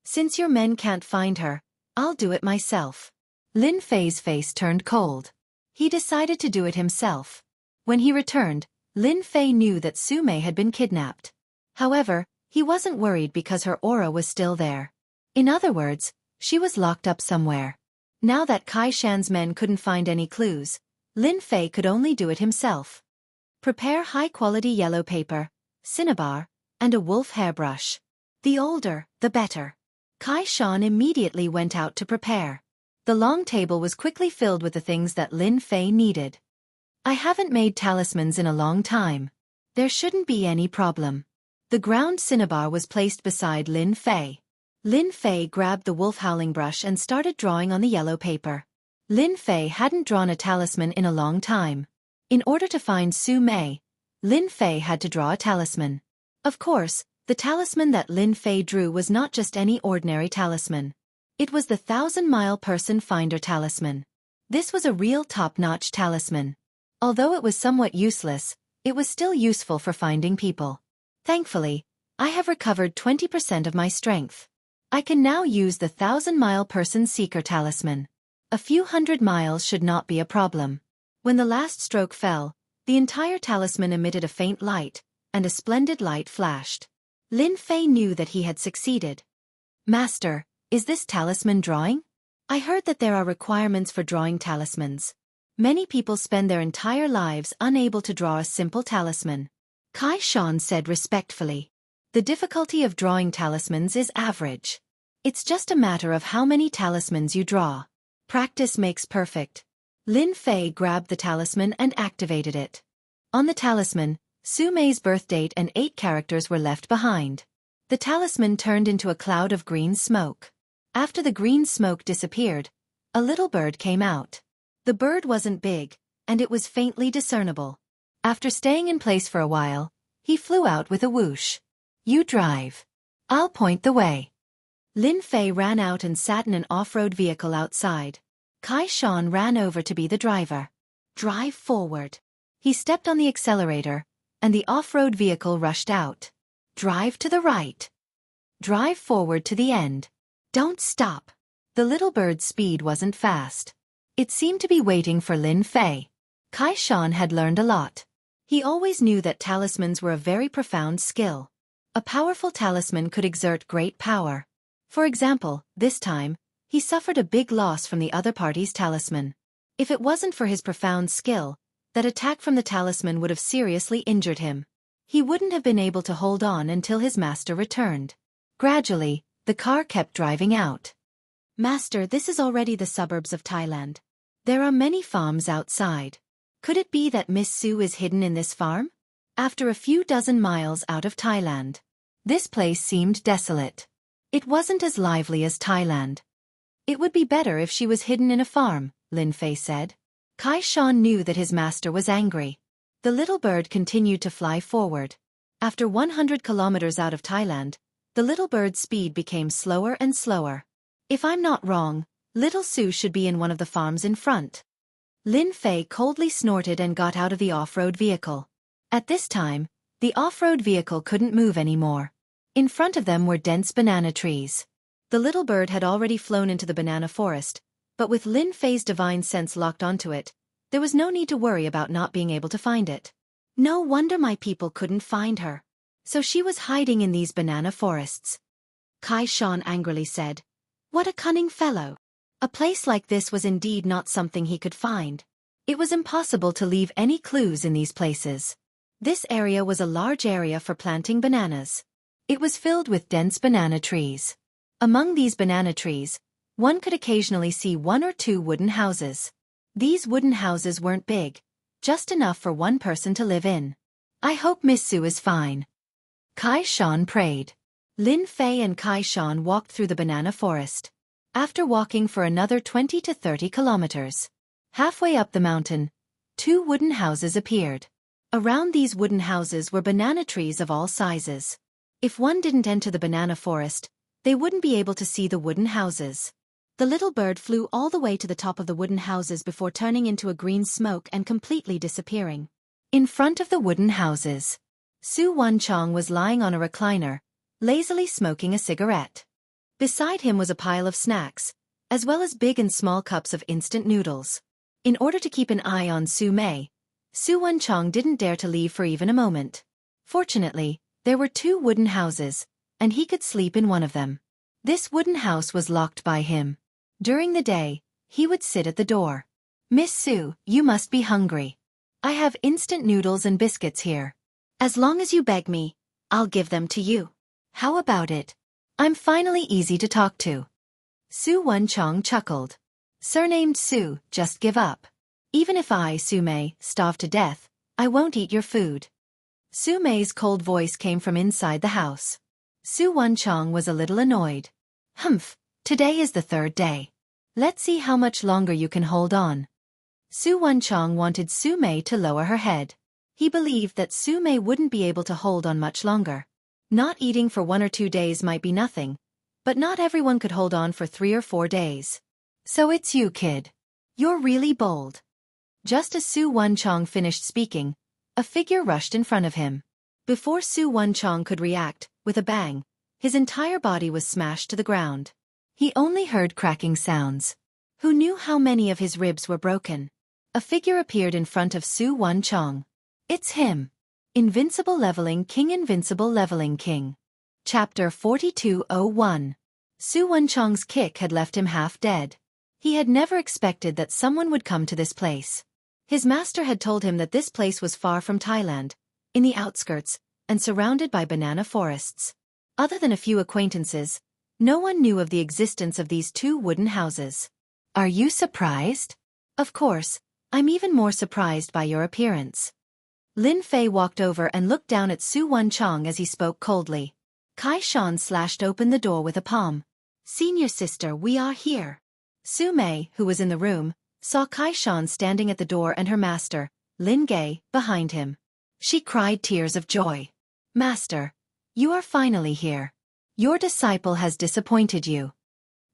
Speaker 1: Since your men can't find her, I'll do it myself. Lin Fei's face turned cold. He decided to do it himself. When he returned, Lin Fei knew that Su Mei had been kidnapped. However, he wasn't worried because her aura was still there. In other words, she was locked up somewhere. Now that Kai Shan's men couldn't find any clues, Lin Fei could only do it himself. Prepare high-quality yellow paper, cinnabar, and a wolf hairbrush. The older, the better. Kai Shan immediately went out to prepare. The long table was quickly filled with the things that Lin Fei needed. I haven't made talismans in a long time. There shouldn't be any problem. The ground cinnabar was placed beside Lin Fei.
Speaker 2: Lin Fei grabbed the wolf howling brush and started drawing on the yellow paper. Lin Fei hadn't drawn a talisman in a long time. In order to find Su Mei, Lin Fei had to draw a talisman. Of course, the talisman that Lin Fei drew was not just any ordinary talisman. It was the 1,000-mile person finder talisman. This was a real top-notch talisman. Although it was somewhat useless, it was still useful for finding people. Thankfully, I have recovered 20% of my strength. I can now use the 1,000-mile person seeker talisman. A few hundred miles should not be a problem. When the last stroke fell, the entire talisman emitted a faint light, and a splendid light flashed. Lin Fei knew that he had succeeded. Master, is this talisman drawing? I heard that there are requirements for drawing talismans. Many people spend their entire lives unable to draw a simple talisman. Kai Shan said respectfully. The difficulty of drawing talismans is average. It's just a matter of how many talismans you draw. Practice makes perfect. Lin Fei grabbed the talisman and activated it. On the talisman, Su Mei's birth date and 8 characters were left behind. The talisman turned into a cloud of green smoke. After the green smoke disappeared, a little bird came out. The bird wasn't big, and it was faintly discernible. After staying in place for a while, he flew out with a whoosh. You drive. I'll point the way. Lin Fei ran out and sat in an off-road vehicle outside. Kai Shan ran over to be the driver. Drive forward. He stepped on the accelerator, and the off-road vehicle rushed out. Drive to the right. Drive forward to the end. Don't stop. The little bird's speed wasn't fast. It seemed to be waiting for Lin Fei. Kai Shan had learned a lot. He always knew that talismans were a very profound skill. A powerful talisman could exert great power. For example, this time, he suffered a big loss from the other party's talisman. If it wasn't for his profound skill, that attack from the talisman would have seriously injured him. He wouldn't have been able to hold on until his master returned. Gradually, the car kept driving out. Master, this is already the suburbs of Thailand. There are many farms outside. Could it be that Miss Su is hidden in this farm? After a few dozen miles out of Thailand. This place seemed desolate. It wasn't as lively as Thailand. It would be better if she was hidden in a farm, Lin Fei said. Kai Shan knew that his master was angry. The little bird continued to fly forward. After 100 kilometers out of Thailand, the little bird's speed became slower and slower. If I'm not wrong, little Su should be in one of the farms in front. Lin Fei coldly snorted and got out of the off-road vehicle. At this time, the off-road vehicle couldn't move anymore. In front of them were dense banana trees. The little bird had already flown into the banana forest, but with Lin Fei's divine sense locked onto it, there was no need to worry about not being able to find it. No wonder my people couldn't find her. So she was hiding in these banana forests. Kai Shan angrily said, "What a cunning fellow." A place like this was indeed not something he could find. It was impossible to leave any clues in these places. This area was a large area for planting bananas. It was filled with dense banana trees. Among these banana trees, one could occasionally see 1 or 2 wooden houses. These wooden houses weren't big, just enough for one person to live in. I hope Miss Su is fine. Kai Shan prayed. Lin Fei and Kai Shan walked through the banana forest. After walking for another 20 to 30 kilometers, halfway up the mountain, 2 wooden houses appeared. Around these wooden houses were banana trees of all sizes. If one didn't enter the banana forest, they wouldn't be able to see the wooden houses. The little bird flew all the way to the top of the wooden houses before turning into a green smoke and completely disappearing. In front of the wooden houses, Su Wenchong was lying on a recliner, lazily smoking a cigarette. Beside him was a pile of snacks, as well as big and small cups of instant noodles. In order to keep an eye on Su Mei, Su Wenchong didn't dare to leave for even a moment. Fortunately, there were 2 wooden houses, and he could sleep in one of them. This wooden house was locked by him. During the day, he would sit at the door. "Miss Su, you must be hungry. I have instant noodles and biscuits here. As long as you beg me, I'll give them to you. How about it? I'm finally easy to talk to." Su Wenchong chuckled. "Surnamed Su, just give up. Even if I, Su Mei, starve to death, I won't eat your food." Su Mei's cold voice came from inside the house. Su Wenchong was a little annoyed.
Speaker 1: Humph, today is the third day. Let's see how much longer you can hold on. Su Wenchang wanted Su Mei to lower her head. He believed that Su Mei wouldn't be able to hold on much longer. Not eating for 1 or 2 days might be nothing, but not everyone could hold on for 3 or 4 days. So it's you, kid. You're really bold. Just as Su Wenchang finished speaking, a figure rushed in front of him. Before Su Wenchang could react, with a bang, his entire body was smashed to the ground. He only heard cracking sounds. Who knew how many of his ribs were broken? A figure appeared in front of Su Wenchang. It's him. Invincible Leveling King. Invincible Leveling King. Chapter 4201. Su Wenchang's kick had left him half dead. He had never expected that someone would come to this place. His master had told him that this place was far from Thailand, in the outskirts, and surrounded by banana forests. Other than a few acquaintances, no one knew of the existence of these 2 wooden houses. Are you surprised? Of course, I'm even more surprised by your appearance. Lin Fei walked over and looked down at Su Wenchang as he spoke coldly. Kai Shan slashed open the door with a palm. Senior sister, we are here. Su Mei, who was in the room, saw Kai Shan standing at the door and her master, Lin Gei, behind him. She cried tears of joy. Master, you are finally here. Your disciple has disappointed you.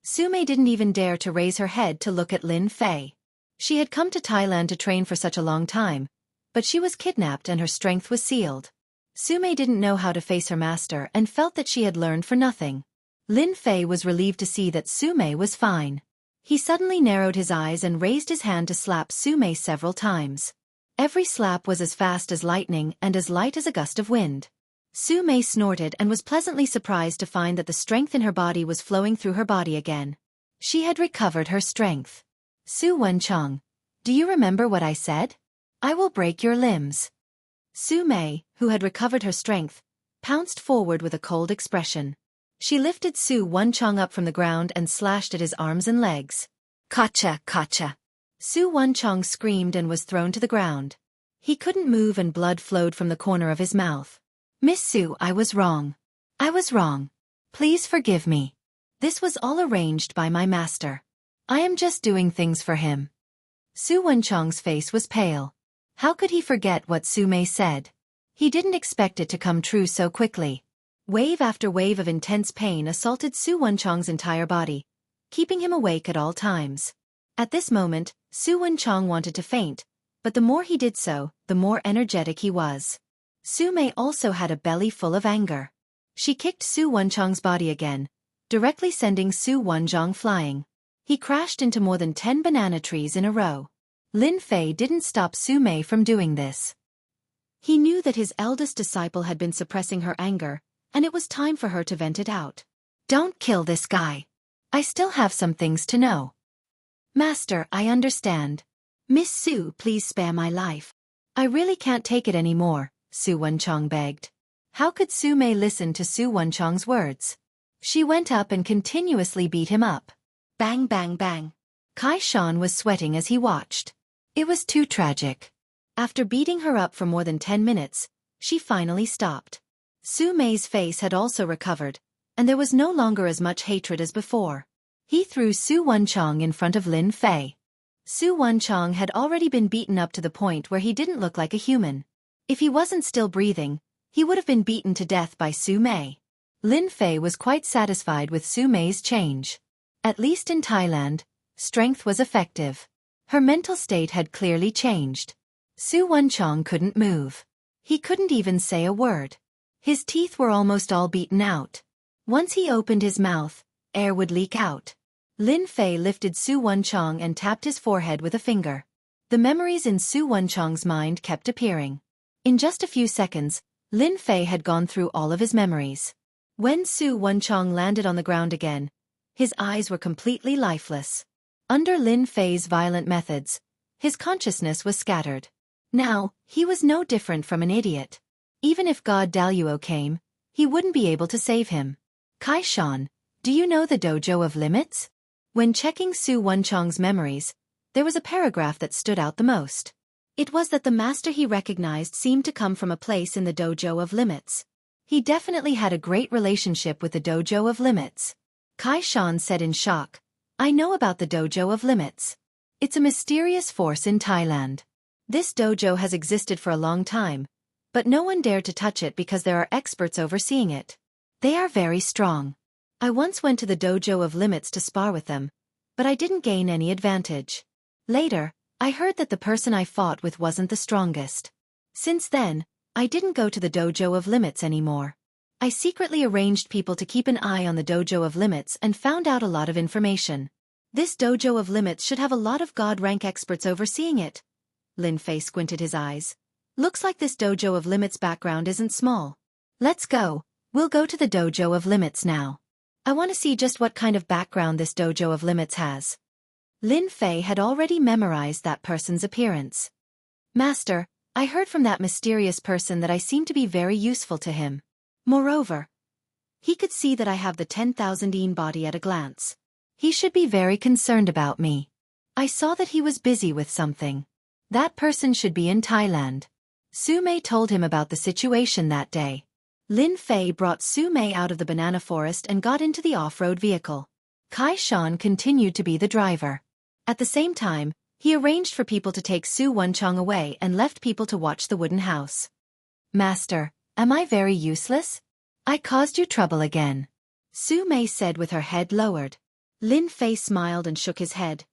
Speaker 1: Su Mei didn't even dare to raise her head to look at Lin Fei. She had come to Thailand to train for such a long time, but she was kidnapped and her strength was sealed. Su Mei didn't know how to face her master and felt that she had learned for nothing. Lin Fei was relieved to see that Su Mei was fine. He suddenly narrowed his eyes and raised his hand to slap Su Mei several times. Every slap was as fast as lightning and as light as a gust of wind. Su Mei snorted and was pleasantly surprised to find that the strength in her body was flowing through her body again. She had recovered her strength. Su Wenchang, do you remember what I said? I will break your limbs. Su Mei, who had recovered her strength, pounced forward with a cold expression. She lifted Su Wenchang up from the ground and slashed at his arms and legs. Gotcha, gotcha. Su Wenchang screamed and was thrown to the ground. He couldn't move and blood flowed from the corner of his mouth. Miss Su, I was wrong. I was wrong. Please forgive me. This was all arranged by my master. I am just doing things for him. Su Wenchang's face was pale. How could he forget what Su Mei said? He didn't expect it to come true so quickly. Wave after wave of intense pain assaulted Su Wenchang's entire body, keeping him awake at all times. At this moment, Su Wenchang wanted to faint, but the more he did so, the more energetic he was. Su Mei also had a belly full of anger. She kicked Su Wenchang's body again, directly sending Su Wenchang flying. He crashed into more than 10 banana trees in a row. Lin Fei didn't stop Su Mei from doing this. He knew that his eldest disciple had been suppressing her anger, and it was time for her to vent it out. Don't kill this guy. I still have some things to know. Master, I understand. Miss Su, please spare my life. I really can't take it anymore, Su Wenchang begged. How could Su Mei listen to Su Wenchang's words? She went up and continuously beat him up. Bang bang bang. Kai Shan was sweating as he watched. It was too tragic. After beating her up for more than 10 minutes, she finally stopped. Su Mei's face had also recovered, and there was no longer as much hatred as before. He threw Su Wenchang in front of Lin Fei. Su Wenchang had already been beaten up to the point where he didn't look like a human. If he wasn't still breathing, he would have been beaten to death by Su Mei. Lin Fei was quite satisfied with Su Mei's change. At least in Thailand, strength was effective. Her mental state had clearly changed. Su Wenchang couldn't move. He couldn't even say a word. His teeth were almost all beaten out. Once he opened his mouth, air would leak out. Lin Fei lifted Su Wenchang and tapped his forehead with a finger. The memories in Su Wenchang's mind kept appearing. In just a few seconds, Lin Fei had gone through all of his memories. When Su Wenchang landed on the ground again, his eyes were completely lifeless. Under Lin Fei's violent methods, his consciousness was scattered. Now, he was no different from an idiot. Even if God Daluo came, he wouldn't be able to save him. Kai Shan, do you know the dojo of limits? When checking Su Wenchang's memories, there was a paragraph that stood out the most. It was that the master he recognized seemed to come from a place in the dojo of limits. He definitely had a great relationship with the dojo of limits. Kai-shan said in shock. I know about the Dojo of Limits. It's a mysterious force in Thailand. This dojo has existed for a long time, but no one dared to touch it because there are experts overseeing it. They are very strong. I once went to the Dojo of Limits to spar with them, but I didn't gain any advantage. Later, I heard that the person I fought with wasn't the strongest. Since then, I didn't go to the Dojo of Limits anymore. I secretly arranged people to keep an eye on the Dojo of Limits and found out a lot of information. This Dojo of Limits should have a lot of God-rank experts overseeing it. Lin Fei squinted his eyes. Looks like this Dojo of Limits background isn't small. Let's go. We'll go to the Dojo of Limits now. I want to see just what kind of background this Dojo of Limits has. Lin Fei had already memorized that person's appearance. Master, I heard from that mysterious person that I seem to be very useful to him. Moreover, he could see that I have the 10,000 yen body at a glance. He should be very concerned about me. I saw that he was busy with something. That person should be in Thailand. Su Mei told him about the situation that day. Lin Fei brought Su Mei out of the banana forest and got into the off-road vehicle. Kai-shan continued to be the driver. At the same time, he arranged for people to take Su Wenchong away and left people to watch the wooden house. Master, am I very useless? I caused you trouble again. Su Mei said with her head lowered. Lin Fei smiled and shook his head.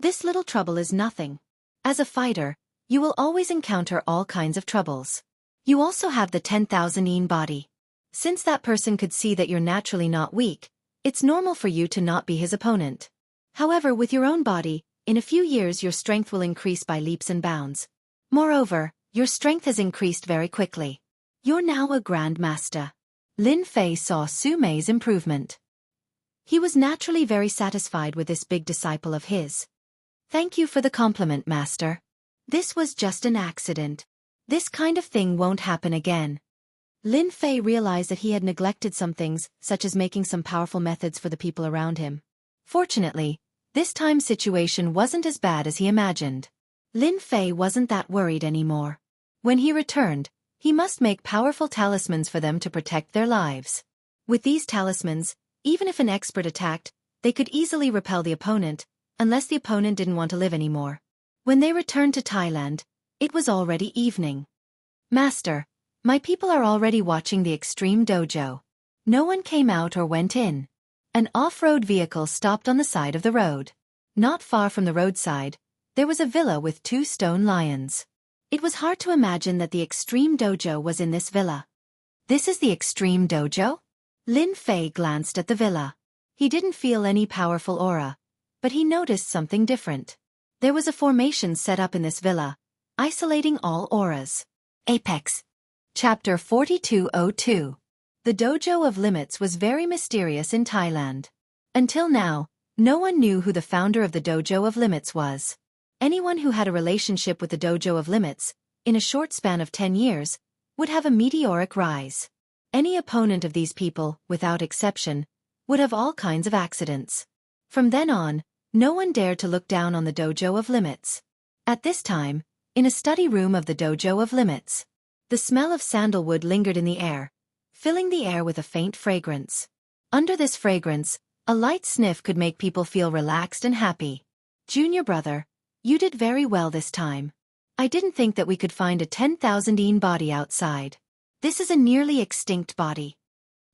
Speaker 1: This little trouble is nothing. As a fighter, you will always encounter all kinds of troubles. You also have the 10,000 yen body. Since that person could see that you're naturally not weak, it's normal for you to not be his opponent. However, with your own body, in a few years your strength will increase by leaps and bounds. Moreover, your strength has increased very quickly. You're now a Grand Master. Lin Fei saw Su Mei's improvement. He was naturally very satisfied with this big disciple of his. Thank you for the compliment, Master. This was just an accident. This kind of thing won't happen again. Lin Fei realized that he had neglected some things, such as making some powerful methods for the people around him. Fortunately, this time situation wasn't as bad as he imagined. Lin Fei wasn't that worried anymore. When he returned, he must make powerful talismans for them to protect their lives. With these talismans, even if an expert attacked, they could easily repel the opponent, unless the opponent didn't want to live anymore. When they returned to Thailand, it was already evening. Master, my people are already watching the Extreme Dojo. No one came out or went in. An off-road vehicle stopped on the side of the road. Not far from the roadside, there was a villa with 2 stone lions. It was hard to imagine that the Extreme Dojo was in this villa. This is the Extreme Dojo? Lin Fei glanced at the villa. He didn't feel any powerful aura, but he noticed something different. There was a formation set up in this villa, isolating all auras. Apex. Chapter 4202. The Dojo of Limits was very mysterious in Thailand. Until now, no one knew who the founder of the Dojo of Limits was. Anyone who had a relationship with the Dojo of Limits, in a short span of 10 years, would have a meteoric rise. Any opponent of these people, without exception, would have all kinds of accidents. From then on, no one dared to look down on the Dojo of Limits. At this time, in a study room of the Dojo of Limits, the smell of sandalwood lingered in the air, filling the air with a faint fragrance. Under this fragrance, a light sniff could make people feel relaxed and happy. Junior brother, you did very well this time. I didn't think that we could find a 10,000 yen body outside. This is a nearly extinct body.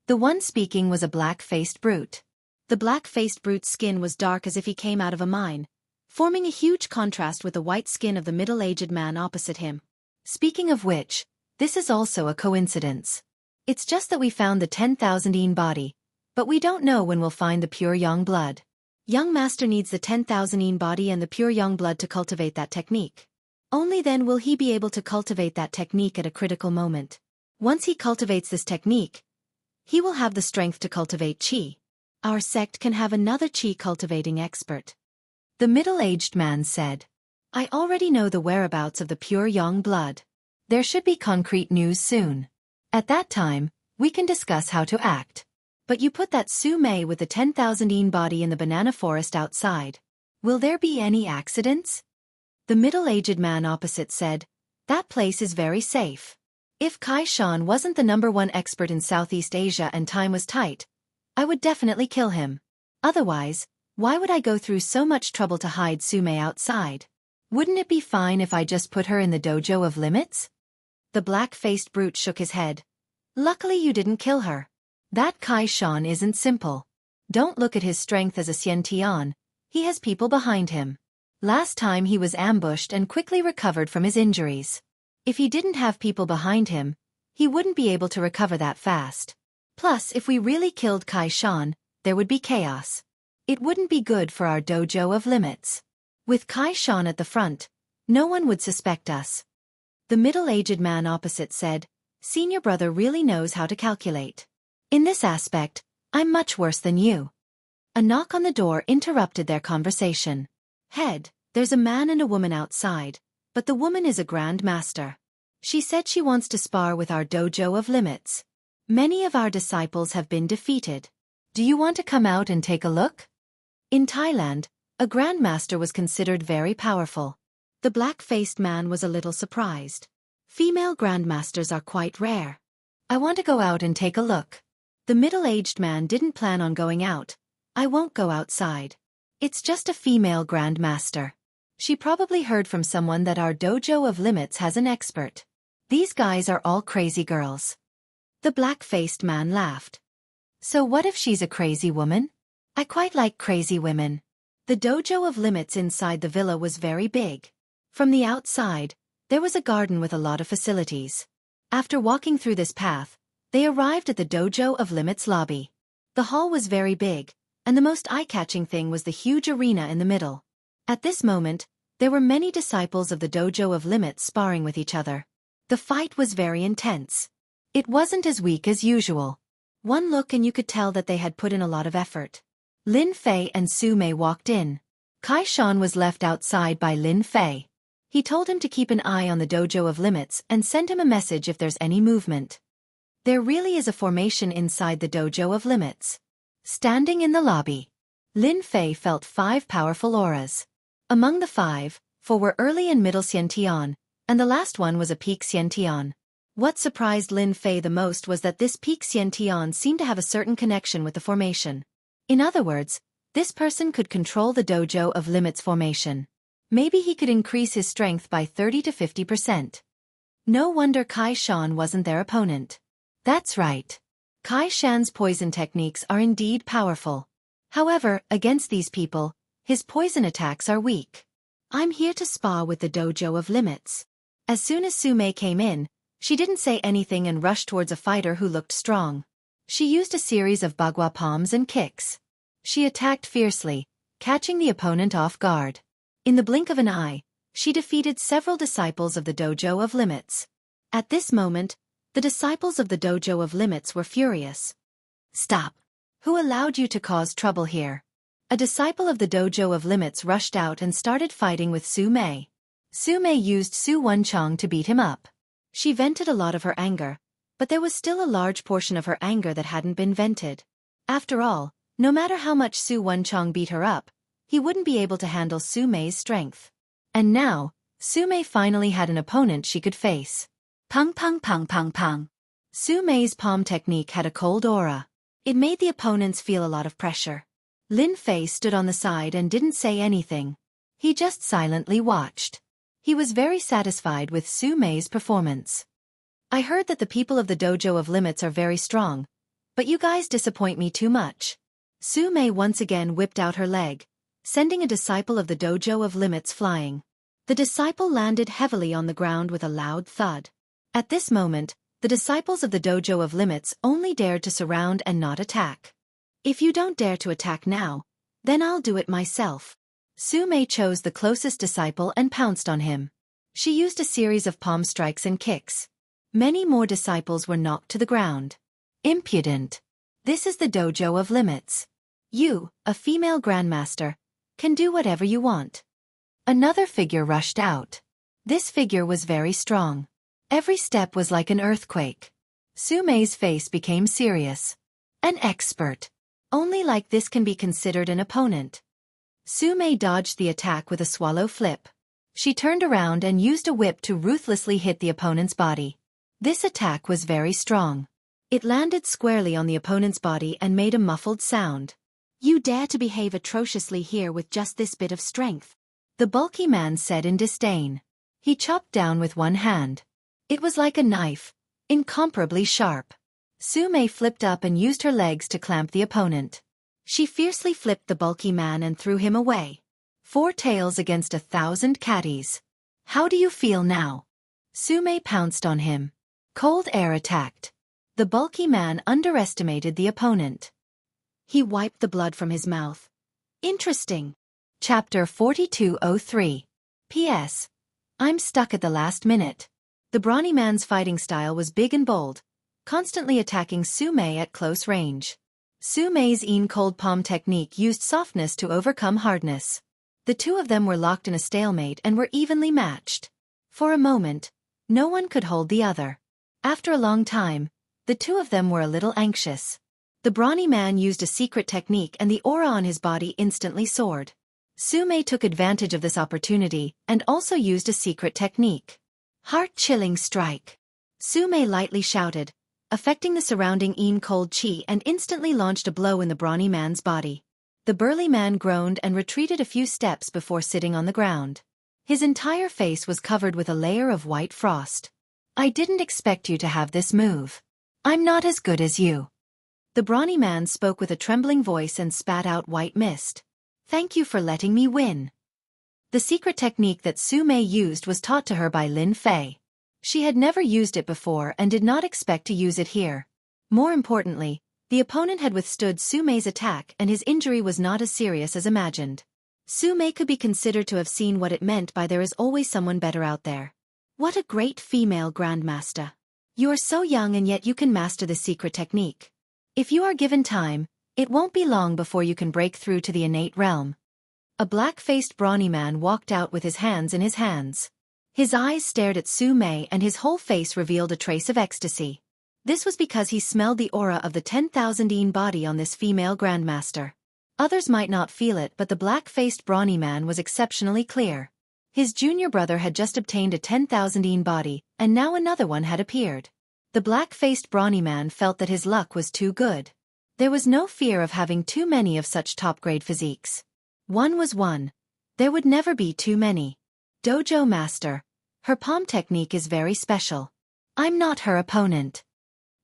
Speaker 1: The one speaking was a black-faced brute. The black-faced brute's skin was dark as if he came out of a mine, forming a huge contrast with the white skin of the middle-aged man opposite him. Speaking of which, this is also a coincidence. It's just that we found the 10,000 yen body, but we don't know when we'll find the pure young blood. Young master needs the 10,000 yen body and the pure young blood to cultivate that technique. Only then will he be able to cultivate that technique at a critical moment. Once he cultivates this technique, he will have the strength to cultivate chi. Our sect can have another chi cultivating expert. The middle-aged man said. I already know the whereabouts of the pure young blood. There should be concrete news soon. At that time, we can discuss how to act. But you put that Su Mei with the 10,000 yen body in the banana forest outside. Will there be any accidents? The middle-aged man opposite said, that place is very safe. If Kai-shan wasn't the #1 expert in Southeast Asia and time was tight, I would definitely kill him. Otherwise, why would I go through so much trouble to hide Sume outside? Wouldn't it be fine if I just put her in the dojo of limits? The black-faced brute shook his head. Luckily you didn't kill her. That Kai Shan isn't simple. Don't look at his strength as a Xiantian. He has people behind him. Last time he was ambushed and quickly recovered from his injuries. If he didn't have people behind him, he wouldn't be able to recover that fast. Plus, if we really killed Kai Shan, there would be chaos. It wouldn't be good for our dojo of limits. With Kai Shan at the front, no one would suspect us. The middle-aged man opposite said, Senior brother really knows how to calculate. In this aspect, I'm much worse than you. A knock on the door interrupted their conversation. Head, there's a man and a woman outside, but the woman is a Grand Master. She said she wants to spar with our dojo of limits. Many of our disciples have been defeated. Do you want to come out and take a look? In Thailand, a Grandmaster was considered very powerful. The black-faced man was a little surprised. Female Grandmasters are quite rare. I want to go out and take a look. The middle-aged man didn't plan on going out. I won't go outside. It's just a female Grandmaster. She probably heard from someone that our dojo of limits has an expert. These guys are all crazy girls. The black-faced man laughed. So what if she's a crazy woman? I quite like crazy women. The dojo of limits inside the villa was very big. From the outside, there was a garden with a lot of facilities. After walking through this path, they arrived at the dojo of limits lobby. The hall was very big, and the most eye-catching thing was the huge arena in the middle. At this moment, there were many disciples of the dojo of limits sparring with each other. The fight was very intense. It wasn't as weak as usual. One look and you could tell that they had put in a lot of effort. Lin Fei and Su Mei walked in. Kai Shan was left outside by Lin Fei. He told him to keep an eye on the dojo of limits and send him a message if there's any movement. There really is a formation inside the dojo of limits. Standing in the lobby, Lin Fei felt 5 powerful auras. Among the 5, 4 were early and middle Xiantian, and the last one was a peak Xiantian. What surprised Lin Fei the most was that this peak Xiantian seemed to have a certain connection with the formation. In other words, this person could control the dojo of limits formation. Maybe he could increase his strength by 30 to 50%. No wonder Kai Shan wasn't their opponent. That's right. Kai Shan's poison techniques are indeed powerful. However, against these people, his poison attacks are weak. I'm here to spar with the dojo of limits. As soon as Su Mei came in, she didn't say anything and rushed towards a fighter who looked strong. She used a series of bagua palms and kicks. She attacked fiercely, catching the opponent off guard. In the blink of an eye, she defeated several disciples of the dojo of limits. At this moment, the disciples of the dojo of limits were furious. Stop! Who allowed you to cause trouble here? A disciple of the dojo of limits rushed out and started fighting with Su Mei. Su Mei used Su Wenchang to beat him up. She vented a lot of her anger, but there was still a large portion of her anger that hadn't been vented. After all, no matter how much Su Wenchang beat her up, he wouldn't be able to handle Su Mei's strength. And now, Su Mei finally had an opponent she could face. Pang pang pang pang pang. Su Mei's palm technique had a cold aura. It made the opponents feel a lot of pressure. Lin Fei stood on the side and didn't say anything. He just silently watched. He was very satisfied with Su Mei's performance. I heard that the people of the dojo of limits are very strong, but you guys disappoint me too much. Su Mei once again whipped out her leg, sending a disciple of the dojo of limits flying. The disciple landed heavily on the ground with a loud thud. At this moment, the disciples of the dojo of limits only dared to surround and not attack. If you don't dare to attack now, then I'll do it myself. Su Mei chose the closest disciple and pounced on him. She used a series of palm strikes and kicks. Many more disciples were knocked to the ground. Impudent. This is the dojo of limits. You, a female grandmaster, can do whatever you want. Another figure rushed out. This figure was very strong. Every step was like an earthquake. Su Mei's face became serious. An expert. Only like this can be considered an opponent. Su Mei dodged the attack with a swallow flip. She turned around and used a whip to ruthlessly hit the opponent's body. This attack was very strong. It landed squarely on the opponent's body and made a muffled sound.
Speaker 2: You dare to behave atrociously here with just this bit of strength?
Speaker 1: The bulky man said in disdain. He chopped down with one hand. It was like a knife, incomparably sharp. Sume flipped up and used her legs to clamp the opponent. She fiercely flipped the bulky man and threw him away. 4 tails against 1,000 catties. How do you feel now? Sume pounced on him. Cold air attacked. The bulky man underestimated the opponent.
Speaker 2: He wiped the blood from his mouth. Interesting.
Speaker 1: Chapter 4203. P.S. I'm stuck at the last minute. The brawny man's fighting style was big and bold, constantly attacking Sume at close range. Sume's cold palm technique used softness to overcome hardness. The two of them were locked in a stalemate and were evenly matched. For a moment, no one could hold the other. After a long time, the two of them were a little anxious. The brawny man used a secret technique and the aura on his body instantly soared. Sume took advantage of this opportunity and also used a secret technique. Heart-chilling strike. Sume lightly shouted, affecting the surrounding cold chi, and instantly launched a blow in the brawny man's body. The burly man groaned and retreated a few steps before sitting on the ground. His entire face was covered with a layer of white frost. I didn't expect you to have this move. I'm not as good as you. The brawny man spoke with a trembling voice and spat out white mist. Thank you for letting me win. The secret technique that Sume used was taught to her by Lin Fei. She had never used it before and did not expect to use it here. More importantly, the opponent had withstood Sume's attack and his injury was not as serious as imagined. Sume could be considered to have seen what it meant by there is always someone better out there. What a great female grandmaster. You are so young and yet you can master the secret technique. If you are given time, it won't be long before you can break through to the innate realm. A black-faced brawny man walked out with his hands in his hands. His eyes stared at Sume and his whole face revealed a trace of ecstasy. This was because he smelled the aura of the 10,000 body on this female grandmaster. Others might not feel it, but the black-faced brawny man was exceptionally clear. His junior brother had just obtained a 10,000 body, and now another one had appeared. The black-faced brawny man felt that his luck was too good. There was no fear of having too many of such top-grade physiques. One was one. There would never be too many. Dojo master. Her palm technique is very special. I'm not her opponent.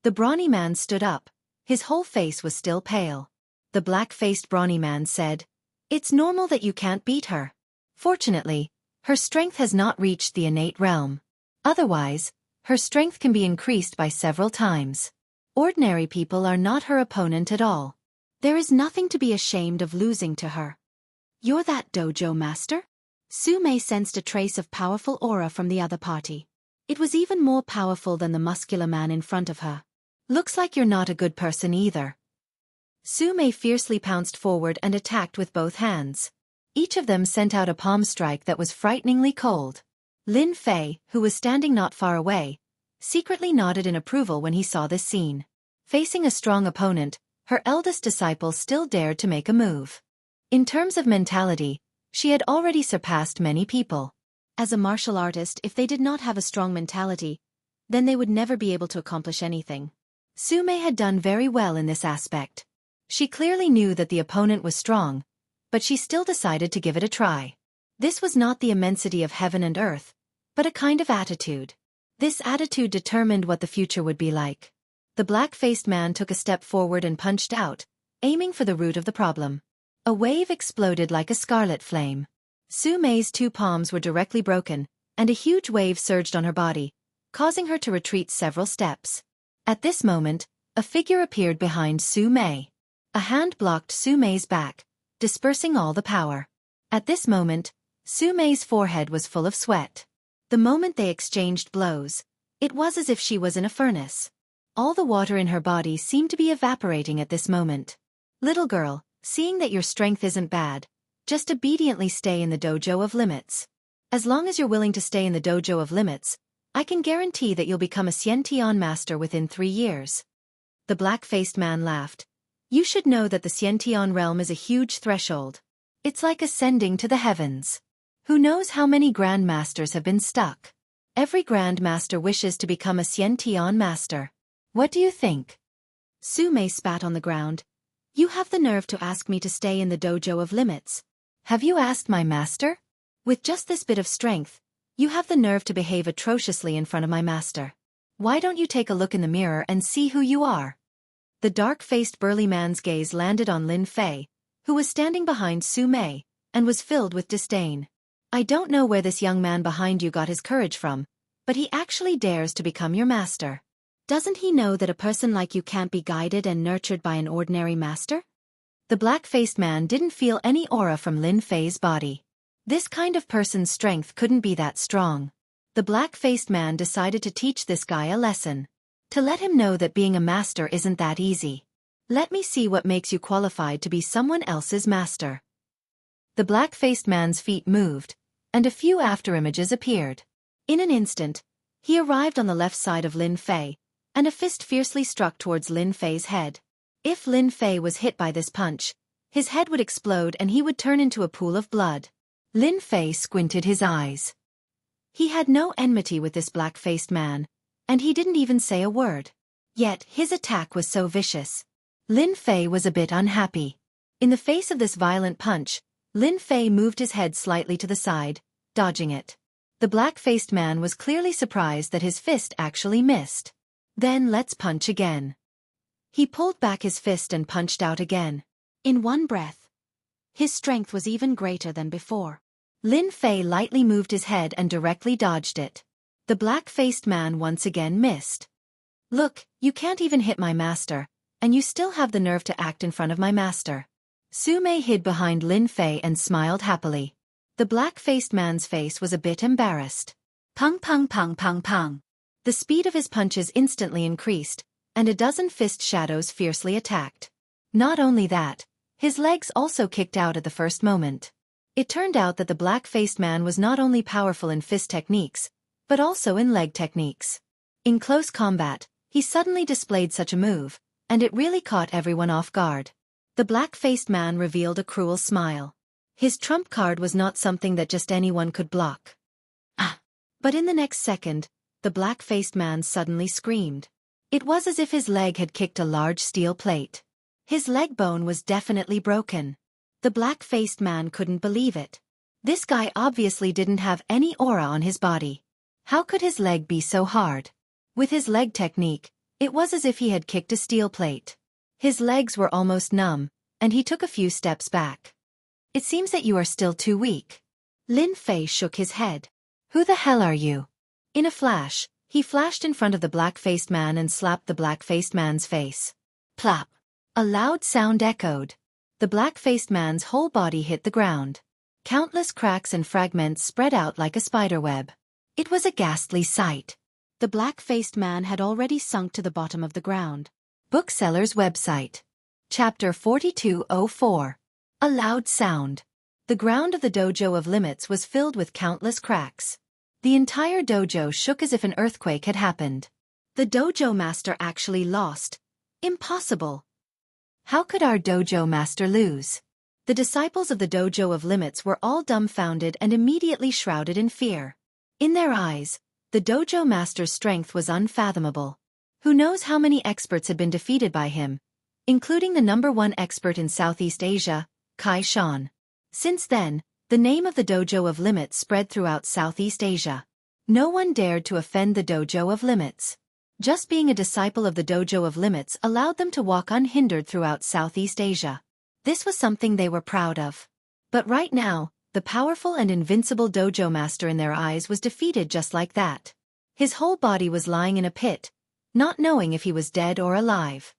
Speaker 1: The brawny man stood up. His whole face was still pale. The black-faced brawny man said, It's normal that you can't beat her. Fortunately, her strength has not reached the innate realm. Otherwise, her strength can be increased by several times. Ordinary people are not her opponent at all. There is nothing to be ashamed of losing to her. You're that dojo master? Sume sensed a trace of powerful aura from the other party. It was even more powerful than the muscular man in front of her. Looks like you're not a good person either. Sume fiercely pounced forward and attacked with both hands. Each of them sent out a palm strike that was frighteningly cold. Lin Fei, who was standing not far away, secretly nodded in approval when he saw this scene. Facing a strong opponent, her eldest disciple still dared to make a move. In terms of mentality, she had already surpassed many people. As a martial artist, if they did not have a strong mentality, then they would never be able to accomplish anything. Sume had done very well in this aspect. She clearly knew that the opponent was strong, but she still decided to give it a try. This was not the immensity of heaven and earth, but a kind of attitude. This attitude determined what the future would be like. The black-faced man took a step forward and punched out, aiming for the root of the problem. A wave exploded like a scarlet flame. Sume's 2 palms were directly broken, and a huge wave surged on her body, causing her to retreat several steps. At this moment, a figure appeared behind Sume. A hand blocked Sume's back, dispersing all the power. At this moment, Sume's forehead was full of sweat. The moment they exchanged blows, it was as if she was in a furnace. All the water in her body seemed to be evaporating at this moment. Little girl, seeing that your strength isn't bad, just obediently stay in the dojo of limits. As long as you're willing to stay in the dojo of limits, I can guarantee that you'll become a Xiantian master within 3 years. The black-faced man laughed. You should know that the Xiantian realm is a huge threshold. It's like ascending to the heavens. Who knows how many grandmasters have been stuck? Every grandmaster wishes to become a Xiantian master. What do you think? Sume spat on the ground.
Speaker 2: You have the nerve to ask me to stay in the dojo of limits.
Speaker 1: Have you asked my master?
Speaker 2: With just this bit of strength, you have the nerve to behave atrociously in front of my master.
Speaker 1: Why don't you take a look in the mirror and see who you are?
Speaker 2: The dark-faced burly man's gaze landed on Lin Fei, who was standing behind Su Mei, and was filled with disdain. I don't know where this young man behind you got his courage from, but he actually dares to become your master. Doesn't he know that a person like you can't be guided and nurtured by an ordinary master?
Speaker 1: The black-faced man didn't feel any aura from Lin Fei's body. This kind of person's strength couldn't be that strong. The black-faced man decided to teach this guy a lesson. To let him know that being a master isn't that easy. Let me see what makes you qualified to be someone else's master. The black-faced man's feet moved, and a few afterimages appeared. In an instant, he arrived on the left side of Lin Fei, and a fist fiercely struck towards Lin Fei's head. If Lin Fei was hit by this punch, his head would explode and he would turn into a pool of blood. Lin Fei squinted his eyes. He had no enmity with this black-faced man, and he didn't even say a word. Yet his attack was so vicious. Lin Fei was a bit unhappy. In the face of this violent punch, Lin Fei moved his head slightly to the side, dodging it. The black-faced man was clearly surprised that his fist actually missed. Then let's punch again. He pulled back his fist and punched out again.
Speaker 2: In one breath. His strength was even greater than before.
Speaker 1: Lin Fei lightly moved his head and directly dodged it. The black-faced man once again missed. Look, you can't even hit my master, and you still have the nerve to act in front of my master. Su Mei hid behind Lin Fei and smiled happily. The black-faced man's face was a bit embarrassed. Pung pung pung pung pung. The speed of his punches instantly increased, and a dozen fist shadows fiercely attacked. Not only that, his legs also kicked out at the first moment. It turned out that the black-faced man was not only powerful in fist techniques, but also in leg techniques. In close combat, he suddenly displayed such a move, and it really caught everyone off guard. The black-faced man revealed a cruel smile. His trump card was not something that just anyone could block. Ah! But in the next second, the black-faced man suddenly screamed. It was as if his leg had kicked a large steel plate. His leg bone was definitely broken. The black-faced man couldn't believe it. This guy obviously didn't have any aura on his body. How could his leg be so hard? With his leg technique, it was as if he had kicked a steel plate. His legs were almost numb, and he took a few steps back. It seems that you are still too weak. Lin Fei shook his head. Who the hell are you? In a flash, he flashed in front of the black-faced man and slapped the black-faced man's face. Plop! A loud sound echoed. The black-faced man's whole body hit the ground. Countless cracks and fragments spread out like a spiderweb. It was a ghastly sight.
Speaker 2: The black-faced man had already sunk to the bottom of the ground.
Speaker 1: Bookseller's website. Chapter 4204. A loud sound. The ground of the dojo of limits was filled with countless cracks. The entire dojo shook as if an earthquake had happened. The dojo master actually lost. Impossible. How could our dojo master lose? The disciples of the dojo of limits were all dumbfounded and immediately shrouded in fear. In their eyes, the dojo master's strength was unfathomable. Who knows how many experts had been defeated by him, including the #1 expert in Southeast Asia, Kai Shan. Since then, the name of the dojo of limits spread throughout Southeast Asia. No one dared to offend the dojo of limits. Just being a disciple of the dojo of limits allowed them to walk unhindered throughout Southeast Asia. This was something they were proud of. But right now, the powerful and invincible dojo master in their eyes was defeated just like that. His whole body was lying in a pit, not knowing if he was dead or alive.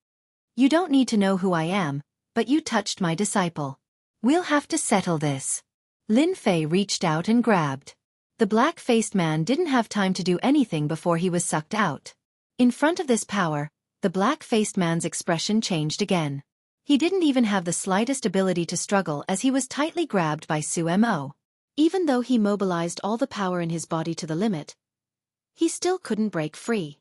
Speaker 1: You don't need to know who I am, but you touched my disciple. We'll have to settle this. Lin Fei reached out and grabbed. The black-faced man didn't have time to do anything before he was sucked out. In front of this power, the black-faced man's expression changed again. He didn't even have the slightest ability to struggle as he was tightly grabbed by Su Mo. Even though he mobilized all the power in his body to the limit, he still couldn't break free.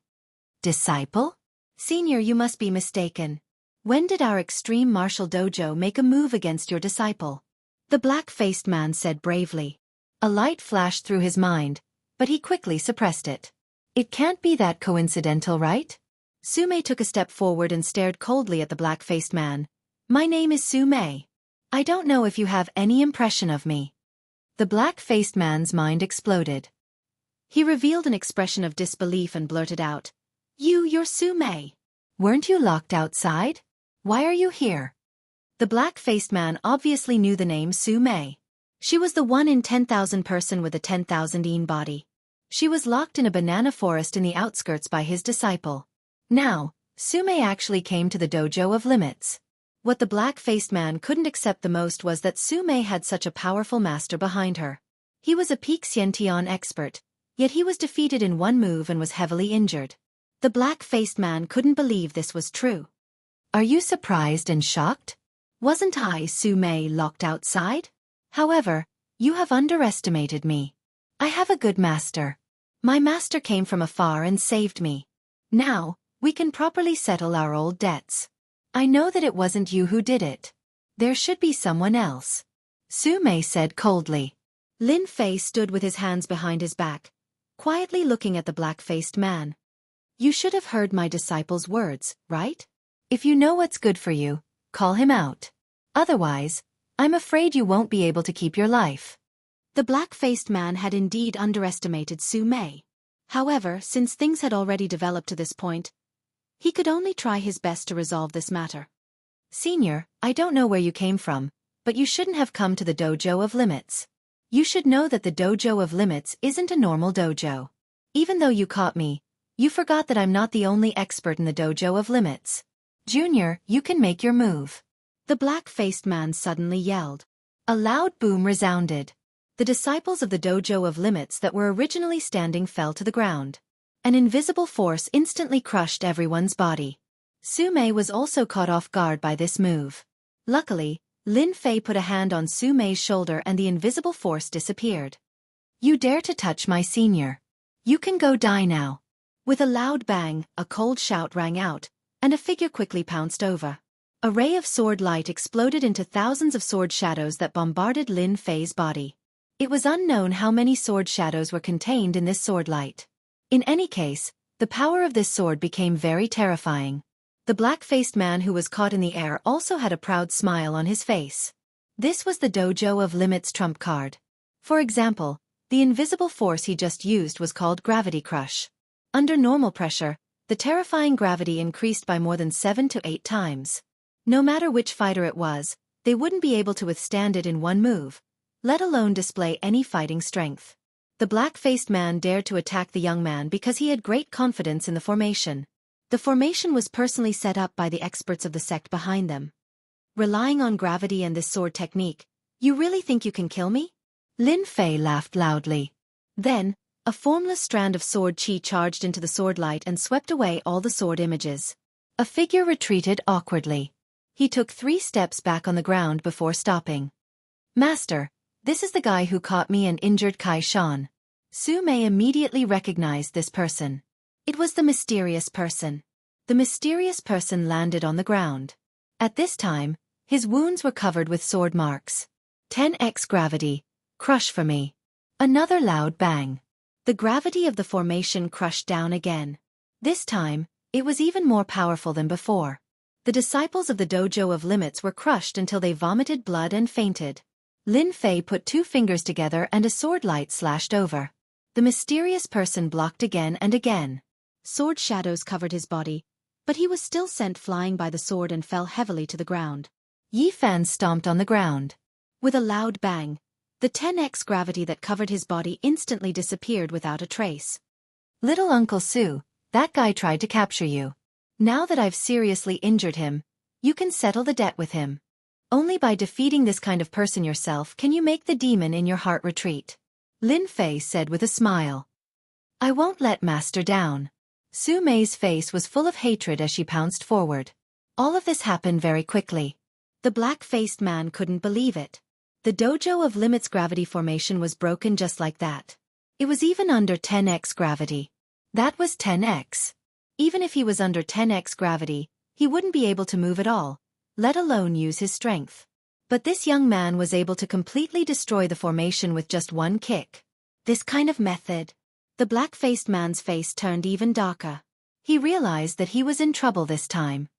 Speaker 1: Disciple? Senior, you must be mistaken. When did our extreme martial dojo make a move against your disciple? The black-faced man said bravely. A light flashed through his mind, but he quickly suppressed it. It can't be that coincidental, right? Su Mei took a step forward and stared coldly at the black-faced man, My name is Su Mei. I don't know if you have any impression of me. The black-faced man's mind exploded.
Speaker 2: He revealed an expression of disbelief and blurted out, You're Su Mei.
Speaker 1: Weren't you locked outside? Why are you here?
Speaker 2: The black-faced man obviously knew the name Su Mei. She was the 1 in 10,000 person with a 10,000 yen body. She was locked in a banana forest in the outskirts by his disciple.
Speaker 1: Now, Su Mei actually came to the dojo of Limits.
Speaker 2: What the black-faced man couldn't accept the most was that Su Mei had such a powerful master behind her. He was a peak Xiantian expert, yet he was defeated in one move and was heavily injured. The black-faced man couldn't believe this was true.
Speaker 1: Are you surprised and shocked?
Speaker 2: Wasn't I, Su Mei, locked outside?
Speaker 1: However, you have underestimated me. I have a good master. My master came from afar and saved me. Now, we can properly settle our old debts. I know that it wasn't you who did it. There should be someone else. Su Mei said coldly.
Speaker 2: Lin Fei stood with his hands behind his back, quietly looking at the black-faced man. You should have heard my disciple's words, right?
Speaker 1: If you know what's good for you, call him out. Otherwise, I'm afraid you won't be able to keep your life.
Speaker 2: The black-faced man had indeed underestimated Su Mei. However, since things had already developed to this point, he could only try his best to resolve this matter.
Speaker 1: Senior, I don't know where you came from, but you shouldn't have come to the dojo of Limits. You should know that the dojo of Limits isn't a normal dojo. Even though you caught me, you forgot that I'm not the only expert in the dojo of Limits. Junior, you can make your move.
Speaker 2: The black-faced man suddenly yelled.
Speaker 1: A loud boom resounded.
Speaker 2: The disciples of the dojo of Limits that were originally standing fell to the ground. An invisible force instantly crushed everyone's body. Su Mei was also caught off guard by this move. Luckily, Lin Fei put a hand on Su Mei's shoulder and the invisible force disappeared.
Speaker 1: You dare to touch my senior. You can go die now.
Speaker 2: With a loud bang, a cold shout rang out, and a figure quickly pounced over. A ray of sword light exploded into thousands of sword shadows that bombarded Lin Fei's body. It was unknown how many sword shadows were contained in this sword light. In any case, the power of this sword became very terrifying. The black-faced man who was caught in the air also had a proud smile on his face. This was the dojo of Limits trump card. For example, the invisible force he just used was called Gravity Crush. Under normal pressure, the terrifying gravity increased by more than 7 to 8 times. No matter which fighter it was, they wouldn't be able to withstand it in one move, let alone display any fighting strength. The black-faced man dared to attack the young man because he had great confidence in the formation. The formation was personally set up by the experts of the sect behind them. Relying on gravity and this sword technique, you really think you can kill me?
Speaker 1: Lin Fei laughed loudly.
Speaker 2: Then, a formless strand of sword chi charged into the sword light and swept away all the sword images.
Speaker 1: A figure retreated awkwardly. He took 3 steps back on the ground before stopping. Master, this is the guy who caught me and injured Kai Shan. Su Mei immediately recognized this person.
Speaker 2: It was the mysterious person. The mysterious person landed on the ground. At this time, his wounds were covered with sword marks.
Speaker 1: 10x gravity, crush for me. Another loud bang.
Speaker 2: The gravity of the formation crushed down again. This time, it was even more powerful than before. The disciples of the dojo of Limits were crushed until they vomited blood and fainted.
Speaker 1: Lin Fei put 2 fingers together and a sword light slashed over.
Speaker 2: The mysterious person blocked again and again. Sword shadows covered his body, but he was still sent flying by the sword and fell heavily to the ground.
Speaker 1: Yi Fan stomped on the ground.
Speaker 2: With a loud bang, the 10x gravity that covered his body instantly disappeared without a trace.
Speaker 1: Little Uncle Su, that guy tried to capture you. Now that I've seriously injured him, you can settle the debt with him. Only by defeating this kind of person yourself can you make the demon in your heart retreat.
Speaker 2: Lin Fei said with a smile.
Speaker 1: I won't let Master down. Su Mei's face was full of hatred as she pounced forward. All of this happened very quickly.
Speaker 2: The black-faced man couldn't believe it. The dojo of Limits gravity formation was broken just like that.
Speaker 1: It was even under 10x gravity. That was 10x. Even if he was under 10x gravity, he wouldn't be able to move at all, let alone use his strength. But this young man was able to completely destroy the formation with just one kick.
Speaker 2: This kind of method. The black-faced man's face turned even darker.
Speaker 1: He realized that he was in trouble this time.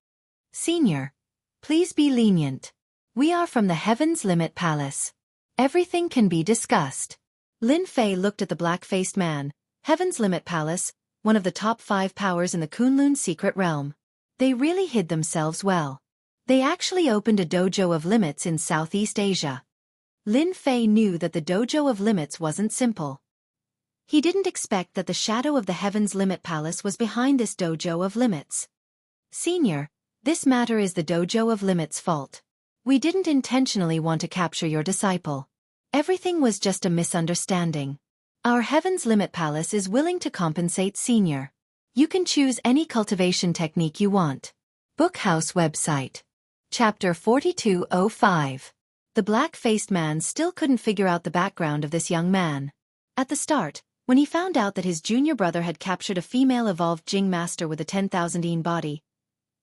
Speaker 1: Senior, Please be lenient. We are from the Heaven's Limit Palace. Everything can be discussed. Lin Fei looked at the black-faced man. Heaven's Limit Palace, one of the top 5 powers in the Kunlun secret realm. They really hid themselves well. They actually opened a dojo of limits in Southeast Asia. Lin Fei knew that the dojo of limits wasn't simple. He didn't expect that the shadow of the Heaven's Limit Palace was behind this dojo of limits. Senior, this matter is the dojo of limits' fault. We didn't intentionally want to capture your disciple. Everything was just a misunderstanding. Our Heaven's Limit Palace is willing to compensate Senior. You can choose any cultivation technique you want. Bookhouse website. Chapter 4205. The black-faced man still couldn't figure out the background of this young man. At the start, when he found out that his junior brother had captured a female evolved Jing master with a 10,000 yen body,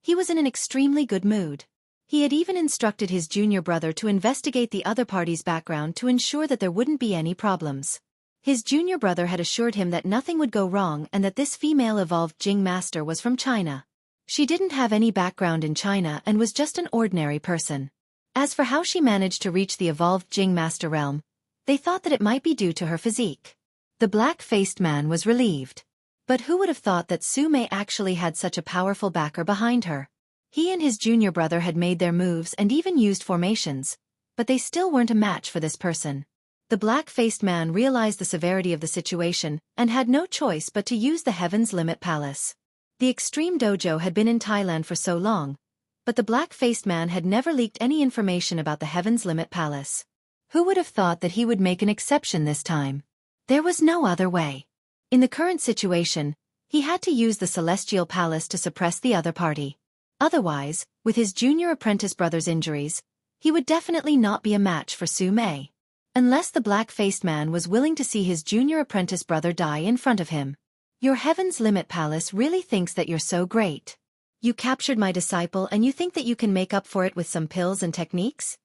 Speaker 1: he was in an extremely good mood. He had even instructed his junior brother to investigate the other party's background to ensure that there wouldn't be any problems. His junior brother had assured him that nothing would go wrong and that this female evolved Jing master was from China. She didn't have any background in China and was just an ordinary person. As for how she managed to reach the evolved Jing master realm, they thought that it might be due to her physique. The black-faced man was relieved. But who would have thought that Su Mei actually had such a powerful backer behind her? He and his junior brother had made their moves and even used formations, but they still weren't a match for this person. The black-faced man realized the severity of the situation and had no choice but to use the Heaven's Limit Palace. The Extreme Dojo had been in Thailand for so long, but the black-faced man had never leaked any information about the Heaven's Limit Palace. Who would have thought that he would make an exception this time? There was no other way. In the current situation, he had to use the Celestial Palace to suppress the other party. Otherwise, with his junior apprentice brother's injuries, he would definitely not be a match for Su Mei. Unless the black-faced man was willing to see his junior apprentice brother die in front of him. Your Heaven's Limit Palace really thinks that you're so great. You captured my disciple and you think that you can make up for it with some pills and techniques?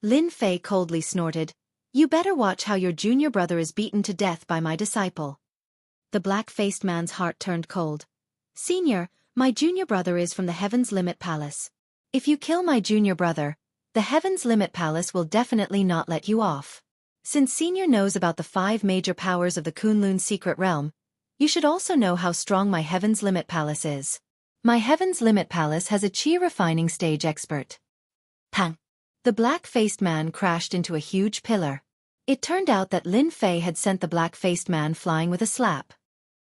Speaker 1: Lin Fei coldly snorted. You better watch how your junior brother is beaten to death by my disciple. The black-faced man's heart turned cold. Senior, my junior brother is from the Heaven's Limit Palace. If you kill my junior brother, the Heaven's Limit Palace will definitely not let you off. Since Senior knows about the 5 major powers of the Kunlun secret realm, you should also know how strong my Heaven's Limit Palace is. My Heaven's Limit Palace has a chi refining stage expert. Pang! The black-faced man crashed into a huge pillar. It turned out that Lin Fei had sent the black-faced man flying with a slap.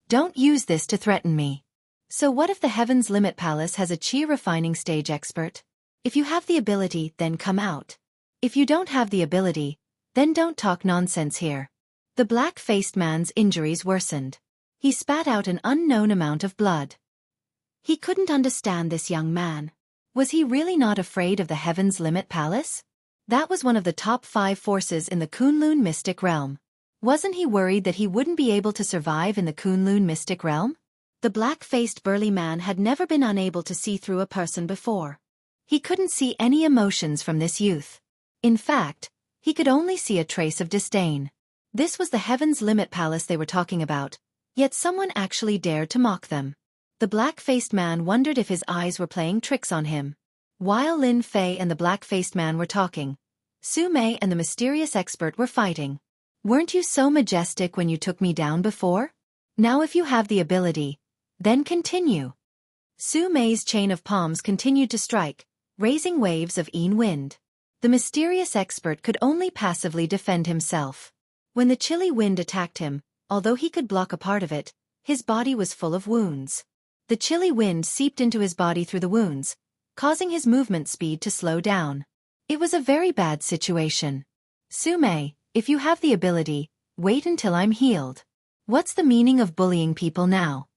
Speaker 1: Don't use this to threaten me. So what if the Heaven's Limit Palace has a chi refining stage expert? If you have the ability, then come out. If you don't have the ability, then don't talk nonsense here. The black-faced man's injuries worsened. He spat out an unknown amount of blood. He couldn't understand this young man. Was he really not afraid of the Heaven's Limit Palace? That was one of the top 5 forces in the Kunlun mystic realm. Wasn't he worried that he wouldn't be able to survive in the Kunlun mystic realm? The black-faced burly man had never been unable to see through a person before. He couldn't see any emotions from this youth. In fact, he could only see a trace of disdain. This was the Heaven's Limit Palace they were talking about, yet someone actually dared to mock them. The black-faced man wondered if his eyes were playing tricks on him. While Lin Fei and the black-faced man were talking, Su Mei and the mysterious expert were fighting. Weren't you so majestic when you took me down before? Now if you have the ability, then continue. Su Mei's chain of palms continued to strike, raising waves of Yin wind. The mysterious expert could only passively defend himself. When the chilly wind attacked him, although he could block a part of it, his body was full of wounds. The chilly wind seeped into his body through the wounds, causing his movement speed to slow down. It was a very bad situation. Su Mei, if you have the ability, wait until I'm healed. What's the meaning of bullying people now?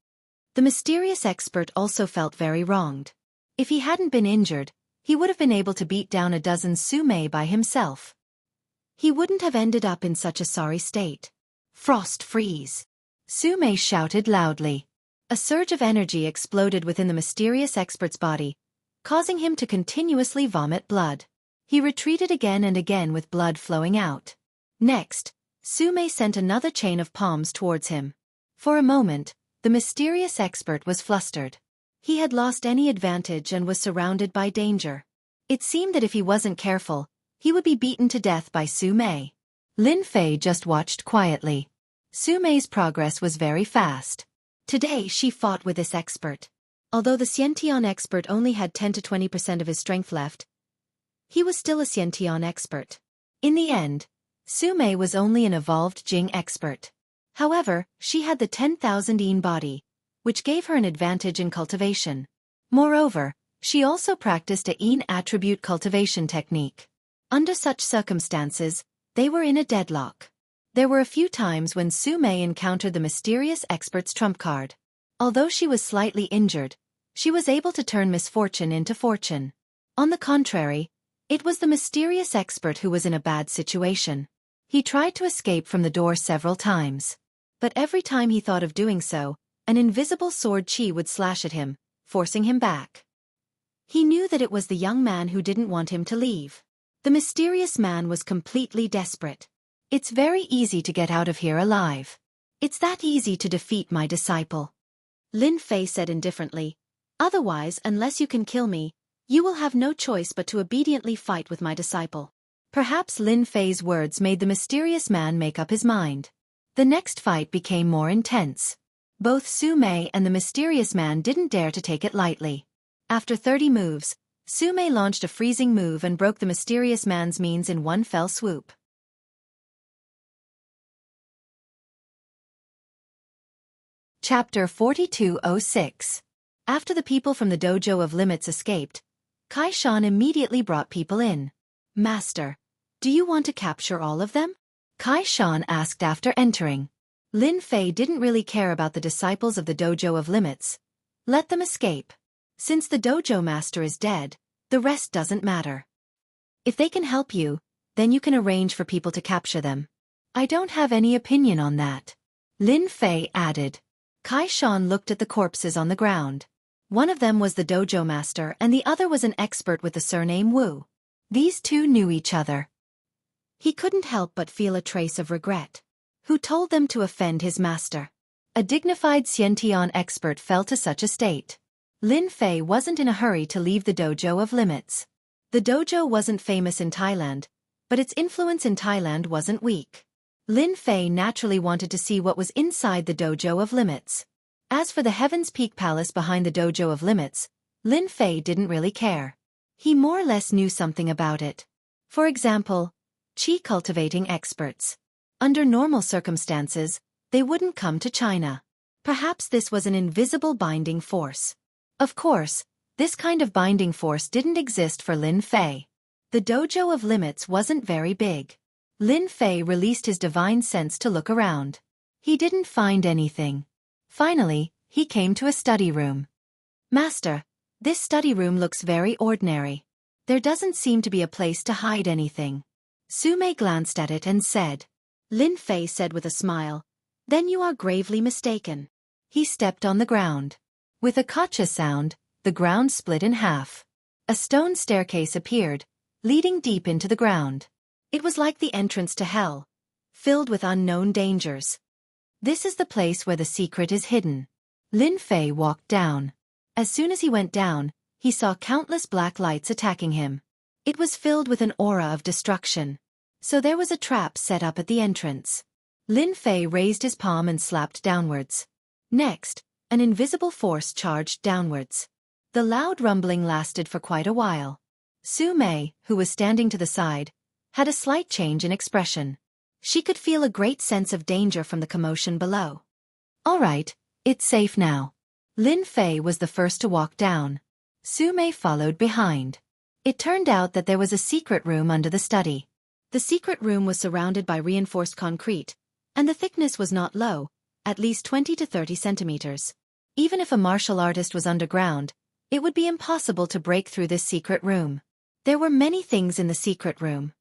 Speaker 1: The mysterious expert also felt very wronged. If he hadn't been injured, he would have been able to beat down a dozen Su Mei by himself. He wouldn't have ended up in such a sorry state. Frost freeze! Su Mei shouted loudly. A surge of energy exploded within the mysterious expert's body, causing him to continuously vomit blood. He retreated again and again with blood flowing out. Next, Su Mei sent another chain of palms towards him. For a moment, the mysterious expert was flustered. He had lost any advantage and was surrounded by danger. It seemed that if he wasn't careful, he would be beaten to death by Su Mei. Lin Fei just watched quietly. Su Mei's progress was very fast.
Speaker 2: Today she fought with this expert. Although the Xiantian expert only had 10 to 20% of his strength left, he was still a Xiantian expert.
Speaker 1: In the end, Su Mei was only an evolved Jing expert. However, she had the 10,000 yin body, which gave her an advantage in cultivation. Moreover, she also practiced a yin attribute cultivation technique. Under such circumstances, they were in a deadlock. There were a few times when Su Mei encountered the mysterious expert's trump card. Although she was slightly injured, she was able to turn misfortune into fortune. On the contrary, it was the mysterious expert who was in a bad situation. He tried to escape from the door several times. But every time he thought of doing so, an invisible sword chi would slash at him, forcing him back. He knew that it was the young man who didn't want him to leave. The mysterious man was completely desperate. It's very easy to get out of here alive. It's that easy to defeat my disciple.
Speaker 2: Lin Fei said indifferently. Otherwise, unless you can kill me, you will have no choice but to obediently fight with my disciple.
Speaker 1: Perhaps Lin Fei's words made the mysterious man make up his mind. The next fight became more intense. Both Su Mei and the mysterious man didn't dare to take it lightly. After 30 moves, Su Mei launched a freezing move and broke the mysterious man's means in one fell swoop. Chapter 4206. After the people from the dojo of Limits escaped, Kai Shan immediately brought people in.
Speaker 2: Master, do you want to capture all of them?
Speaker 1: Kai Shan asked after entering. Lin Fei didn't really care about the disciples of the dojo of Limits. Let them escape. Since the dojo master is dead, the rest doesn't matter. If they can help you, then you can arrange for people to capture them. I don't have any opinion on that. Lin Fei added. Kai Shan looked at the corpses on the ground. One of them was the dojo master and the other was an expert with the surname Wu. These two knew each other.
Speaker 2: He couldn't help but feel a trace of regret.
Speaker 1: Who told them to offend his master? A dignified Xiantian expert fell to such a state. Lin Fei wasn't in a hurry to leave the dojo of Limits. The dojo wasn't famous in Thailand, but its influence in Thailand wasn't weak. Lin Fei naturally wanted to see what was inside the dojo of Limits. As for the Heaven's Peak Palace behind the dojo of Limits, Lin Fei didn't really care. He more or less knew something about it. For example, qi cultivating experts. Under normal circumstances, they wouldn't come to China. Perhaps this was an invisible binding force. Of course, this kind of binding force didn't exist for Lin Fei. The dojo of Limits wasn't very big. Lin Fei released his divine sense to look around. He didn't find anything. Finally, he came to a study room. Master, this study room looks very ordinary. There doesn't seem to be a place to hide anything. Su Mei glanced at it and said.
Speaker 2: Lin Fei said with a smile, then you are gravely mistaken.
Speaker 1: He stepped on the ground. With a kacha sound, the ground split in half. A stone staircase appeared, leading deep into the ground. It was like the entrance to hell, filled with unknown dangers. This is the place where the secret is hidden. Lin Fei walked down. As soon as he went down, he saw countless black lights attacking him. It was filled with an aura of destruction. So there was a trap set up at the entrance. Lin Fei raised his palm and slapped downwards. Next, an invisible force charged downwards. The loud rumbling lasted for quite a while. Su Mei, who was standing to the side, had a slight change in expression. She could feel a great sense of danger from the commotion below. All right, it's safe now. Lin Fei was the first to walk down. Su Mei followed behind. It turned out that there was a secret room under the study. The secret room was surrounded by reinforced concrete, and the thickness was not low, at least 20 to 30 centimeters. Even if a martial artist was underground, it would be impossible to break through this secret room. There were many things in the secret room.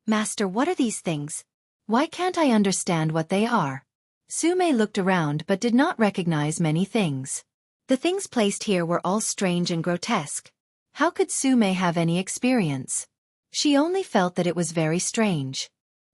Speaker 1: Master, what are these things? Why can't I understand what they are? Su Mei looked around but did not recognize many things. The things placed here were all strange and grotesque. How could Su Mei have any experience? She only felt that it was very strange.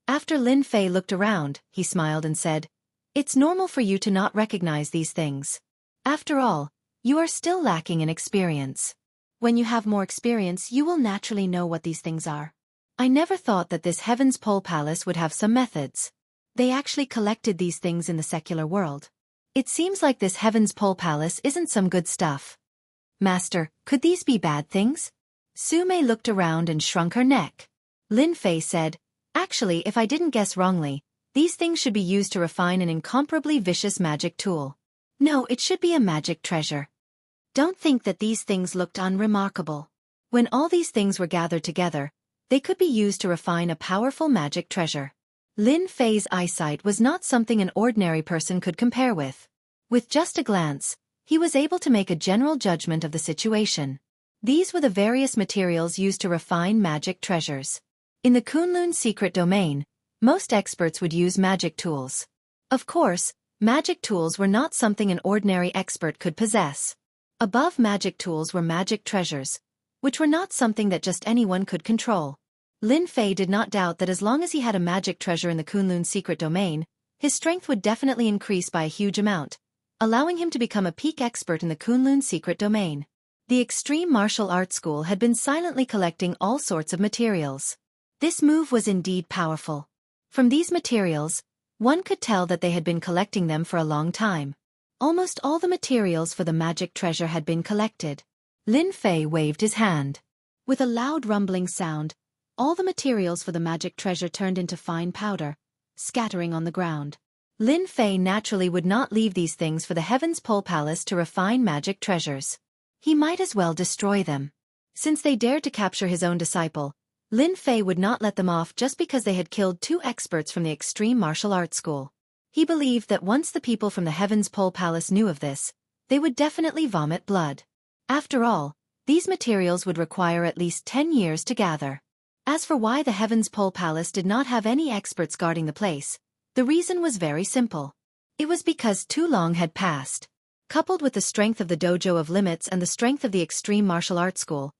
Speaker 1: After Lin Fei looked around, he smiled and said, "It's normal for you to not recognize these things. After all, you are still lacking in experience."
Speaker 2: When you have more experience, you will naturally know what these things are. I never thought that this Heaven's Pole Palace would have some methods. They actually collected these things in the secular world. It seems like this Heaven's Pole Palace isn't some good stuff. Master, could these be bad things? Sume looked around and shrunk her neck. Lin Fei said, actually, if I didn't guess wrongly, these things should be used to refine an incomparably vicious magic tool. No, it should be a magic treasure. Don't think that these things looked unremarkable. When all these things were gathered together, they could be used to refine a powerful magic treasure. Lin Fei's eyesight was not something an ordinary person could compare with. With just a glance, he was able to make a general judgment of the situation. These were the various materials used to refine magic treasures. In the Kunlun secret domain, most experts would use magic tools. Of course, magic tools were not something an ordinary expert could possess. Above magic tools were magic treasures, which were not something that just anyone could control. Lin Fei did not doubt that as long as he had a magic treasure in the Kunlun secret domain, his strength would definitely increase by a huge amount, allowing him to become a peak expert in the Kunlun secret domain. The Extreme Martial Arts School had been silently collecting all sorts of materials. This move was indeed powerful. From these materials, one could tell that they had been collecting them for a long time. Almost all the materials for the magic treasure had been collected. Lin Fei waved his hand. With a loud rumbling sound, all the materials for the magic treasure turned into fine powder, scattering on the ground. Lin Fei naturally would not leave these things for the Heaven's Pole Palace to refine magic treasures. He might as well destroy them. Since they dared to capture his own disciple, Lin Fei would not let them off just because they had killed 2 experts from the Extreme Martial Arts School. He believed that once the people from the Heaven's Pole Palace knew of this, they would definitely vomit blood. After all, these materials would require at least 10 years to gather. As for why the Heaven's Pole Palace did not have any experts guarding the place, the reason was very simple. It was because too long had passed. Coupled with the strength of the Dojo of Limits and the strength of the Extreme Martial Arts School,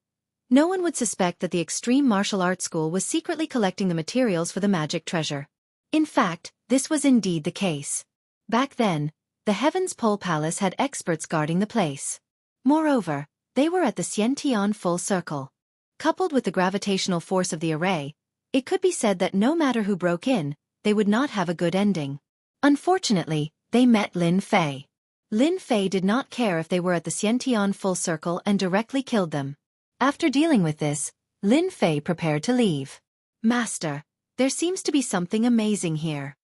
Speaker 2: no one would suspect that the Extreme Martial Arts School was secretly collecting the materials for the magic treasure. In fact, this was indeed the case. Back then, the Heaven's Pole Palace had experts guarding the place. Moreover, they were at the Xiantian full circle. Coupled with the gravitational force of the array, it could be said that no matter who broke in, they would not have a good ending. Unfortunately, they met Lin Fei. Lin Fei did not care if they were at the Xiantian full circle and directly killed them. After dealing with this, Lin Fei prepared to leave. Master, there seems to be something amazing here.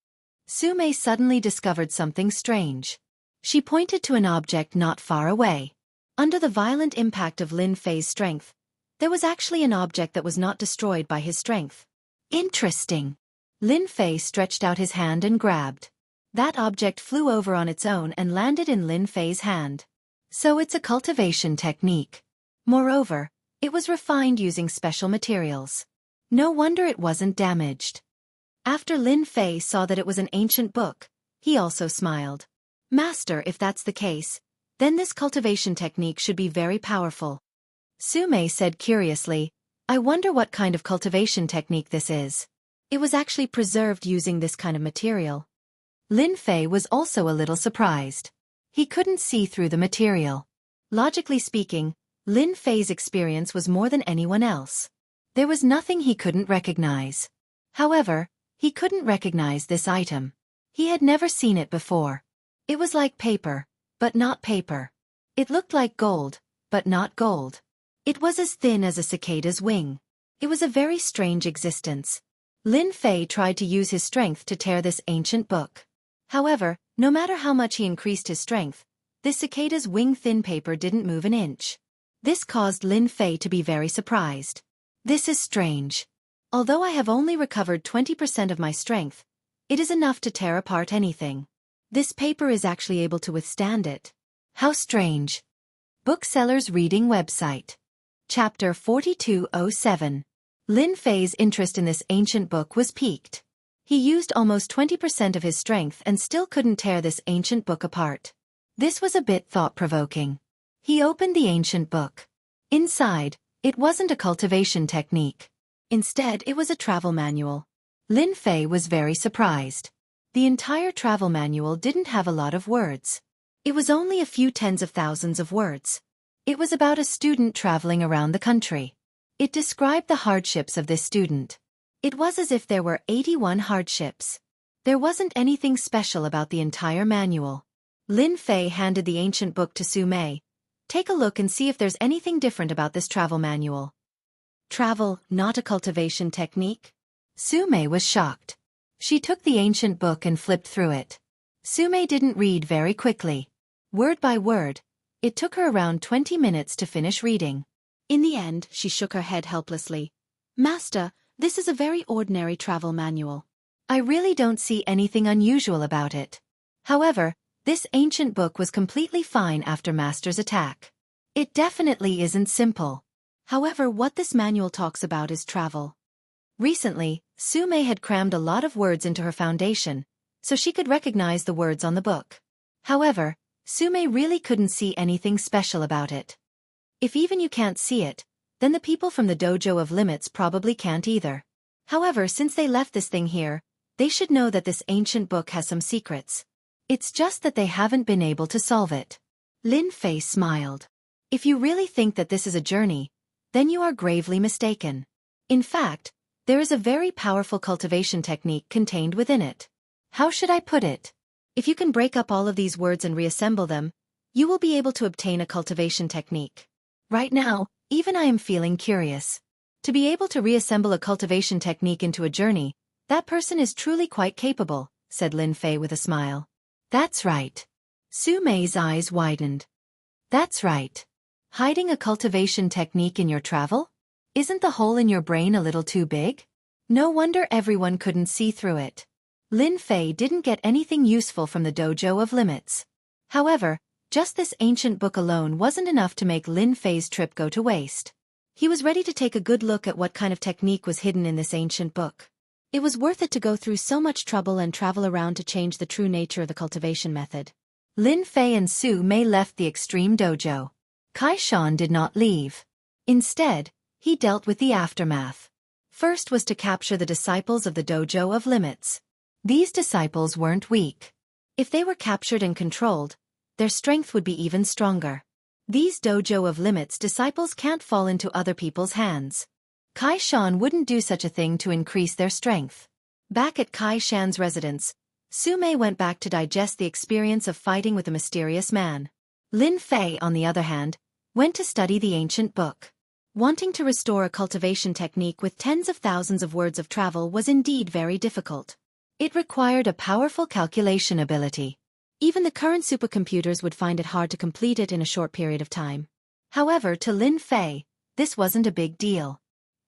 Speaker 2: Sume suddenly discovered something strange. She pointed to an object not far away. Under the violent impact of Lin Fei's strength, there was actually an object that was not destroyed by his strength. Interesting. Lin Fei stretched out his hand and grabbed. That object flew over on its own and landed in Lin Fei's hand. So it's a cultivation technique. Moreover, it was refined using special materials. No wonder it wasn't damaged. After Lin Fei saw that it was an ancient book, he also smiled. Master, if that's the case, then this cultivation technique should be very powerful. Sume said curiously, I wonder what kind of cultivation technique this is. It was actually preserved using this kind of material. Lin Fei was also a little surprised. He couldn't see through the material. Logically speaking, Lin Fei's experience was more than anyone else. There was nothing he couldn't recognize. However, he couldn't recognize this item. He had never seen it before. It was like paper, but not paper. It looked like gold, but not gold. It was as thin as a cicada's wing. It was a very strange existence. Lin Fei tried to use his strength to tear this ancient book. However, no matter how much he increased his strength, this cicada's wing-thin paper didn't move an inch. This caused Lin Fei to be very surprised. This is strange. Although I have only recovered 20% of my strength, it is enough to tear apart anything. This paper is actually able to withstand it. How strange. Bookseller's Reading Website. Chapter 4207. Lin Fei's interest in this ancient book was piqued. He used almost 20% of his strength and still couldn't tear this ancient book apart. This was a bit thought-provoking. He opened the ancient book. Inside, it wasn't a cultivation technique. Instead, it was a travel manual. Lin Fei was very surprised. The entire travel manual didn't have a lot of words. It was only a few tens of thousands of words.
Speaker 1: It was about a student traveling around the country. It described the hardships of this student. It was as if there were 81 hardships. There wasn't anything special about the entire manual. Lin Fei handed the ancient book to Su Mei. Take a look and see if there's anything different about this travel manual. Travel, not a cultivation technique? Su Mei was shocked. She took the ancient book and flipped through it. Su Mei didn't read very quickly. Word by word, it took her around 20 minutes to finish reading.
Speaker 2: In the end, she shook her head helplessly. Master, this is a very ordinary travel manual.
Speaker 1: I really don't see anything unusual about it. However, this ancient book was completely fine after Master's attack. It definitely isn't simple.
Speaker 2: However, what this manual talks about is travel.
Speaker 1: Recently, Su Mei had crammed a lot of words into her foundation, so she could recognize the words on the book. However, Su Mei really couldn't see anything special about it. If even you can't see it, then the people from the dojo of Limits probably can't either. However, since they left this thing here, they should know that this ancient book has some secrets. It's just that they haven't been able to solve it. Lin Fei smiled. If you really think that this is a journey, then you are gravely mistaken. In fact, there is a very powerful cultivation technique contained within it. How should I put it? If you can break up all of these words and reassemble them, you will be able to obtain a cultivation technique. Right now, even I am feeling curious. To be able to reassemble a cultivation technique into a journey, that person is truly quite capable, said Lin Fei with a smile. That's right. Su Mei's eyes widened. That's right. Hiding a cultivation technique in your travel? Isn't the hole in your brain a little too big? No wonder everyone couldn't see through it. Lin Fei didn't get anything useful from the dojo of Limits. However, just this ancient book alone wasn't enough to make Lin Fei's trip go to waste. He was ready to take a good look at what kind of technique was hidden in this ancient book.
Speaker 2: It was worth it to go through so much trouble and travel around to change the true nature of the cultivation method.
Speaker 1: Lin Fei and Su Mei left the extreme dojo. Kai Shan did not leave. Instead, he dealt with the aftermath. First was to capture the disciples of the dojo of Limits. These disciples weren't weak. If they were captured and controlled, their strength would be even stronger. These dojo of Limits disciples can't fall into other people's hands. Kai Shan wouldn't do such a thing to increase their strength. Back at Kai Shan's residence, Su Mei went back to digest the experience of fighting with a mysterious man. Lin Fei, on the other hand, went to study the ancient book. Wanting to restore a cultivation technique with tens of thousands of words of travel was indeed very difficult. It required a powerful calculation ability.
Speaker 2: Even the current supercomputers would find it hard to complete it in a short period of time.
Speaker 1: However, to Lin Fei, this wasn't a big deal.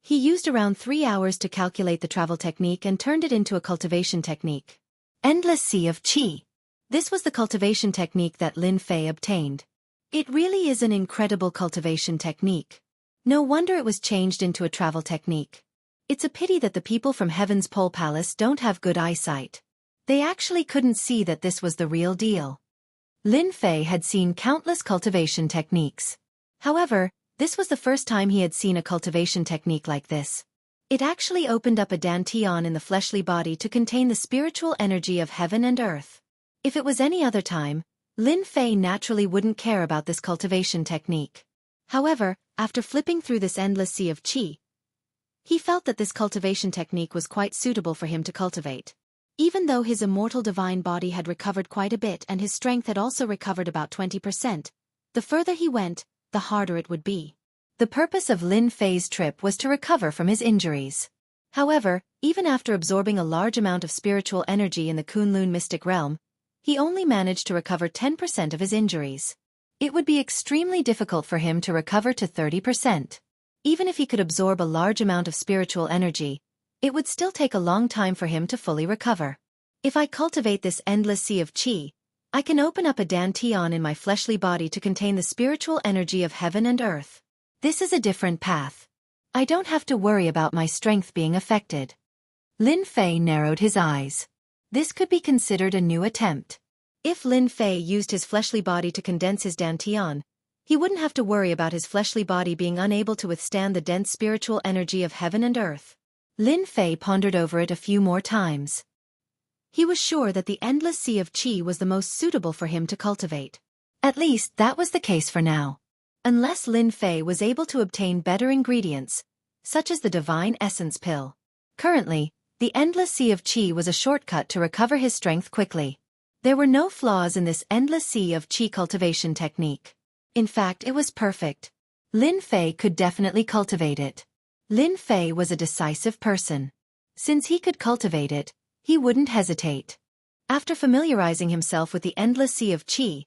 Speaker 1: He used around 3 hours to calculate the travel technique and turned it into a cultivation technique. Endless Sea of Qi. This was the cultivation technique that Lin Fei obtained. It really is an incredible cultivation technique. No wonder it was changed into a travel technique. It's a pity that the people from Heaven's Pole Palace don't have good eyesight. They actually couldn't see that this was the real deal. Lin Fei had seen countless cultivation techniques. However, this was the first time he had seen a cultivation technique like this. It actually opened up a dantian in the fleshly body to contain the spiritual energy of heaven and earth. If it was any other time, Lin Fei naturally wouldn't care about this cultivation technique. However, after flipping through this endless sea of qi, he felt that this cultivation technique was quite suitable for him to cultivate. Even though his immortal divine body had recovered quite a bit and his strength had also recovered about 20%, the further he went, the harder it would be. The purpose of Lin Fei's trip was to recover from his injuries. However, even after absorbing a large amount of spiritual energy in the Kunlun mystic realm, he only managed to recover 10% of his injuries. It would be extremely difficult for him to recover to 30%. Even if he could absorb a large amount of spiritual energy, it would still take a long time for him to fully recover. If I cultivate this endless sea of qi, I can open up a dantian in my fleshly body to contain the spiritual energy of heaven and earth. This is a different path. I don't have to worry about my strength being affected. Lin Fei narrowed his eyes. This could be considered a new attempt. If Lin Fei used his fleshly body to condense his dantian, he wouldn't have to worry about his fleshly body being unable to withstand the dense spiritual energy of heaven and earth. Lin Fei pondered over it a few more times. He was sure that the endless sea of qi was the most suitable for him to cultivate. At least that was the case for now. unless Lin Fei was able to obtain better ingredients, such as the Divine Essence Pill. Currently, the Endless Sea of Qi was a shortcut to recover his strength quickly. There were no flaws in this Endless Sea of Qi cultivation technique. In fact, it was perfect. Lin Fei could definitely cultivate it. Lin Fei was a decisive person. Since he could cultivate it, he wouldn't hesitate. After familiarizing himself with the Endless Sea of Qi,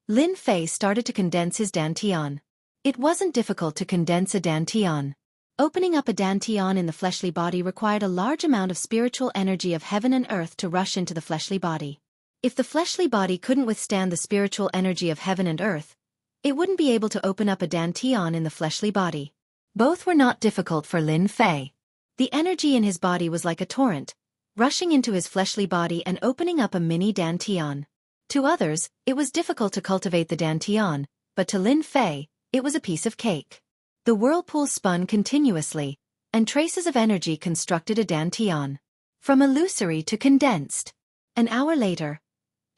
Speaker 1: Lin Fei started to condense his dantian. It wasn't difficult to condense a dantian. Opening up a dantian in the fleshly body required a large amount of spiritual energy of heaven and earth to rush into the fleshly body. If the fleshly body couldn't withstand the spiritual energy of heaven and earth, it wouldn't be able to open up a dantian in the fleshly body. Both were not difficult for Lin Fei. The energy in his body was like a torrent, rushing into his fleshly body and opening up a mini dantian. To others, it was difficult to cultivate the dantian, but to Lin Fei, it was a piece of cake. The whirlpool spun continuously, and traces of energy constructed a dantian. From illusory to condensed. An hour later,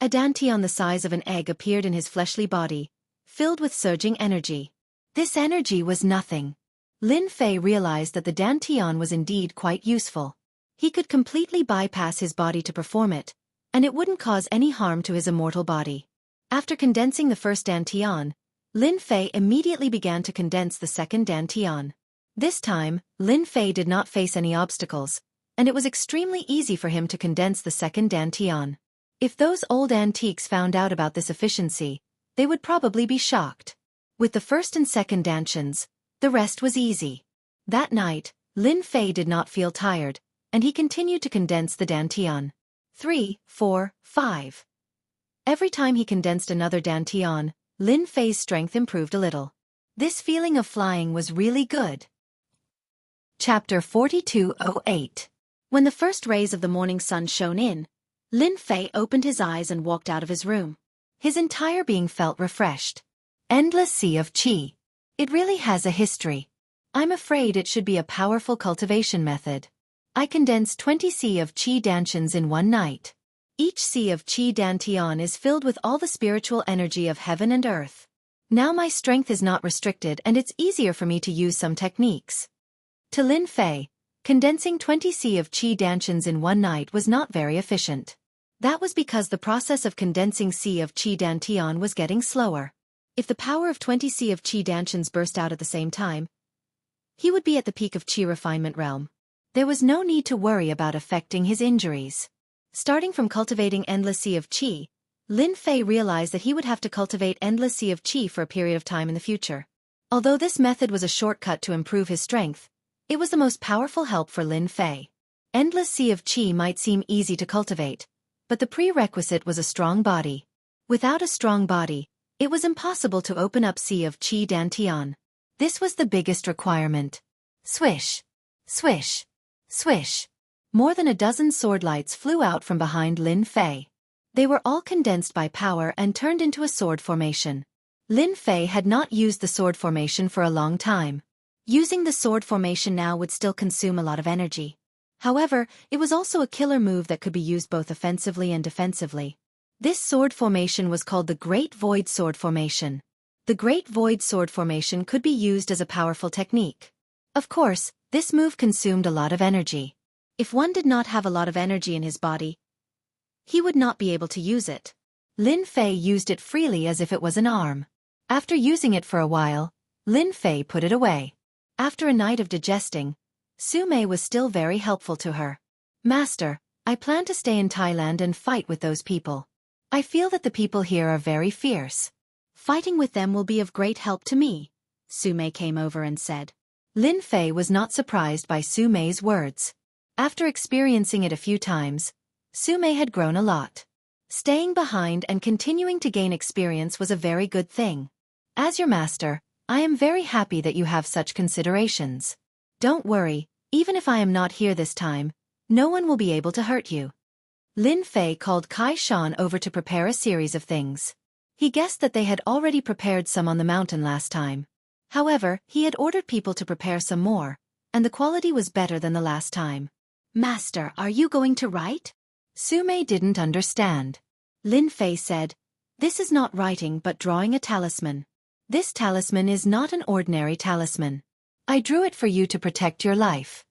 Speaker 1: a dantian the size of an egg appeared in his fleshly body, filled with surging energy. This energy was nothing. Lin Fei realized that the dantian was indeed quite useful. He could completely bypass his body to perform it, and it wouldn't cause any harm to his immortal body. After condensing the first dantian, Lin Fei immediately began to condense the second dantian. This time, Lin Fei did not face any obstacles, and it was extremely easy for him to condense the second dantian. If those old antiques found out about this efficiency, they would probably be shocked. With the first and second dantians, the rest was easy. That night, Lin Fei did not feel tired, and he continued to condense the dantian. 3, 4, 5. Every time he condensed another dantian, Lin Fei's strength improved a little. This feeling of flying was really good. Chapter 4208. When the first rays of the morning sun shone in, Lin Fei opened his eyes and walked out of his room. His entire being felt refreshed. Endless Sea of Qi. It really has a history. I'm afraid it should be a powerful cultivation method. I condensed 20 Sea of Qi dantians in one night. Each Sea of Qi dantian is filled with all the spiritual energy of heaven and earth. Now my strength is not restricted and it's easier for me to use some techniques. To Lin Fei, condensing 20 Sea of Qi dantians in one night was not very efficient. That was because the process of condensing Sea of Qi dantian was getting slower. If the power of 20 Sea of Qi dantians burst out at the same time, he would be at the peak of Qi refinement realm. There was no need to worry about affecting his injuries. Starting from cultivating Endless Sea of Qi, Lin Fei realized that he would have to cultivate Endless Sea of Qi for a period of time in the future. Although this method was a shortcut to improve his strength, it was the most powerful help for Lin Fei. Endless Sea of Qi might seem easy to cultivate, but the prerequisite was a strong body. Without a strong body, it was impossible to open up Sea of Qi dantian. This was the biggest requirement. Swish! Swish! Swish! More than a dozen sword lights flew out from behind Lin Fei. They were all condensed by power and turned into a sword formation. Lin Fei had not used the sword formation for a long time. Using the sword formation now would still consume a lot of energy. However, it was also a killer move that could be used both offensively and defensively. This sword formation was called the Great Void Sword Formation. The Great Void Sword Formation could be used as a powerful technique. Of course, this move consumed a lot of energy. If one did not have a lot of energy in his body, he would not be able to use it. Lin Fei used it freely as if it was an arm. After using it for a while, Lin Fei put it away. After a night of digesting, Su Mei was still very helpful to her. Master, I plan to stay in Thailand and fight with those people. I feel that the people here are very fierce. Fighting with them will be of great help to me, Su Mei came over and said. Lin Fei was not surprised by Su Mei's words. After experiencing it a few times, Su Mei had grown a lot. Staying behind and continuing to gain experience was a very good thing. As your master, I am very happy that you have such considerations. Don't worry, even if I am not here this time, no one will be able to hurt you. Lin Fei called Kai Shan over to prepare a series of things. He guessed that they had already prepared some on the mountain last time. However, he had ordered people to prepare some more, and the quality was better than the last time. Master, are you going to write? Su Mei didn't understand. Lin Fei said, this is not writing but drawing a talisman. This talisman is not an ordinary talisman. I drew it for you to protect your life.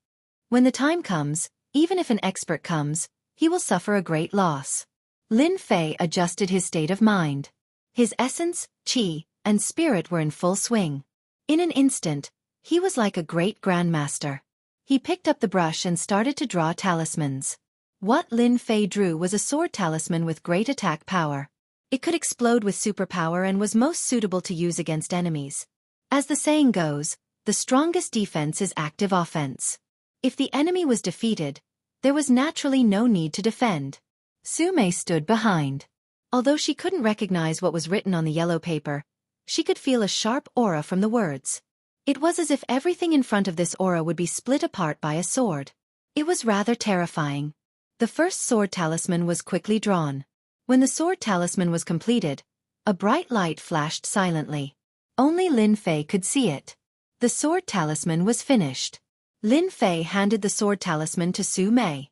Speaker 1: When the time comes, even if an expert comes, he will suffer a great loss. Lin Fei adjusted his state of mind. His essence, qi, and spirit were in full swing. In an instant, he was like a great grandmaster. He picked up the brush and started to draw talismans. What Lin Fei drew was a sword talisman with great attack power. It could explode with superpower and was most suitable to use against enemies. As the saying goes, the strongest defense is active offense. If the enemy was defeated, there was naturally no need to defend. Su Mei stood behind. Although she couldn't recognize what was written on the yellow paper, she could feel a sharp aura from the words. It was as if everything in front of this aura would be split apart by a sword. It was rather terrifying. The first sword talisman was quickly drawn. When the sword talisman was completed, a bright light flashed silently. Only Lin Fei could see it. The sword talisman was finished. Lin Fei handed the sword talisman to Su Mei.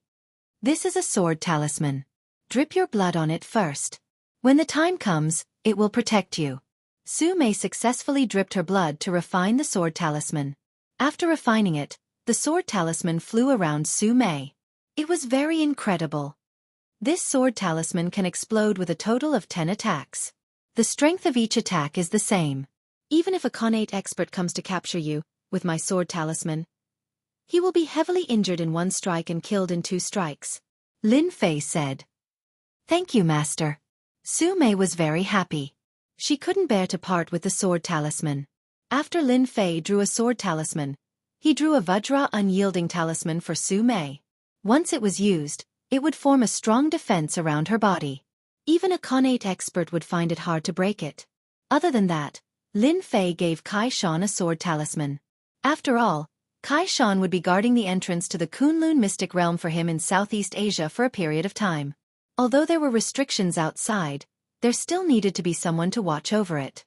Speaker 1: This is a sword talisman. Drip your blood on it first. When the time comes, it will protect you. Su Mei successfully dripped her blood to refine the sword talisman. After refining it, the sword talisman flew around Su Mei. It was very incredible. This sword talisman can explode with a total of 10 attacks. The strength of each attack is the same. Even if a Khanate expert comes to capture you, with my sword talisman, he will be heavily injured in one strike and killed in 2 strikes. Lin Fei said. Thank you, Master. Su Mei was very happy. She couldn't bear to part with the sword talisman. After Lin Fei drew a sword talisman, he drew a Vajra unyielding talisman for Su Mei. Once it was used, it would form a strong defense around her body. Even a Khanate expert would find it hard to break it. Other than that, Lin Fei gave Kai Shan a sword talisman. After all, Kai Shan would be guarding the entrance to the Kunlun mystic realm for him in Southeast Asia for a period of time. Although there were restrictions outside, there still needed to be someone to watch over it.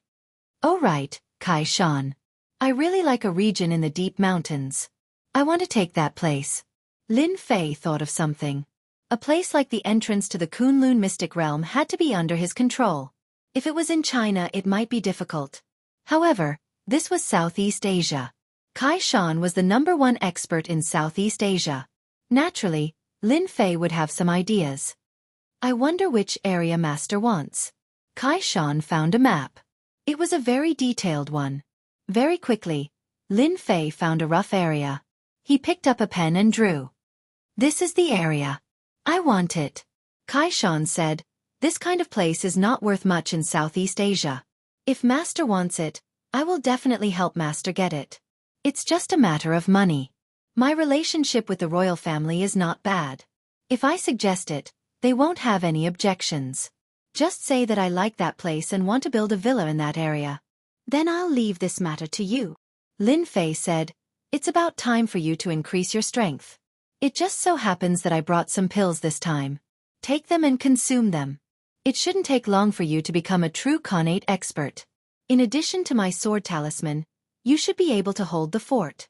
Speaker 1: Oh right, Kai Shan. I really like a region in the deep mountains. I want to take that place. Lin Fei thought of something. A place like the entrance to the Kunlun mystic realm had to be under his control. If it was in China, it might be difficult. However, this was Southeast Asia. Kai Shan was the #1 expert in Southeast Asia. Naturally, Lin Fei would have some ideas. I wonder which area Master wants. Kai Shan found a map. It was a very detailed one. Very quickly, Lin Fei found a rough area. He picked up a pen and drew. This is the area. I want it. Kai Shan said, this kind of place is not worth much in Southeast Asia. If Master wants it, I will definitely help Master get it. It's just a matter of money. My relationship with the royal family is not bad. If I suggest it, they won't have any objections. Just say that I like that place and want to build a villa in that area. Then I'll leave this matter to you. Lin Fei said, it's about time for you to increase your strength. It just so happens that I brought some pills this time. Take them and consume them. It shouldn't take long for you to become a true Khanate expert. In addition to my sword talisman, you should be able to hold the fort.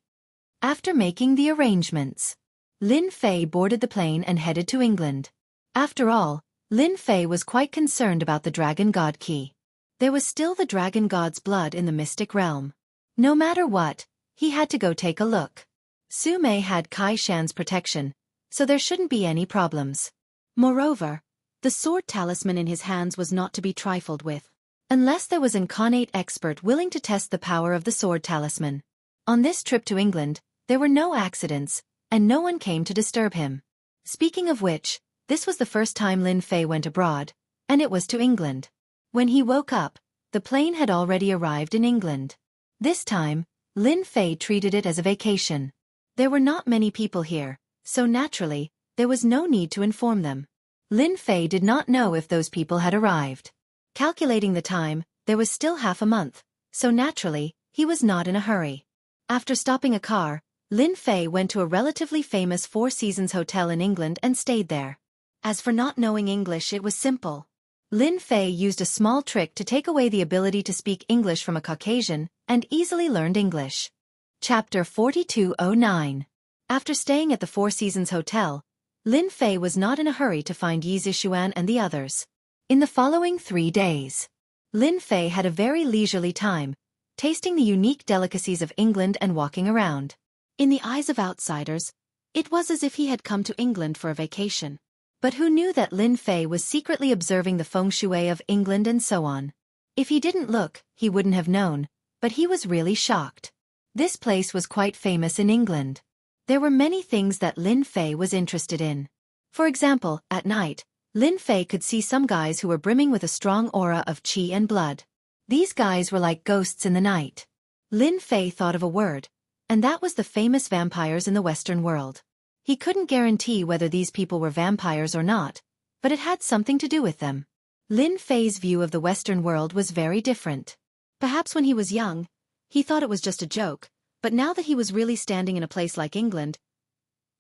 Speaker 1: After making the arrangements, Lin Fei boarded the plane and headed to England. After all, Lin Fei was quite concerned about the Dragon God key. There was still the Dragon God's blood in the mystic realm. No matter what, he had to go take a look. Su Mei had Kai Shan's protection, so there shouldn't be any problems. Moreover, the sword talisman in his hands was not to be trifled with. Unless there was an Khanate expert willing to test the power of the sword talisman. On this trip to England, there were no accidents, and no one came to disturb him. Speaking of which, this was the first time Lin Fei went abroad, and it was to England. When he woke up, the plane had already arrived in England. This time, Lin Fei treated it as a vacation. There were not many people here, so naturally, there was no need to inform them. Lin Fei did not know if those people had arrived. Calculating the time, there was still half a month, so naturally, he was not in a hurry. After stopping a car, Lin Fei went to a relatively famous Four Seasons hotel in England and stayed there. As for not knowing English, it was simple. Lin Fei used a small trick to take away the ability to speak English from a Caucasian, and easily learned English. Chapter 4209. After staying at the Four Seasons Hotel, Lin Fei was not in a hurry to find Yi Zishuan and the others. In the following 3 days, Lin Fei had a very leisurely time, tasting the unique delicacies of England and walking around.
Speaker 2: In the eyes of outsiders, it was as if he had come to England for a vacation.
Speaker 1: But who knew that Lin Fei was secretly observing the feng shui of England and so on? If he didn't look, he wouldn't have known, but he was really shocked. This place was quite famous in England. There were many things that Lin Fei was interested in. For example, at night, Lin Fei could see some guys who were brimming with a strong aura of qi and blood. These guys were like ghosts in the night. Lin Fei thought of a word, and that was the famous vampires in the Western world. He couldn't guarantee whether these people were vampires or not, but it had something to do with them. Lin Fei's view of the Western world was very different.
Speaker 2: Perhaps when he was young, he thought it was just a joke, but now that he was really standing in a place like England,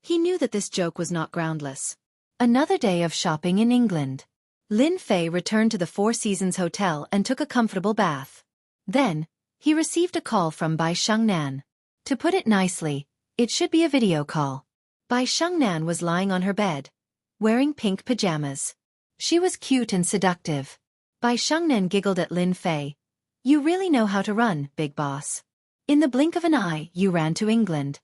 Speaker 2: he knew that this joke was not groundless.
Speaker 1: Another day of shopping in England. Lin Fei returned to the Four Seasons Hotel and took a comfortable bath. Then, he received a call from Bai Shengnan. To put it nicely, it should be a video call. Bai Shengnan was lying on her bed, wearing pink pajamas. She was cute and seductive. Bai Shengnan giggled at Lin Fei. "You really know how to run, big boss. In the blink of an eye, you ran to England."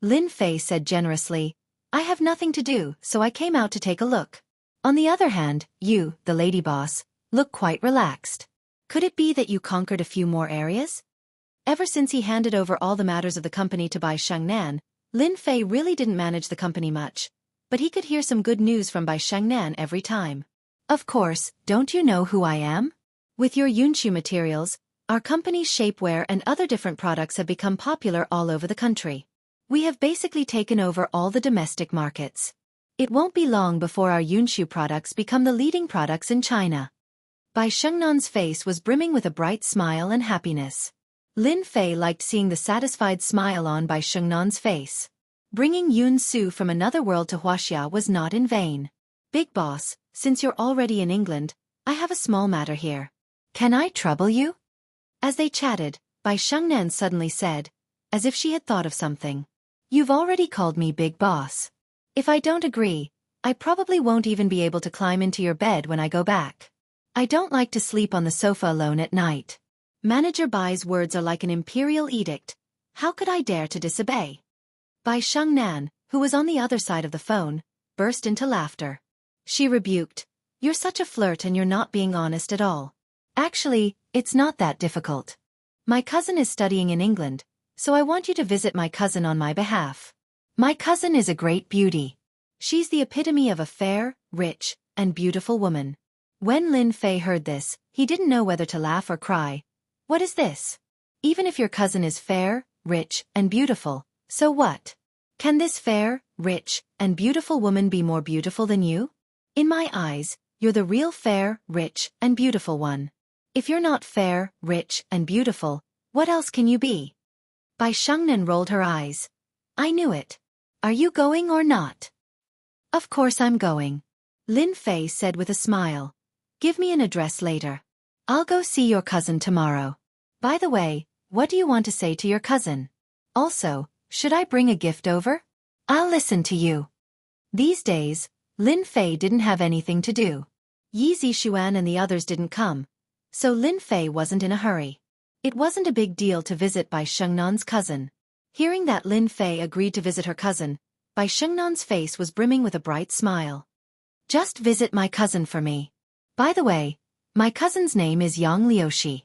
Speaker 1: Lin Fei said generously, "I have nothing to do, so I came out to take a look. On the other hand, you, the lady boss, look quite relaxed. Could it be that you conquered a few more areas?" Ever since he handed over all the matters of the company to Bai Shengnan, Lin Fei really didn't manage the company much, but he could hear some good news from Bai Shengnan every time. "Of course, don't you know who I am? With your Yunshu materials, our company's shapewear and other different products have become popular all over the country. We have basically taken over all the domestic markets. It won't be long before our Yunshu products become the leading products in China." Bai Shengnan's face was brimming with a bright smile and happiness. Lin Fei liked seeing the satisfied smile on Bai Shengnan's face. Bringing Yun Su from another world to Huaxia was not in vain. "Big boss, since you're already in England, I have a small matter here. Can I trouble you?" As they chatted, Bai Shengnan suddenly said, as if she had thought of something, "You've already called me big boss. If I don't agree, I probably won't even be able to climb into your bed when I go back. I don't like to sleep on the sofa alone at night." Manager Bai's words are like an imperial edict. How could I dare to disobey? Bai Shengnan, who was on the other side of the phone, burst into laughter. She rebuked, "You're such a flirt and you're not being honest at all. Actually, it's not that difficult. My cousin is studying in England, so I want you to visit my cousin on my behalf. My cousin is a great beauty. She's the epitome of a fair, rich, and beautiful woman." When Lin Fei heard this, he didn't know whether to laugh or cry. What is this? Even if your cousin is fair, rich, and beautiful, so what? Can this fair, rich, and beautiful woman be more beautiful than you? In my eyes, you're the real fair, rich, and beautiful one. If you're not fair, rich, and beautiful, what else can you be? Bai Shengnan rolled her eyes. "I knew it. Are you going or not?" "Of course I'm going," Lin Fei said with a smile. "Give me an address later. I'll go see your cousin tomorrow. By the way, what do you want to say to your cousin? Also, should I bring a gift over? I'll listen to you." These days, Lin Fei didn't have anything to do. Yi Zixuan and the others didn't come, so Lin Fei wasn't in a hurry. It wasn't a big deal to visit Bai Shengnan's cousin. Hearing that Lin Fei agreed to visit her cousin, Bai Shengnan's face was brimming with a bright smile. "Just visit my cousin for me. By the way, my cousin's name is Yang Liushi.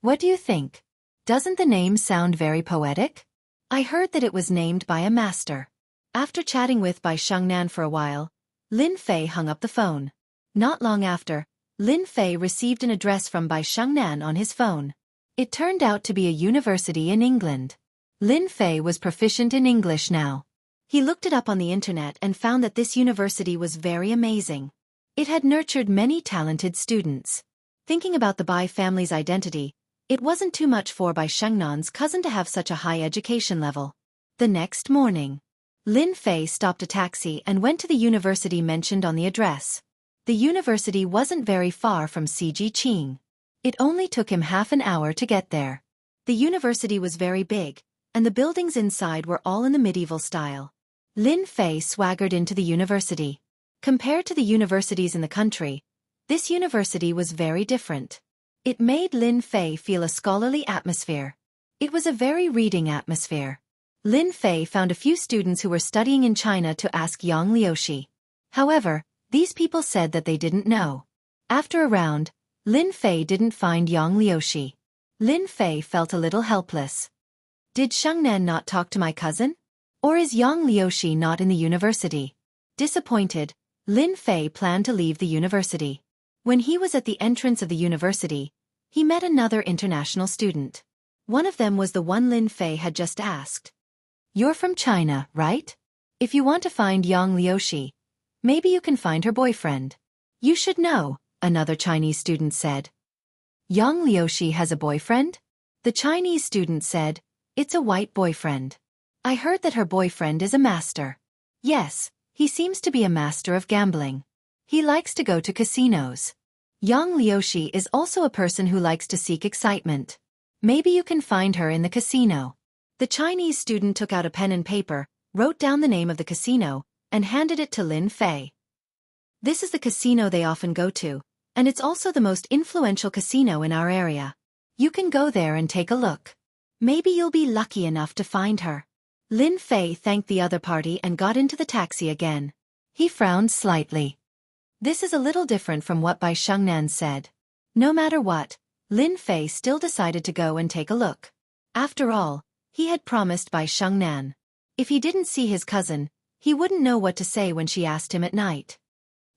Speaker 1: What do you think? Doesn't the name sound very poetic? I heard that it was named by a master." After chatting with Bai Shengnan for a while, Lin Fei hung up the phone. Not long after, Lin Fei received an address from Bai Shengnan on his phone. It turned out to be a university in England. Lin Fei was proficient in English now. He looked it up on the internet and found that this university was very amazing. It had nurtured many talented students. Thinking about the Bai family's identity, it wasn't too much for Bai Shengnan's cousin to have such a high education level. The next morning, Lin Fei stopped a taxi and went to the university mentioned on the address. The university wasn't very far from Qing. It only took him half an hour to get there. The university was very big, and the buildings inside were all in the medieval style. Lin Fei swaggered into the university. Compared to the universities in the country, this university was very different. It made Lin Fei feel a scholarly atmosphere. It was a very reading atmosphere. Lin Fei found a few students who were studying in China to ask Yang Liushi. However, these people said that they didn't know. After a round, Lin Fei didn't find Yang Liushi. Lin Fei felt a little helpless. Did Shengnan not talk to my cousin? Or is Yang Liushi not in the university? Disappointed, Lin Fei planned to leave the university. When he was at the entrance of the university, he met another international student. One of them was the one Lin Fei had just asked. You're from China, right? If you want to find Yang Liushi, maybe you can find her boyfriend. You should know, another Chinese student said. Yang Liushi has a boyfriend? The Chinese student said, it's a white boyfriend. I heard that her boyfriend is a master. Yes, he seems to be a master of gambling. He likes to go to casinos. Yang Liushi is also a person who likes to seek excitement. Maybe you can find her in the casino. The Chinese student took out a pen and paper, wrote down the name of the casino, and handed it to Lin Fei. This is the casino they often go to, and it's also the most influential casino in our area. You can go there and take a look. Maybe you'll be lucky enough to find her. Lin Fei thanked the other party and got into the taxi again. He frowned slightly. This is a little different from what Bai Shengnan said. No matter what, Lin Fei still decided to go and take a look. After all, he had promised Bai Shengnan. If he didn't see his cousin, he wouldn't know what to say when she asked him at night.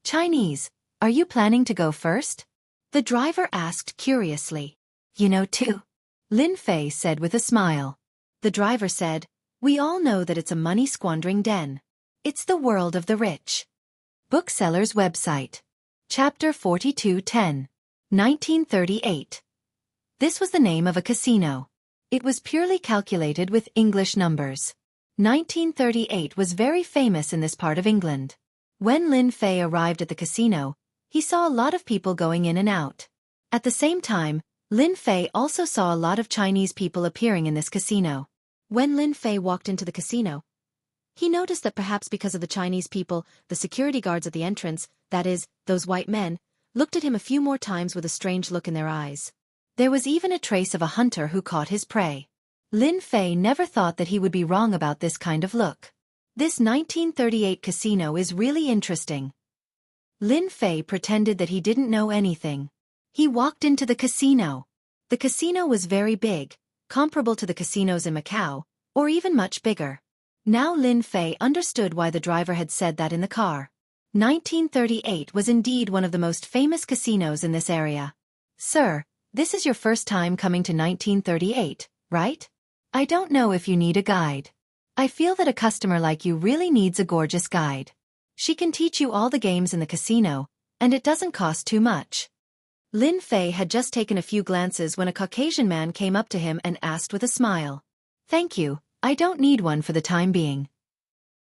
Speaker 1: Chinese, are you planning to go first? The driver asked curiously. You know too? Lin Fei said with a smile. The driver said, we all know that it's a money-squandering den. It's the world of the rich. Bookseller's website. Chapter 4210. 1938. This was the name of a casino. It was purely calculated with English numbers. 1938 was very famous in this part of England. When Lin Fei arrived at the casino, he saw a lot of people going in and out. At the same time, Lin Fei also saw a lot of Chinese people appearing in this casino. When Lin Fei walked into the casino, he noticed that perhaps because of the Chinese people, the security guards at the entrance, that is, those white men, looked at him a few more times with a strange look in their eyes. There was even a trace of a hunter who caught his prey. Lin Fei never thought that he would be wrong about this kind of look. This 1938 casino is really interesting. Lin Fei pretended that he didn't know anything. He walked into the casino. The casino was very big, comparable to the casinos in Macau, or even much bigger. Now Lin Fei understood why the driver had said that in the car. 1938 was indeed one of the most famous casinos in this area. Sir, this is your first time coming to 1938, right? I don't know if you need a guide. I feel that a customer like you really needs a gorgeous guide. She can teach you all the games in the casino, and it doesn't cost too much. Lin Fei had just taken a few glances when a Caucasian man came up to him and asked with a smile. Thank you, I don't need one for the time being.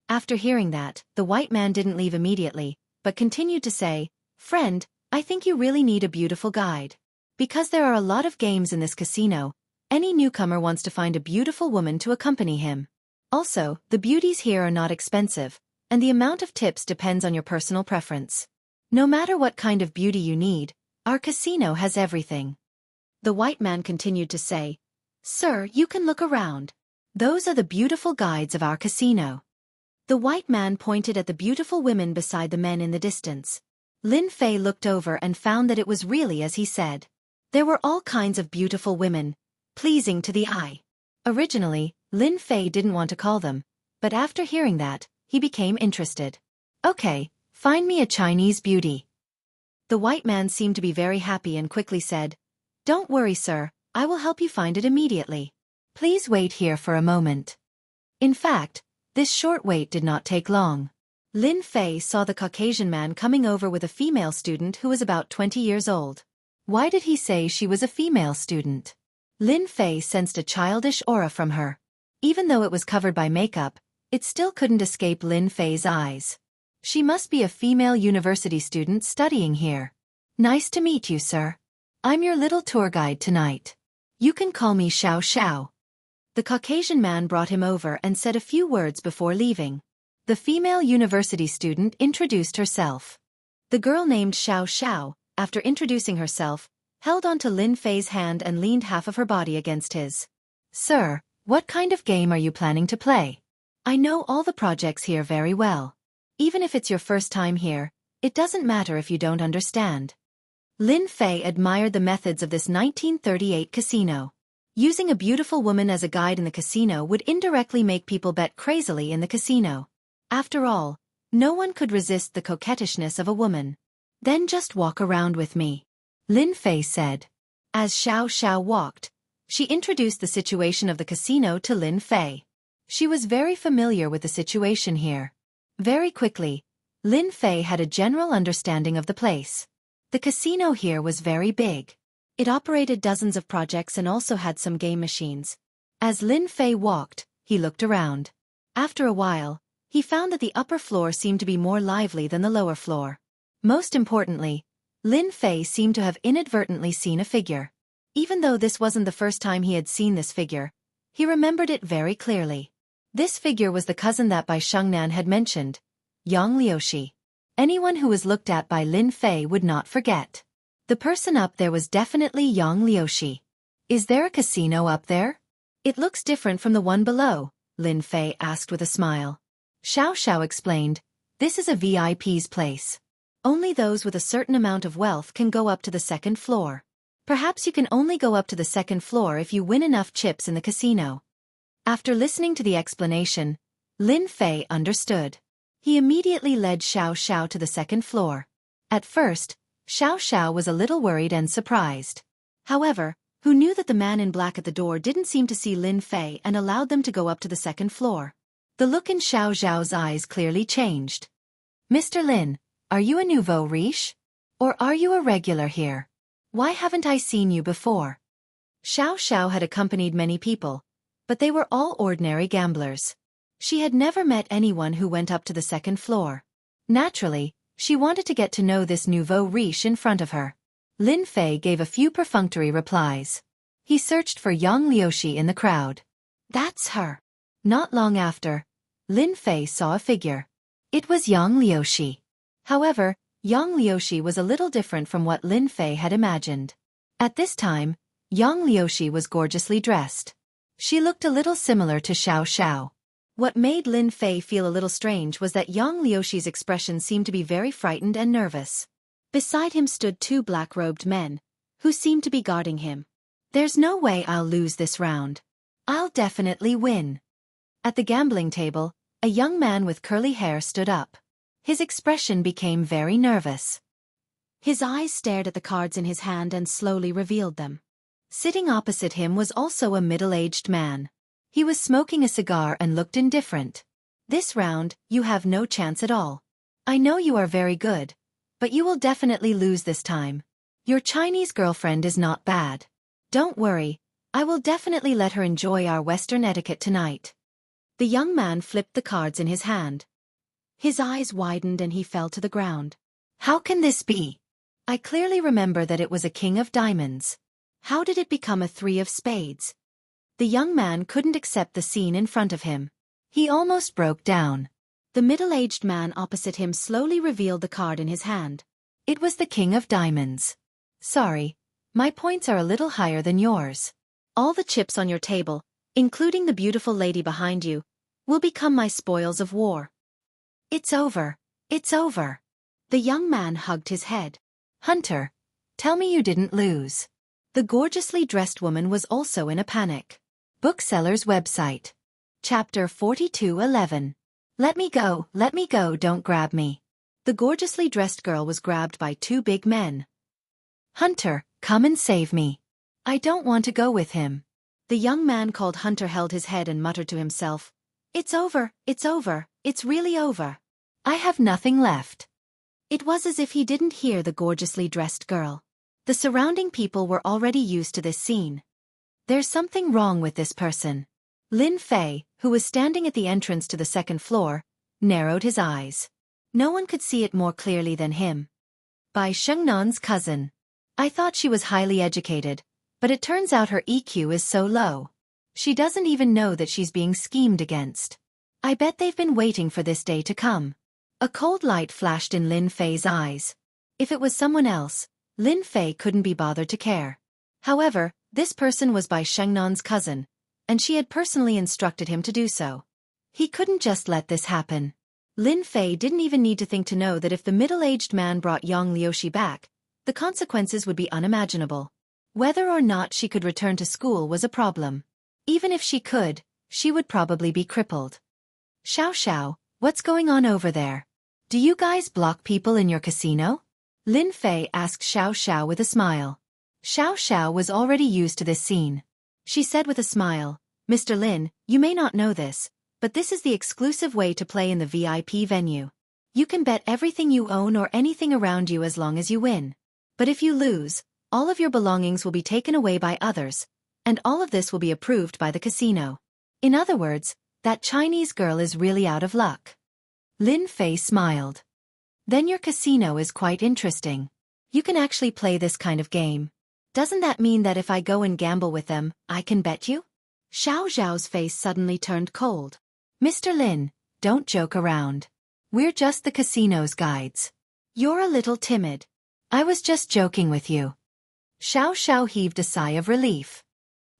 Speaker 1: After hearing that, the white man didn't leave immediately, but continued to say, Friend, I think you really need a beautiful guide. Because there are a lot of games in this casino, any newcomer wants to find a beautiful woman to accompany him. Also, the beauties here are not expensive, and the amount of tips depends on your personal preference. No matter what kind of beauty you need, our casino has everything. The white man continued to say, Sir, you can look around. Those are the beautiful guides of our casino. The white man pointed at the beautiful women beside the men in the distance. Lin Fei looked over and found that it was really as he said. There were all kinds of beautiful women, pleasing to the eye. Originally, Lin Fei didn't want to call them, but after hearing that, he became interested. Okay, find me a Chinese beauty. The white man seemed to be very happy and quickly said, Don't worry, sir, I will help you find it immediately. Please wait here for a moment. In fact, this short wait did not take long. Lin Fei saw the Caucasian man coming over with a female student who was about 20 years old. Why did he say she was a female student? Lin Fei sensed a childish aura from her. Even though it was covered by makeup, it still couldn't escape Lin Fei's eyes. She must be a female university student studying here. Nice to meet you, sir. I'm your little tour guide tonight. You can call me Xiao Xiao. The Caucasian man brought him over and said a few words before leaving. The female university student introduced herself. The girl named Xiao Xiao, after introducing herself, held onto Lin Fei's hand and leaned half of her body against his. Sir, what kind of game are you planning to play? I know all the projects here very well. Even if it's your first time here, it doesn't matter if you don't understand. Lin Fei admired the methods of this 1938 casino. Using a beautiful woman as a guide in the casino would indirectly make people bet crazily in the casino. After all, no one could resist the coquettishness of a woman. Then just walk around with me, Lin Fei said. As Xiao Xiao walked, she introduced the situation of the casino to Lin Fei. She was very familiar with the situation here. Very quickly, Lin Fei had a general understanding of the place. The casino here was very big. It operated dozens of projects and also had some game machines. As Lin Fei walked, he looked around. After a while, he found that the upper floor seemed to be more lively than the lower floor. Most importantly, Lin Fei seemed to have inadvertently seen a figure. Even though this wasn't the first time he had seen this figure, he remembered it very clearly. This figure was the cousin that Bai Shengnan had mentioned, Yang Liuxi. Anyone who was looked at by Lin Fei would not forget. The person up there was definitely Yang Liuxi. Is there a casino up there? It looks different from the one below, Lin Fei asked with a smile. Xiao Xiao explained, this is a VIP's place. Only those with a certain amount of wealth can go up to the second floor. Perhaps you can only go up to the second floor if you win enough chips in the casino. After listening to the explanation, Lin Fei understood. He immediately led Xiao Xiao to the second floor. At first, Xiao Xiao was a little worried and surprised. However, who knew that the man in black at the door didn't seem to see Lin Fei and allowed them to go up to the second floor. The look in Xiao Xiao's eyes clearly changed. Mr. Lin, are you a nouveau riche? Or are you a regular here? Why haven't I seen you before? Xiao Xiao had accompanied many people, but they were all ordinary gamblers. She had never met anyone who went up to the second floor. Naturally, she wanted to get to know this nouveau riche in front of her. Lin Fei gave a few perfunctory replies. He searched for Yang Liuxi in the crowd. That's her. Not long after, Lin Fei saw a figure. It was Yang Liuxi. However, Yang Liuxi was a little different from what Lin Fei had imagined. At this time, Yang Liuxi was gorgeously dressed. She looked a little similar to Xiao Xiao. What made Lin Fei feel a little strange was that Yang Liuxi's expression seemed to be very frightened and nervous. Beside him stood two black-robed men, who seemed to be guarding him. There's no way I'll lose this round. I'll definitely win. At the gambling table, a young man with curly hair stood up. His expression became very nervous. His eyes stared at the cards in his hand and slowly revealed them. Sitting opposite him was also a middle-aged man. He was smoking a cigar and looked indifferent. This round, you have no chance at all. I know you are very good, but you will definitely lose this time. Your Chinese girlfriend is not bad. Don't worry, I will definitely let her enjoy our Western etiquette tonight. The young man flipped the cards in his hand. His eyes widened and he fell to the ground. How can this be? I clearly remember that it was a king of diamonds. How did it become a three of spades? The young man couldn't accept the scene in front of him. He almost broke down. The middle-aged man opposite him slowly revealed the card in his hand. It was the king of diamonds. Sorry, my points are a little higher than yours. All the chips on your table, including the beautiful lady behind you, will become my spoils of war. It's over. It's over. The young man hugged his head. Hunter, tell me you didn't lose. The gorgeously dressed woman was also in a panic. Bookseller's website. Chapter 42:11. Let me go, don't grab me. The gorgeously dressed girl was grabbed by two big men. Hunter, come and save me. I don't want to go with him. The young man called Hunter held his head and muttered to himself. It's over, it's really over. I have nothing left. It was as if he didn't hear the gorgeously dressed girl. The surrounding people were already used to this scene. There's something wrong with this person. Lin Fei, who was standing at the entrance to the second floor, narrowed his eyes. No one could see it more clearly than him. Bai Shengnan's cousin. I thought she was highly educated, but it turns out her EQ is so low. She doesn't even know that she's being schemed against. I bet they've been waiting for this day to come. A cold light flashed in Lin Fei's eyes. If it was someone else, Lin Fei couldn't be bothered to care. However, this person was Bai Shengnan's cousin, and she had personally instructed him to do so. He couldn't just let this happen. Lin Fei didn't even need to think to know that if the middle-aged man brought Yang Liuxi back, the consequences would be unimaginable. Whether or not she could return to school was a problem. Even if she could, she would probably be crippled. Xiao Xiao, what's going on over there? Do you guys block people in your casino? Lin Fei asked Xiao Xiao with a smile. Xiao Xiao was already used to this scene. She said with a smile, Mr. Lin, you may not know this, but this is the exclusive way to play in the VIP venue. You can bet everything you own or anything around you as long as you win. But if you lose, all of your belongings will be taken away by others, and all of this will be approved by the casino. In other words, that Chinese girl is really out of luck. Lin Fei smiled. Then your casino is quite interesting. You can actually play this kind of game. Doesn't that mean that if I go and gamble with them, I can bet you? Xiao Zhao's face suddenly turned cold. Mr. Lin, don't joke around. We're just the casino's guides. You're a little timid. I was just joking with you. Xiao Xiao heaved a sigh of relief.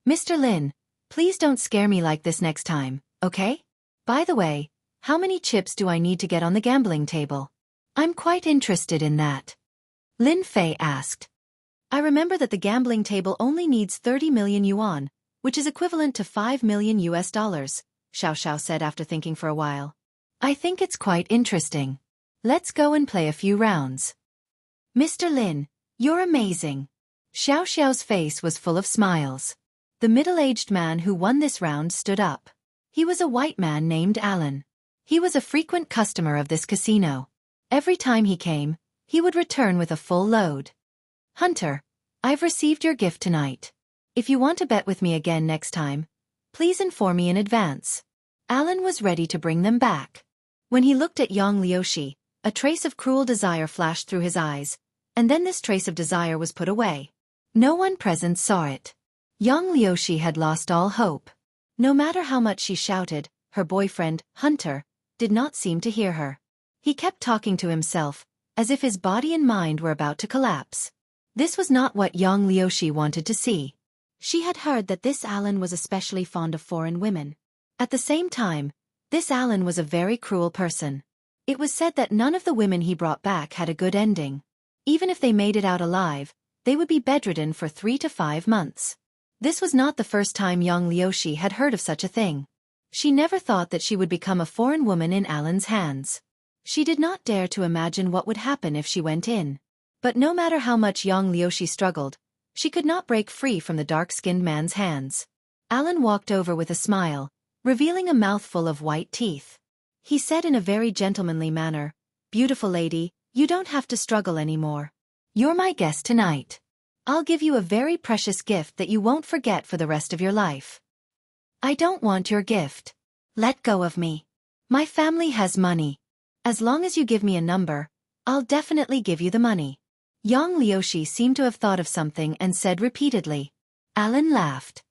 Speaker 1: Mr. Lin, please don't scare me like this next time, okay? By the way, how many chips do I need to get on the gambling table? I'm quite interested in that. Lin Fei asked. I remember that the gambling table only needs 30 million yuan, which is equivalent to $5 million, Xiao Xiao said after thinking for a while. I think it's quite interesting. Let's go and play a few rounds. Mr. Lin, you're amazing. Xiao Xiao's face was full of smiles. The middle-aged man who won this round stood up. He was a white man named Alan. He was a frequent customer of this casino. Every time he came, he would return with a full load. Hunter, I've received your gift tonight. If you want to bet with me again next time, please inform me in advance. Alan was ready to bring them back. When he looked at Yang Liuxi, a trace of cruel desire flashed through his eyes, and then this trace of desire was put away. No one present saw it. Yang Liuxi had lost all hope. No matter how much she shouted, her boyfriend, Hunter, did not seem to hear her. He kept talking to himself, as if his body and mind were about to collapse. This was not what Yang Liuxi wanted to see. She had heard that this Alan was especially fond of foreign women. At the same time, this Alan was a very cruel person. It was said that none of the women he brought back had a good ending. Even if they made it out alive, they would be bedridden for 3 to 5 months. This was not the first time Yang Liuxi had heard of such a thing. She never thought that she would become a foreign woman in Alan's hands. She did not dare to imagine what would happen if she went in. But no matter how much Yang Liuxi struggled, she could not break free from the dark-skinned man's hands. Alan walked over with a smile, revealing a mouthful of white teeth. He said in a very gentlemanly manner, "Beautiful lady, you don't have to struggle anymore. You're my guest tonight. I'll give you a very precious gift that you won't forget for the rest of your life." "I don't want your gift. Let go of me. My family has money. As long as you give me a number, I'll definitely give you the money." Yang Liuxi seemed to have thought of something and said repeatedly. Alan laughed.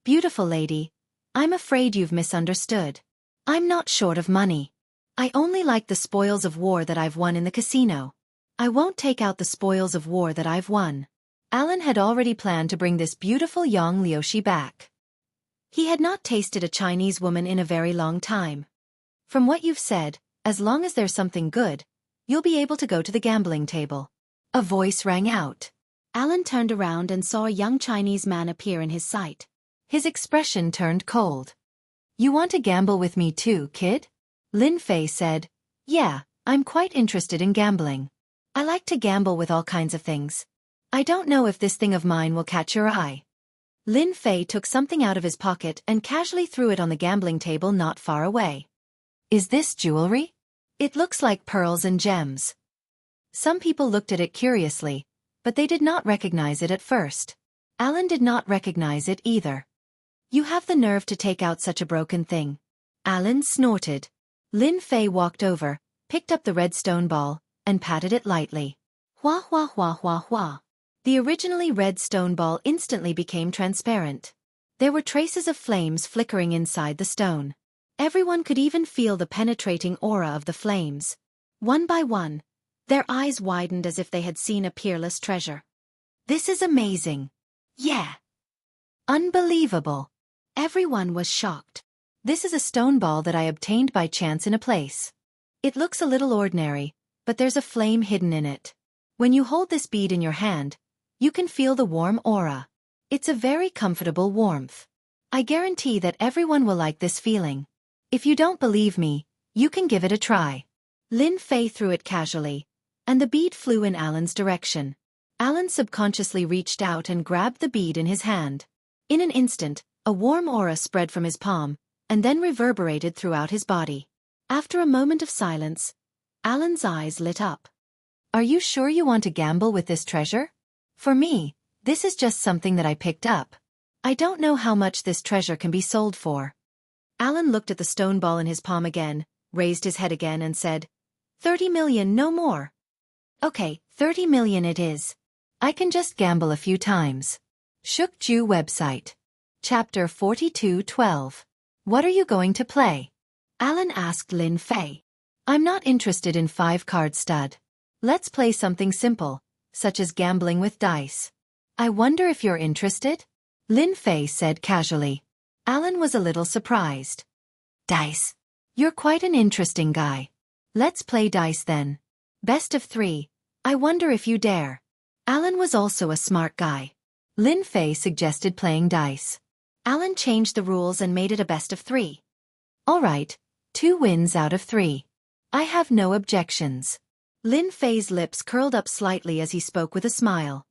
Speaker 1: "Beautiful lady, I'm afraid you've misunderstood. I'm not short of money. I only like the spoils of war that I've won in the casino. I won't take out the spoils of war that I've won." Alan had already planned to bring this beautiful Yang Liuxi back. He had not tasted a Chinese woman in a very long time. "From what you've said, as long as there's something good, you'll be able to go to the gambling table." A voice rang out. Alan turned around and saw a young Chinese man appear in his sight. His expression turned cold. "You want to gamble with me too, kid?" Lin Fei said. "Yeah, I'm quite interested in gambling. I like to gamble with all kinds of things. I don't know if this thing of mine will catch your eye." Lin Fei took something out of his pocket and casually threw it on the gambling table not far away. "Is this jewelry? It looks like pearls and gems." Some people looked at it curiously, but they did not recognize it at first. Alan did not recognize it either. "You have the nerve to take out such a broken thing." Alan snorted. Lin Fei walked over, picked up the red stone ball, and patted it lightly. Hua hua hua hua hua. The originally red stone ball instantly became transparent. There were traces of flames flickering inside the stone. Everyone could even feel the penetrating aura of the flames. One by one, their eyes widened as if they had seen a peerless treasure. "This is amazing. Yeah. Unbelievable.
Speaker 2: Everyone was shocked.
Speaker 1: This is a stone ball that I obtained by chance in a place. It looks a little ordinary, but there's a flame hidden in it. When you hold this bead in your hand, you can feel the warm aura. It's a very comfortable warmth. I guarantee that everyone will like this feeling. If you don't believe me, you can give it a try.
Speaker 2: Lin Fei threw it casually, and the bead flew in Alan's direction.
Speaker 1: Alan subconsciously reached out and grabbed the bead in his hand. In an instant, a warm aura spread from his palm, and then reverberated throughout his body.
Speaker 2: After a moment of silence, Alan's eyes lit up.
Speaker 1: Are you sure you want to gamble with this treasure? For me, this is just something that I picked up. I don't know how much this treasure can be sold for.
Speaker 2: Alan looked at the stone ball in his palm again, raised his head again and said, 30 million, no more.
Speaker 1: Okay, 30 million it is. I can just gamble a few times. Shukju website. Chapter 42:12. What are you going to play?
Speaker 2: Alan asked Lin Fei.
Speaker 1: I'm not interested in 5-card stud. Let's play something simple, such as gambling with dice. I wonder if you're interested? Lin Fei said casually. Alan was a little surprised. Dice. You're quite an interesting guy. Let's play dice then. Best of 3. I wonder if you dare. Alan was also a smart guy. Lin Fei suggested playing dice.
Speaker 2: Alan changed the rules and made it a best of 3.
Speaker 1: All right, 2 wins out of 3. I have no objections.
Speaker 2: Lin Fei's lips curled up slightly as he spoke with a smile.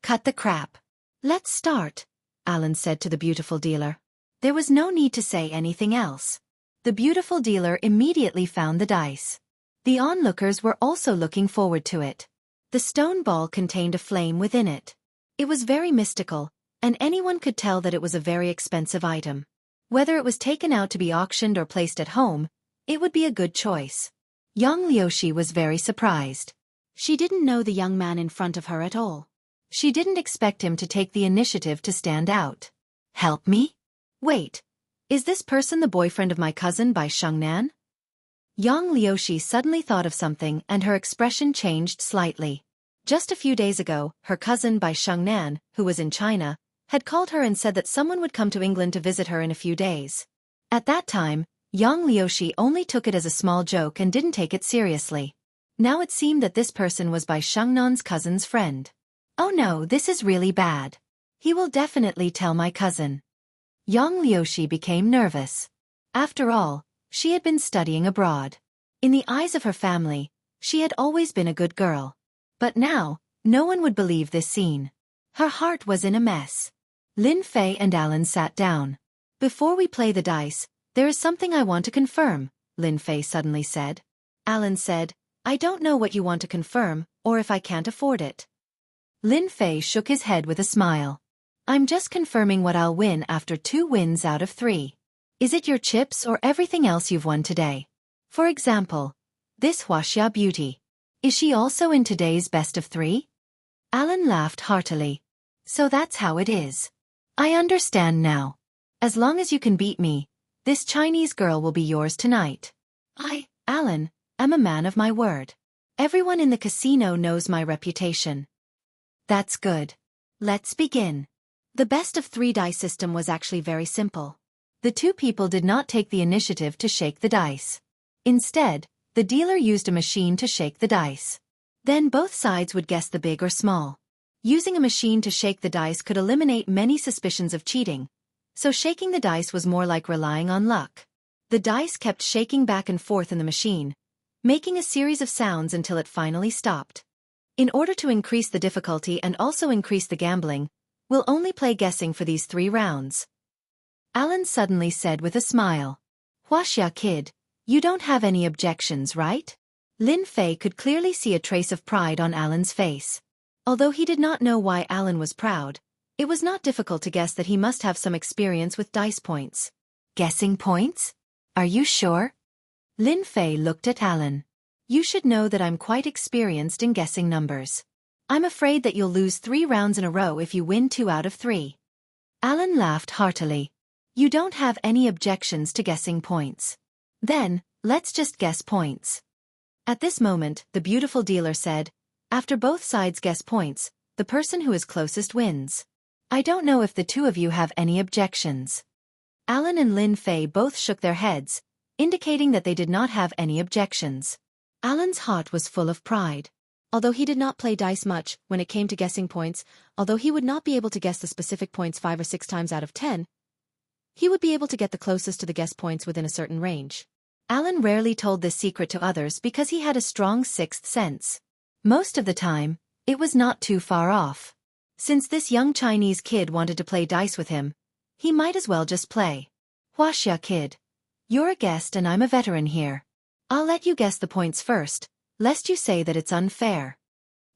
Speaker 1: Cut the crap.
Speaker 2: Let's start, Alan said to the beautiful dealer.
Speaker 1: There was no need to say anything else. The beautiful dealer immediately found the dice. The onlookers were also looking forward to it. The stone ball contained a flame within it. It was very mystical, and anyone could tell that it was a very expensive item. Whether it was taken out to be auctioned or placed at home, it would be a good choice. Young Liushi was very surprised.
Speaker 2: She didn't know the young man in front of her at all.
Speaker 1: She didn't expect him to take the initiative to stand out. Help me? Wait, is this person the boyfriend of my cousin Bai Shengnan? Yang Liushi suddenly thought of something and her expression changed slightly. Just a few days ago, her cousin Bai Shengnan, who was in China, had called her and said that someone would come to England to visit her in a few days. At that time, Yang Liushi only took it as a small joke and didn't take it seriously. Now it seemed that this person was Bai Shengnan's cousin's friend. Oh no, this is really bad. He will definitely tell my cousin. Yang Liushi became nervous. After all, she had been studying abroad. In the eyes of her family, she had always been a good girl. But now, no one would believe this scene. Her heart was in a mess. Lin Fei and Alan sat down. Before we play the dice, there is something I want to confirm, Lin Fei suddenly said. Alan said, I don't know what you want to confirm, or if I can't afford it. Lin Fei shook his head with a smile. I'm just confirming what I'll win after 2 wins out of 3. Is it your chips or everything else you've won today? For example, this Huaxia beauty. Is she also in today's best of 3? Alan laughed heartily. So that's how it is. I understand now. As long as you can beat me, this Chinese girl will be yours tonight. Alan, am a man of my word. Everyone in the casino knows my reputation. That's good. Let's begin. The best of 3 dice system was actually very simple. The 2 people did not take the initiative to shake the dice. Instead, the dealer used a machine to shake the dice. Then both sides would guess the big or small. Using a machine to shake the dice could eliminate many suspicions of cheating, so shaking the dice was more like relying on luck. The dice kept shaking back and forth in the machine, making a series of sounds until it finally stopped. In order to increase the difficulty and also increase the gambling, we'll only play guessing for these 3 rounds. Alan suddenly said with a smile. Huaxia kid, you don't have any objections, right? Lin Fei could clearly see a trace of pride on Alan's face. Although he did not know why Alan was proud, it was not difficult to guess that he must have some experience with dice points. Guessing points? Are you sure? Lin Fei looked at Alan. You should know that I'm quite experienced in guessing numbers. I'm afraid that you'll lose 3 rounds in a row if you win 2 out of 3. Alan laughed heartily. You don't have any objections to guessing points. Then, let's just guess points. At this moment, the beautiful dealer said, after both sides guess points, the person who is closest wins. I don't know if the 2 of you have any objections. Alan and Lin Fei both shook their heads, indicating that they did not have any objections.
Speaker 2: Alan's heart was full of pride. Although he did not play dice much when it came to guessing points, although he would not be able to guess the specific points 5 or 6 times out of 10, he would be able to get the closest to the guess points within a certain range.
Speaker 1: Alan rarely told this secret to others because he had a strong sixth sense. Most of the time, it was not too far off. Since this young Chinese kid wanted to play dice with him, he might as well just play. Huaxia kid. You're a guest and I'm a veteran here. I'll let you guess the points first, lest you say that it's unfair.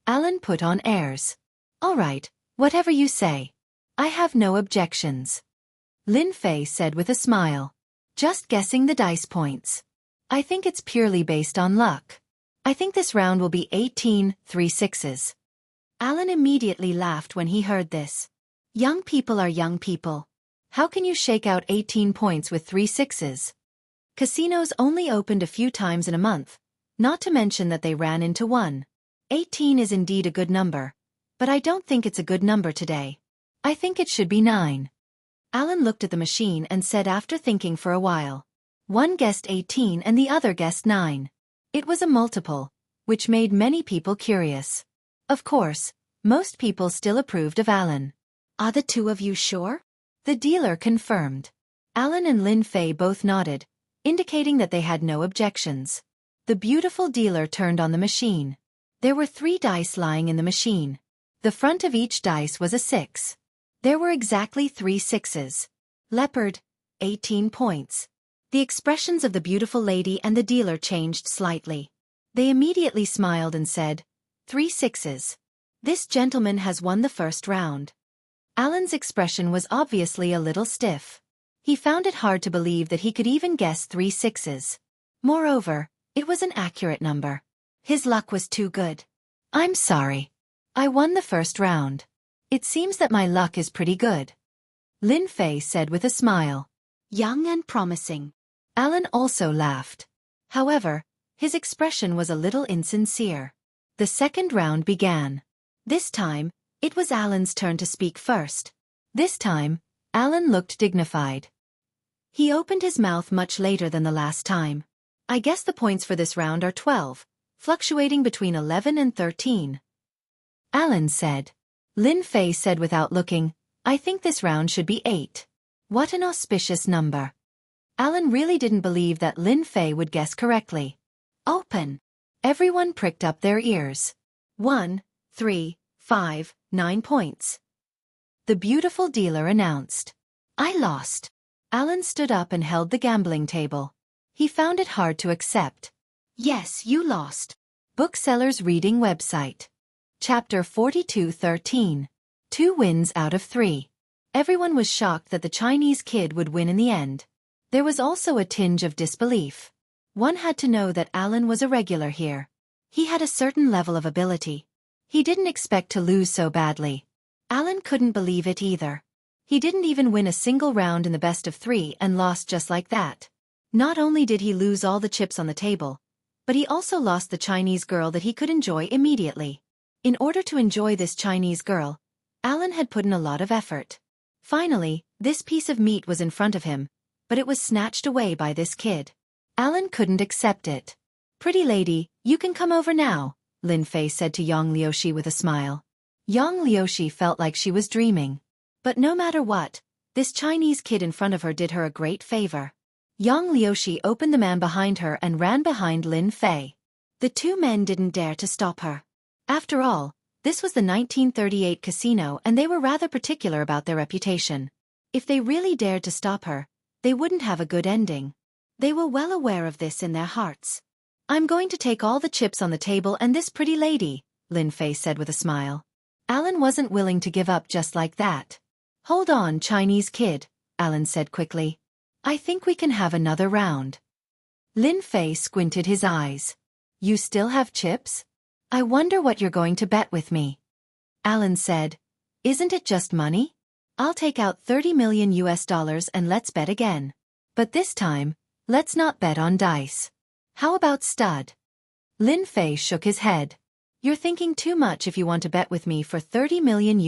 Speaker 1: Alan put on airs. All right, whatever you say. I have no objections. Lin Fei said with a smile. Just guessing the dice points. I think it's purely based on luck. I think this round will be 18 3 sixes. Alan immediately laughed when he heard this. Young people are young people. How can you shake out 18 points with 3 sixes? Casinos only opened a few times in a month, not to mention that they ran into one. 18 is indeed a good number, but I don't think it's a good number today. I think it should be 9. Alan looked at the machine and said after thinking for a while. One guessed 18 and the other guessed 9. It was a multiple, which made many people curious. Of course, most people still approved of Alan.
Speaker 2: Are the two of you sure?
Speaker 1: The dealer confirmed. Alan and Lin Fei both nodded, indicating that they had no objections. The beautiful dealer turned on the machine. There were 3 dice lying in the machine. The front of each dice was a 6. There were exactly 3 sixes. Leopard, 18 points. The expressions of the beautiful lady and the dealer changed slightly. They immediately smiled and said, 3 sixes. This gentleman has won the first round. Alan's expression was obviously a little stiff. He found it hard to believe that he could even guess 3 sixes. Moreover, it was an accurate number. His luck was too good. I'm sorry. I won the first round. It seems that my luck is pretty good. Lin Fei said with a smile.
Speaker 2: Young and promising.
Speaker 1: Alan also laughed. However, his expression was a little insincere. The second round began. This time, it was Alan's turn to speak first. This time, Alan looked dignified. He opened his mouth much later than the last time. I guess the points for this round are 12, fluctuating between 11 and 13. Alan said. Lin Fei said without looking, I think this round should be 8. What an auspicious number. Alan really didn't believe that Lin Fei would guess correctly. Open. Everyone pricked up their ears. 1, 3, 5, 9 points. The beautiful dealer announced. I lost. Alan stood up and held the gambling table. He found it hard to accept. Yes, you lost. Booksellers Reading Website. Chapter 42:13. 2 wins out of 3. Everyone was shocked that the Chinese kid would win in the end. There was also a tinge of disbelief. One had to know that Alan was a regular here. He had a certain level of ability. He didn't expect to lose so badly. Alan couldn't believe it either. He didn't even win a single round in the best of 3 and lost just like that. Not only did he lose all the chips on the table, but he also lost the Chinese girl that he could enjoy immediately. In order to enjoy this Chinese girl, Alan had put in a lot of effort. Finally, this piece of meat was in front of him, but it was snatched away by this kid. Alan couldn't accept it. Pretty lady, you can come over now, Lin Fei said to Yang Liushi with a smile. Yang Liushi felt like she was dreaming. But no matter what, this Chinese kid in front of her did her a great favor. Yang Liushi opened the man behind her and ran behind Lin Fei. The 2 men didn't dare to stop her. After all, this was the 1938 casino and they were rather particular about their reputation. If they really dared to stop her, they wouldn't have a good ending. They were well aware of this in their hearts. I'm going to take all the chips on the table and this pretty lady, Lin Fei said with a smile. Alan wasn't willing to give up just like that. Hold on, Chinese kid, Alan said quickly. I think we can have another round. Lin Fei squinted his eyes. You still have chips? I wonder what you're going to bet with me. Alan said. Isn't it just money? I'll take out $30 million and let's bet again. But this time, let's not bet on dice. How about stud? Lin Fei shook his head. You're thinking too much if you want to bet with me for $30 million.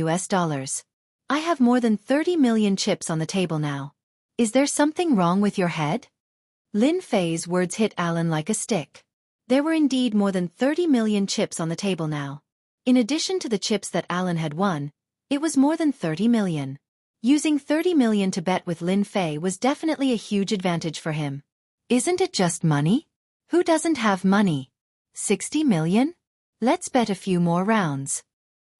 Speaker 1: I have more than 30 million chips on the table now. Is there something wrong with your head? Lin Fei's words hit Alan like a stick. There were indeed more than 30 million chips on the table now. In addition to the chips that Alan had won, it was more than 30 million. Using 30 million to bet with Lin Fei was definitely a huge advantage for him. Isn't it just money? Who doesn't have money? 60 million? Let's bet a few more rounds.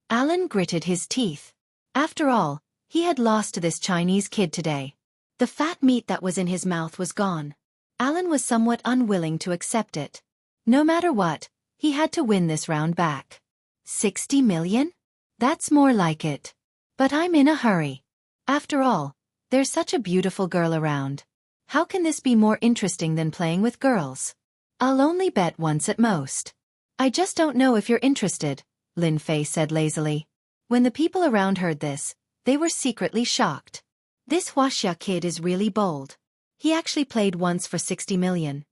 Speaker 1: Alan gritted his teeth. After all, he had lost to this Chinese kid today. The fat meat that was in his mouth was gone. Alan was somewhat unwilling to accept it. No matter what, he had to win this round back. 60 million? That's more like it. But I'm in a hurry. After all, there's such a beautiful girl around. How can this be more interesting than playing with girls? I'll only bet once at most. I just don't know if you're interested, Lin Fei said lazily. When the people around heard this, they were secretly shocked. This Huaxia kid is really bold. He actually played once for 60 million.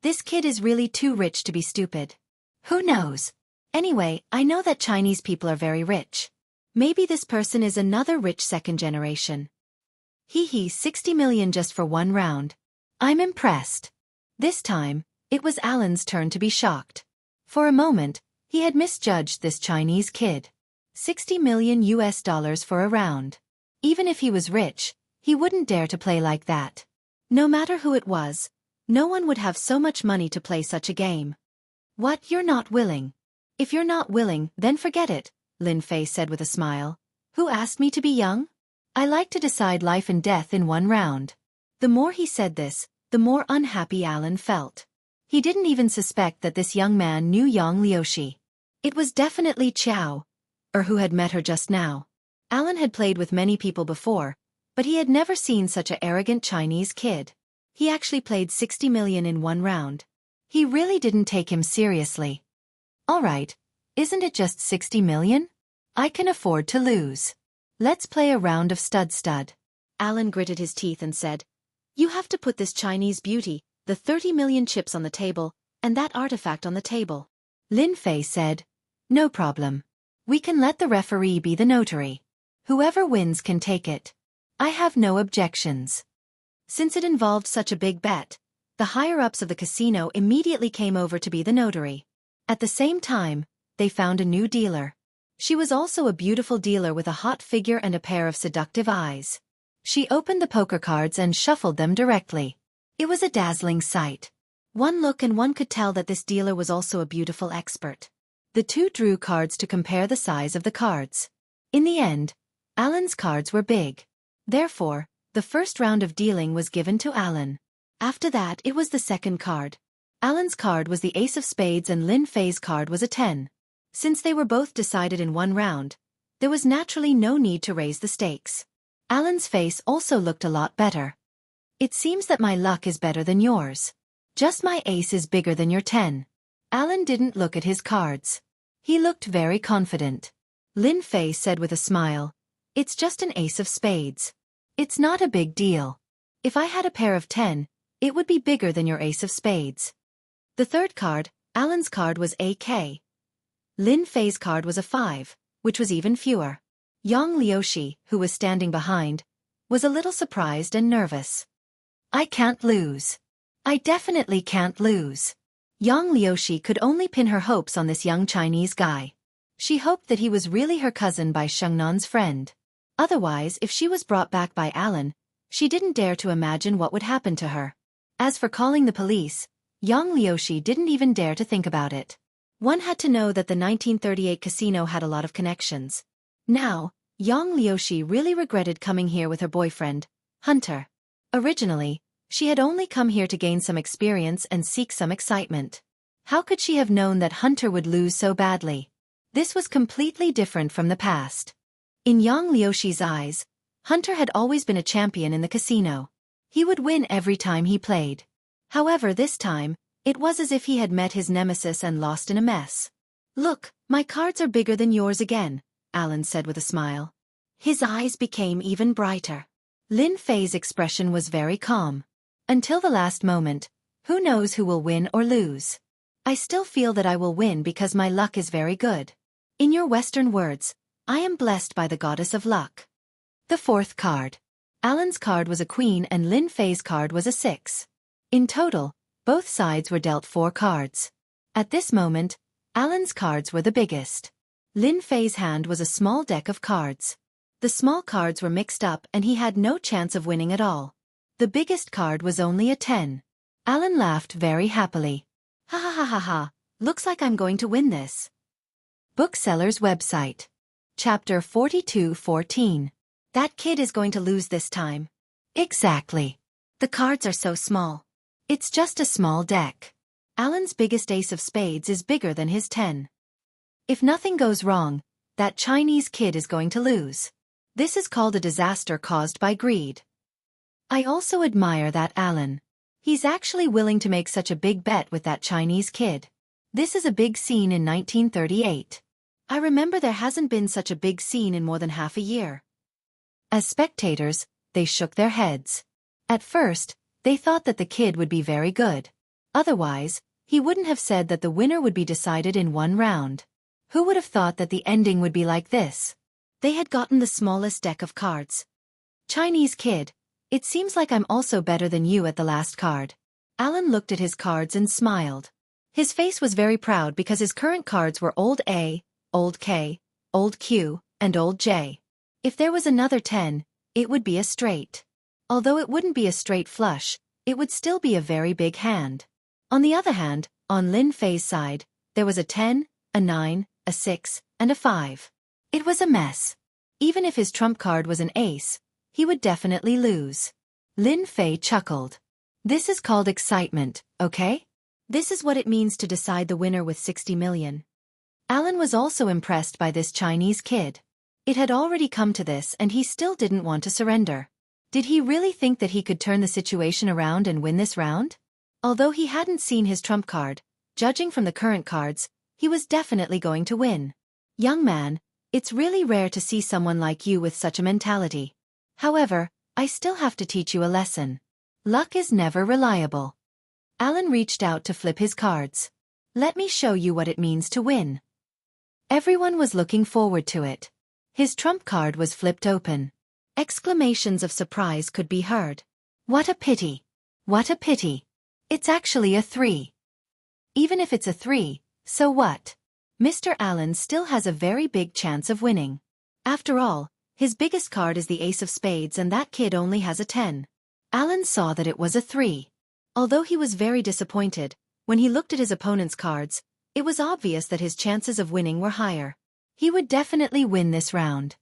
Speaker 1: This kid is really too rich to be stupid. Who knows? Anyway, I know that Chinese people are very rich. Maybe this person is another rich second generation. Hee hee, 60 million just for one round. I'm impressed. This time, it was Alan's turn to be shocked. For a moment, he had misjudged this Chinese kid. 60 million US dollars for a round. Even if he was rich, he wouldn't dare to play like that. No matter who it was, no one would have so much money to play such a game. What, you're not willing? If you're not willing, then forget it, Lin Fei said with a smile. Who asked me to be young? I like to decide life and death in one round. The more he said this, the more unhappy Alan felt. He didn't even suspect that this young man knew Yang Liuxi. It was definitely Qiao, or who had met her just now. Alan had played with many people before, but he had never seen such an arrogant Chinese kid. He actually played 60 million in one round. He really didn't take him seriously. All right, isn't it just 60 million? I can afford to lose. Let's play a round of stud. Alan gritted his teeth and said, You have to put this Chinese beauty, the 30 million chips on the table, and that artifact on the table. Lin Fei said, No problem. We can let the referee be the notary. Whoever wins can take it. I have no objections. Since it involved such a big bet, the higher-ups of the casino immediately came over to be the notary. At the same time, they found a new dealer. She was also a beautiful dealer with a hot figure and a pair of seductive eyes. She opened the poker cards and shuffled them directly. It was a dazzling sight. One look and one could tell that this dealer was also a beautiful expert. The two drew cards to compare the size of the cards. In the end, Alan's cards were big. Therefore, the first round of dealing was given to Alan. After that, it was the second card. Alan's card was the Ace of Spades and Lin Fei's card was a 10. Since they were both decided in one round, there was naturally no need to raise the stakes. Alan's face also looked a lot better. It seems that my luck is better than yours. Just my ace is bigger than your 10. Alan didn't look at his cards. He looked very confident. Lin Fei said with a smile, It's just an Ace of Spades. It's not a big deal. If I had a pair of 10, it would be bigger than your Ace of Spades. The third card, Alan's card was AK. Lin Fei's card was a 5, which was even fewer. Yang Liuxi, who was standing behind, was a little surprised and nervous. I can't lose. I definitely can't lose. Yang Liuxi could only pin her hopes on this young Chinese guy. She hoped that he was really her cousin by Shengnan's friend. Otherwise, if she was brought back by Alan, she didn't dare to imagine what would happen to her. As for calling the police, Yang Liuxi didn't even dare to think about it. One had to know that the 1938 casino had a lot of connections. Now, Yang Liuxi really regretted coming here with her boyfriend, Hunter. Originally, she had only come here to gain some experience and seek some excitement. How could she have known that Hunter would lose so badly? This was completely different from the past. In Yang Liuxi's eyes, Hunter had always been a champion in the casino. He would win every time he played. However, this time, it was as if he had met his nemesis and lost in a mess. Look, my cards are bigger than yours again, Alan said with a smile. His eyes became even brighter. Lin Fei's expression was very calm. Until the last moment, who knows who will win or lose? I still feel that I will win because my luck is very good. In your Western words, I am blessed by the goddess of luck. The fourth card. Alan's card was a queen and Lin Fei's card was a 6. In total, both sides were dealt 4 cards. At this moment, Alan's cards were the biggest. Lin Fei's hand was a small deck of cards. The small cards were mixed up and he had no chance of winning at all. The biggest card was only a 10. Alan laughed very happily. Ha ha ha ha ha, looks like I'm going to win this. Bookseller's website. Chapter 42:14. That kid is going to lose this time. Exactly. The cards are so small. It's just a small deck. Alan's biggest ace of spades is bigger than his 10. If nothing goes wrong, that Chinese kid is going to lose. This is called a disaster caused by greed. I also admire that Alan. He's actually willing to make such a big bet with that Chinese kid. This is a big scene in 1938. I remember there hasn't been such a big scene in more than half a year. As spectators, they shook their heads. At first, they thought that the kid would be very good. Otherwise, he wouldn't have said that the winner would be decided in 1 round. Who would have thought that the ending would be like this? They had gotten the smallest deck of cards. Chinese kid, it seems like I'm also better than you at the last card. Alan looked at his cards and smiled. His face was very proud because his current cards were Old A, Old K, Old Q, and Old J. If there was another 10, it would be a straight. Although it wouldn't be a straight flush, it would still be a very big hand. On the other hand, on Lin Fei's side, there was a 10, a 9, a 6, and a 5. It was a mess. Even if his trump card was an ace, he would definitely lose. Lin Fei chuckled. This is called excitement, okay? This is what it means to decide the winner with 60 million. Alan was also impressed by this Chinese kid. It had already come to this and he still didn't want to surrender. Did he really think that he could turn the situation around and win this round? Although he hadn't seen his trump card, judging from the current cards, he was definitely going to win. Young man, it's really rare to see someone like you with such a mentality. However, I still have to teach you a lesson. Luck is never reliable. Alan reached out to flip his cards. Let me show you what it means to win. Everyone was looking forward to it. His trump card was flipped open. Exclamations of surprise could be heard. What a pity! What a pity! It's actually a 3. Even if it's a 3, so what? Mr. Allen still has a very big chance of winning. After all, his biggest card is the ace of spades and that kid only has a 10. Allen saw that it was a 3. Although he was very disappointed, when he looked at his opponent's cards, it was obvious that his chances of winning were higher. He would definitely win this round.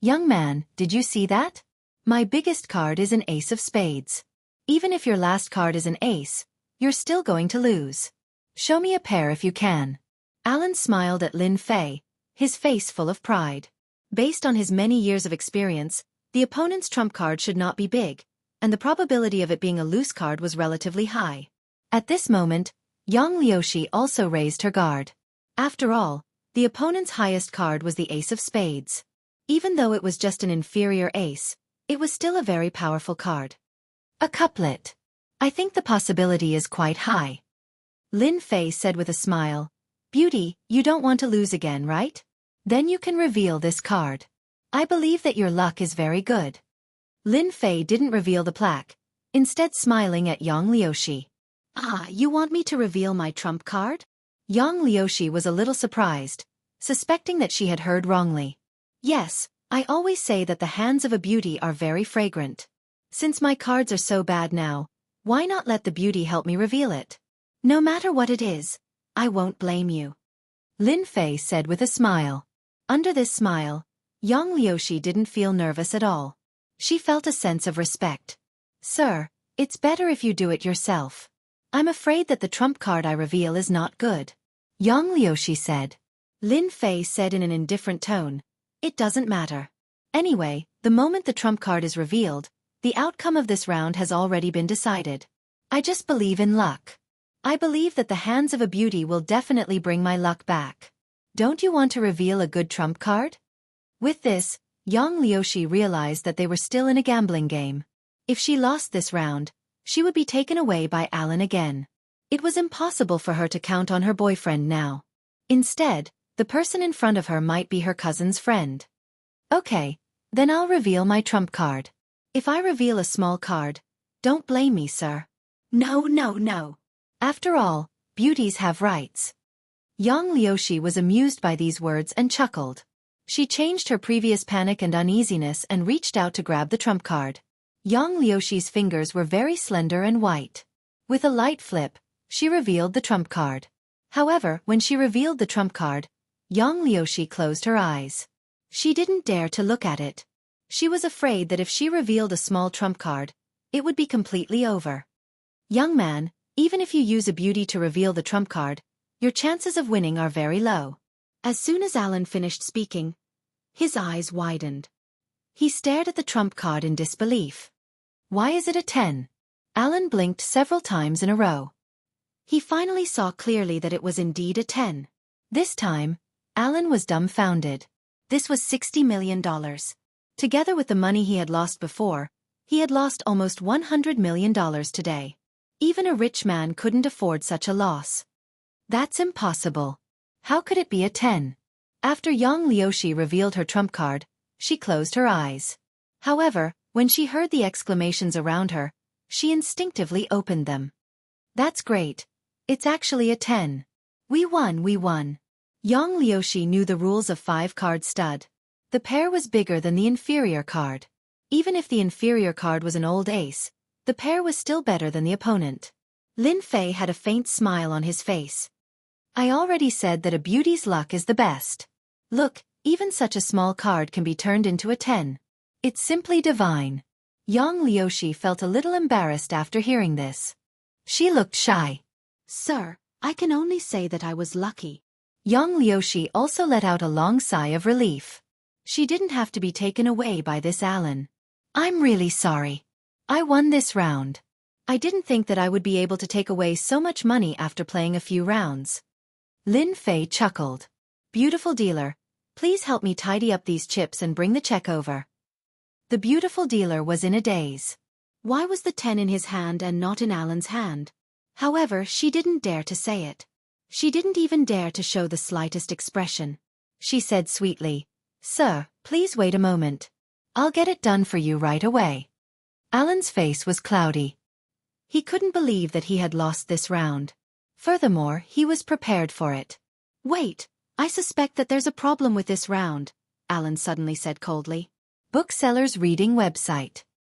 Speaker 1: Young man, did you see that? My biggest card is an ace of spades. Even if your last card is an ace, you're still going to lose. Show me a pair if you can. Alan smiled at Lin Fei, his face full of pride. Based on his many years of experience, the opponent's trump card should not be big, and the probability of it being a loose card was relatively high. At this moment, Yang Liushi also raised her guard. After all, the opponent's highest card was the ace of spades. Even though it was just an inferior ace, it was still a very powerful card. A couplet. I think the possibility is quite high. Lin Fei said with a smile. Beauty, you don't want to lose again, right? Then you can reveal this card. I believe that your luck is very good. Lin Fei didn't reveal the plaque, instead smiling at Yang Liushi. Ah, you want me to reveal my trump card? Yang Liushi was a little surprised, suspecting that she had heard wrongly. Yes, I always say that the hands of a beauty are very fragrant. Since my cards are so bad now, why not let the beauty help me reveal it? No matter what it is, I won't blame you. Lin Fei said with a smile. Under this smile, Yang Liushi didn't feel nervous at all. She felt a sense of respect. Sir, it's better if you do it yourself. I'm afraid that the trump card I reveal is not good. Yang Liushi said. Lin Fei said in an indifferent tone. It doesn't matter. Anyway, the moment the trump card is revealed, the outcome of this round has already been decided. I just believe in luck. I believe that the hands of a beauty will definitely bring my luck back. Don't you want to reveal a good trump card? With this, Yang Liushi realized that they were still in a gambling game. If she lost this round, she would be taken away by Alan again. It was impossible for her to count on her boyfriend now. Instead, the person in front of her might be her cousin's friend. Okay, then I'll reveal my trump card.
Speaker 2: If I reveal a small card, don't blame me, sir.
Speaker 1: No, no, no.
Speaker 2: After all, beauties have rights. Yang Liushi was amused by these words and chuckled. She changed her previous panic and uneasiness and reached out to grab the trump card. Yang Liushi's fingers were very slender and white. With a light flip, she revealed the trump card. However, when she revealed the trump card, Yang Liushi closed her eyes. She didn't dare to look at it. She was afraid that if she revealed a small trump card, it would be completely over. Young man, even if you use a beauty to reveal the trump card, your chances of winning are very low. As soon as Alan finished speaking, his eyes widened. He stared at the trump card in disbelief. Why is it a 10? Alan blinked several times in a row. He finally saw clearly that it was indeed a 10. This time, Alan was dumbfounded. This was $60 million. Together with the money he had lost before, he had lost almost $100 million today. Even a rich man couldn't afford such a loss. That's impossible. How could it be a 10? After Yang Liushi revealed her trump card, she closed her eyes. However, when she heard the exclamations around her, she instinctively opened them. That's great. It's actually a 10. We won, we won. Yang Liushi knew the rules of 5-card stud. The pair was bigger than the inferior card. Even if the inferior card was an old ace, the pair was still better than the opponent. Lin Fei had a faint smile on his face. I already said that a beauty's luck is the best. Look, even such a small card can be turned into a 10. It's simply divine. Yang Liushi felt a little embarrassed after hearing this. She looked shy. Sir, I can only say that I was lucky.
Speaker 1: Yang Liushi also let out a long sigh of relief. She didn't have to be taken away by this Alan. I'm really sorry. I won this round. I didn't think that I would be able to take away so much money after playing a few rounds. Lin Fei chuckled. Beautiful dealer, please help me tidy up these chips and bring the check over. The beautiful dealer was in a daze.
Speaker 2: Why was the 10 in his hand and not in Alan's hand? However, she didn't dare to say it. She didn't even dare to show the slightest expression.
Speaker 1: She said sweetly, Sir, please wait a moment. I'll get it done for you right away. Alan's face was cloudy. He couldn't believe that he had lost this round. Furthermore, he was prepared for it.
Speaker 2: Wait, I suspect that there's a problem with this round, Alan suddenly said coldly.
Speaker 1: Booksellers Reading Website.